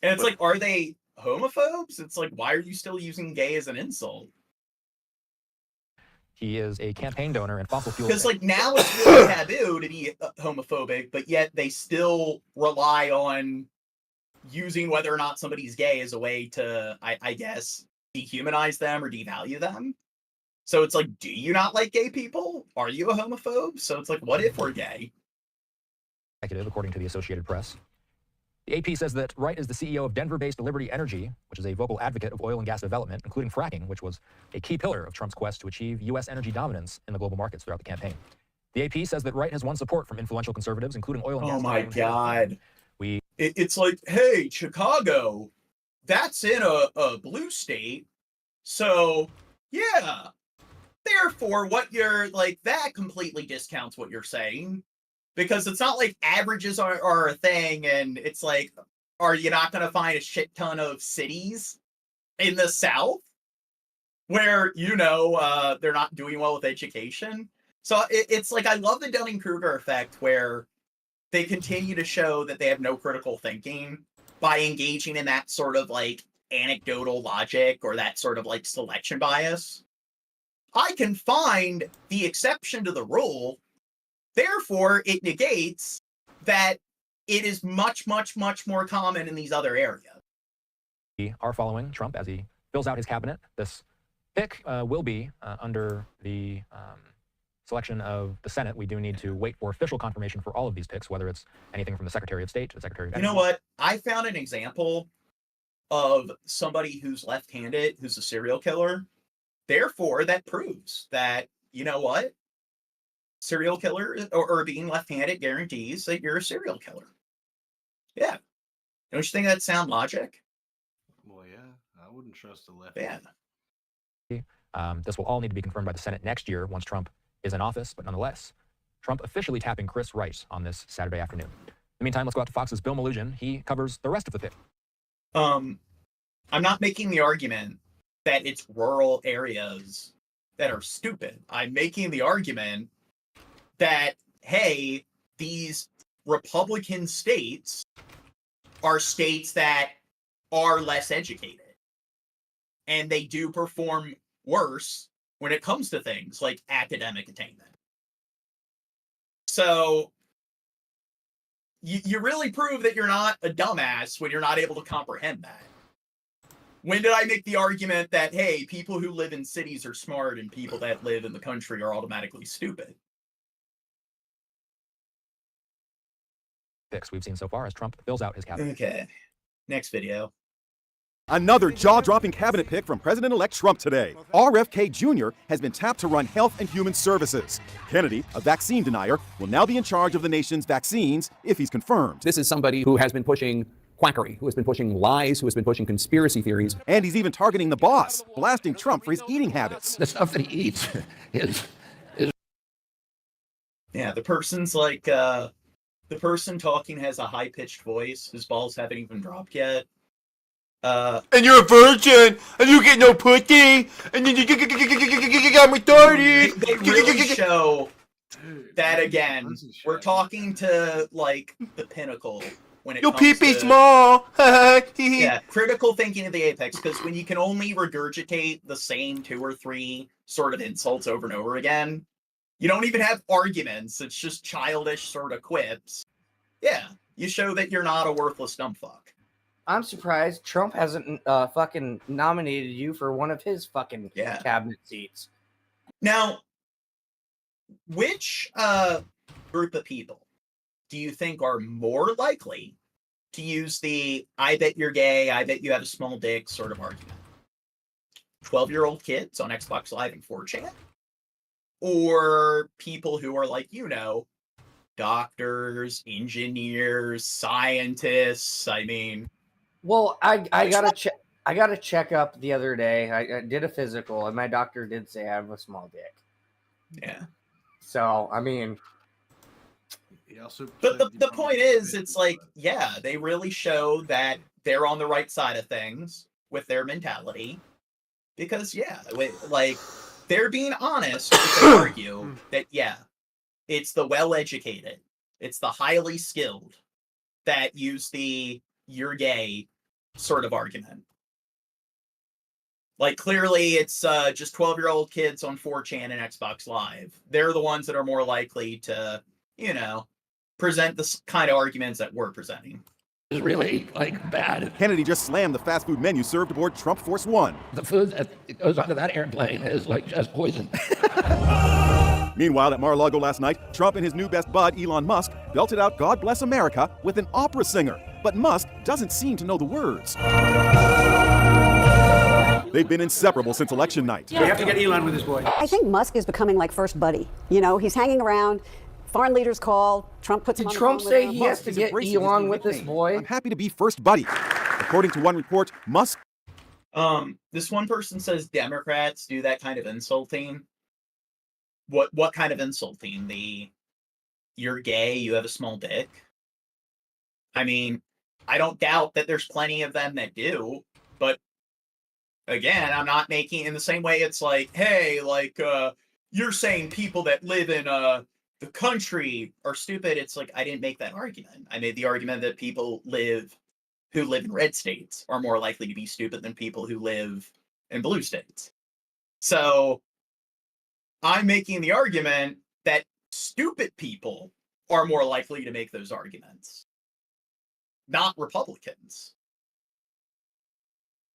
And it's like, are they homophobes? It's like, why are you still using gay as an insult? He is a campaign donor in fossil fuel. Because, like, now it's really taboo to be homophobic, but yet they still rely on using whether or not somebody's gay as a way to, I guess, dehumanize them or devalue them. So it's like, do you not like gay people? Are you a homophobe? So it's like, what if we're gay? According to the Associated Press. The AP says that Wright is the CEO of Denver-based Liberty Energy, which is a vocal advocate of oil and gas development, including fracking, which was a key pillar of Trump's quest to achieve U.S. energy dominance in the global markets throughout the campaign. The AP says that Wright has won support from influential conservatives, including oil and gas. Oh my God. It's like, hey, Chicago, that's in a blue state. So, yeah. Therefore, what you're like, that completely discounts what you're saying. Because it's not like averages are a thing, and it's like, are you not going to find a shit ton of cities in the South where, they're not doing well with education? So it's like, I love the Dunning-Kruger effect where they continue to show that they have no critical thinking by engaging in that sort of like anecdotal logic or that sort of like selection bias. I can find the exception to the rule. Therefore, it negates that it is much, much, much more common in these other areas. We are following Trump as he fills out his cabinet. This pick will be under the selection of the Senate. We do need to wait for official confirmation for all of these picks, whether it's anything from the Secretary of State to the Secretary of Energy. You know what? I found an example of somebody who's left-handed, who's a serial killer. Therefore, that proves that, you know what? Serial killer or being left-handed guarantees that you're a serial killer. Yeah. Don't you think that's sound logic? Well, yeah. I wouldn't trust a left. Yeah. This will all need to be confirmed by the Senate next year once Trump is in office, but nonetheless, Trump officially tapping Chris Wright on this Saturday afternoon. In the meantime, let's go out to Fox's Bill Malugin. He covers the rest of the pick. I'm not making the argument that it's rural areas that are stupid. I'm making the argument that, hey, these Republican states are states that are less educated. And they do perform worse when it comes to things like academic attainment. So you really prove that you're not a dumbass when you're not able to comprehend that. When did I make the argument that, hey, people who live in cities are smart and people that live in the country are automatically stupid? Picks we've seen so far as Trump fills out his cabinet. Okay. Next video. Another jaw-dropping cabinet pick from President-elect Trump today. RFK Jr. has been tapped to run Health and Human Services. Kennedy, a vaccine denier, will now be in charge of the nation's vaccines if he's confirmed. This is somebody who has been pushing quackery, who has been pushing lies, who has been pushing conspiracy theories. And he's even targeting the boss, blasting Trump for his eating habits. The stuff that he eats is Yeah, the person's like, the person talking has a high-pitched voice. His balls haven't even dropped yet. And you're a virgin, and you get no pussy, and then you got retarded. They really show that again. We're talking to like the pinnacle when it Your comes pee-pee to small. yeah, critical thinking of the apex. Because when you can only regurgitate the same 2 or 3 sort of insults over and over again, you don't even have arguments. It's just childish sort of quips. Yeah, you show that you're not a worthless dumb fuck. I'm surprised Trump hasn't fucking nominated you for one of his fucking cabinet seats. Now, which group of people do you think are more likely to use the "I bet you're gay, I bet you have a small dick" sort of argument? 12-year-old kids on Xbox Live and 4chan? Or people who are like, doctors, engineers, scientists? I mean... Well, I got a checkup the other day. I did a physical, and my doctor did say I have a small dick. Yeah. So, I mean... But the point is, it's like, yeah, they really show that they're on the right side of things with their mentality. Because, yeah, like, they're being honest if they argue that, yeah, it's the well-educated, it's the highly skilled that use the "you're gay" sort of argument. Like, clearly it's just 12-year-old kids on 4chan and Xbox Live. They're the ones that are more likely to, present the kind of arguments that we're presenting. is really like bad. Kennedy just slammed the fast food menu served aboard Trump Force One. The food that goes onto that airplane is like just poison. Meanwhile, at Mar-a-Lago last night, Trump and his new best bud, Elon Musk, belted out "God Bless America" with an opera singer. But Musk doesn't seem to know the words. They've been inseparable since election night. We have to get Elon with his boy. I think Musk is becoming like first buddy. He's hanging around. Foreign leaders call. Trump puts him on the phone with him. Did Trump say he has to get Elon with his boy? I'm happy to be first buddy. According to one report, Musk... This one person says Democrats do that kind of insulting. What kind of insulting? The "you're gay, you have a small dick"? I mean, I don't doubt that there's plenty of them that do, but again, I'm not making in the same way it's like, hey, like, you're saying people that live in the country are stupid. It's like, I didn't make that argument. I made the argument that people who live in red states are more likely to be stupid than people who live in blue states. So I'm making the argument that stupid people are more likely to make those arguments, not Republicans.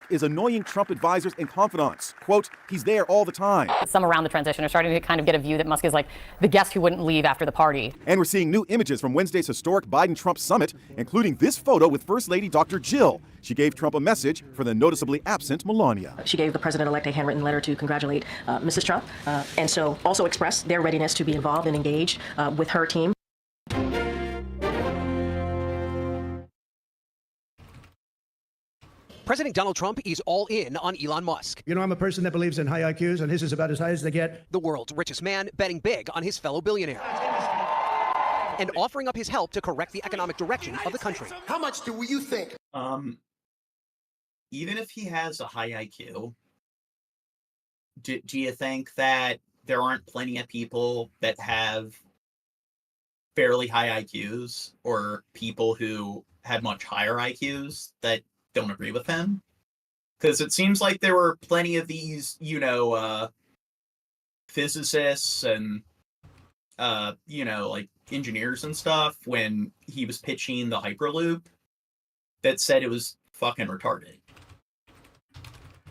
Is annoying Trump advisors and confidants. Quote, he's there all the time. Some around the transition are starting to kind of get a view that Musk is like the guest who wouldn't leave after the party. And we're seeing new images from Wednesday's historic Biden-Trump summit, including this photo with First Lady Dr. Jill. She gave Trump a message for the noticeably absent Melania. She gave the president-elect a handwritten letter to congratulate Mrs. Trump, and so also expressed their readiness to be involved and engaged with her team. President Donald Trump is all in on Elon Musk. I'm a person that believes in high IQs, and his is about as high as they get. The world's richest man betting big on his fellow billionaire. And offering up his help to correct the economic direction of the country. How much do you think? Even if he has a high IQ, do you think that there aren't plenty of people that have fairly high IQs or people who had much higher IQs that don't agree with him? Because it seems like there were plenty of these, physicists and, like engineers and stuff when he was pitching the Hyperloop that said it was fucking retarded.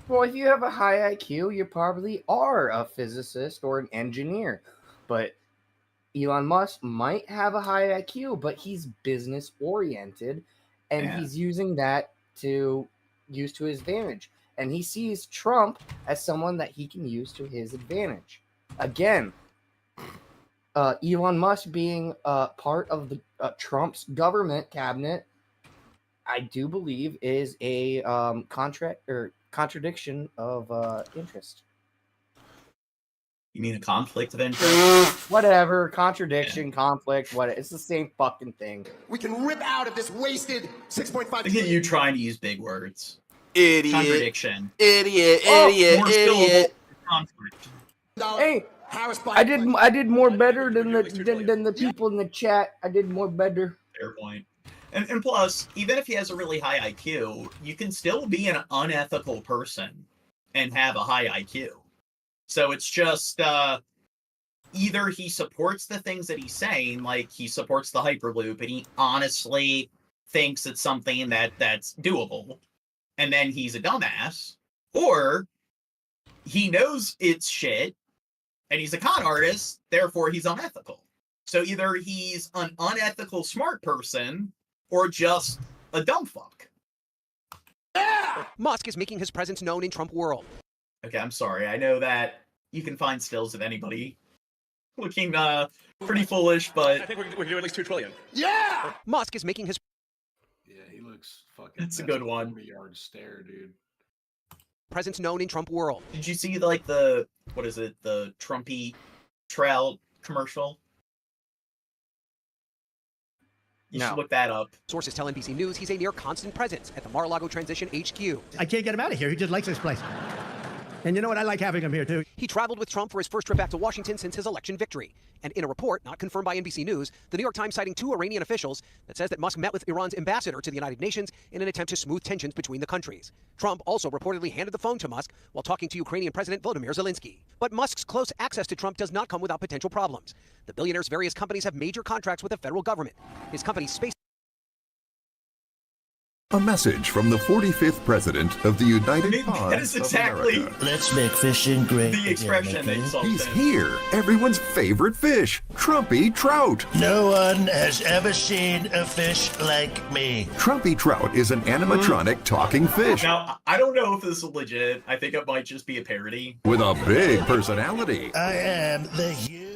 Well, if you have a high IQ, you probably are a physicist or an engineer. But Elon Musk might have a high IQ, but he's business oriented, and he's using that to use to his advantage. And he sees Trump as someone that he can use to his advantage. Again, Elon Musk being part of the Trump's government cabinet, I do believe is a contradiction of interest. You mean a conflict of interest? Whatever, contradiction, conflict, what? It's the same fucking thing. We can rip out of this wasted 6.5. Look at you trying to use big words. Idiot. Contradiction. Idiot. More Idiot. conflict. Hey, I did more better than the people in the chat. I did more better. Fair point. And plus, even if he has a really high IQ, you can still be an unethical person and have a high IQ. So it's just either he supports the things that he's saying, like he supports the Hyperloop, and he honestly thinks it's something that's doable, and then he's a dumbass, or he knows it's shit, and he's a con artist, therefore he's unethical. So either he's an unethical smart person, or just a dumb fuck. Musk is making his presence known in Trump world. Okay, I'm sorry. I know that you can find stills of anybody looking pretty foolish, but I think we're doing at least $2 trillion. Yeah! Musk is making his... Yeah, he looks fucking... It's a good one. 40-yard stare, dude. Presence known in Trump world. Did you see, like, the Trumpy Trout commercial? You should look that up. Sources tell NBC News he's a near constant presence at the Mar-a-Lago Transition HQ. I can't get him out of here. He just likes this place. And you know what? I like having him here, too. He traveled with Trump for his first trip back to Washington since his election victory. And in a report not confirmed by NBC News, the New York Times citing 2 Iranian officials that says that Musk met with Iran's ambassador to the United Nations in an attempt to smooth tensions between the countries. Trump also reportedly handed the phone to Musk while talking to Ukrainian President Volodymyr Zelensky. But Musk's close access to Trump does not come without potential problems. The billionaire's various companies have major contracts with the federal government. His company's space... A message from the 45th President of the United Pods that is exactly of America. Let's make fishing great. The expression they He's here, everyone's favorite fish, Trumpy Trout. No one has ever seen a fish like me. Trumpy Trout is an animatronic talking fish. Now, I don't know if this is legit. I think it might just be a parody. With a big personality. I am the hugely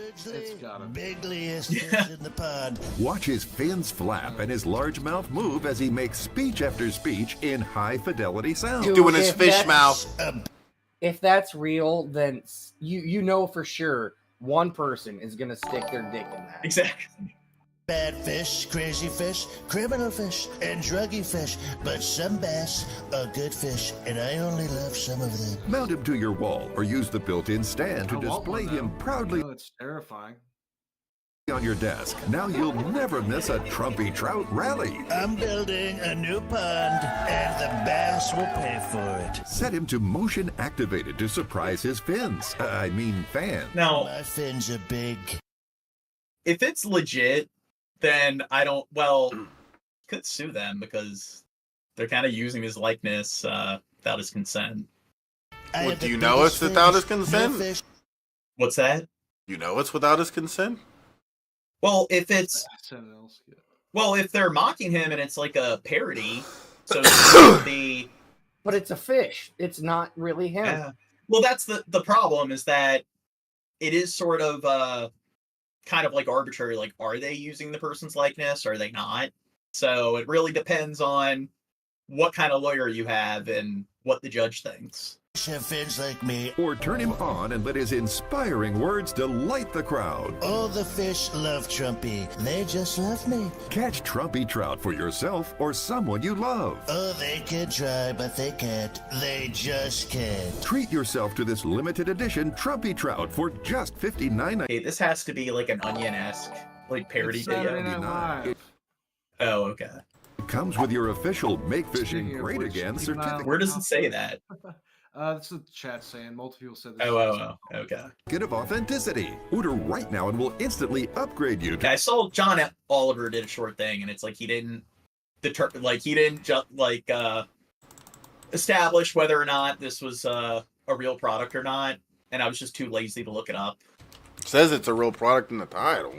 bigliest fish in the pond. Watch his fins flap and his large mouth move as he makes speech after speech in high fidelity sound. Dude, doing his fish mouth. If that's real, then you know for sure one person is gonna stick their dick in that. Exactly. Bad fish, crazy fish, criminal fish, and druggy fish. But some bass are good fish, and I only love some of them. Mount him to your wall or use the built-in stand to display him proudly. Oh, it's terrifying. On your desk. Now you'll never miss a Trumpy Trout rally. I'm building a new pond, and the bass will pay for it. Set him to motion activated to surprise his fans. Fan. Now, my fins are big. If it's legit, then I don't, could sue them because they're kind of using his likeness without his consent. Well, do you know it's without his consent? What's that? You know it's without his consent? Well, if it's... Well, if they're mocking him and it's like a parody, so the... But it's a fish. It's not really him. Yeah. Well, that's the problem, is that it is sort of... kind of like arbitrary, like, are they using the person's likeness, or are they not? So it really depends on what kind of lawyer you have and what the judge thinks. Have fins like me. Or turn him on and let his inspiring words delight the crowd. All the fish love Trumpy. They just love me. Catch Trumpy Trout for yourself or someone you love. Oh, they can try, but they can't. They just can't. Treat yourself to this limited edition Trumpy Trout for just $59. Okay, this has to be like an Onion-esque, like, parody video. Oh, okay. It comes with your official Make Fishing Great Again certificate. Where does it say that? That's what the chat's saying. Multiple people said this. Oh, okay. Certificate of authenticity. Order right now and we'll instantly upgrade you. I saw John Oliver did a short thing, and it's like he didn't establish whether or not this was a real product or not, and I was just too lazy to look it up. It says it's a real product in the title.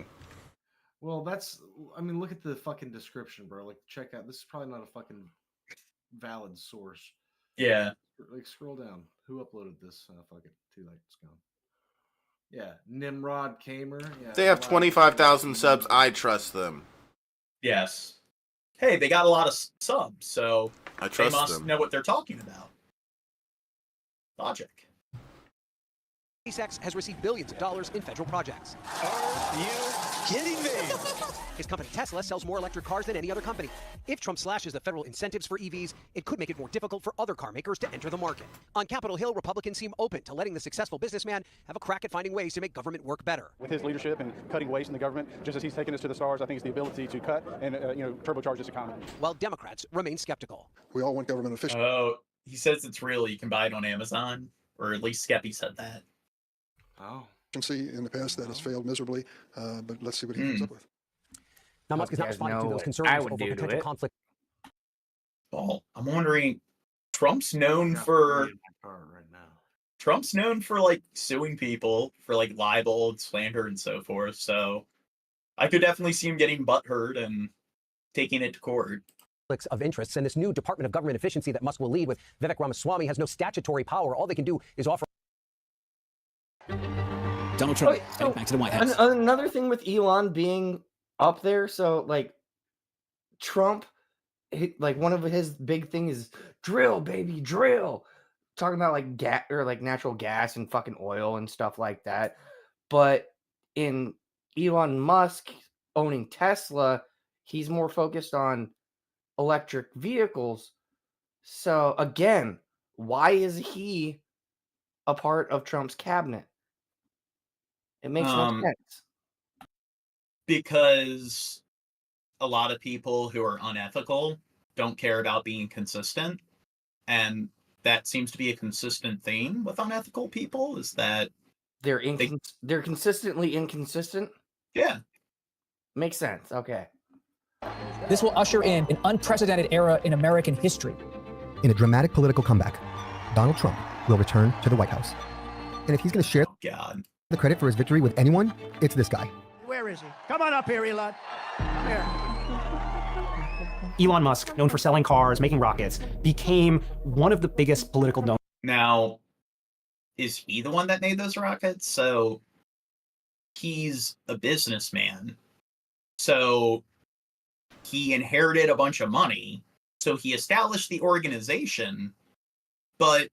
Well, look at the fucking description, bro. Like, check out. This is probably not a fucking valid source. Yeah. Like, scroll down. Who uploaded this? Fuck it. Too late. It's gone. Yeah. Nimrod Kamer. Yeah. They have 25,000 subs. I trust them. Yes. hey, they got a lot of subs, so I they trust must them. know what they're talking about. Logic. SpaceX has received billions of dollars in federal projects. Are you kidding me? His company Tesla sells more electric cars than any other company. If Trump slashes the federal incentives for EVs, it could make it more difficult for other car makers to enter the market. On Capitol Hill, Republicans seem open to letting the successful businessman have a crack at finding ways to make government work better. With his leadership and cutting waste in the government, just as he's taken us to the stars, I think it's the ability to cut and turbocharge this economy. While Democrats remain skeptical. We all want government efficiency. Oh, he says it's real. You can buy it on Amazon, or at least Skeppy said that. Oh. In the past that has failed miserably, but let's see what he comes up with. Now, Musk is not responding to those concerns over potential conflict. Well, I'm wondering, Trump's known for like suing people for like libel and slander and so forth. So I could definitely see him getting butthurt and taking it to court. Of interests, and this new Department of Government Efficiency that Musk will lead with Vivek Ramaswamy has no statutory power. All they can do is offer. Donald Trump heading back to the White House. Another thing with Elon being up there, so like Trump, like one of his big things is drill, baby, drill. Talking about like gas or like natural gas and fucking oil and stuff like that. But in Elon Musk owning Tesla, he's more focused on electric vehicles. So again, why is he a part of Trump's cabinet? It makes no sense. Because a lot of people who are unethical don't care about being consistent. And that seems to be a consistent theme with unethical people, is that they're consistently inconsistent. Yeah. Makes sense. Okay. This will usher in an unprecedented era in American history. In a dramatic political comeback, Donald Trump will return to the White House. And if he's going to share the credit for his victory with anyone, it's this guy. Where is he? Come on up here, Elon. Come here. Elon Musk, known for selling cars, making rockets, became one of the biggest political donors. Now, is he the one that made those rockets? So he's a businessman. So he inherited a bunch of money. So he established the organization. But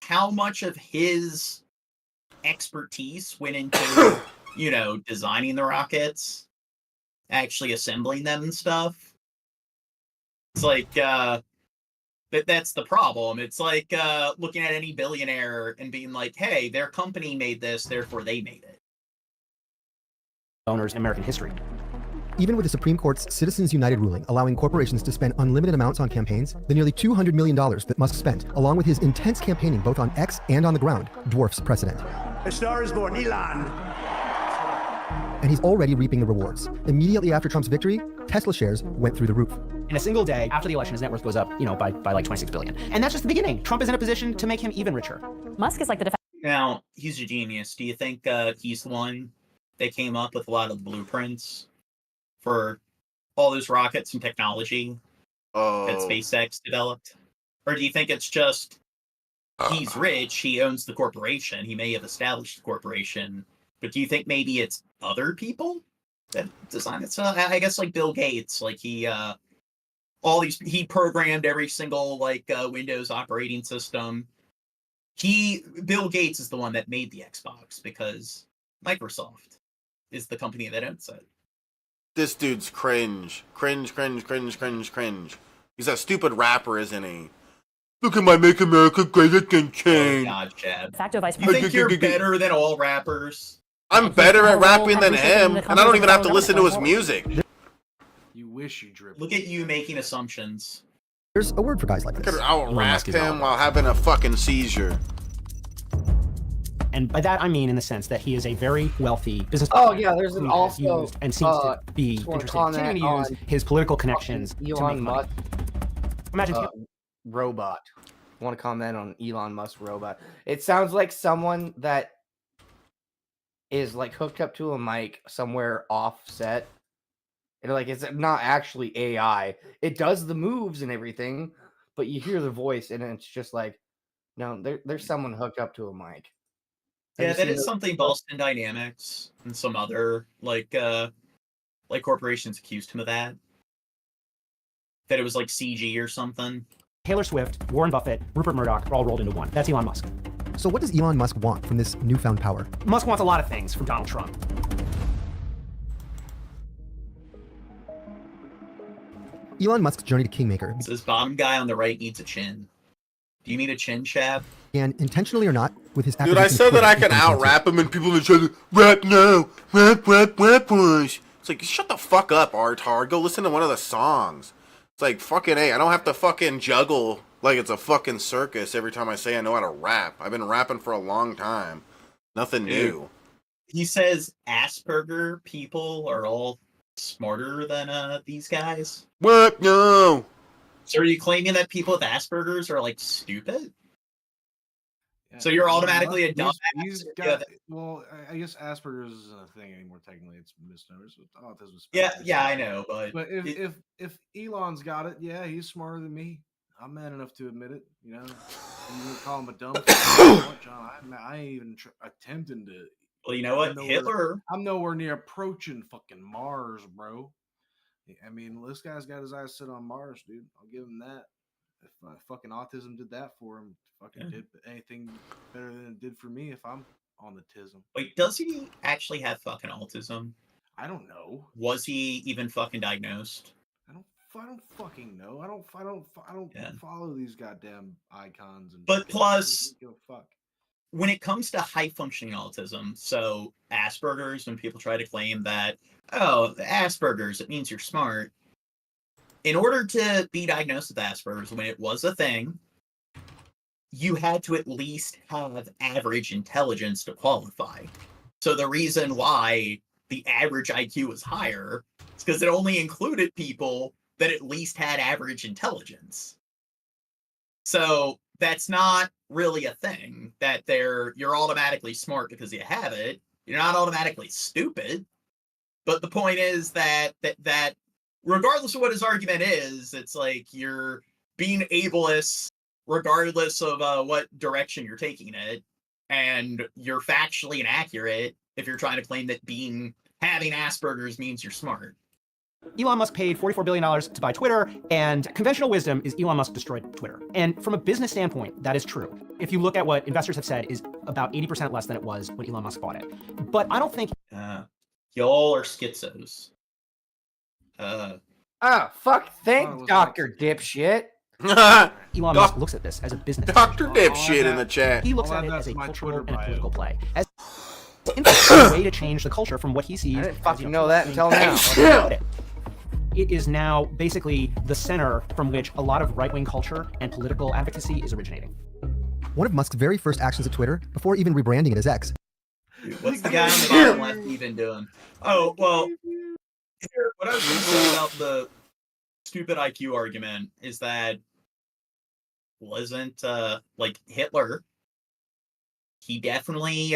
how much of his expertise went into, designing the rockets, actually assembling them and stuff? It's like, that's the problem. It's like looking at any billionaire and being like, hey, their company made this, therefore they made it. Owners in American history. Even with the Supreme Court's Citizens United ruling allowing corporations to spend unlimited amounts on campaigns, the nearly $200 million that Musk spent, along with his intense campaigning both on X and on the ground, dwarfs precedent. A star is born, Elon. And he's already reaping the rewards. Immediately after Trump's victory, Tesla shares went through the roof. In a single day after the election, his net worth goes up, by like 26 billion. And that's just the beginning. Trump is in a position to make him even richer. Musk is like the Now, he's a genius. Do you think he's the one that came up with a lot of the blueprints for all those rockets and technology that SpaceX developed? Or do you think it's just he's rich, he owns the corporation, he may have established the corporation, but do you think maybe it's other people that designed it? So I guess like Bill Gates, like he programmed every single Windows operating system. Bill Gates is the one that made the Xbox because Microsoft is the company that owns it. This dude's cringe. Cringe. He's a stupid rapper, isn't he? Look at my Make America Great Again chain. Oh God, Chad. Facto vice You think you're better than all rappers? I'm better at rapping than him, and I don't even have to listen to his music. You wish you dribbled. Look at you making assumptions. There's a word for guys like this. Could out-rap him while having a fucking seizure. And by that I mean in the sense that he is a very wealthy business. Oh yeah, there's an also used and seems to be interested in continuing to use his political connections to make money. Musk. Imagine robot. I want to comment on Elon Musk robot. It sounds like someone that is like hooked up to a mic somewhere offset. And like it's not actually AI. It does the moves and everything, but you hear the voice and it's just like, no, there's someone hooked up to a mic. Yeah, that is something Boston Dynamics and some other like corporations accused him of that. That it was like CG or something. Taylor Swift, Warren Buffett, Rupert Murdoch are all rolled into one. That's Elon Musk. So what does Elon Musk want from this newfound power? Musk wants a lot of things from Donald Trump. Elon Musk's journey to kingmaker. This bottom guy on the right needs a chin. Do you need a chin, Chab? And intentionally or not, with his Dude, I said that I can out-rap him and people are trying to rap now. Rap, boys. It's like, shut the fuck up, Artard. Go listen to one of the songs. It's like, fucking A, I don't have to fucking juggle like it's a fucking circus every time I say I know how to rap. I've been rapping for a long time. Nothing new. He says Asperger people are all smarter than these guys. What? No. So are you claiming that people with Asperger's are like stupid? So you're automatically a dumb. Well, I guess Asperger's isn't a thing anymore. Technically, it's misnomers. Autism. Yeah, I know, but if Elon's got it, yeah, he's smarter than me. I'm man enough to admit it. You know, you would call him a dumb. John, I ain't even attempting to. Well, you know what, Hitler. I'm nowhere near approaching fucking Mars, bro. I mean, this guy's got his eyes set on Mars, dude. I'll give him that. If fucking autism did that for him, fucking did anything better than it did for me if I'm on the tism. Wait, does he actually have fucking autism? I don't know. Was he even fucking diagnosed? I don't fucking know. I don't follow these goddamn icons and. But plus, give a fuck. When it comes to high functioning autism, so Asperger's, when people try to claim that, oh, Asperger's, it means you're smart. In order to be diagnosed with Asperger's, when it was a thing, you had to at least have average intelligence to qualify. So the reason why the average IQ was higher is because it only included people that at least had average intelligence. So that's not really a thing, that you're automatically smart because you have it. You're not automatically stupid. But the point is that regardless of what his argument is, it's like you're being ableist regardless of what direction you're taking it, and you're factually inaccurate if you're trying to claim that having Asperger's means you're smart. Elon Musk paid $44 billion to buy Twitter, and conventional wisdom is Elon Musk destroyed Twitter. And from a business standpoint, that is true. If you look at what investors have said, is about 80% less than it was when Elon Musk bought it. But I don't think... Y'all are schizos. Fuck, thanks, Dr. Dipshit. Elon Musk looks at this as a business. Dr. Dipshit in the chat. He looks at it as a cultural and a political play. As a way to change the culture from what he sees. I didn't fucking know that until now. It is now basically the center from which a lot of right-wing culture and political advocacy is originating. One of Musk's very first actions at Twitter, before even rebranding it as X. Dude, what's the guy on the bottom left even doing? Oh, well, what I was saying about the stupid IQ argument is that wasn't, like, Hitler, he definitely,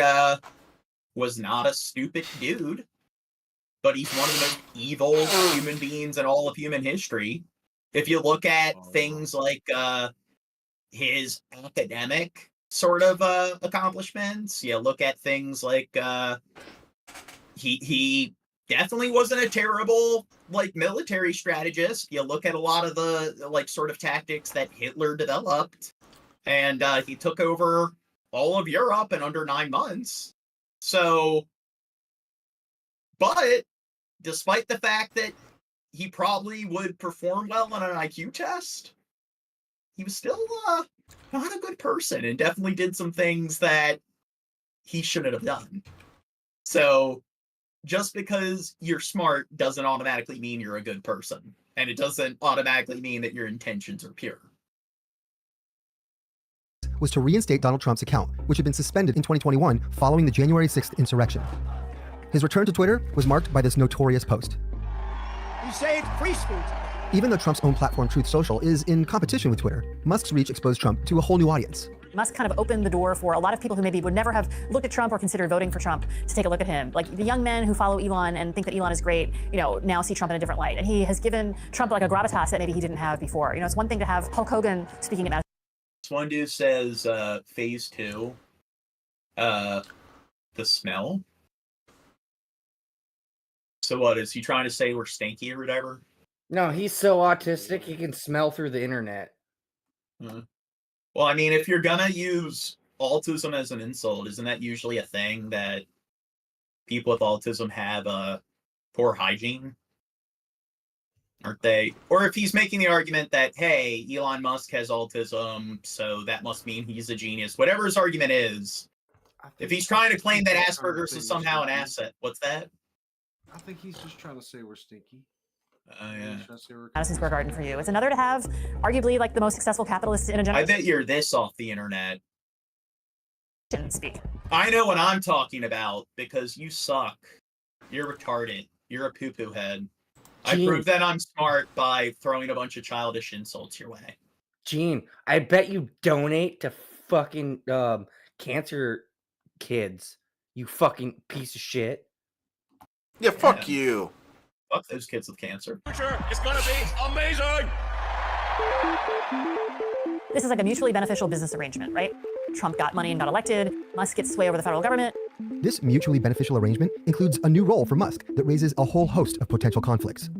was not a stupid dude, but he's one of the most evil human beings in all of human history. If you look at things like his academic sort of accomplishments, you look at things like he definitely wasn't a terrible like military strategist. You look at a lot of the like sort of tactics that Hitler developed, and he took over all of Europe in under 9 months. So, but despite the fact that he probably would perform well on an IQ test, he was still not a good person and definitely did some things that he shouldn't have done. So just because you're smart doesn't automatically mean you're a good person. And it doesn't automatically mean that your intentions are pure. Was to reinstate Donald Trump's account, which had been suspended in 2021 following the January 6th insurrection. His return to Twitter was marked by this notorious post. You saved free speech. Even though Trump's own platform, Truth Social, is in competition with Twitter, Musk's reach exposed Trump to a whole new audience. Musk kind of opened the door for a lot of people who maybe would never have looked at Trump or considered voting for Trump to take a look at him. Like the young men who follow Elon and think that Elon is great, now see Trump in a different light. And he has given Trump like a gravitas that maybe he didn't have before. It's one thing to have Hulk Hogan speaking at This one dude says phase 2, the smell. So what, is he trying to say we're stinky or whatever? No, he's so autistic he can smell through the internet. Well, I mean, if you're gonna use autism as an insult, isn't that usually a thing that people with autism have poor hygiene? Aren't they? Or if he's making the argument that, hey, Elon Musk has autism, so that must mean he's a genius. Whatever his argument is, if he's trying to claim that Asperger's is somehow an asset, what's that? I think he's just trying to say we're stinky. Yeah. Madison Square Garden for you. It's another to have, arguably like the most successful capitalist in a I generation. bet you're this off the internet. Speak. I know what I'm talking about because you suck. You're retarded. You're a poo-poo head. I prove that I'm smart by throwing a bunch of childish insults your way. Gene, I bet you donate to fucking cancer kids. You fucking piece of shit. Yeah, fuck you. Fuck those kids with cancer. It's gonna be amazing. This is like a mutually beneficial business arrangement, right? Trump got money and got elected. Musk gets sway over the federal government. This mutually beneficial arrangement includes a new role for Musk that raises a whole host of potential conflicts.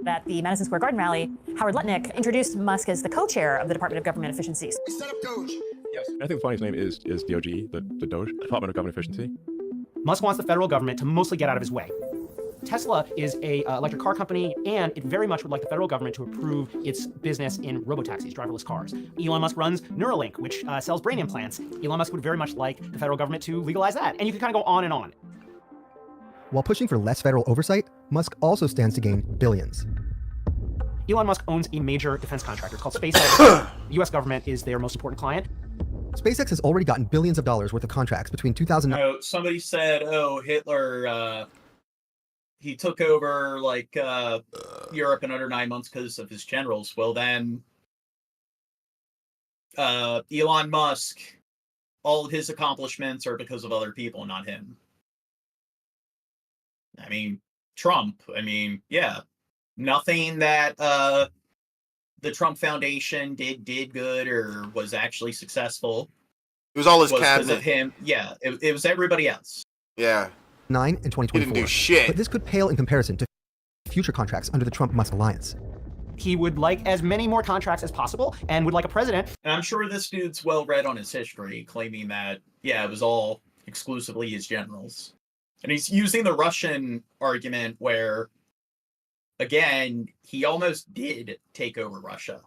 At the Madison Square Garden rally, Howard Lutnick introduced Musk as the co-chair of the Department of Government Efficiency. Set up Doge. Yes. I think the funniest name is DOGE, the Doge, Department of Government Efficiency. Musk wants the federal government to mostly get out of his way. Tesla is a electric car company, and it very much would like the federal government to approve its business in robotaxis, driverless cars. Elon Musk runs Neuralink, which sells brain implants. Elon Musk would very much like the federal government to legalize that. And you can kind of go on and on. While pushing for less federal oversight, Musk also stands to gain billions. Elon Musk owns a major defense contractor called SpaceX. The U.S. government is their most important client. SpaceX has already gotten billions of dollars worth of contracts between 2009. Oh, somebody said, Hitler, he took over like Europe in under 9 months because of his generals. Well, then Elon Musk, all of his accomplishments are because of other people, not him. I mean, Trump, yeah, nothing that the Trump Foundation did good or was actually successful. It was all his cabinet. cabinet. Of him. Yeah, it was everybody else. Yeah. 9 and 2024. He didn't do shit. But this could pale in comparison to future contracts under the Trump-Musk alliance. He would like as many more contracts as possible and would like a president. And I'm sure this dude's well read on his history, claiming that, yeah, it was all exclusively his generals. And he's using the Russian argument where, again, he almost did take over Russia.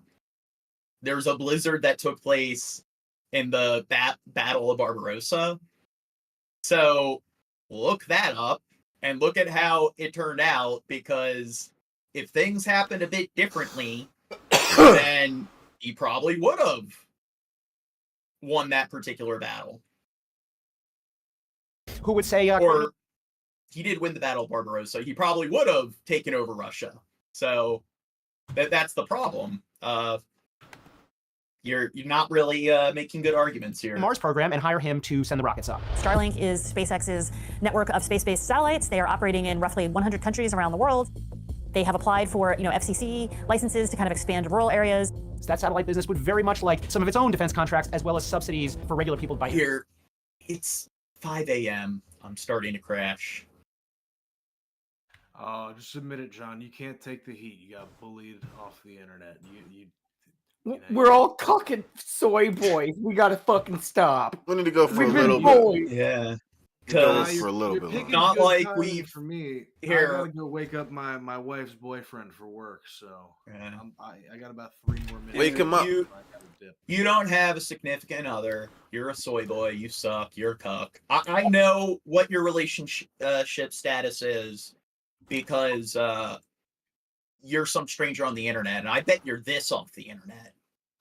There's a blizzard that took place in the Battle of Barbarossa. So look that up and look at how it turned out, because if things happened a bit differently, then he probably would have won that particular battle. Who would say... or he did win the Battle of Barbarossa. He probably would have taken over Russia. So that's the problem. You're not really making good arguments here. Mars program and hire him to send the rockets up. Starlink is SpaceX's network of space-based satellites. They are operating in roughly 100 countries around the world. They have applied for, FCC licenses to kind of expand to rural areas. So that satellite business would very much like some of its own defense contracts, as well as subsidies for regular people to buy. Here, it's 5 a.m. I'm starting to crash. Just admit it, John. You can't take the heat. You got bullied off the internet. We're all cocking soy boys. We gotta fucking stop. We need to go for We've a been little bullied. bit. Yeah. Go for a little bit. Picking Not good like timing we've for me. here. I gotta go wake up my wife's boyfriend for work, so Yeah. I got about 3 more minutes. Wake him up. You don't have a significant other. You're a soy boy. You suck. You're a cuck. I know what your relationship status is because you're some stranger on the internet, and I bet you're this off the internet.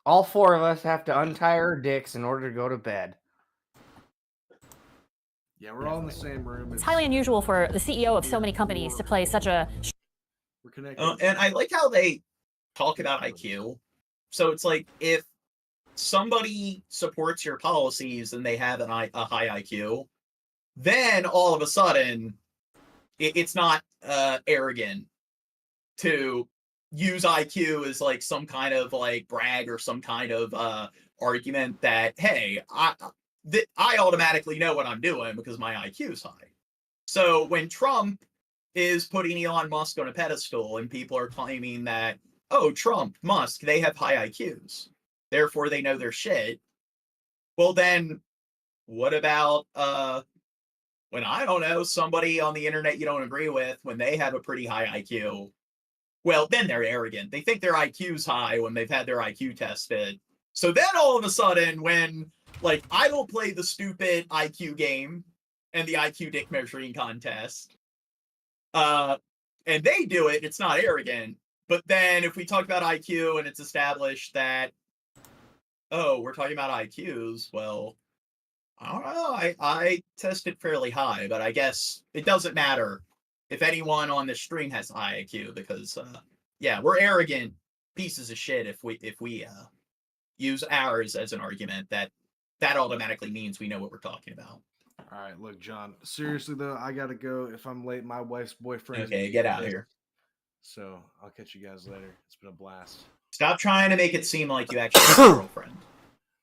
All 4 of us have to untie our dicks in order to go to bed. Yeah, we're all in the same room. It's highly unusual for the CEO of so many companies to play such a... We're connected. And I like how they talk about IQ. So it's like if somebody supports your policies and they have a high IQ, then all of a sudden it's not arrogant to use IQ as like some kind of like brag or some kind of argument that, hey, I automatically know what I'm doing because my IQ is high. So when Trump is putting Elon Musk on a pedestal, and people are claiming that, oh, Trump, Musk, they have high IQs, therefore they know their shit. Well, then what about when, I don't know, somebody on the internet you don't agree with, when they have a pretty high IQ? Well, then they're arrogant. They think their IQ's high when they've had their IQ tested. So then all of a sudden, when, like, I don't play the stupid IQ game and the IQ dick measuring contest, and they do it, it's not arrogant. But then if we talk about IQ and it's established that, oh, we're talking about IQs, well, I don't know, I tested fairly high, but I guess it doesn't matter if anyone on this stream has high IQ, because yeah, we're arrogant pieces of shit if we use ours as an argument that automatically means we know what we're talking about. All right, look, John, seriously though, I gotta go. If I'm late, my wife's boyfriend. Okay, get out of here. So I'll catch you guys later. It's been a blast. Stop trying to make it seem like you actually have a girlfriend.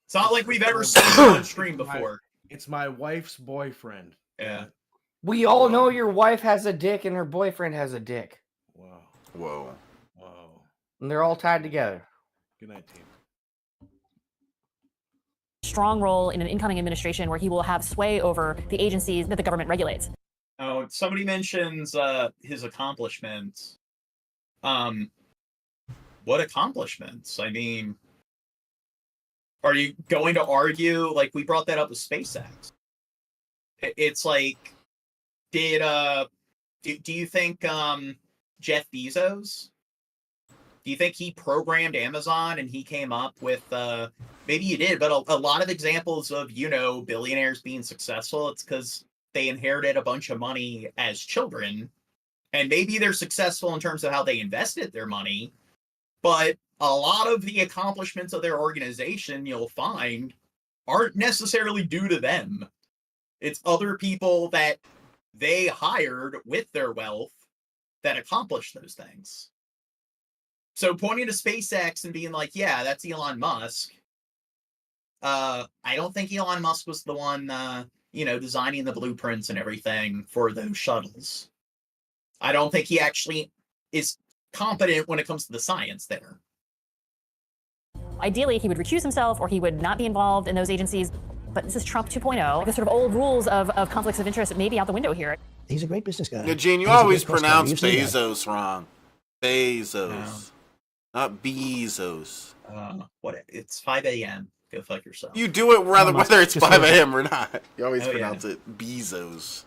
It's not like we've ever seen you on stream before. It's my wife's boyfriend. Yeah. We all know your wife has a dick and her boyfriend has a dick. Whoa. Whoa. Whoa. And they're all tied together. Good night, team. Strong role in an incoming administration where he will have sway over the agencies that the government regulates. Oh, somebody mentions his accomplishments. What accomplishments? I mean, are you going to argue, like, we brought that up with SpaceX? It's like, do you think Jeff Bezos, do you think he programmed Amazon and he came up with, maybe you did, but a lot of examples of, you know, billionaires being successful, it's because they inherited a bunch of money as children, and maybe they're successful in terms of how they invested their money, but a lot of the accomplishments of their organization, you'll find, aren't necessarily due to them. It's other people that they hired with their wealth that accomplished those things. So pointing to SpaceX and being like, yeah, that's Elon Musk. I don't think Elon Musk was the one, you know, designing the blueprints and everything for those shuttles. I don't think he actually is competent when it comes to the science there. Ideally, he would recuse himself or he would not be involved in those agencies. But this is Trump 2.0. The sort of old rules of conflicts of interest may be out the window here. He's a great business guy. Yeah, Gene, you always pronounce Bezos wrong. Bezos. Not Bezos. What? It's 5 a.m. Go fuck yourself. You do it whether it's 5 a.m. or not. You always pronounce it Bezos.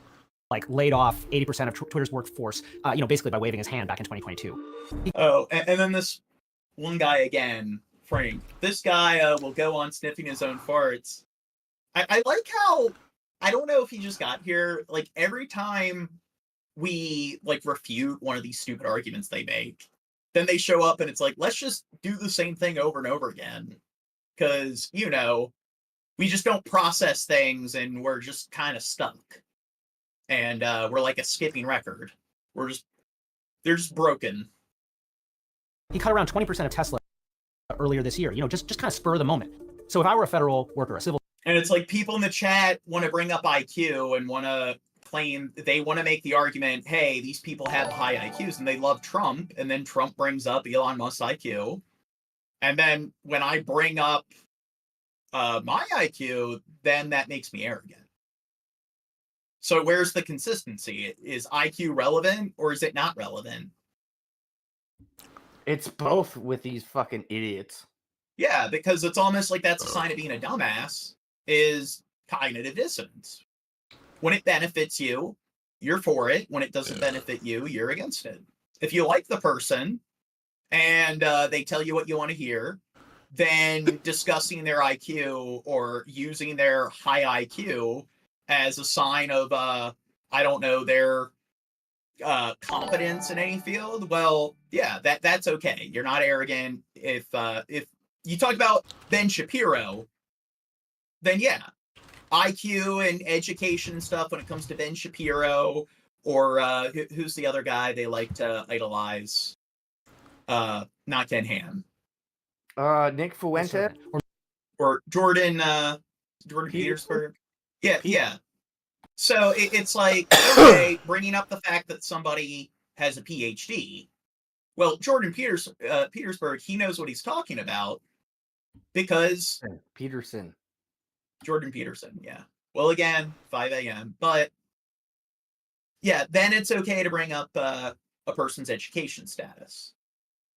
Like, laid off 80% of Twitter's workforce, you know, basically by waving his hand back in 2022. Oh, and then this one guy again, Frank. This guy will go on sniffing his own farts. I like how, I don't know if he just got here, like, every time we, like, refute one of these stupid arguments they make, then they show up and it's like, let's just do the same thing over and over again. Because, you know, we just don't process things and we're just kind of stuck. And we're like a skipping record. They're just broken. He cut around 20% of Tesla earlier this year, you know, just kind of spur of the moment. So if I were a federal worker, a civil... And it's like people in the chat want to bring up IQ and want to claim, they want to make the argument, hey, these people have high IQs and they love Trump. And then Trump brings up Elon Musk's IQ. And then when I bring up my IQ, then that makes me arrogant. So where's the consistency? Is IQ relevant or is it not relevant? It's both with these fucking idiots. Yeah, because it's almost like that's a sign of being a dumbass, is cognitive dissonance. When it benefits you, you're for it. When it doesn't benefit you, you're against it. If you like the person and they tell you what you want to hear, then discussing their IQ or using their high IQ as a sign of, I don't know, their competence in any field, well, yeah, that's okay. You're not arrogant. If you talk about Ben Shapiro, then yeah, IQ and education and stuff when it comes to Ben Shapiro, or who's the other guy they like to idolize? Not Ken Ham. Nick Fuente? Or Jordan Petersburg. Yeah. So it's like, okay, bringing up the fact that somebody has a PhD. Well, Jordan Petersburg, he knows what he's talking about because Jordan Peterson, yeah. Well, again, 5 a.m. But yeah, then it's okay to bring up a person's education status.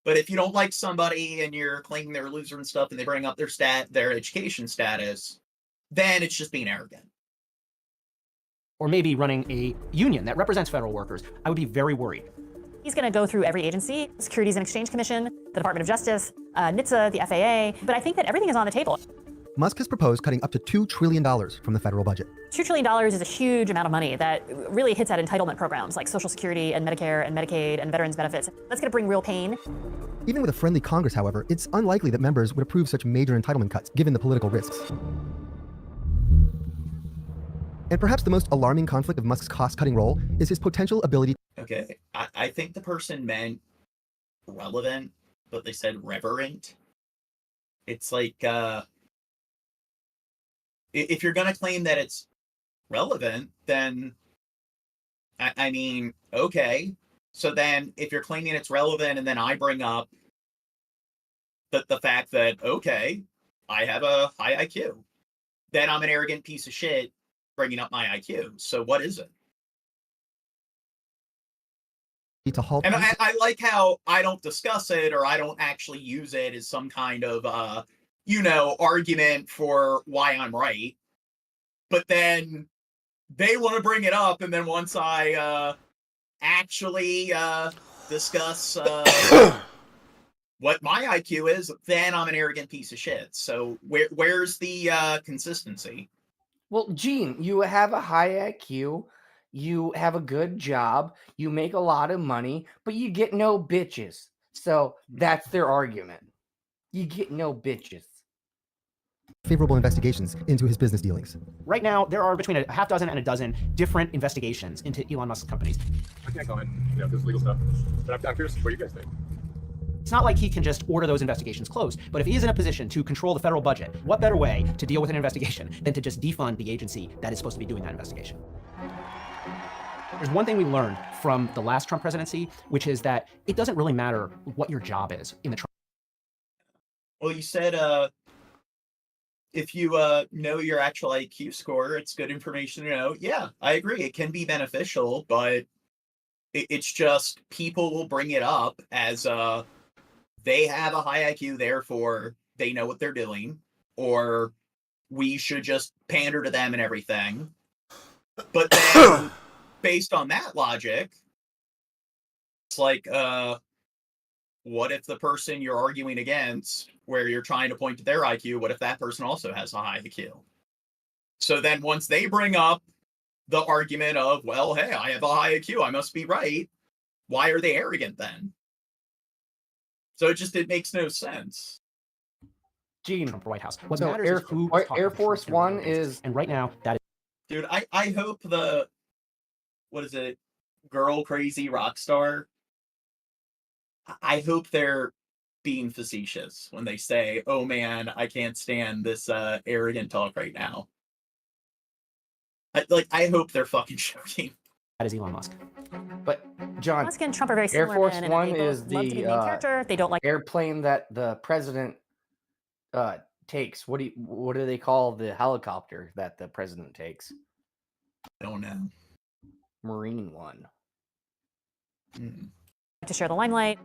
But if you don't like somebody and you're claiming they're a loser and stuff, and they bring up their education status, then it's just being arrogant. Or maybe running a union that represents federal workers, I would be very worried. He's going to go through every agency, Securities and Exchange Commission, the Department of Justice, NHTSA, the FAA, but I think that everything is on the table. Musk has proposed cutting up to $2 trillion from the federal budget. $2 trillion is a huge amount of money that really hits at entitlement programs like Social Security and Medicare and Medicaid and veterans benefits. That's going to bring real pain. Even with a friendly Congress, however, it's unlikely that members would approve such major entitlement cuts, given the political risks. And perhaps the most alarming conflict of Musk's cost-cutting role is his potential ability. Okay, I think the person meant relevant, but they said reverent. It's like, if you're going to claim that it's relevant, then, I mean, okay. So then if you're claiming it's relevant and then I bring up the fact that, okay, I have a high IQ, then I'm an arrogant piece of shit bringing up my IQ. So what is it? And I like how I don't discuss it or I don't actually use it as some kind of, argument for why I'm right. But then they want to bring it up. And then once I actually discuss what my IQ is, then I'm an arrogant piece of shit. So where's the consistency? Well, Gene, you have a high IQ, you have a good job, you make a lot of money, but you get no bitches. So that's their argument. You get no bitches. Favorable investigations into his business dealings. Right now, there are between a half dozen and a dozen different investigations into Elon Musk's companies. I can't comment, this legal stuff. But I'm curious what you guys think. It's not like he can just order those investigations closed, but if he is in a position to control the federal budget, what better way to deal with an investigation than to just defund the agency that is supposed to be doing that investigation? There's one thing we learned from the last Trump presidency, which is that it doesn't really matter what your job is in the Trump. Well, you said if you know your actual IQ score, it's good information to know. Yeah, I agree. It can be beneficial, but it's just people will bring it up as they have a high IQ, therefore they know what they're doing, or we should just pander to them and everything. But then, based on that logic, it's like, what if the person you're arguing against, where you're trying to point to their IQ, what if that person also has a high IQ? So then once they bring up the argument of, well, hey, I have a high IQ, I must be right, why are they arrogant then? So it makes no sense. Gene, Trump White House. What so matters is who Air Force One is, and right now that is. Dude, I hope girl crazy rock star. I hope they're being facetious when they say, "Oh man, I can't stand this arrogant talk right now." I hope they're fucking joking. That is Elon Musk. But John, Musk and Trump are very similar. Air Force men, One and is love to be the main character. They don't like airplane that the president takes. What do they call the helicopter that the president takes? I don't know. Marine One. to share the limelight.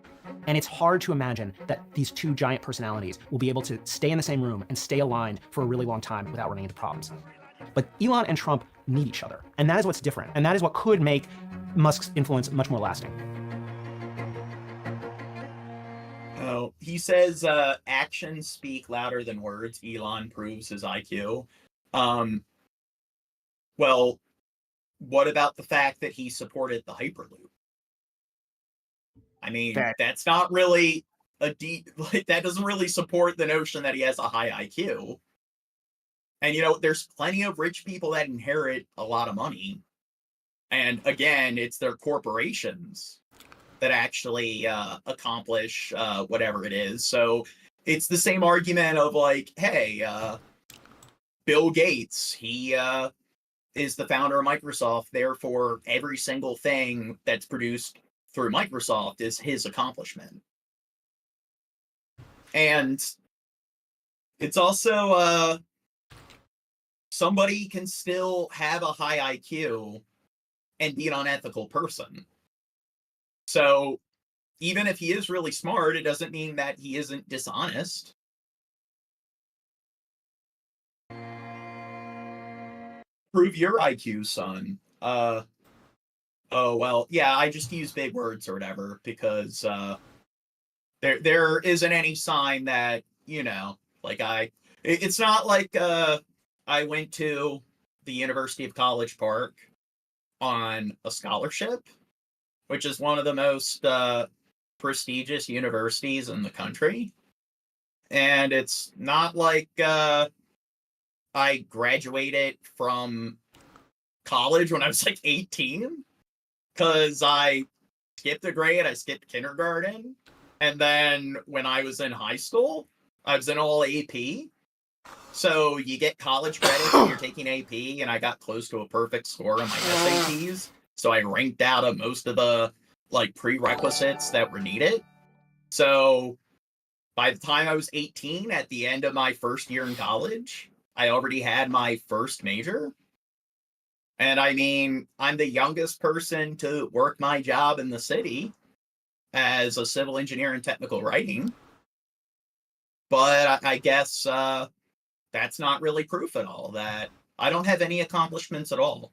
And it's hard to imagine that these two giant personalities will be able to stay in the same room and stay aligned for a really long time without running into problems. But Elon and Trump need each other. And that is what's different. And that is what could make Musk's influence much more lasting. Oh, he says actions speak louder than words. Elon proves his IQ. Well, what about the fact that he supported the Hyperloop? I mean, that's not really a deep, that doesn't really support the notion that he has a high IQ. And, you know, there's plenty of rich people that inherit a lot of money. And again, it's their corporations that actually accomplish whatever it is. So it's the same argument of like, hey, Bill Gates, he is the founder of Microsoft. Therefore, every single thing that's produced through Microsoft is his accomplishment. And it's also somebody can still have a high IQ and be an unethical person. So even if he is really smart, it doesn't mean that he isn't dishonest. Prove your IQ, son. Oh, well, yeah, I just use big words or whatever because there isn't any sign that, you know, like it's not like I went to the University of College Park on a scholarship, which is one of the most prestigious universities in the country. And it's not like I graduated from college when I was like 18, because I skipped a grade, I skipped kindergarten. And then when I was in high school, I was in all AP. So you get college credit when you're taking AP, and I got close to a perfect score on my SATs. So I ranked out of most of the like prerequisites that were needed. So by the time I was 18, at the end of my first year in college, I already had my first major. And I mean, I'm the youngest person to work my job in the city as a civil engineer in technical writing. But I guess that's not really proof at all that I don't have any accomplishments at all.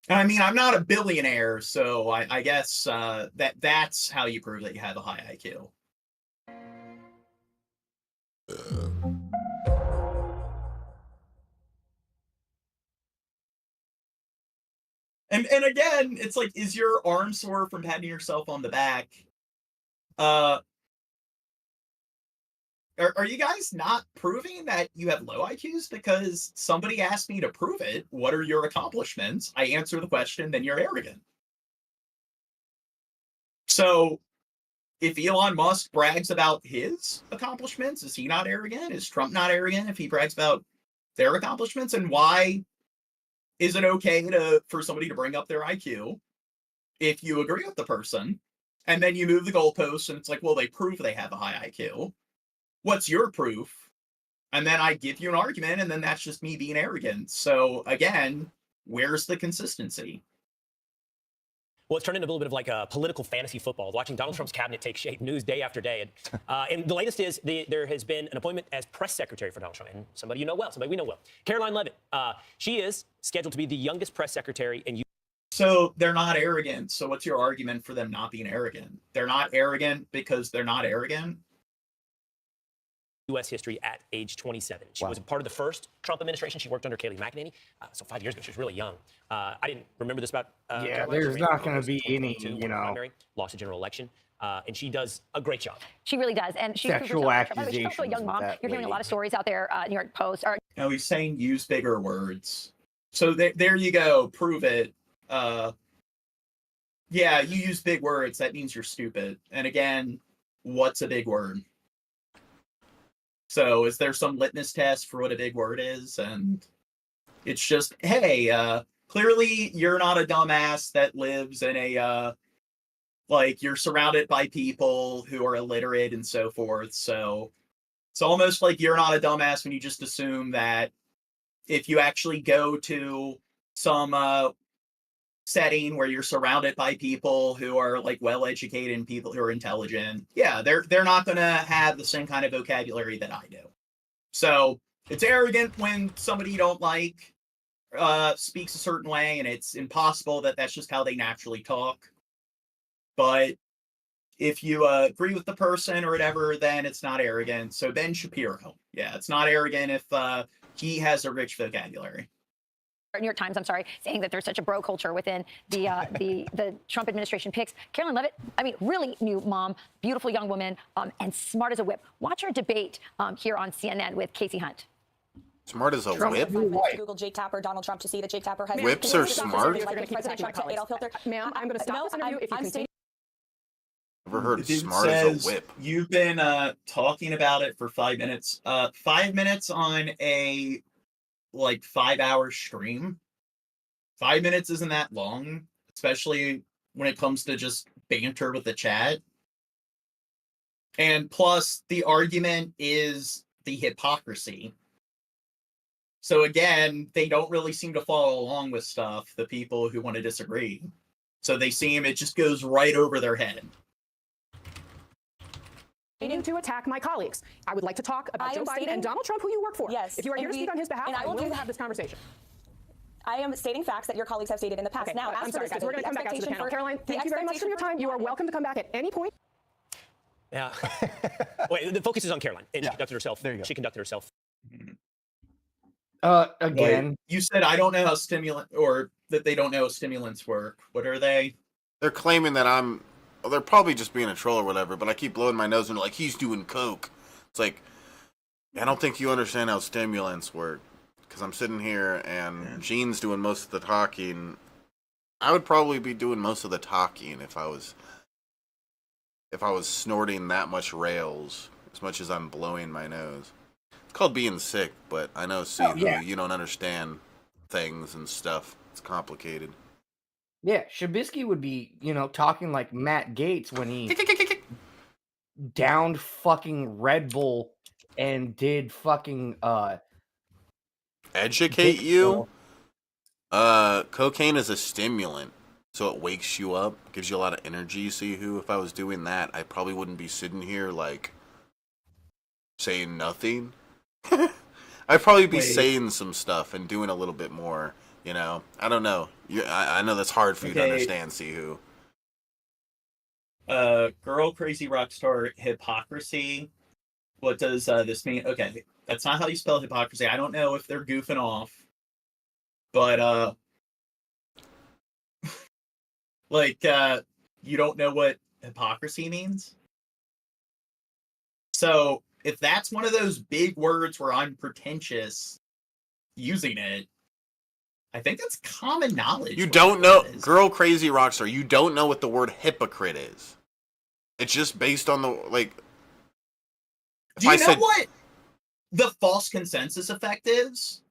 I mean, I'm not a billionaire, so I guess that's how you prove that you have a high IQ. And again, it's like, is your arm sore from patting yourself on the back? Are you guys not proving that you have low IQs? Because somebody asked me to prove it. What are your accomplishments? I answer the question, then you're arrogant. So if Elon Musk brags about his accomplishments, is he not arrogant? Is Trump not arrogant if he brags about their accomplishments? And why is it okay for somebody to bring up their IQ if you agree with the person, and then you move the goalposts and it's like, well, they prove they have a high IQ. What's your proof? And then I give you an argument, and then that's just me being arrogant. So again, where's the consistency? Well, it's turned into a little bit of like a political fantasy football, watching Donald Trump's cabinet take shape, news day after day. And the latest is there has been an appointment as press secretary for Donald Trump, and somebody you know well, somebody we know well, Caroline Leavitt. She is scheduled to be the youngest press secretary in. So they're not arrogant. So what's your argument for them not being arrogant? They're not arrogant because they're not arrogant. U.S. history at age 27. She was a part of the first Trump administration. She worked under Kayleigh McEnany. So 5 years ago, she was really young. I didn't remember this about. Yeah, there's not going to be any, you know. Primary, lost a general election. And she does a great job. She really does. And she's sexual accusations. She's also a young mom. You're hearing a lot of stories out there. New York Post. No, he's saying use bigger words. So there you go. Prove it. Yeah, you use big words. That means you're stupid. And again, what's a big word? So is there some litmus test for what a big word is? And it's just, hey, clearly you're not a dumbass that lives in a, like, you're surrounded by people who are illiterate and so forth. So it's almost like you're not a dumbass when you just assume that if you actually go to some setting where you're surrounded by people who are like well-educated and people who are intelligent, yeah, they're not going to have the same kind of vocabulary that I do. So it's arrogant when somebody you don't like speaks a certain way, and it's impossible that that's just how they naturally talk. But if you agree with the person or whatever, then it's not arrogant. So Ben Shapiro, yeah, it's not arrogant if he has a rich vocabulary. New York Times, I'm sorry, saying that there's such a bro culture within the Trump administration picks. Caroline Leavitt, I mean, really new mom, beautiful young woman, and smart as a whip. Watch her debate here on CNN with Casey Hunt. Smart as a whip? Google Jake Tapper, Donald Trump, to see that Jake Tapper has... Whips are smart? Ma'am, I'm going to stop this interview if you continue. Never heard of smart as a whip. You've been talking about it for 5 minutes. 5 minutes on a like 5-hour stream. 5 minutes isn't that long, especially when it comes to just banter with the chat. And plus, the argument is the hypocrisy. So again, they don't really seem to follow along with stuff, the people who want to disagree. So it just goes right over their head. To attack my colleagues. I would like to talk about Joe Biden and Donald Trump, who you work for. Yes. If you are here to speak on his behalf, I will have this conversation. I am stating facts that your colleagues have stated in the past. Okay, now, I'm sorry, guys. We're going to come back out to the panel. Caroline, thank you very much for your time. You are welcome to come back at any point. Yeah. Wait, the focus is on Caroline. And she conducted herself. There you go. She conducted herself. Again. Like, you said I don't know how stimulant, or that they don't know how stimulants work. What are they? They're claiming that well, they're probably just being a troll or whatever, but I keep blowing my nose and they're like, he's doing coke. It's like, I don't think you understand how stimulants work. Because I'm sitting here and Gene's doing most of the talking. I would probably be doing most of the talking if I was snorting that much rails as much as I'm blowing my nose. It's called being sick, but I know, you don't understand things and stuff. It's complicated. Yeah, Shabisky would be, talking like Matt Gaetz when he downed fucking Red Bull and did fucking educate you. Cocaine is a stimulant, so it wakes you up, gives you a lot of energy. If I was doing that, I probably wouldn't be sitting here like saying nothing. I'd probably be saying some stuff and doing a little bit more. I don't know. I know that's hard for you to understand, Sihu. Girl crazy rock star hypocrisy. What does this mean? Okay, that's not how you spell hypocrisy. I don't know if they're goofing off, but you don't know what hypocrisy means? So if that's one of those big words where I'm pretentious using it, I think that's common knowledge. You don't know, girl crazy rockstar, you don't know what the word hypocrite is. It's just based on the, Do you know what the false consensus effect is?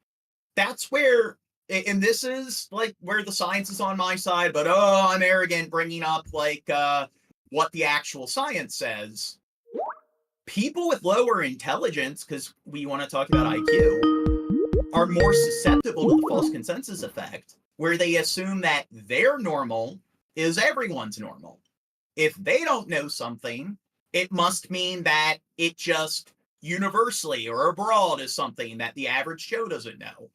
That's where, and this is where the science is on my side, but I'm arrogant bringing up what the actual science says. People with lower intelligence, because we want to talk about IQ, are more susceptible to the false consensus effect, where they assume that their normal is everyone's normal. If they don't know something, it must mean that it just universally or abroad is something that the average Joe doesn't know.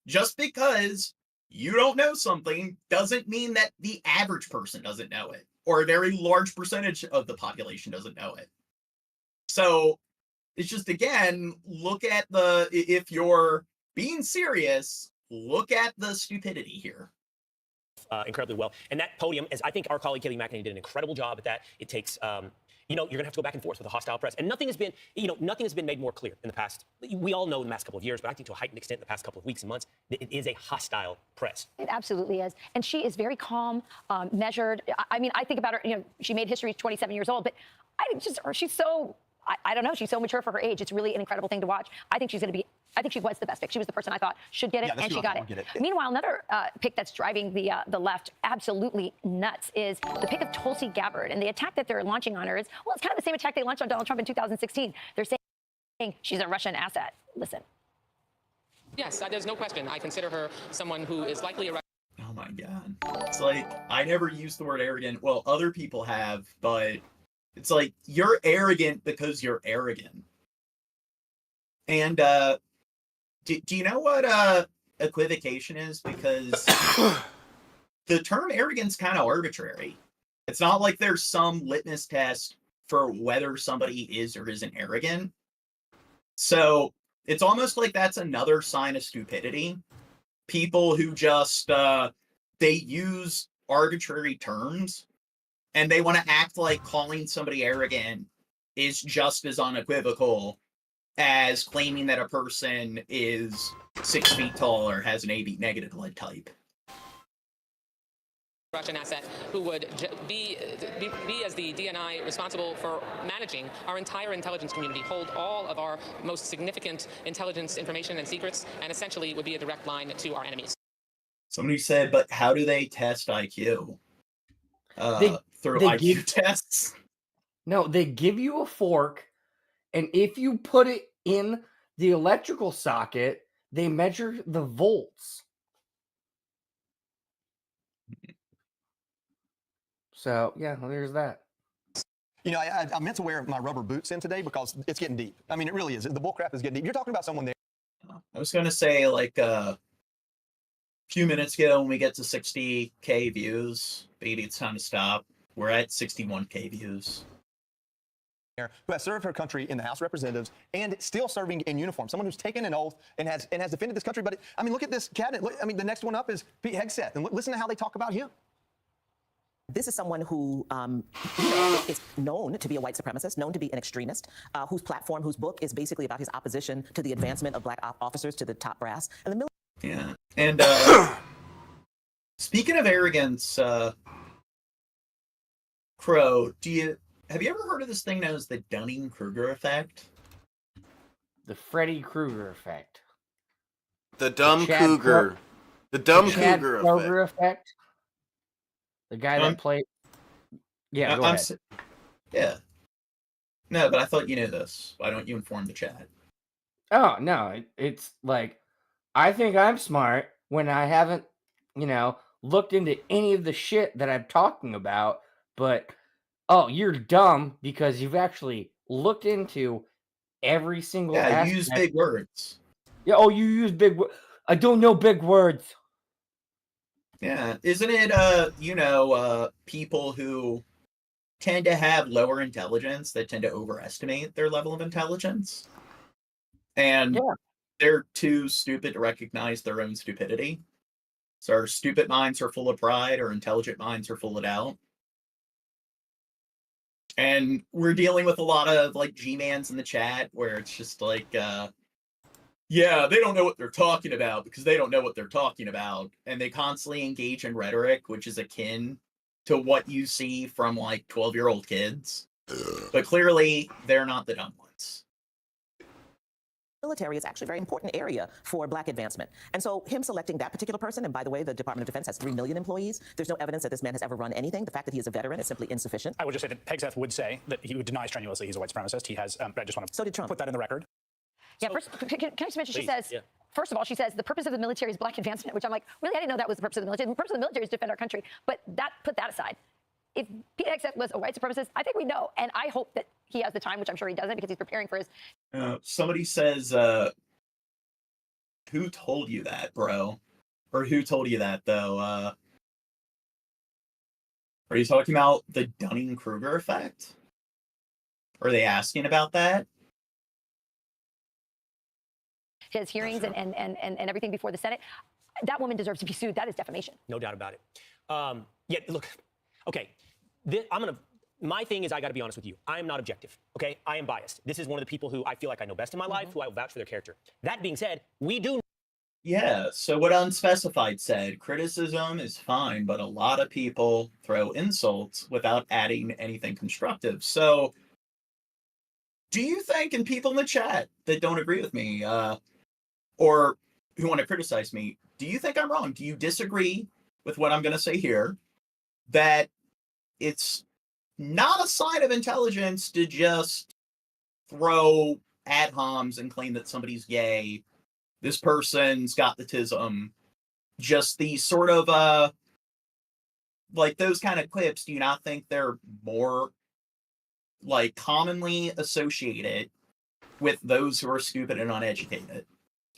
Just because you don't know something doesn't mean that the average person doesn't know it, or a very large percentage of the population doesn't know it. So it's just, again, look at if you're being serious, look at the stupidity here. Incredibly well. And that podium, as I think our colleague Kelly McEnany did an incredible job at that. It takes, you're going to have to go back and forth with a hostile press. And nothing has been made more clear in the past. We all know in the last couple of years, but I think to a heightened extent in the past couple of weeks and months, that it is a hostile press. It absolutely is. And she is very calm, measured. I mean, I think about her, she made history, 27 years old, but she's so, I don't know, she's so mature for her age. It's really an incredible thing to watch. I think she was the best pick. She was the person I thought should get it, and she got it. Meanwhile, another pick that's driving the left absolutely nuts is the pick of Tulsi Gabbard. And the attack that they're launching on her is, well, it's kind of the same attack they launched on Donald Trump in 2016. They're saying she's a Russian asset. Listen. Yes, there's no question. I consider her someone who is likely a Russian. Oh my God. It's I never used the word arrogant. Well, other people have, but it's you're arrogant because you're arrogant. And do you know what equivocation is? Because the term arrogance kind of arbitrary. It's not like there's some litmus test for whether somebody is or isn't arrogant. So it's almost like that's another sign of stupidity. People who just they use arbitrary terms and they want to act like calling somebody arrogant is just as unequivocal as claiming that a person is 6 feet tall or has an AB negative blood type. Russian asset who would be as the DNI responsible for managing our entire intelligence community, hold all of our most significant intelligence information and secrets, and essentially would be a direct line to our enemies. Somebody said, but how do they test IQ? Through IQ tests? No, they give you a fork, and if you put it in the electrical socket, they measure the volts. So, yeah, well, there's that. You know, I meant to wear my rubber boots in today because it's getting deep. I mean, it really is. The bullcrap is getting deep. You're talking about someone there. I was going to say, like, a few minutes ago when we get to 60K views, maybe it's time to stop. We're at 61K views. Who has served her country in the House of Representatives and still serving in uniform. Someone who's taken an oath and has defended this country. But, I mean, look at this cabinet. Look, I mean, the next one up is Pete Hegseth. And listen to how they talk about him. This is someone who is known to be a white supremacist, known to be an extremist, whose platform, whose book is basically about his opposition to the advancement of black officers to the top brass. And the Yeah. And speaking of arrogance, Crow, have you ever heard of this thing known as the Dunning-Kruger effect? The Freddy Krueger effect. The dumb cougar. The dumb cougar effect. The guy that played. Yeah, go ahead. Yeah. No, but I thought you knew this. Why don't you inform the chat? Oh, no. It's like, I think I'm smart when I haven't, looked into any of the shit that I'm talking about. But, oh, you're dumb because you've actually looked into every single aspect. You use big words. Yeah, oh, you use big words. I don't know big words. Yeah, isn't it, people who tend to have lower intelligence that tend to overestimate their level of intelligence? And they're too stupid to recognize their own stupidity. So our stupid minds are full of pride, our intelligent minds are full of doubt. And we're dealing with a lot of, like, G-mans in the chat where it's just like, yeah, they don't know what they're talking about because they don't know what they're talking about. And they constantly engage in rhetoric, which is akin to what you see from, like, 12-year-old kids. But clearly, they're not the dumb ones. military is actually a very important area for black advancement. And so him selecting that particular person, and by the way, the Department of Defense has 3 million employees. There's no evidence that this man has ever run anything. The fact that he is a veteran is simply insufficient. I would just say that Hegseth would say that he would deny strenuously he's a white supremacist. He has, but I just want to put that in the record. Yeah, first, can I just mention, she says, first of all, she says the purpose of the military is black advancement, which I'm like, really? I didn't know that was the purpose of the military. The purpose of the military is to defend our country. But put that aside. If Pete Hegseth was a white supremacist, I think we know. And I hope that he has the time, which I'm sure he doesn't because he's preparing for his... Somebody says, who told you that, bro? Or who told you that, though? Are you talking about the Dunning-Kruger effect? Are they asking about that? His hearings and everything before the Senate, that woman deserves to be sued. That is defamation. No doubt about it. Yeah, look, okay, my thing is I got to be honest with you. I am not objective, okay? I am biased. This is one of the people who I feel like I know best in my life, who I will vouch for their character. That being said, we do... Yeah, so what Unspecified said, criticism is fine, but a lot of people throw insults without adding anything constructive. So, do you think, and people in the chat that don't agree with me, or who want to criticize me, do you think I'm wrong? Do you disagree with what I'm going to say here? That it's not a sign of intelligence to just throw ad homs and claim that somebody's gay. This person's got the tism. Just these sort of, like those kind of clips, do you not think they're more, like, commonly associated with those who are stupid and uneducated,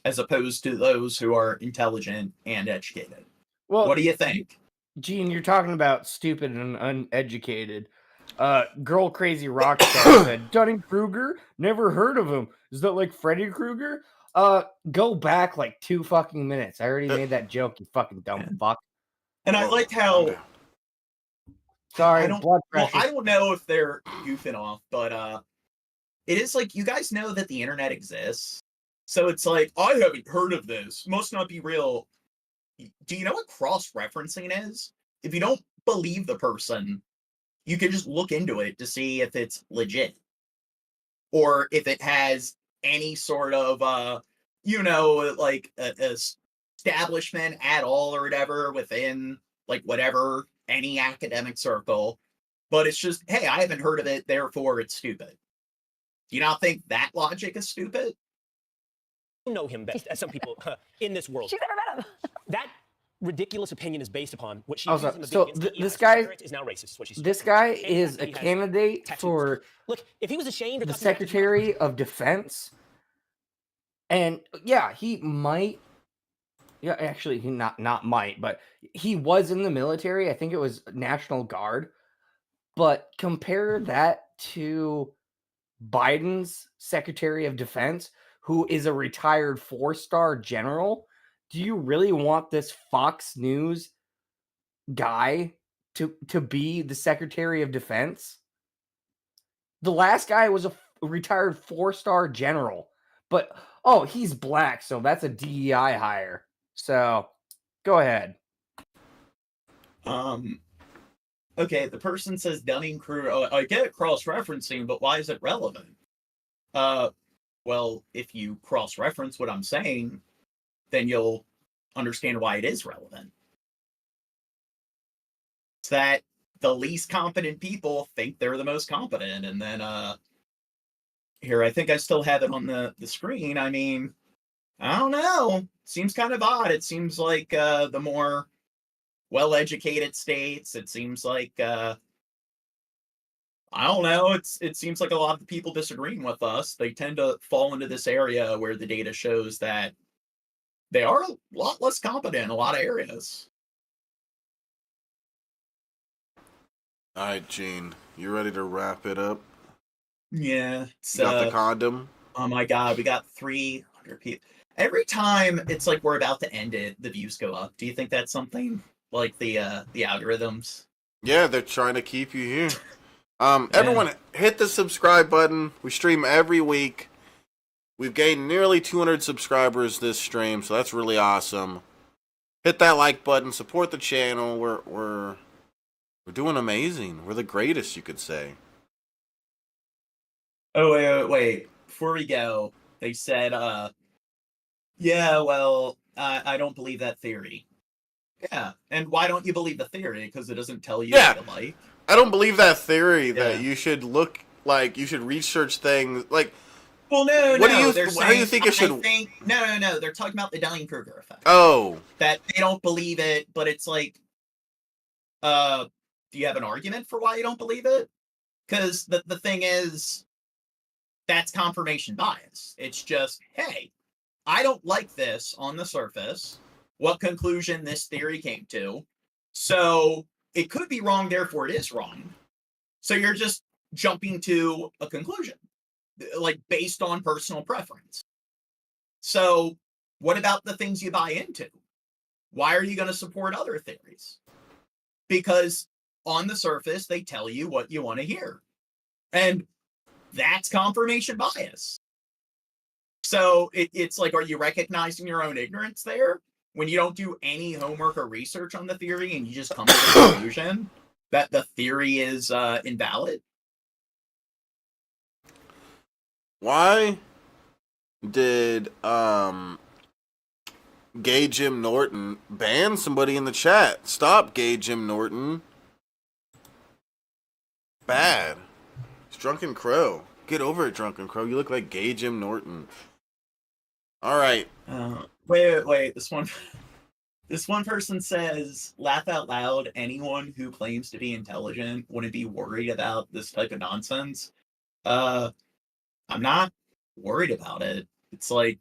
as opposed to those who are intelligent and educated? Well, what do you think? Gene, you're talking about stupid and uneducated. Girl Crazy Rockstar said, Dunning-Kruger? Never heard of him. Is that like Freddy Krueger? Go back like 2 fucking minutes. I already made that joke, you fucking dumb fuck. And I like how... Sorry, blood pressure. Well, I don't know if they're goofing off, but it is like, you guys know that the internet exists. So it's like, I haven't heard of this. Must not be real. Do you know what cross-referencing is? if you don't believe the person, you can just look into it to see if it's legit or if it has any sort of like a establishment at all or whatever within like whatever any academic circle. But it's just, hey, I haven't heard of it, therefore it's stupid. Do you not think that logic is stupid? You know him best, as some people in this world. She's never met him. That ridiculous opinion is based upon what she Also, sees so this guy is now racist. Is what she's This guy is a candidate for look. If he was ashamed, the Secretary of Defense, and yeah, he might. Yeah, actually, he not might, but he was in the military. I think it was National Guard. But compare that to Biden's Secretary of Defense, who is a retired 4-star general. Do you really want this Fox News guy to be the Secretary of Defense? The last guy was a retired 4-star general, but oh, he's black, so that's a DEI hire. So, go ahead. Okay, the person says Dunning-Kruger. Oh, I get cross-referencing, but why is it relevant? Well, if you cross-reference what I'm saying, then you'll understand why it is relevant. It's that the least competent people think they're the most competent, and then here, I think I still have it on the screen. I mean, I don't know. Seems kind of odd. It seems like the more well-educated states, it seems like I don't know. It seems like a lot of the people disagreeing with us, they tend to fall into this area where the data shows that they are a lot less competent in a lot of areas. All right, Gene, you ready to wrap it up? Yeah. You got the condom? Oh my God, we got 300 people. Every time it's like we're about to end it, the views go up. Do you think that's something like the algorithms? Yeah, they're trying to keep you here. Everyone, hit the subscribe button. We stream every week. We've gained nearly 200 subscribers this stream, so that's really awesome. Hit that like button. Support the channel. We're doing amazing. We're the greatest, you could say. Oh, wait. Before we go, they said, yeah, well, I don't believe that theory. Yeah, and why don't you believe the theory? Because it doesn't tell you what you like. I don't believe that theory that you should look like you should research things like. Well, no. How do you think it should? No. They're talking about the Dunning-Kruger effect. Oh, that they don't believe it, but it's like, do you have an argument for why you don't believe it? Because the thing is, that's confirmation bias. It's just, hey, I don't like this on the surface. What conclusion this theory came to. So it could be wrong, therefore it is wrong. So you're just jumping to a conclusion, like based on personal preference. So what about the things you buy into? Why are you going to support other theories? Because on the surface, they tell you what you want to hear. And that's confirmation bias. So it's like, are you recognizing your own ignorance there? When you don't do any homework or research on the theory and you just come to the conclusion that the theory is invalid? Why did Gay Jim Norton ban somebody in the chat? Stop, Gay Jim Norton. Bad. It's Drunken Crow. Get over it, Drunken Crow. You look like Gay Jim Norton. All right. Wait. This one person says, laugh out loud. Anyone who claims to be intelligent wouldn't be worried about this type of nonsense. I'm not worried about it. It's like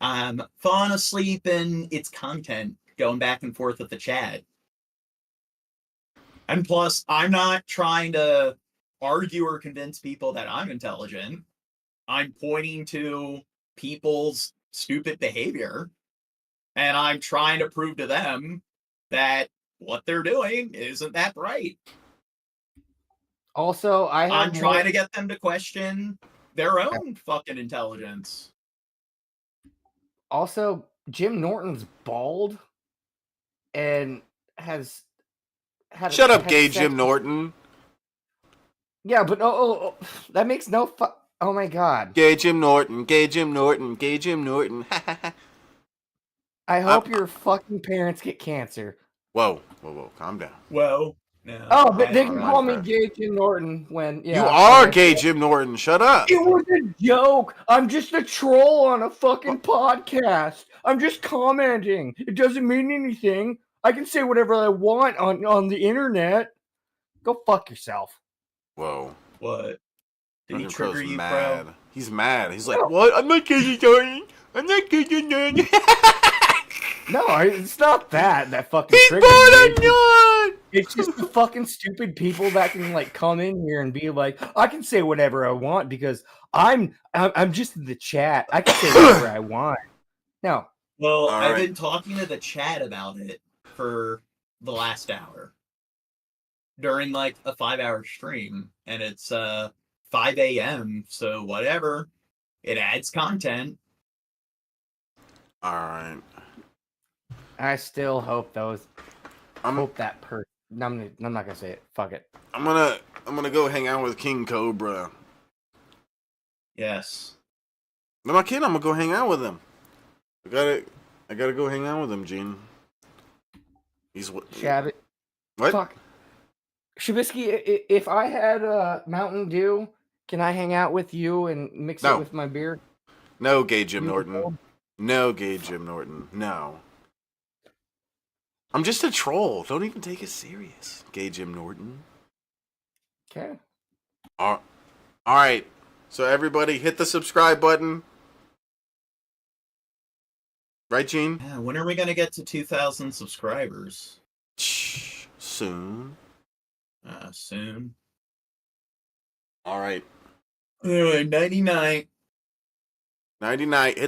I'm falling asleep in its content, going back and forth with the chat. And plus, I'm not trying to argue or convince people that I'm intelligent. I'm pointing to people's stupid behavior, and I'm trying to prove to them that what they're doing isn't that right. Also, I'm trying to get them to question their own fucking intelligence. Also, Jim Norton's bald and has had. Shut up, had gay sex Jim with- Norton. Yeah, but that makes no oh my god. Gay Jim Norton. Gay Jim Norton. Gay Jim Norton. I hope your fucking parents get cancer. Whoa, calm down. Whoa. No, Oh, but they can don't call like me that. Gay Jim Norton when You are gay Jim Norton. Shut up. It was a joke. I'm just a troll on a fucking podcast. I'm just commenting. It doesn't mean anything. I can say whatever I want on the internet. Go fuck yourself. Whoa. What? Did he Fucking trigger Crow's you, mad. bro? He's mad. He's like, what? I'm not gay Jim Norton. I'm not gay Jim Norton. No, it's not that fucking He's triggered born me. on. It's just the fucking stupid people that can like come in here and be like, I can say whatever I want because I'm just in the chat. I can say whatever I want. No. Well, All I've right. been talking to the chat about it for the last hour during like a 5-hour stream, and it's 5 a.m. So whatever, it adds content. All right. I still hope hope that person. No, I'm not gonna say it. Fuck it. I'm gonna go hang out with King Cobra. Yes. No, I'm not kidding. I'm gonna go hang out with him. I gotta go hang out with him, Gene. He's what? Chad. What? Fuck. Shabisky, if I had Mountain Dew, can I hang out with you and mix No. it with my beer? No, gay Jim Norton. No, gay Jim Norton. No. I'm just a troll. Don't even take it serious, gay Jim Norton. Okay. All right. So everybody, hit the subscribe button. Right, Gene? Yeah, when are we gonna get to 2,000 subscribers? Soon. Soon. All right. Anyway, 99. 99. Hit